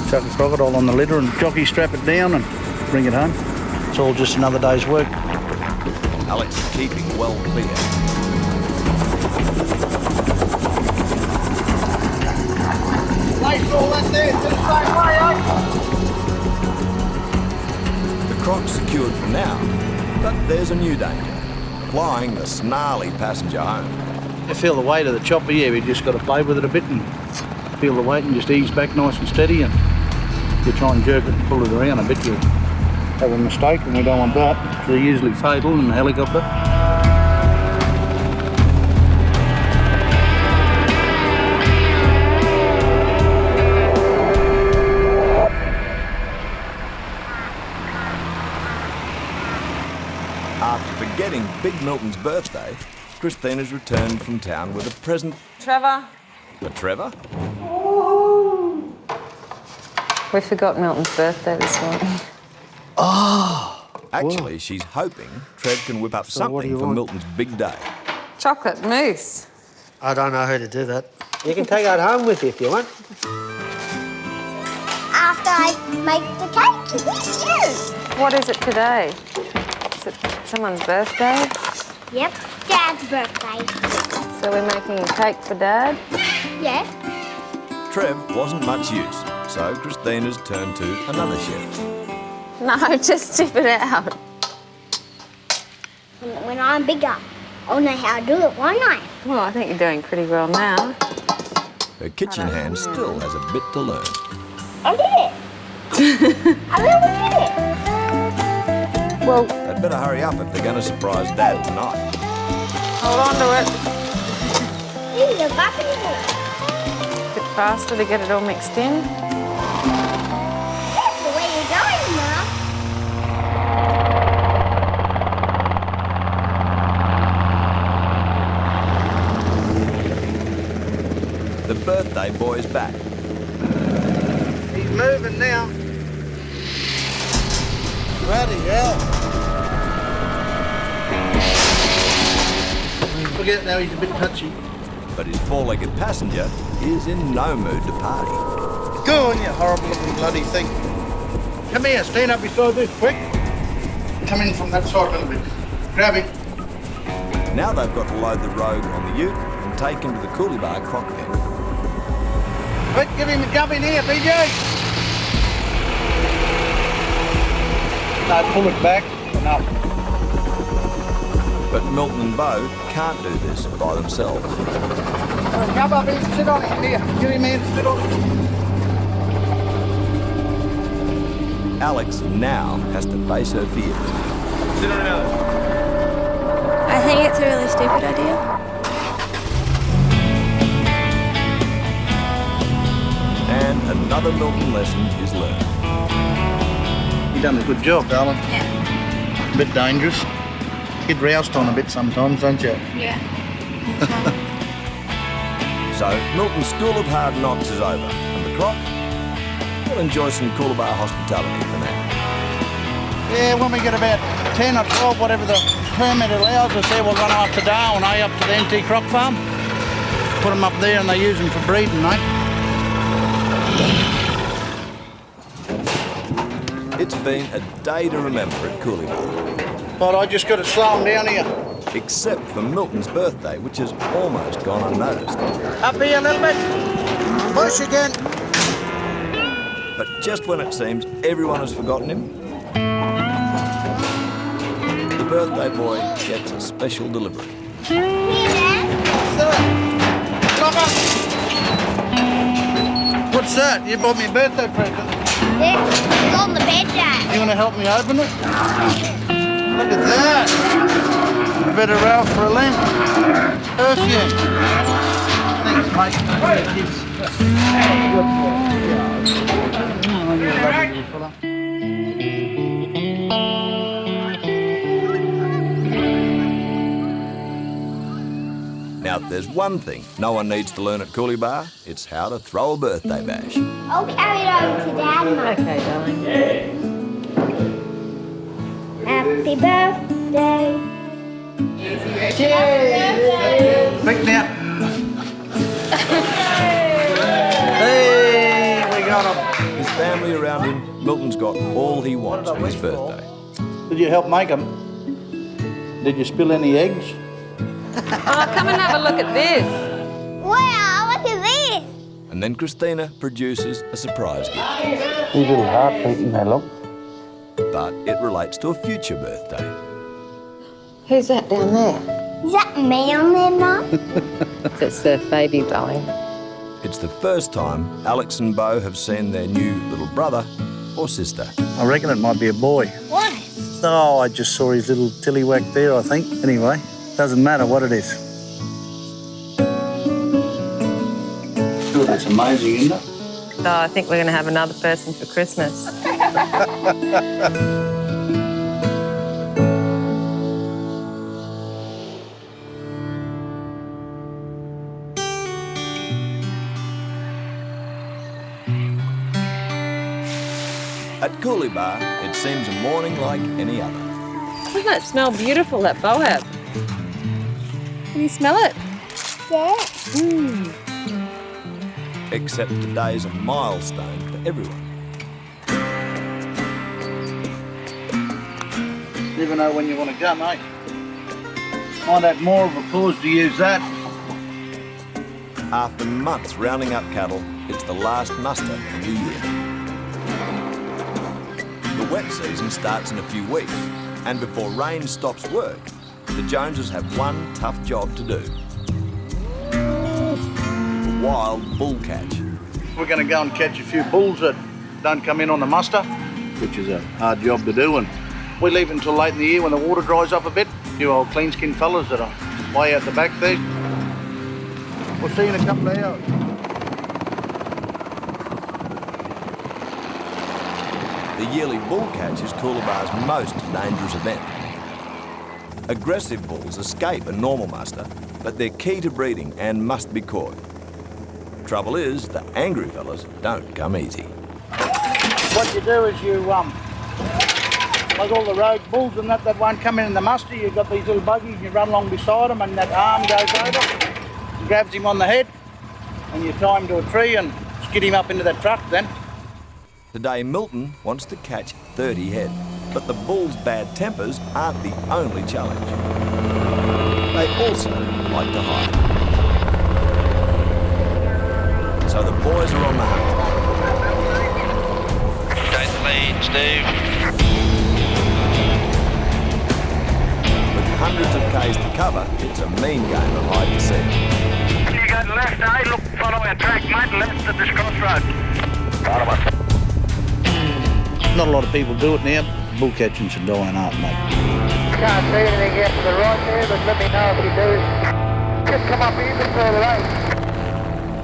Chuck a crocodile on the litter and jockey strap it down and bring it home. It's all just another day's work. Alex is keeping well clear. Place all that there to the side. good for now, but there's a new danger. Flying the snarly passenger home. You feel the weight of the chopper, yeah, we just got to play with it a bit and feel the weight and just ease back nice and steady, and you try and jerk it and pull it around a bit, you have a mistake, and we don't want that. They're usually fatal in the helicopter. After forgetting Big Milton's birthday, Christina's returned from town with a present Trevor. for Trevor. We forgot Milton's birthday this morning. Actually, she's hoping Trev can whip up something for Milton's big day. Chocolate mousse. I don't know how to do that. You can take it home with you if you want. After I make the cake with you. What is it today? Is it someone's birthday? Yep, Dad's birthday. So we're making a cake for Dad? Yeah. Trev wasn't much use, so Christina's turned to another chef. No, just tip it out. When I'm bigger, I'll know how to do it, won't I? Well, I think you're doing pretty well now. Her kitchen hand still has a bit to learn. I did it. I really did it. Well, they'd better hurry up if they're going to surprise Dad tonight. Hold on to it. These are bubbly. A bit faster to get it all mixed in. That's the way you're going now. The birthday boy's back. He's moving now. Bloody hell. Forget now, he's a bit touchy. But his four-legged passenger is in no mood to party. Go on, you horrible looking bloody thing. Come here, stand up beside this, quick. Come in from that side a little bit. Grab him. Now they've got to load the rogue on the ute and take him to the coolie bar croc pen. Quick, give him a jump in here, BJ. No, pull it back and up. But Milton and Bo can't do this by themselves. Jump up here, sit on it. Here, give him here, sit on it. Alex now has to face her fears. Sit on it, Alex. I think it's a really stupid idea. And another Milton lesson is learned. You've done a good job, darling. Yeah. A bit dangerous. Get roused on a bit sometimes, don't you? Yeah. So Milton's School of Hard Knocks is over, and the croc will enjoy some cooler bar hospitality for now. Yeah, when we get about 10 or 12, whatever the permit allows us, there we'll run up to Darwin, up to the NT Croc Farm. Put them up there and they use them for breeding, mate. It's been a day to remember at Coolie Bar. But I just got to slow them down here. Except for Milton's birthday, which has almost gone unnoticed. Up here a little bit. Push again. But just when it seems everyone has forgotten him, the birthday boy gets a special delivery. What's that? You bought me a birthday present. Yeah, it's on the bed, Dad. You want to help me open it? Look at that. A bit of Ralph for a lamp. Perfume. Thanks, mate. Now, if there's one thing no one needs to learn at Coolie Bar, it's how to throw a birthday bash. I'll carry it over to Dad, Mum. Okay, darling. Happy birthday. Cheers. Quick now. Hey, we got him. His family around him, Milton's got all he wants for his birthday. Did you help make them? Did you spill any eggs? Oh, come and have a look at this. Wow, look at this. And then Christina produces a surprise gift. These little heart beating, they look. but it relates to a future birthday. Who's that down there? Is that me on there, Mum? It's the baby blowing. It's the first time Alex and Bo have seen their new little brother or sister. I reckon it might be a boy. What? Oh, I just saw his little tillywhack there, I think. Anyway, doesn't matter what it is. Oh, that's amazing, isn't it? So I think we're going to have another person for Christmas. At Coolibah, it seems a morning like any other. Doesn't that smell beautiful, that boab? Can you smell it? Yeah. Except today's a milestone for everyone. Never know when you want to go, mate. Might have more of a cause to use that. After months rounding up cattle, it's the last muster of the year. The wet season starts in a few weeks, and before rain stops work, the Joneses have one tough job to do. The wild bull catch. We're going to go and catch a few bulls that don't come in on the muster, which is a hard job to do, and we leave it until late in the year when the water dries up a bit. You old clean-skinned fellas that are way out the back there. We'll see you in a couple of hours. The yearly bull catch is Coolibah's most dangerous event. Aggressive bulls escape a normal muster, but they're key to breeding and must be caught. Trouble is, the angry fellas don't come easy. What you do is you, like all the road bulls and that won't come in the muster, you've got these little buggies, you run along beside them and that arm goes over, grabs him on the head, and you tie him to a tree and skid him up into that truck then. Today, Milton wants to catch 30 head, but the bulls' bad tempers aren't the only challenge. They also like to hide. So the boys are on the hunt. Take the lead, Steve. With hundreds of Ks to cover, it's a mean game of hide and seek. You go to the left, eh? Look, follow our track, mate, left at this crossroad. Not a lot of people do it now. Bull catching's a dying art, mate. Can't see anything yet to the right there, but let me know if you do. Just come up even further, eh?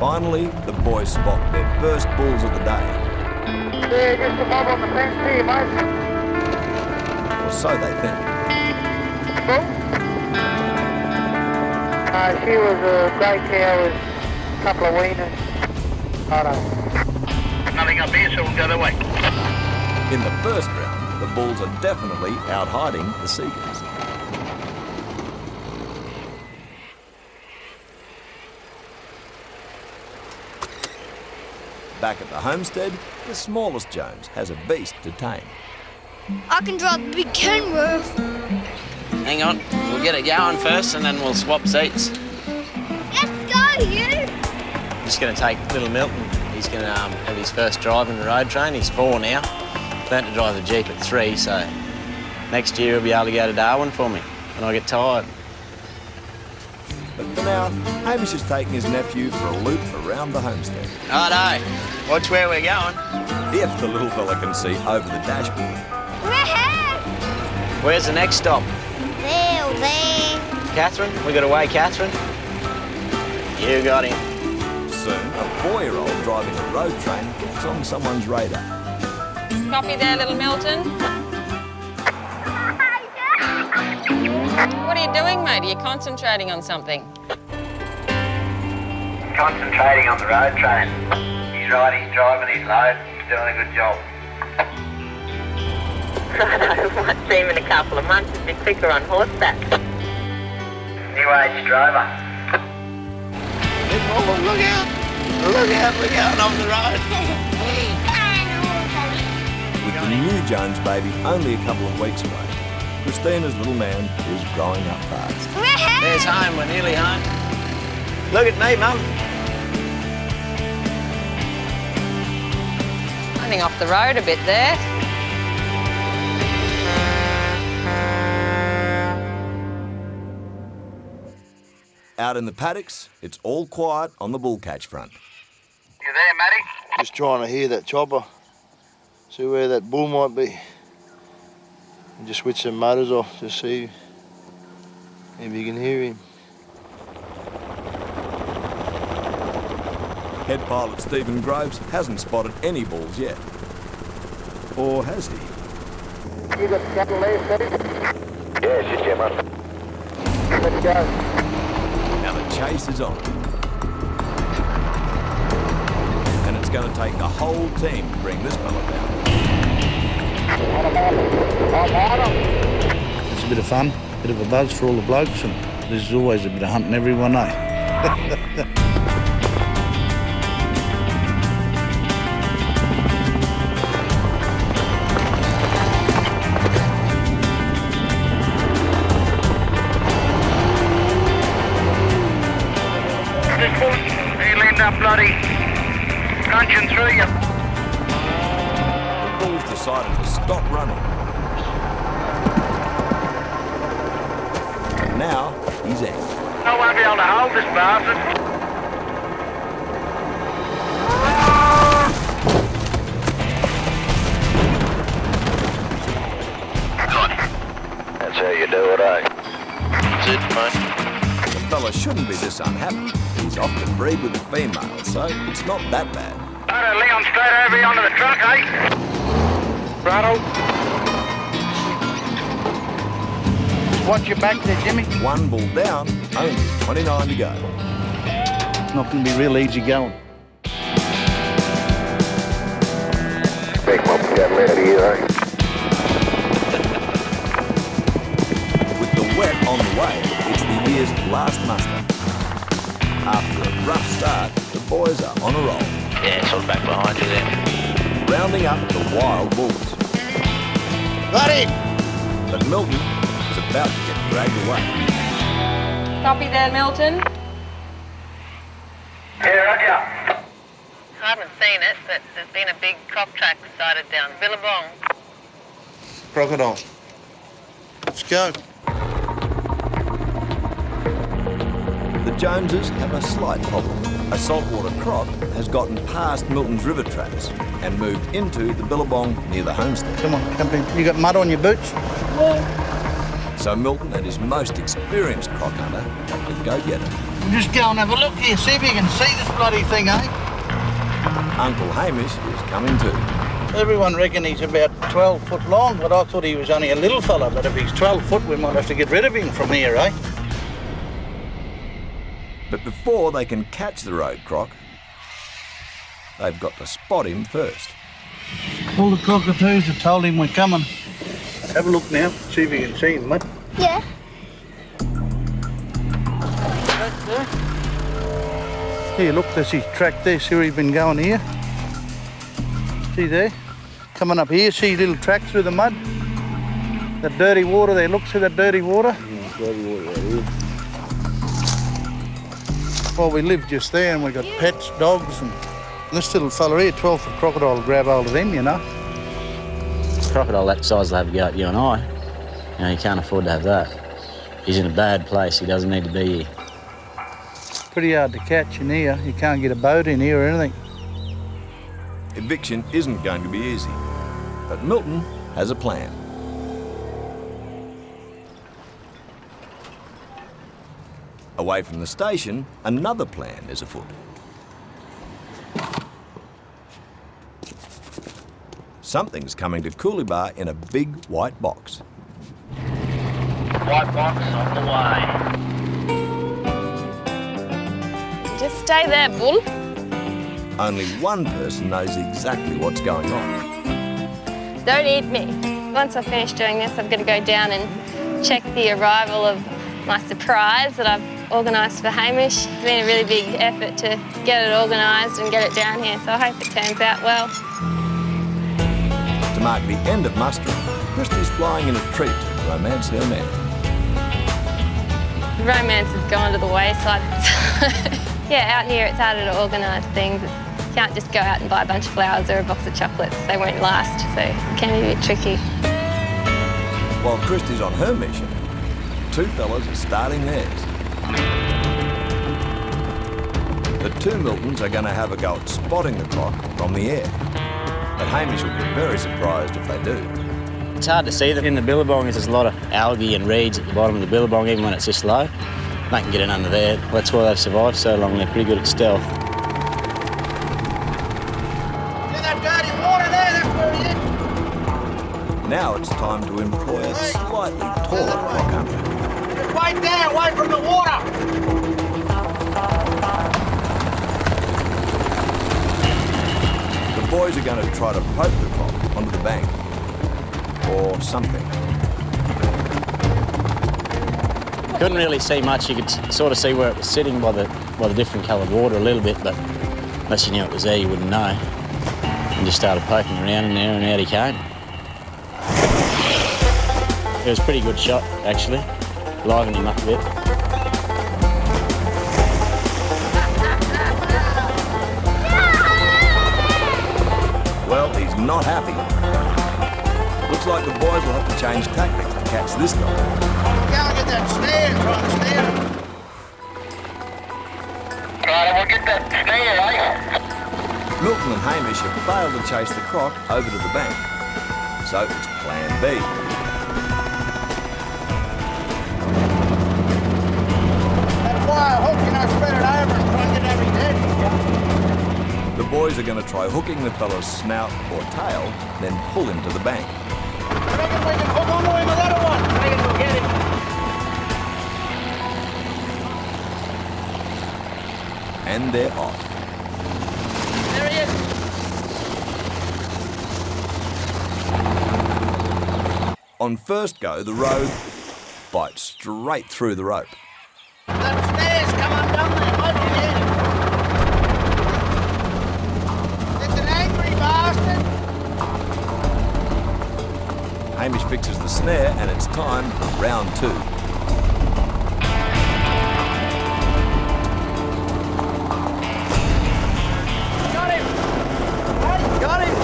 Finally, the boys spot their first bulls of the day. Yeah, just above on the fence here, mate. Or so they think. She was a grey cow with a couple of weaners. I don't know. Nothing up here, so we'll go that way. In the first round, the bulls are definitely out hiding the seekers. Back at the homestead, the smallest Jones has a beast to tame. I can drive the big kangaroo. Hang on, we'll get it going first and then we'll swap seats. Let's go, you. Just going to take little Milton. He's going to have his first drive in the road train. He's 4 now. Learned to drive the Jeep at 3, so next year he'll be able to go to Darwin for me when I get tired. But for now, Hamish is taking his nephew for a loop around the homestead. Righto, watch where we're going. If the little fella can see over the dashboard. Where's the next stop? There. Catherine? We got away, Catherine? You got him. Soon, a 4-year-old driving a road train gets on someone's radar. Copy there, little Milton. What are you doing, mate? Are you concentrating on something? Concentrating on the road train. He's right, he's driving his load. He's doing a good job. I know, might seem in a couple of months to be quicker on horseback. New age driver. Look out! Look out, we're going off the road. With the new Jones baby only a couple of weeks away, Christina's little man is growing up fast. There's home, we're nearly home. Look at me, Mum. Running off the road a bit there. Out in the paddocks, it's all quiet on the bull catch front. You there, Matty? Just trying to hear that chopper. See where that bull might be. And just switch some motors off to see if you can hear him. Head pilot Stephen Groves hasn't spotted any bulls yet. Or has he? You got the cattle there, Steve? Yeah, shit, yeah, mate. Let's go. Now the chase is on. And it's going to take the whole team to bring this fella down. It's a bit of fun, a bit of a buzz for all the blokes, and there's always a bit of hunting everyone, eh? He'll end up bloody crunching through you. The bull's decided to stop running. And now he's out. I won't be able to hold this bastard. That's how you do it, eh? That's it, mate. The fella shouldn't be this unhappy. He's off to breed with the female, so it's not that bad. Righto, Leon, straight over here onto the truck, eh? Righto. Watch your back there, Jimmy. One bull down, only 29 to go. It's not going to be real easy going. Big mop cattle out of here, eh? With the wet on the way, it's the year's last muster. After a rough start, the boys are on a roll. Yeah, sort of back behind you then. Rounding up the wild bulls. Got him! But Milton is about to get dragged away. Copy there, Milton. Yeah, roger. I haven't seen it, but there's been a big crop track sighted down Billabong. Crocodile. Let's go. The Joneses have a slight problem. A saltwater croc has gotten past Milton's river traps and moved into the Billabong near the homestead. Come on, come in. You got mud on your boots? So Milton and his most experienced croc hunter have to go get it. Just go and have a look here, see if you can see this bloody thing, eh? Uncle Hamish is coming too. Everyone reckon he's about 12 foot long, but I thought he was only a little fella. But if he's 12 foot, we might have to get rid of him from here, eh? But before they can catch the road croc, they've got to spot him first. All the cockatoos have told him we're coming. Have a look now, see if you can see him, mate. Yeah. Right there. Here, look, there's his track there. See where he's been going here? See there? Coming up here, see little track through the mud? That dirty water there, look, see that dirty water? Yeah, dirty water right here. Well, we live just there and we've got pets, dogs, and this little fella here, 12-foot crocodile, will grab hold of him, you know. Crocodile that size will have a go at you and I. You know, you can't afford to have that. He's in a bad place. He doesn't need to be here. It's pretty hard to catch in here. You can't get a boat in here or anything. Eviction isn't going to be easy, but Milton has a plan. Away from the station, another plan is afoot. Something's coming to Coolibah in a big white box. White box on the way. Just stay there, bull. Only one person knows exactly what's going on. Don't eat me. Once I finish doing this, I'm going to go down and check the arrival of my surprise that I've organised for Hamish. It's been a really big effort to get it organised and get it down here, so I hope it turns out well. To mark the end of mustering, Christy's flying in a treat to romance her man. The romance has gone to the wayside. Yeah, out here it's harder to organise things. You can't just go out and buy a bunch of flowers or a box of chocolates. They won't last, so it can be a bit tricky. While Christy's on her mission, two fellas are starting theirs. The two Miltons are going to have a go at spotting the croc from the air. But Hamish will be very surprised if they do. It's hard to see them in the billabong as there's a lot of algae and reeds at the bottom of the billabong, even when it's this low. They can get in under there. That's why they've survived so long. They're pretty good at stealth. See that dirty water there? That's where he is. Now it's time to employ a slightly taller croc hunter. Just wait there, away from the water. The boys are going to try to poke the croc onto the bank. Or something. Couldn't really see much. You could sort of see where it was sitting by the different coloured water a little bit, but unless you knew it was there, you wouldn't know. And just started poking around in there, and out he came. It was a pretty good shot, actually. Livened him up a bit. Well, he's not happy. Looks like the boys will have to change tactics to catch this guy. Go and get that snare and try and snare him. Right, we'll get that snare, eh? Milton and Hamish have failed to chase the croc over to the bank. So it's plan B. That wire hook, spread it over and try and get over his head. The boys are going to try hooking the fellow's snout or tail, then pull him to the bank. I reckon we can hook onto him with that one. I reckon we'll get him. And they're off. There he is. On first go, the road bites straight through the rope. That snare's come undone there. Hope you get him. It's an angry bastard. Hamish fixes the snare and it's time for round 2. Got him. Hey, got him.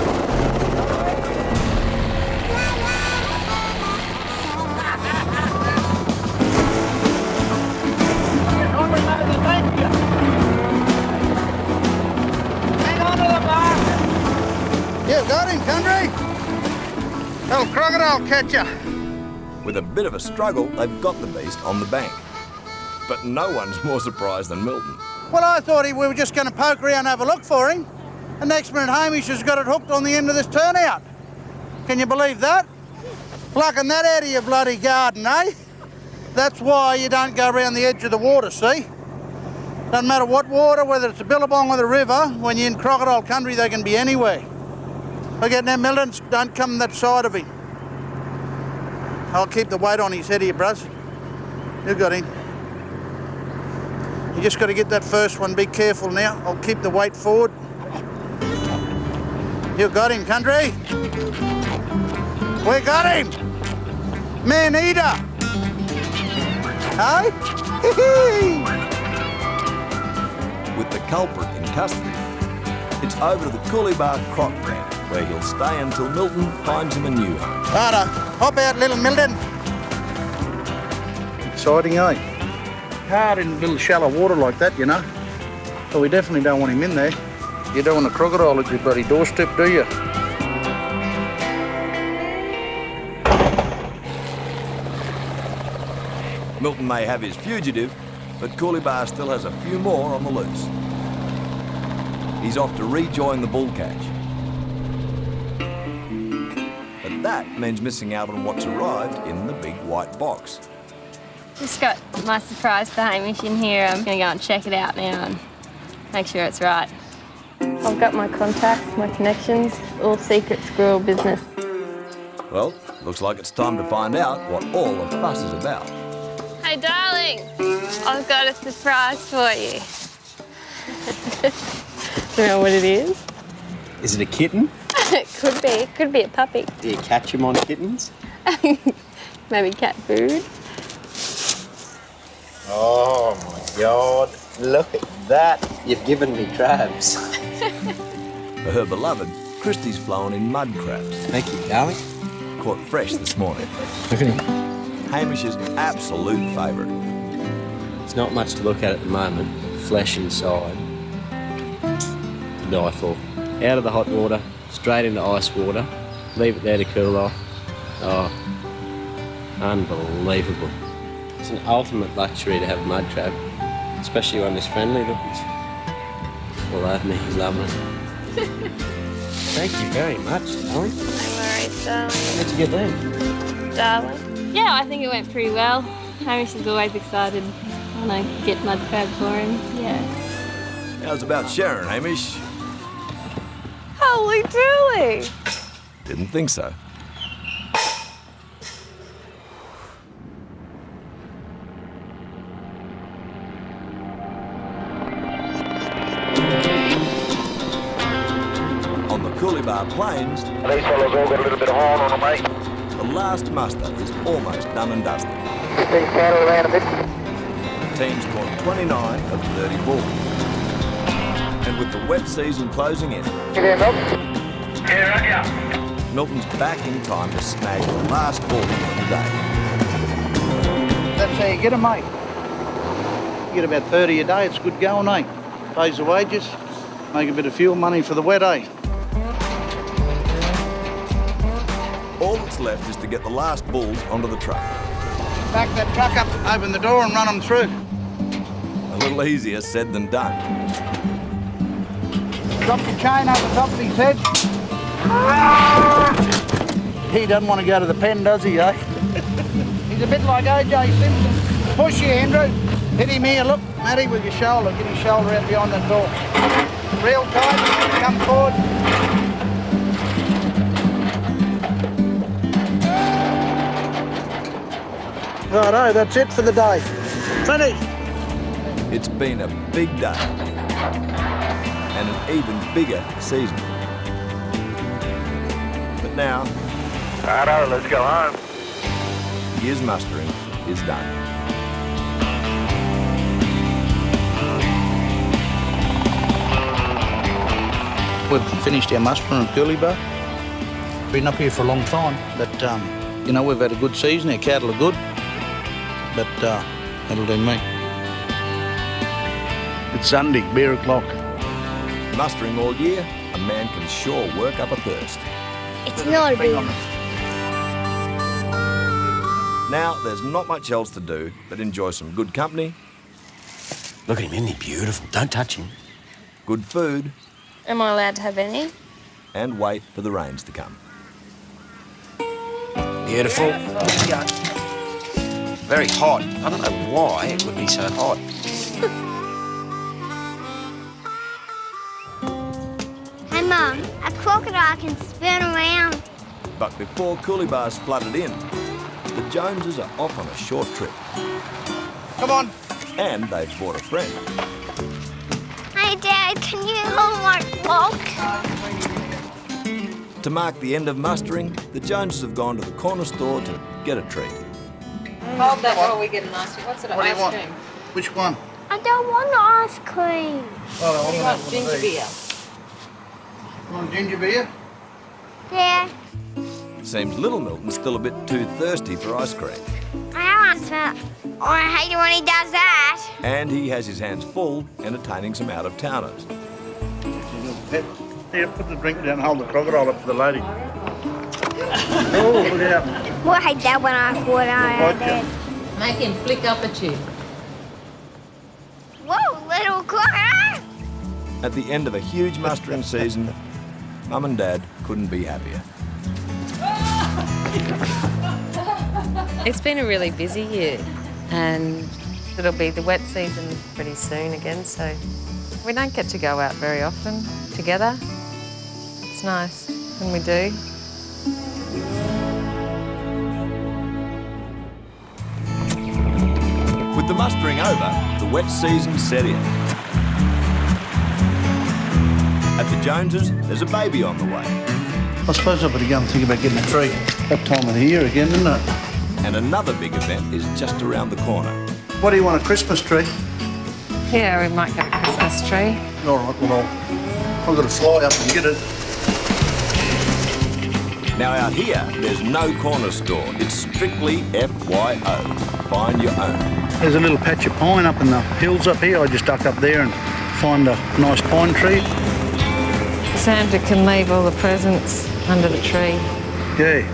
Hang on to the bar. You got him, country. Little crocodile catcher. With a bit of a struggle, they've got the beast on the bank. But no one's more surprised than Milton. Well, I thought we were just going to poke around and have a look for him. And next minute, Hamish has got it hooked on the end of this turnout. Can you believe that? Plucking that out of your bloody garden, eh? That's why you don't go around the edge of the water, see? Doesn't matter what water, whether it's a billabong or the river, when you're in crocodile country, they can be anywhere. Look at now, Milton, don't come that side of him. I'll keep the weight on his head here, bros. You got him. You just got to get that first one. Be careful now. I'll keep the weight forward. You got him, country. We got him. Man-eater. Hey? With the culprit in custody, it's over to the Coolibah Croc Brand, where he'll stay until Milton finds him a new home. Righto, hop out, little Milton. Exciting, eh? Hard in a little shallow water like that, you know. But we definitely don't want him in there. You don't want a crocodile at your bloody doorstep, do you? Milton may have his fugitive, but Coolibah still has a few more on the loose. He's off to rejoin the bull catch. But that means missing out on what's arrived in the big white box. Just got my surprise for Hamish in here. I'm going to go and check it out now and make sure it's right. I've got my contacts, my connections, all secret squirrel business. Well, looks like it's time to find out what all the fuss is about. Hey, darling, I've got a surprise for you. Do you know what it is? Is it a kitten? It could be. It could be a puppy. Do you catch them on kittens? Maybe cat food. Oh my God, look at that. You've given me crabs. For her beloved, Christy's flown in mud crabs. Thank you, darling. Caught fresh this morning. Look at him. Hamish's absolute favourite. It's not much to look at the moment. Flesh inside. to die for. Out of the hot water, straight into ice water, leave it there to cool off. Oh, unbelievable. It's an ultimate luxury to have a mud crab, especially one this friendly. Look, he's all over me, he's loving it. Thank you very much, darling. No worries, darling. How'd you get them? Darling. Yeah, I think it went pretty well. Hamish is always excited when I get mud crab for him. Yeah. How's about Sharon, Hamish? Holy dooly! Didn't think so. On the Coolibah Plains, These fellas all got a little bit of horn on them, mate. the last muster is almost done and dusted. 15 cattle around a bit. The team's caught 29 of 30 bulls. And with the wet season closing in, You there, Milton? Yeah, right, yeah. Milton's back in time to snag the last bull of the day. That's how you get them, mate. You get about 30 a day, it's good going, eh? Pays the wages, make a bit of fuel money for the wet, eh? All that's left is to get the last bulls onto the truck. Back that truck up, open the door and run them through. A little easier said than done. Drop the chain over the top of his head. He doesn't want to go to the pen, does he, eh? He's a bit like O.J. Simpson. Push you, Andrew. Hit him here, look, Matty, with your shoulder. Get his shoulder out behind that door. Real tight, come forward. Righto, that's it for the day. Finished. It's been a big day and an even bigger season. But now, Righto, let's go home. year's mustering is done. We've finished our mustering at Coolibah. Been up here for a long time, but you know, we've had a good season. Our cattle are good, but that'll do me. It's Sunday, beer o'clock. Mustering all year, a man can sure work up a thirst. It's not a beer. Now, there's not much else to do but enjoy some good company. Look at him, isn't he beautiful? Don't touch him. Good food, Am I allowed to have any? and wait for the rains to come. Beautiful. Very hot. I don't know why it would be so hot. Hey, Mum, a crocodile can spin around. But before Coolibah's flooded in, the Joneses are off on a short trip. Come on. And they've brought a friend. Hey, Dad, can you hold my cloak? To mark the end of mustering, the Joneses have gone to the corner store to get a treat. Hold that while we get an ice cream. What sort of What do you ice want? cream? Which one? I don't want ice cream. Oh, You want ginger beer? You want ginger beer? Dad, Seems little Milton's still a bit too thirsty for ice cream. I don't want to. I hate it when he does that. And he has his hands full entertaining some out-of-towners. Here, put the drink down and hold the crocodile up for the lady. Oh, look out. Well, I hate that when I put on Gotcha. Make him flick up at you. Whoa, little crocodile. At the end of a huge mustering season, Mum and Dad couldn't be happier. It's been a really busy year, and it'll be the wet season pretty soon again, so we don't get to go out very often together. It's nice when we do. With the mustering over, the wet season set in. At the Joneses, there's a baby on the way. I suppose I better go and think about getting a tree. That time of the year again, isn't it? And another big event is just around the corner. What do you want, a Christmas tree? Yeah, we might get a Christmas tree. All right, well, I've got to fly up and get it. Now out here, there's no corner store. It's strictly FYO. Find your own. There's a little patch of pine up in the hills up here. I just duck up there and find a nice pine tree. Santa can leave all the presents under the tree. Yeah.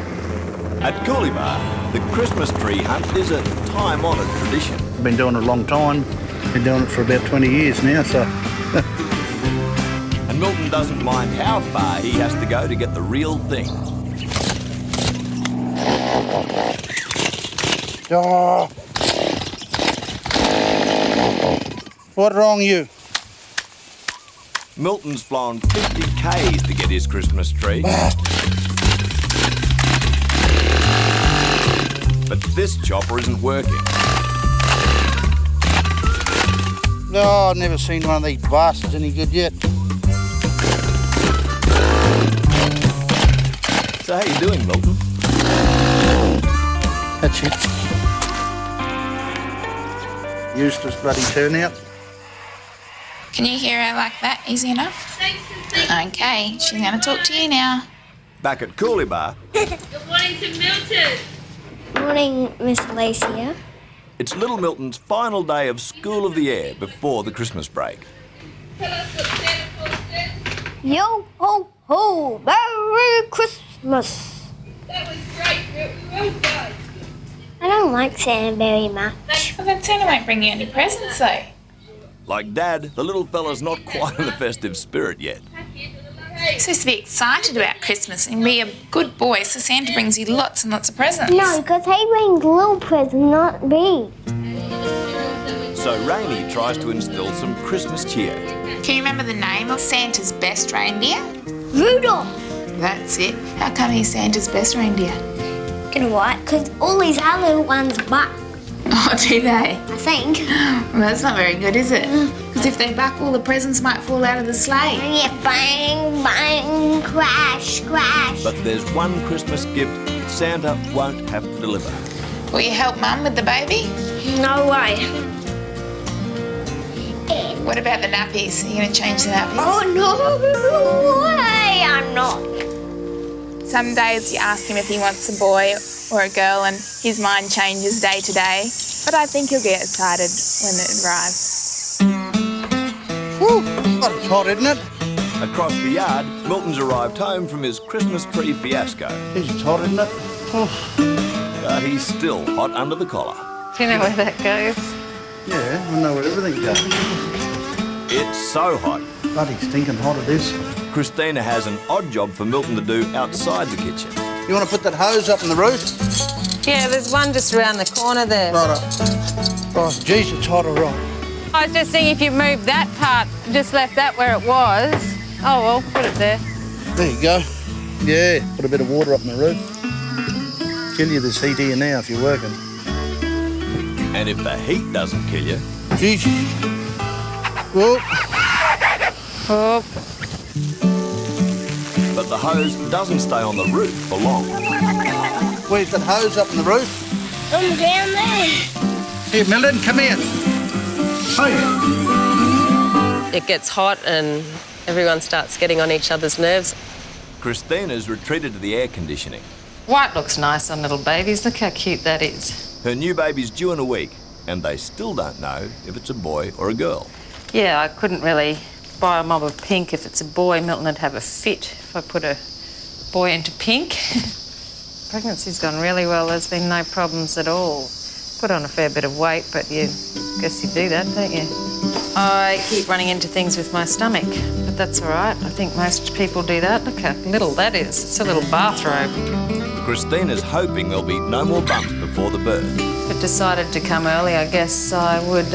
At Coolibah, the Christmas tree hunt is a time-honoured tradition. I've been doing it a long time. Been doing it for about 20 years now, so... And Milton doesn't mind how far he has to go to get the real thing. Oh. What's wrong you? Milton's flown 50 k's to get his Christmas tree. But this chopper isn't working. Oh, I've never seen one of these bastards any good yet. So how you doing, Milton? That's it. Useless bloody turnout. Can you hear her like that? Easy enough? Okay, she's going to talk to you now. Back at Coolibah, Good morning to Milton. Morning, Miss Alicia. it's little Milton's final day of School of the Air before the Christmas break. Yo ho ho, Merry Christmas. That was great, well done. I don't like Santa very much. Well, then Santa won't bring you any presents, though. Like Dad, the little fella's not quite in the festive spirit yet. You're supposed to be excited about Christmas and be a good boy, so Santa brings you lots and lots of presents. No, because he brings little presents, not big. So Rainey tries to instill some Christmas cheer. Can you remember the name of Santa's best reindeer? Rudolph. That's it. How come he's Santa's best reindeer? You know what? Because all these other ones buck. Oh, do they? I think. Well, that's not very good, is it? Because if they buck, all the presents might fall out of the sleigh. Yeah, bang, bang, crash, crash. But there's one Christmas gift Santa won't have to deliver. Will you help Mum with the baby? No way. What about the nappies? Are you going to change the nappies? Oh, no way, I'm not. Some days you ask him if he wants a boy or a girl and his mind changes day to day. But I think he'll get excited when it arrives. Whew, that's hot, isn't it? Across the yard, Milton's arrived home from his Christmas tree fiasco. It's hot, isn't it? Oh. But he's still hot under the collar. Do you know where that goes? Yeah, I know where everything goes. It's so hot. Bloody stinking hot it is. Christina has an odd job for Milton to do outside the kitchen. You want to put that hose up in the roof? Yeah, there's one just around the corner there. Right. Oh, jeez, it's hot, all right. I was just thinking if you moved that part, just left that where it was. Oh, well, put it there. There you go. Yeah, put a bit of water up in the roof. Kill you this heat here now if you're working. And if the heat doesn't kill you... Jeez. Whoa. Oh. But the hose doesn't stay on the roof for long. Where's that hose up in the roof? I'm down there. Here, Milton, come here. Hey. It gets hot and everyone starts getting on each other's nerves. Christina's retreated to the air conditioning. White looks nice on little babies. Look how cute that is. Her new baby's due in a week, and they still don't know if it's a boy or a girl. Yeah, I couldn't really buy a mob of pink. If it's a boy, Milton would have a fit if I put a boy into pink. Pregnancy's gone really well. There's been no problems at all. Put on a fair bit of weight, but you guess you do that, don't you? I keep running into things with my stomach, but that's all right. I think most people do that. Look how little that is. It's a little bathrobe. Christina's hoping there'll be no more bumps before the birth. If it decided to come early, I guess I would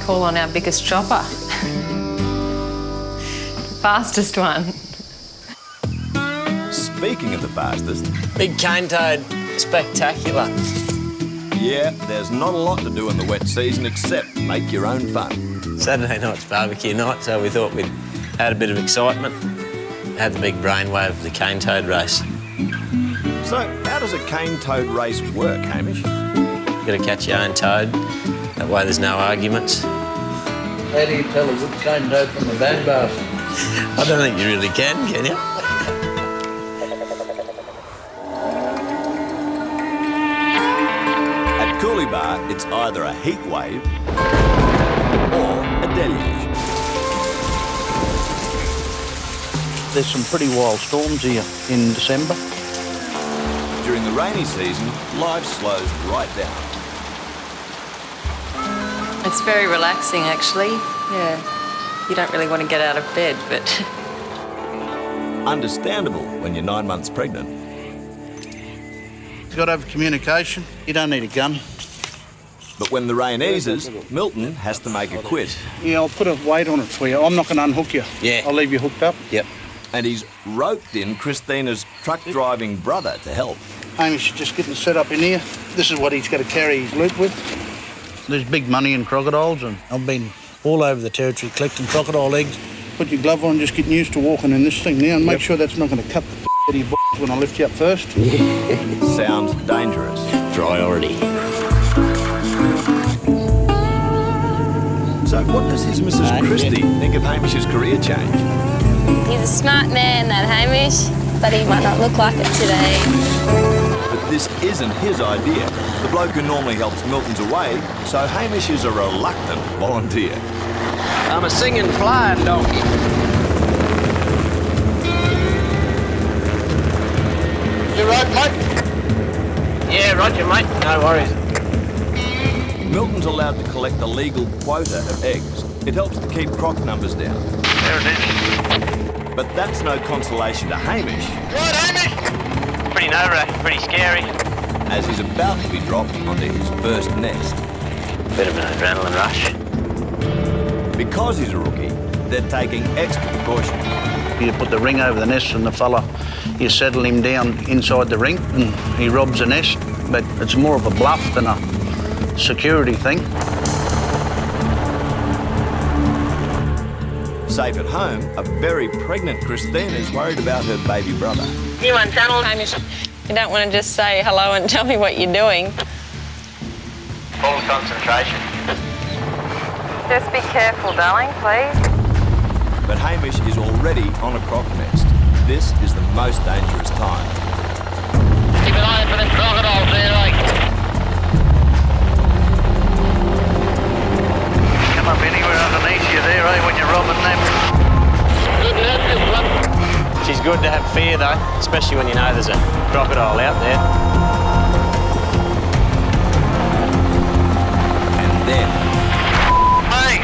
call on our biggest chopper. Fastest one. Speaking of the fastest... Big cane toad, spectacular. Yeah, there's not a lot to do in the wet season except make your own fun. Saturday night's barbecue night, so we thought we'd add a bit of excitement. Had the big brainwave of the cane toad race. So, how does a cane toad race work, Hamish? You've got to catch your own toad. That way there's no arguments. How do you tell a good cane toad from a bad bastard? I don't think you really can you? At Coolibah, it's either a heat wave or a deluge. There's some pretty wild storms here in December. During the rainy season, life slows right down. It's very relaxing, actually. Yeah. You don't really want to get out of bed, but... Understandable when you're 9 months pregnant. You've got to have communication. You don't need a gun. But when the rain eases, Milton has to make a quit. Yeah, I'll put a weight on it for you. I'm not going to unhook you. Yeah. I'll leave you hooked up. Yep. And he's roped in Christina's truck-driving brother to help. Hamish is just getting set up in here. This is what he's got to carry his loot with. There's big money in crocodiles, and I've been all over the territory collecting crocodile eggs. Put your glove on, just getting used to walking in this thing now, and make sure that's not going to cut the out of your when I lift you up first. Sounds dangerous. Priority. So what does his Mrs. Christie think of Hamish's career change? He's a smart man, that Hamish, but he might not look like it today. But this isn't his idea. The bloke who normally helps Milton's away, so Hamish is a reluctant volunteer. I'm a singing flying donkey. You right, mate? Yeah, roger, mate. No worries. Milton's allowed to collect a legal quota of eggs. It helps to keep croc numbers down. There it is. But that's no consolation to Hamish. Right, Hamish? Pretty nerve-wracking, pretty scary. As he's about to be dropped onto his first nest. Bit of an adrenaline rush. Because he's a rookie, they're taking extra precautions. You put the ring over the nest and the fella, you settle him down inside the ring and he robs the nest. But it's more of a bluff than a security thing. Safe at home, a very pregnant Christina is worried about her baby brother. You want tunnel, Hamish? You don't want to just say hello and tell me what you're doing. Full concentration. Just be careful, darling, please. But Hamish is already on a croc nest. This is the most dangerous time. Keep an eye for the crocodiles there, like. Come up anywhere underneath you there, eh, when you're robbing them. She's good to have fear, though, especially when you know there's a crocodile out there. And then... Hey!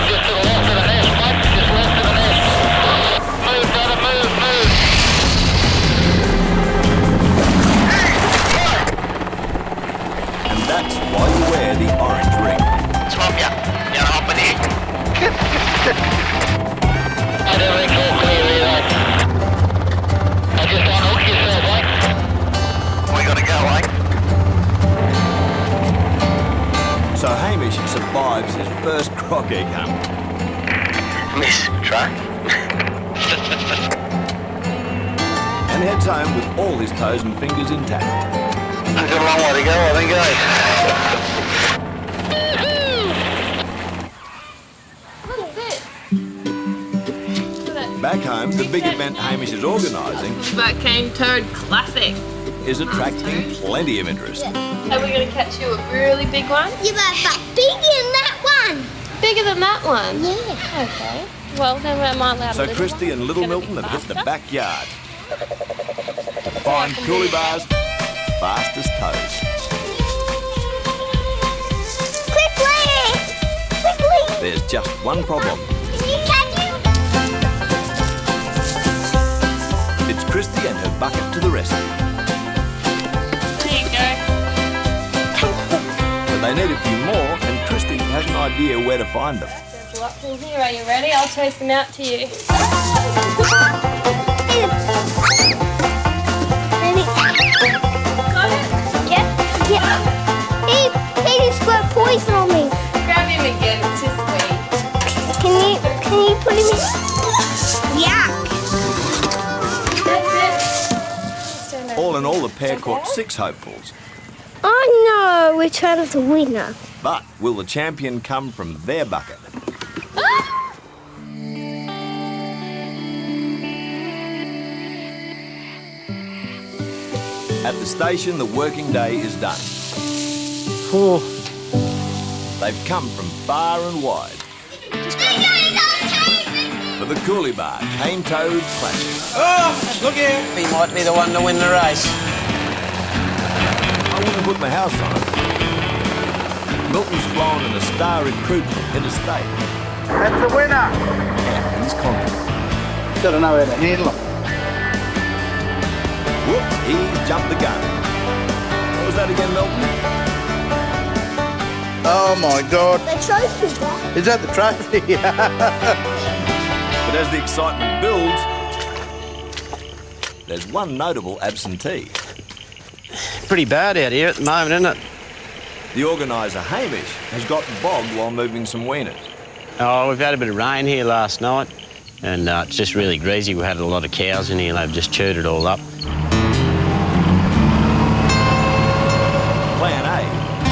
Just to the left of the nest, mate. Just left of the nest. Move, brother, move, move. And that's why you wear the orange ring. Swap ya. You're hopping here. I don't really clear there, like. I just unhook yourself, like. We gotta go, like. So Hamish survives his first croc egg hunt. Miss, try. And heads home with all his toes and fingers intact. I've got a long way to go, I think, Back home, the big event Hamish is organising Bucking Toad Classic. is attracting plenty of interest. Are we going to catch you a really big one? Yeah, but bigger than that one. Bigger than that one? Yeah. Okay. Well, then we might allow So Christy and little Milton have hit the backyard to find Cooleybar's fastest toes. Quickly! Quickly! There's just one problem. Can you catch him? It's Christy and her bucket to the rescue. There you go. But they need a few more, and Christy has an idea where to find them. There's lots in here. Are you ready? I'll chase them out to you. Got it? Yeah. He just got poison on me. Grab him again. It's just sweet. Can you put him in? Yuck. That's it. All in all, the pair caught 6 hopefuls. Oh no, we turned the winner. But will the champion come from their bucket? At the station, the working day is done. They've come from far and wide. For the Coolie Bar Cane-Toed Classic. Oh, look here. He might be the one to win the race. I wouldn't put my house on it. Milton's flown in a Star Recruit interstate. That's the winner. And he's confident. Got to know how to handle them. Whoops, he jumped the gun. What was that again, Milton? Oh my God. The trophy, Dad. Is that the trophy? But as the excitement builds, there's one notable absentee. Pretty bad out here at the moment, isn't it? The organiser, Hamish, has got bogged while moving some weaners. Oh, we've had a bit of rain here last night, and it's just really greasy. We had a lot of cows in here, and they've just chewed it all up. Plan A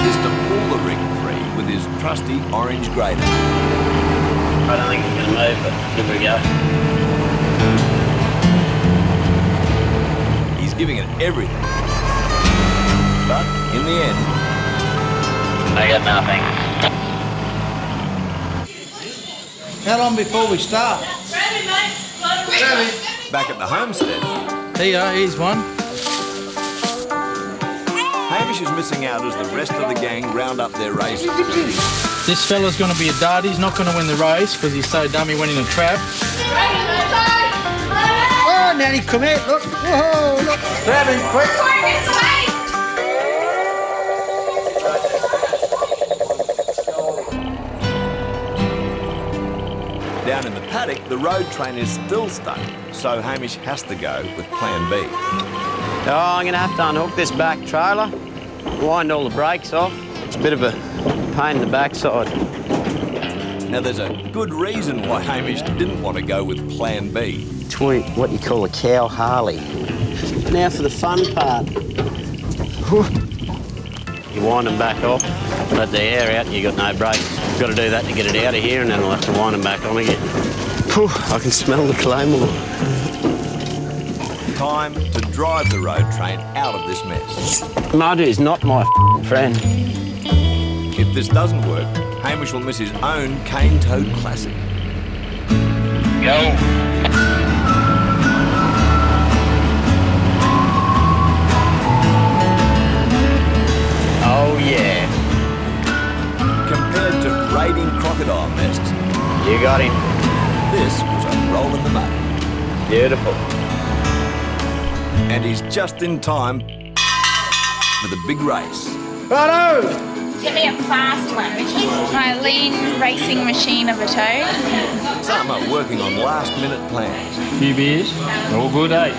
is to pull the rig free with his trusty orange grader. I don't think it's going to move, but here we go. He's giving it everything. But in the end, I got nothing. How long before we start? back at the homestead, Here you are, here's one. Hamish is missing out as the rest of the gang round up their races. This fella's going to be a dud. He's not going to win the race because he's so dumb he went in a trap. Oh, Nanny, come here, look. Whoa, look. Grab him, quick. Down in the paddock, the road train is still stuck, so Hamish has to go with plan B. Oh, I'm going to have to unhook this back trailer, wind all the brakes off. It's a bit of a pain in the backside. Now, there's a good reason why Hamish didn't want to go with plan B. Between what you call a cow Harley. Now for the fun part. You wind them back off, let the air out, you got no brakes. You've got to do that to get it out of here, and then I'll have to wind them back on again. Whew, I can smell the claymore. Time to drive the road train out of this mess. Mud is not my friend. If this doesn't work, Hamish will miss his own cane-toed classic. Go. Oh, yeah. Compared to raiding crocodile nests, You got him. this was a roll in the mud. Beautiful. And he's just in time for the big race. Righto! Give me a fast one, Richie. My lean racing machine of a toad. Some are working on last-minute plans. Few beers, all good, eh?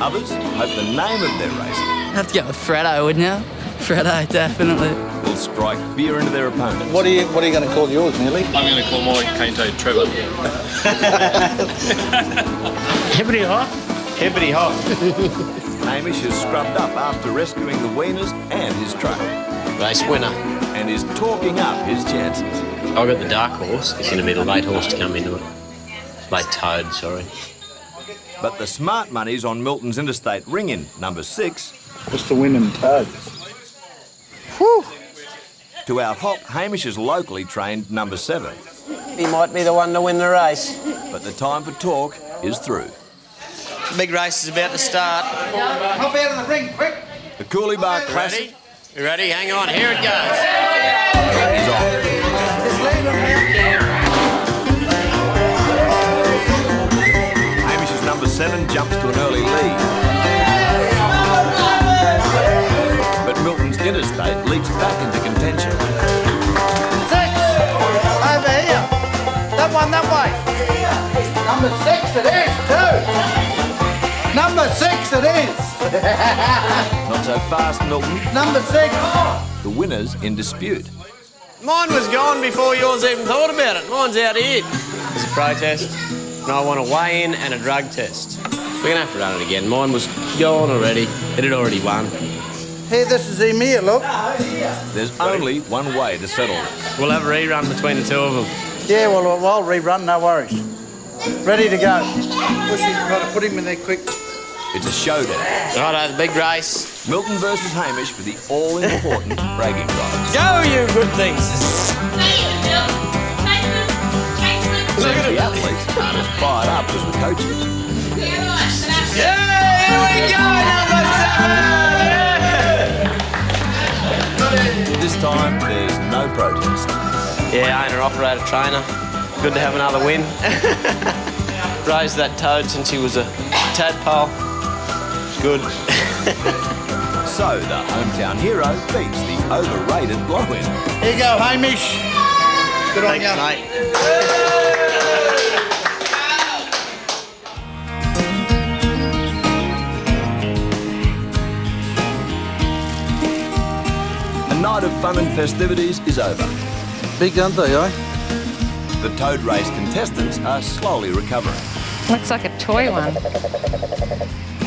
Others hope the name of their race I'd have to go with Freddo, wouldn't you? Freddo, definitely. will strike fear into their opponents. What are you going to call yours, Nearly? I'm going to call my cane-toed Trevor. Hibbity hot. Hibbity hot. Hamish has scrubbed up after rescuing the weaners and his truck, Race winner. and is talking up his chances. I've got the dark horse. It's going to be the late horse to come into it. Late toad, sorry. But the smart money's on Milton's Interstate ring-in, number 6. What's the winning toad? Whew. To out-hop Hamish's locally trained number 7. He might be the one to win the race. But the time for talk is through. The big race is about to start. Hop out of the ring, quick! The Coolie Bar Classic Ready? You ready? Hang on. Here it goes. is on. Just leave him out. Hamish's number 7 jumps to an early lead. But Milton's Interstate leaps back into contention. 6! Over here! That one, that way! Number 6 it is, too! Number 6 it is! Not so fast, Milton. Number 6! The winner's in dispute. Mine was gone before yours even thought about it. Mine's out here. There's a protest, and I want a weigh-in and a drug test. We're going to have to run it again. Mine was gone already. It had already won. Hey, this is him here, look. There's only one way to settle this. We'll have a rerun between the two of them. Yeah, well, I'll rerun, no worries. Ready to go. Push him, got to put him in there quick. It's a showdown. Righto, the big race. Milton versus Hamish for the all-important bragging rights. Go, you good things. Since the athletes aren't as fired up as the coaches. Yeah, here we go, number 7! This time, there's no protest. Yeah, owner-operator trainer. Good to have another win. Raised that toad since he was a tadpole. It's good. So the hometown hero beats the overrated blow-in. Here you go, Hamish. Good on you. Mate. A night of fun and festivities is over. Big, aren't they, eh? The toad race contestants are slowly recovering. Looks like a toy one.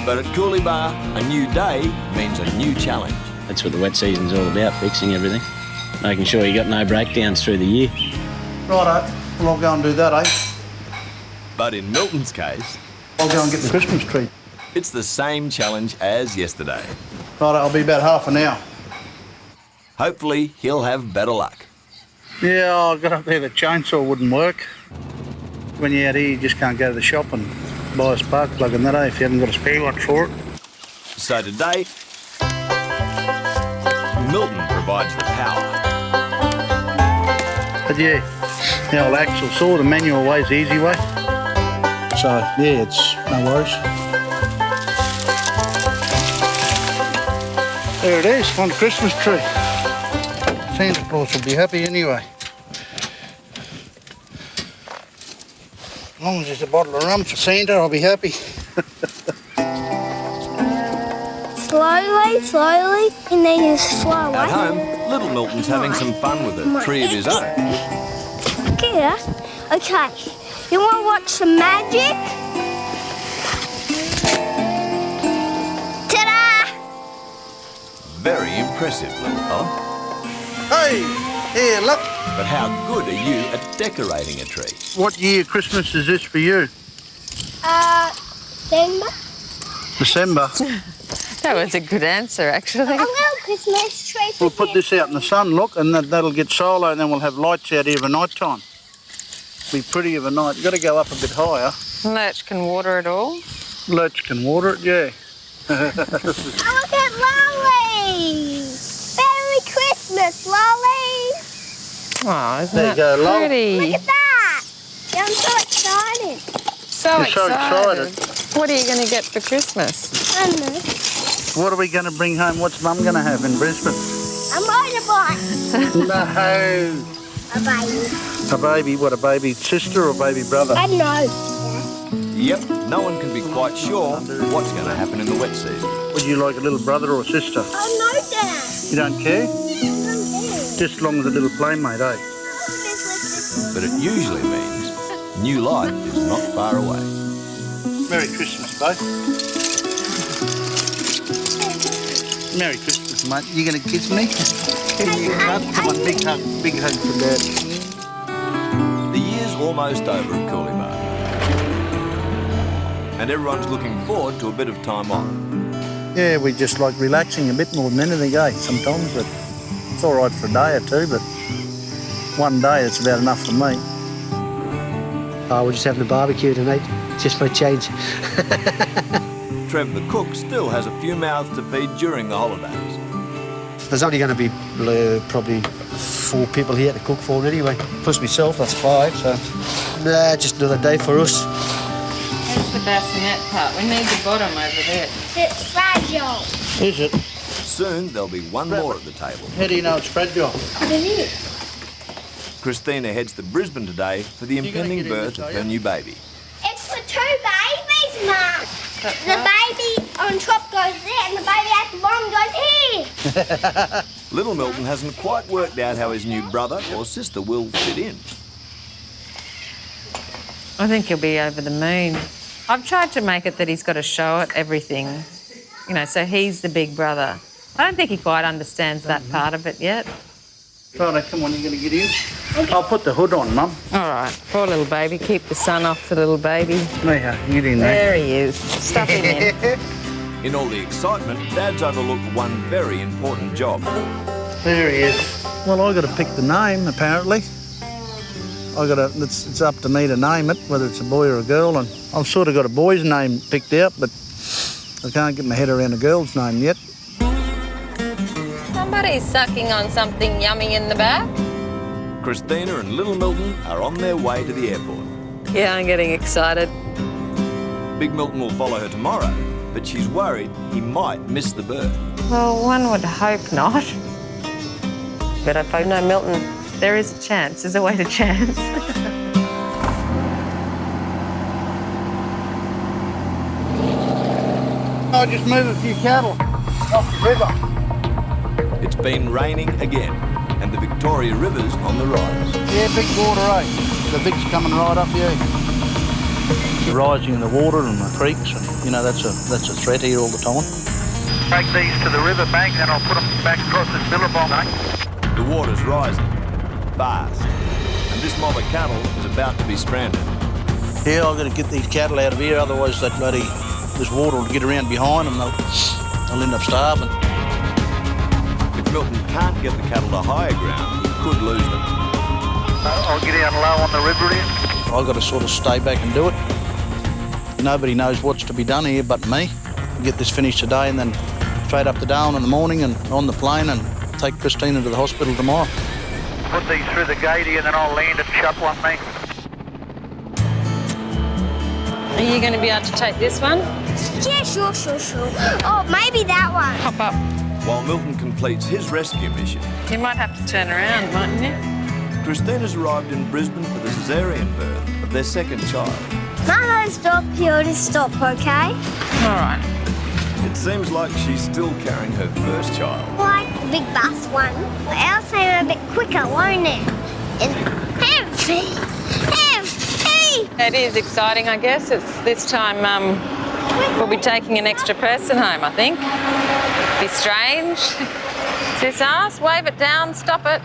But at Coolibah, a new day means a new challenge. That's what the wet season's all about, fixing everything. Making sure you got no breakdowns through the year. Righto, well, I'll go and do that, eh? But in Milton's case, I'll go and get the Christmas tree. it's the same challenge as yesterday. Righto, I'll be about half an hour. Hopefully, he'll have better luck. Yeah, I got up there, the chainsaw wouldn't work. When you're out here, you just can't go to the shop and buy a spark plug and that, eh, if you haven't got a spare one for it. So today, Milton provides the power. But yeah, the old axle saw, the manual way's the easy way. So, yeah, it's no worries. There it is, on the Christmas tree. Santa Claus will be happy anyway. As long as there's a bottle of rum for Santa, I'll be happy. Slowly, slowly, and then you slow At home, little Milton's having some fun with a tree of his own. Yeah. Okay. You want to watch some magic? Ta-da! Very impressive, little fella. Hey, here, look. But how good are you at decorating a tree? What year Christmas is this for you? December. December. That was a good answer, actually. A little Christmas tree for We'll put this out in the sun, look, and that'll get solar, and then we'll have lights out here at night time. Be pretty of a night. You've got to go up a bit higher. Lurch can water it all. Lurch can water it, yeah. Oh, look at Lolly! Merry Christmas, Lolly! Oh, isn't There you go, that Lol. pretty? Look at that! I'm so excited. You're so excited. What are you going to get for Christmas? I don't know. What are we going to bring home? What's Mum going to have in Brisbane? A motorbike. No. A baby. A baby? What, a baby sister or baby brother? I know. Yep, no one can be quite sure what's going to happen in the wet season. Would you like a little brother or sister? Oh, no, Dad. You don't care? Just as long as a little playmate, eh? But it usually means new life is not far away. Merry Christmas, babe. Merry Christmas, mate. You going to kiss me? Come on, big hug from Dad. The year's almost over at Coolibah. And everyone's looking forward to a bit of time off. Yeah, we just like relaxing a bit more than anything, eh, sometimes, but it's all right for a day or two, but one day it's about enough for me. Oh, we're just having a barbecue tonight, just for a change. Trev the cook still has a few mouths to feed during the holidays. There's only going to be probably 4 people here to cook for anyway, plus myself, that's 5, so nah, just another day for us. That's the bassinet part. We need the bottom over there. It's fragile. Is it? Soon there'll be one more at the table. How do you know it's fragile? It is. Christina heads to Brisbane today for the impending birth of her new baby. It's for 2 babies, Mum. The baby on top goes there and the baby at the bottom goes here. Little Milton hasn't quite worked out how his new brother or sister will fit in. I think he'll be over the moon. I've tried to make it that he's got to show it everything, you know, so he's the big brother. I don't think he quite understands that part of it yet. Righto, come on, you're going to get in? I'll put the hood on, Mum. All right, poor little baby. Keep the sun off the little baby. Yeah, get in there. There he is. Stuff him in. In all the excitement, Dad's overlooked one very important job. There he is. Well, I've got to pick the name, apparently. It's up to me to name it, whether it's a boy or a girl, and I've sort of got a boy's name picked out, but I can't get my head around a girl's name yet. Somebody's sucking on something yummy in the back. Christina and little Milton are on their way to the airport. Yeah, I'm getting excited. Big Milton will follow her tomorrow, but she's worried he might miss the birth. Well, one would hope not. But if I know Milton, there is a chance. There's always a chance. I just moved a few cattle off the river. It's been raining again, and the Victoria River's on the rise. Yeah, big water, The big's coming right up here. The rising in the water and the creeks, and that's a threat here all the time. Take these to the river bank and I'll put them back across this billabong, The water's rising, fast, and this mob of cattle is about to be stranded. Yeah, I've got to get these cattle out of here, otherwise this water will get around behind them, they'll end up starving. If Milton can't get the cattle to higher ground, he could lose them. I'll get out low on the river here. I've got to sort of stay back and do it. Nobody knows what's to be done here but me. Get this finished today and then straight up to Darwin in the morning and on the plane and take Christina to the hospital tomorrow. Put these through the gate here and then I'll land and shut one me. Are you going to be able to take this one? Yeah, sure. Oh, maybe that one. Hop up. While Milton completes his rescue mission, You might have to turn around, mightn't you? Christina's arrived in Brisbane for the caesarean birth of their second child. Mama, stop here to stop, okay? All right. It seems like she's still carrying her first child. Like the big bus one. It'll seem a bit quicker, won't it? And heavy. It is exciting, I guess. It's this time we'll be taking an extra person home, I think. Be strange. Sis ass, wave it down, stop it.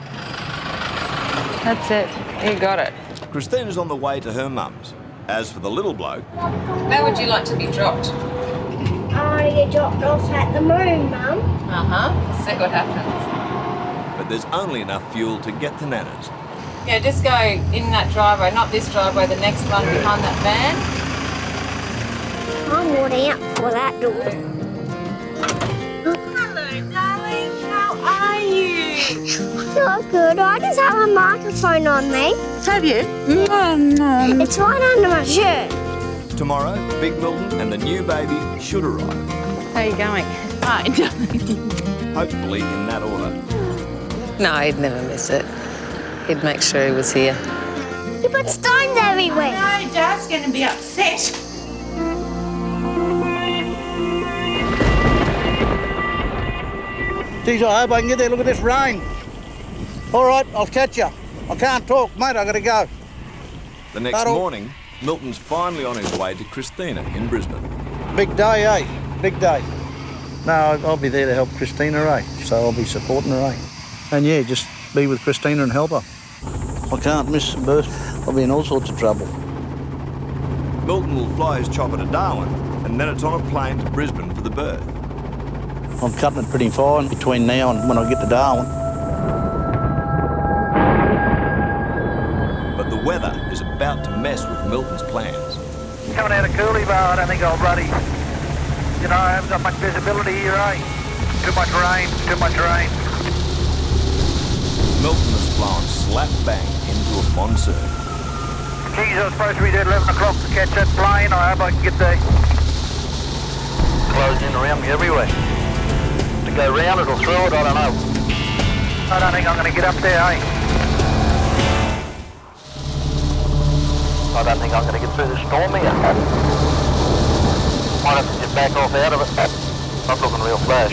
That's it. You got it. Christina's on the way to her mum's. As for the little bloke, Where would you like to be dropped? I want to get dropped off at the moon, Mum. Uh-huh. See what happens. but there's only enough fuel to get to Nana's. Yeah, just go in that driveway, not this driveway, the next one behind that van. I'm warning up for that door. Hello, darling. How are you? Not good. I just have a microphone on me. Have you? No. It's right under my shirt. Tomorrow, Big Milton and the new baby should arrive. How are you going? Hi, darling. Hopefully in that order. No, he'd never miss it. He'd make sure he was here. You put stones everywhere. No, Dad's going to be upset. Geez, I hope I can get there. Look at this rain. All right, I'll catch you. I can't talk, mate. I got to go. The next That'll- morning, Milton's finally on his way to Christina in Brisbane. Big day, eh? Big day. No, I'll be there to help Christina, eh? So I'll be supporting her, eh? And yeah, just be with Christina and help her. I can't miss the birth. I'll be in all sorts of trouble. Milton will fly his chopper to Darwin, and then it's on a plane to Brisbane for the birth. I'm cutting it pretty fine between now and when I get to Darwin. But the weather is about to mess with Milton's plans. Coming out of Cooley Bar, I don't think I'll bloody, I haven't got much visibility here, eh? Too much rain. Milton has flown slap bang into a monsoon. Geez, I was supposed to be there at 11 o'clock to catch that plane. I hope I can get there. Closing in around me everywhere. To go round it or through it, I don't know. I don't think I'm going to get up there, eh? I don't think I'm going to get through this storm here. Might have to get back off out of it. Not looking real flash.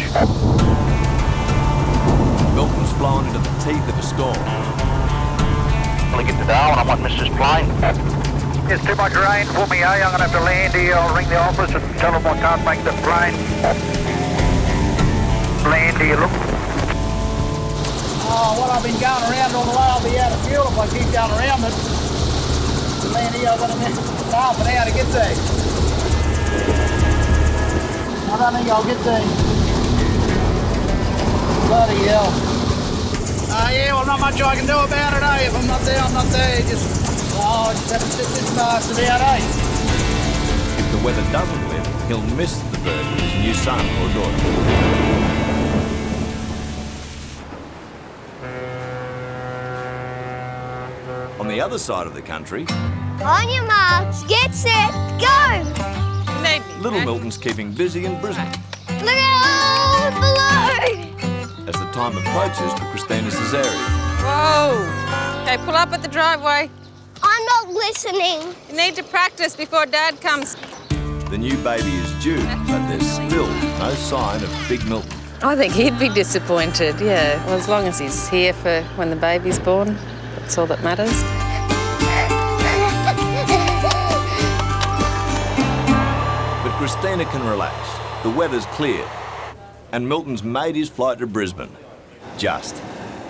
Milton's flown into the teeth of a storm. When I get to Darwin, I might miss this plane. There's too much rain for me, eh? I'm going to have to land here. I'll ring the office and tell them I can't make the plane. Land here, look. Oh, well, I've been going around all the way. I'll be out of fuel if I keep going around it. The land here, I've got to miss half an hour to get there. I don't think I'll get there. Bloody hell. Yeah, well, not much I can do about it, eh? If I'm not there, I'm not there. Just I just haven't slipped this fast about, eh? If the weather doesn't lift, he'll miss the bird with his new son or daughter. On the other side of the country, On your marks, get set, go! little Milton's keeping busy in Brisbane Look out below! as the time approaches for Christina Caesarean. Whoa! Okay, pull up at the driveway. I'm not listening. You need to practice before Dad comes. The new baby is due, but there's still no sign of Big Milton. I think he'd be disappointed, yeah. Well, as long as he's here for when the baby's born, that's all that matters. But Christina can relax. The weather's cleared. And Milton's made his flight to Brisbane. Just.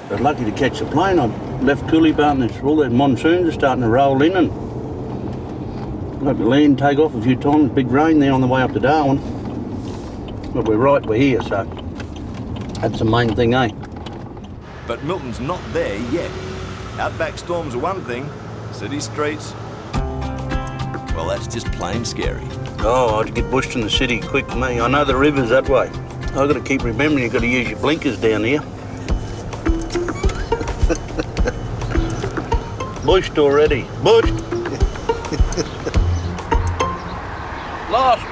I was lucky to catch the plane. I left Coolabah and all the monsoons are starting to roll in and had to land, take off a few times. Big rain there on the way up to Darwin. But we're here, so that's the main thing, eh? But Milton's not there yet. Outback storms are one thing. City streets, well, that's just plain scary. Oh, I'd get bushed in the city quick, me. I know the river's that way. I've got to keep remembering you've got to use your blinkers down here. Bushed already. Bushed. Lost.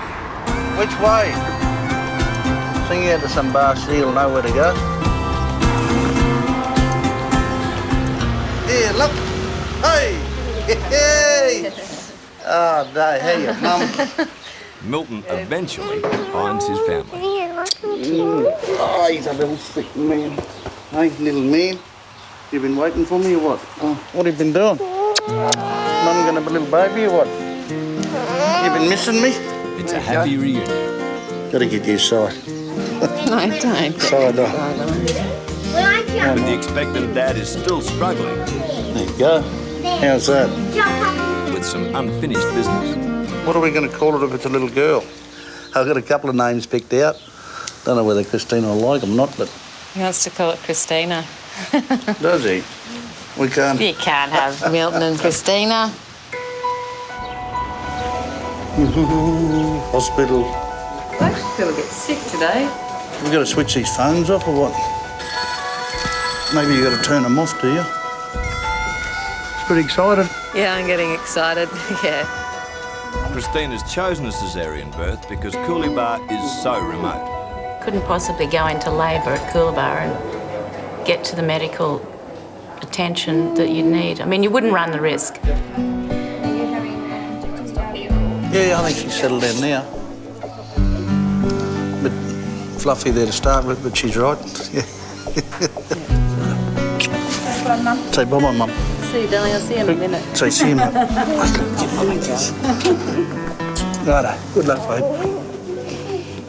Which way? Sing out to some bar seal, know where to go. Yeah, look. Hey! Hey! Oh, no, hey, Mum. Milton eventually finds his family. Oh, he's a little sick man. Hey, little man. You been waiting for me or what? Oh, what have you been doing? Mum gonna have a little baby or what? You been missing me? It's a happy reunion. Gotta get you side. No, don't. Side on. But the expectant dad is still struggling. There you go. How's that? With some unfinished business. What are we gonna call it if it's a little girl? I've got a couple of names picked out. Don't know whether Christina will like them or not, but... He wants to call it Christina. Does he? We can't... You can't have Milton and Christina. Hospital. I actually feel a bit sick today. We've got to switch these phones off or what? Maybe you've got to turn them off, do you? Pretty excited. Yeah, I'm getting excited, yeah. Christina's chosen a caesarean birth because Coolabah is so remote. Couldn't possibly go into labour at Coolabah and get to the medical attention that you'd need. I mean, you wouldn't run the risk. Yeah, I think she's settled down now. Bit fluffy there to start with, but she's right. Yeah. Say bye-bye, Mum. See you, darling. I'll see you in a minute. Say see you, Mum. Righto. Good luck, babe.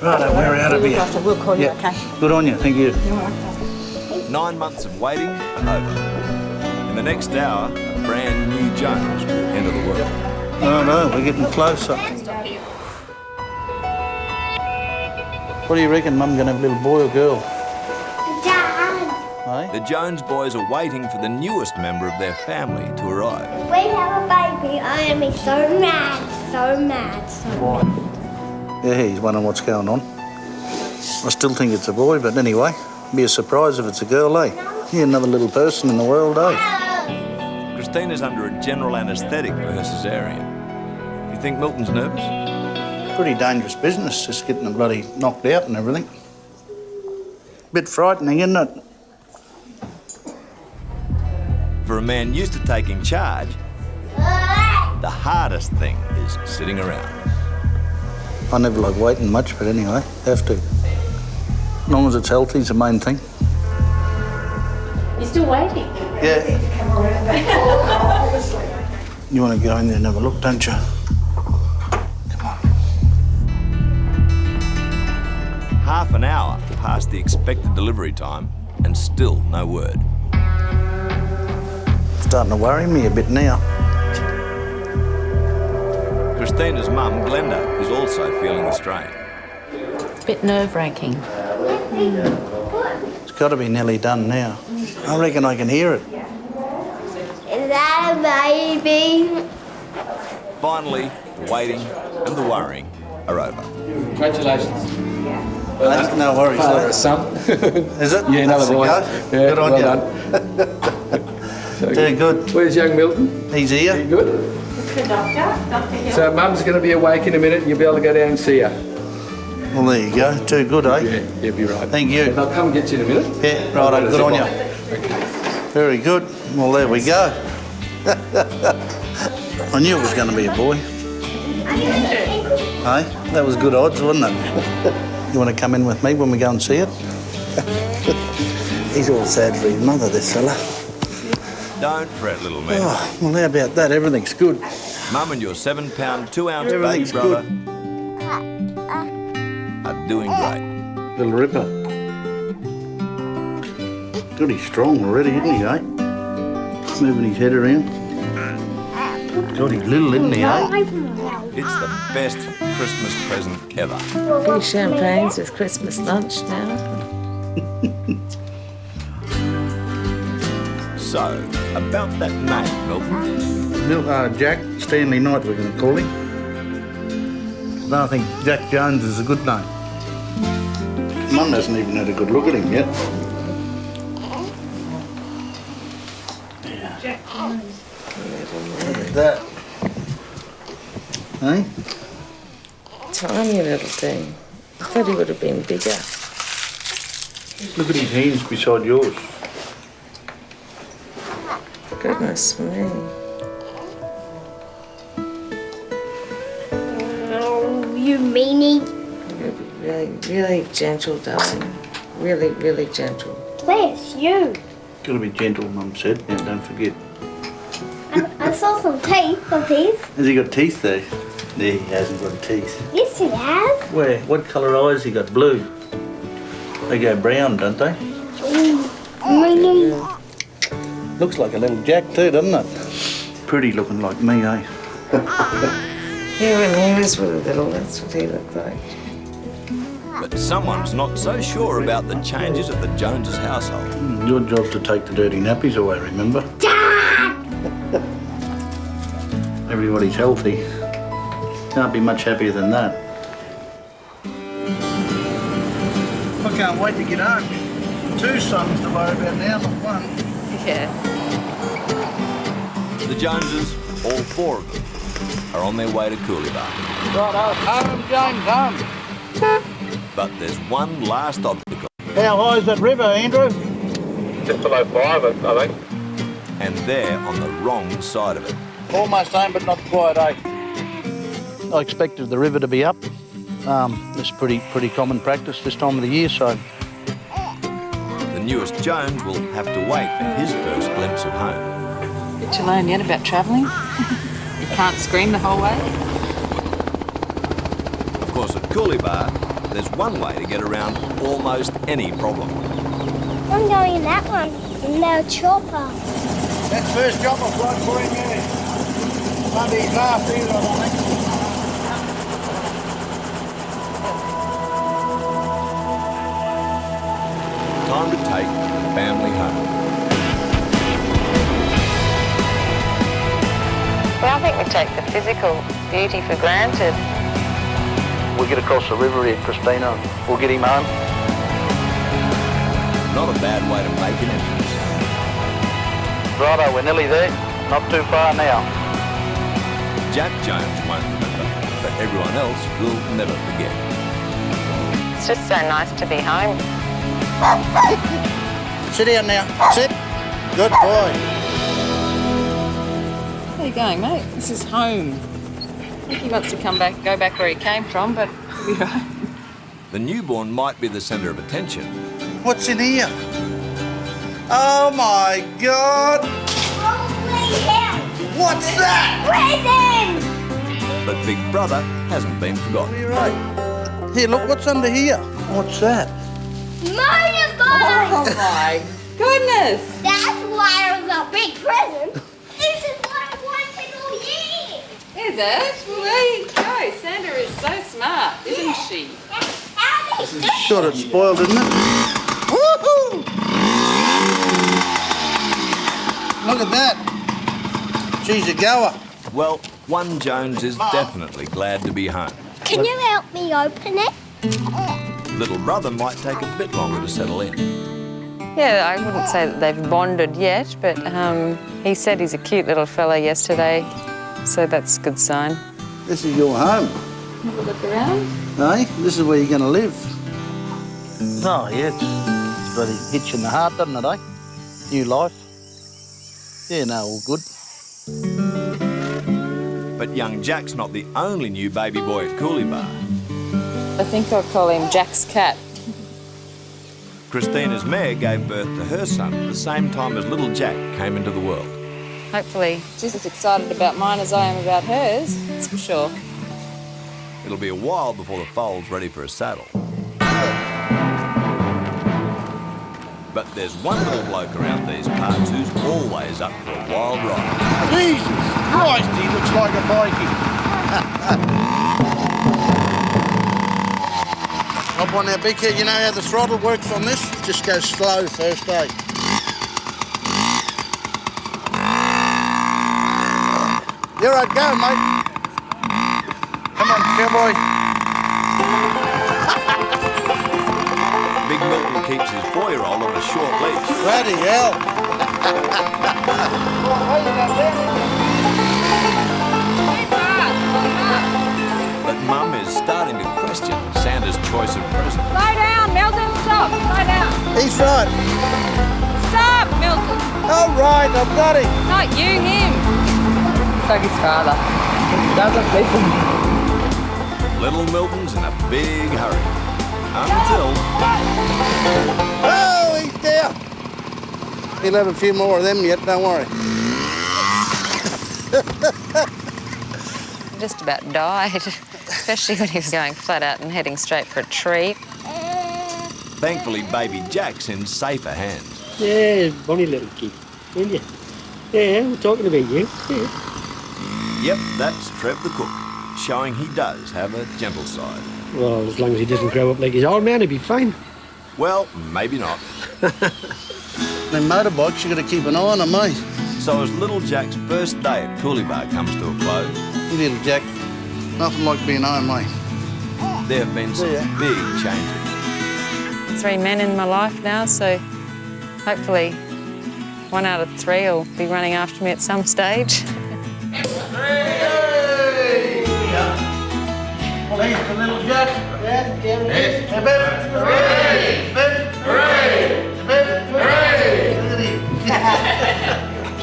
Righto, we're out of here. We'll call you, okay? Good on you. Thank you. 9 months of waiting are over. In the next hour, a brand new Jones will enter the world. Oh, no, we're getting closer. What do you reckon, Mum, gonna have a little boy or girl? Dad, Eh? The Jones boys are waiting for the newest member of their family to arrive. we have a baby. I'm gonna be so mad, so mad, so mad. Yeah, he's wondering what's going on. I still think it's a boy, but anyway, be a surprise if it's a girl, eh? Yeah, another little person in the world, eh? Christina's under a general anaesthetic for her caesarean. You think Milton's nervous? Pretty dangerous business, just getting the bloody knocked out and everything. Bit frightening, isn't it? For a man used to taking charge, the hardest thing is sitting around. I never like waiting much, but anyway, have to. As long as it's healthy is the main thing. You're still waiting? Yeah. You want to go in there and have a look, don't you? Half an hour past the expected delivery time and still no word. It's starting to worry me a bit now. Christina's mum, Glenda, is also feeling the strain. Bit nerve-wracking. It's got to be nearly done now. I reckon I can hear it. Is that Bye, baby. Finally, the waiting and the worrying are over. Congratulations. No worries. Father, son. Is it? Yeah, another boy. Yeah, Good on you. Done. Too good. Where's young Milton? He's here. You good? The doctor Hill. So Mum's going to be awake in a minute and you'll be able to go down and see her. Well, there you go. Too good, eh? Yeah, you'll be right. Thank you. I'll come get you in a minute. Yeah, right. Good on you. Okay. Very good. Well, there we go. I knew it was going to be a boy. Hey, that was good odds, wasn't it? You want to come in with me when we go and see it? He's all sad for his mother, this fella. Don't fret, little man. Oh, well, how about that? Everything's good. Mum and your 7-pound, 2-ounce baby Everything's brother are doing great. Little Ripper. God, he's strong already, isn't he, eh? Moving his head around. God, he's little, isn't he, eh? It's the best Christmas present ever. A few champagnes with Christmas lunch now. So, about that name, Milton. Jack Stanley Knight, we're going to call him. No, I think Jack Jones is a good name. Mum hasn't even had a good look at him yet. Look at that. Eh? Tiny little thing. I thought he would have been bigger. Look at his hands beside yours. Goodness me. Oh, you meanie. You'll be really, really gentle, darling. Really, really gentle. Bless you. Gotta be gentle, Mum said. Yeah, don't forget. I saw some teeth of his. Has he got teeth there? No, he hasn't got teeth. Yes, he has. Where? What colour eyes he got? Blue. They go brown, don't they? Meanie. Looks like a little Jack too, doesn't it? Pretty looking like me, eh? Yeah, when he was really little, that's what he looked like. But someone's not so sure about the changes at the Joneses household. Your job's to take the dirty nappies away, remember? Everybody's healthy. Can't be much happier than that. I can't wait to get home. 2 sons to worry about now, not one. Yeah. The Joneses, all 4 of them, are on their way to Coolabah. Home, James, home. But there's one last obstacle. How high is that river, Andrew? Just below 5, I think. And they're on the wrong side of it. Almost home, but not quite, eh? I expected the river to be up. It's pretty common practice this time of the year, so. The newest Jones will have to wait for his first glimpse of home. Did you learn yet about travelling? You can't scream the whole way? Of course, at Coolabah, there's one way to get around almost any problem. I'm going in that one. In the chopper. That's first job I've got for him, yeah. Monday's last either, I think. Time to take the family home. Well, I think we take the physical beauty for granted. We'll get across the river here, Christina. We'll get him home. Not a bad way to make an entrance. Righto, we're nearly there. Not too far now. Jack Jones won't remember, but everyone else will never forget. It's just so nice to be home. Sit down now. Sit. Good boy. Where are you going, mate? This is home. I think he wants to come back, go back where he came from, but he'll be right. The newborn might be the centre of attention. What's in here? Oh my God! Holy hell! What's that? Present! But Big Brother hasn't been forgotten. You're right. Here, look what's under here. What's that? Motorbike! Oh my goodness! That's why it was a big present. This is what I wanted all year. Is it? Well, there you go. Sandra is so smart, isn't she? Got it spoiled, didn't it? Woohoo! Look at that. She's a goer. Well, one Jones is definitely glad to be home. Can you help me open it? Little brother might take a bit longer to settle in. Yeah, I wouldn't say that they've bonded yet, but he said he's a cute little fella yesterday, so that's a good sign. This is your home. Have a look around. No, this is where you're going to live. Oh, yeah, it's bloody hitch in the heart, doesn't it, eh? New life. Yeah, no, all good. But young Jack's not the only new baby boy at Coolabah. I think I'll call him Jack's cat. Christina's mare gave birth to her son at the same time as little Jack came into the world. Hopefully she's as excited about mine as I am about hers, that's for sure. It'll be a while before the foal's ready for a saddle. But there's one little bloke around these parts who's always up for a wild ride. Jesus Christ, he looks like a bikie. Hop on there, Beaker. You know how the throttle works on this? Just go slow first, eh? You're right, go, mate. Come on, cowboy. Big Milton keeps his 4-year-old on a short leash. Bloody hell. But Mum is starting to question Santa's choice of present. Slow down, Milton, stop, slow down. He's right. Stop, Milton. All right, I've got him. Not you, him. It's like his father. He doesn't listen. Little Milton's in a big hurry. Until... Oh, he's there. He'll have a few more of them yet, don't worry. Just about died, especially when he was going flat out and heading straight for a treat. Thankfully, baby Jack's in safer hands. Yeah, bonny little kid, isn't you? Yeah, we're talking about you. Yeah. Yep, that's Trev the cook, showing he does have a gentle side. Well, as long as he doesn't grow up like his old man, he'll be fine. Well, maybe not. Them motorbikes, you got to keep an eye on them, mate. So as little Jack's first day at Coolabah comes to a close... Hey, little Jack, nothing like being home, mate. There have been some big changes. 3 men in my life now, so hopefully 1 out of 3 will be running after me at some stage. Well, here's the little Jack. Yeah, yes. Hooray! Hooray! Hooray! Look at him.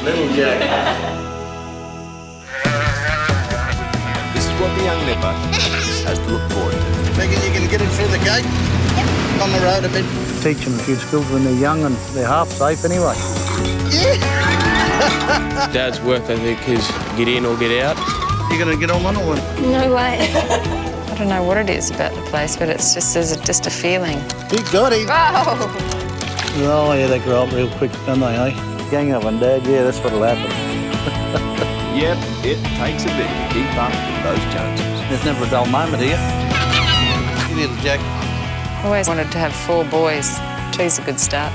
Little Jack. This is what the young nipper has to look forward to. Reckon you can get him through the gate? Yep. On the road a bit. Teach them a few skills when they're young and they're half safe anyway. Yeah. Dad's work ethic is get in or get out. You gonna get on one or what? No way. I don't know what it is about the place, but it's just there's just a feeling. You got him. Oh! Oh, yeah, they grow up real quick, don't they, eh? Gang up on Dad, yeah, that's what'll happen. Yep, it takes a bit to keep up with those Joneses. There's never a dull moment here. You little Jack. I always wanted to have 4 boys. 2's a good start.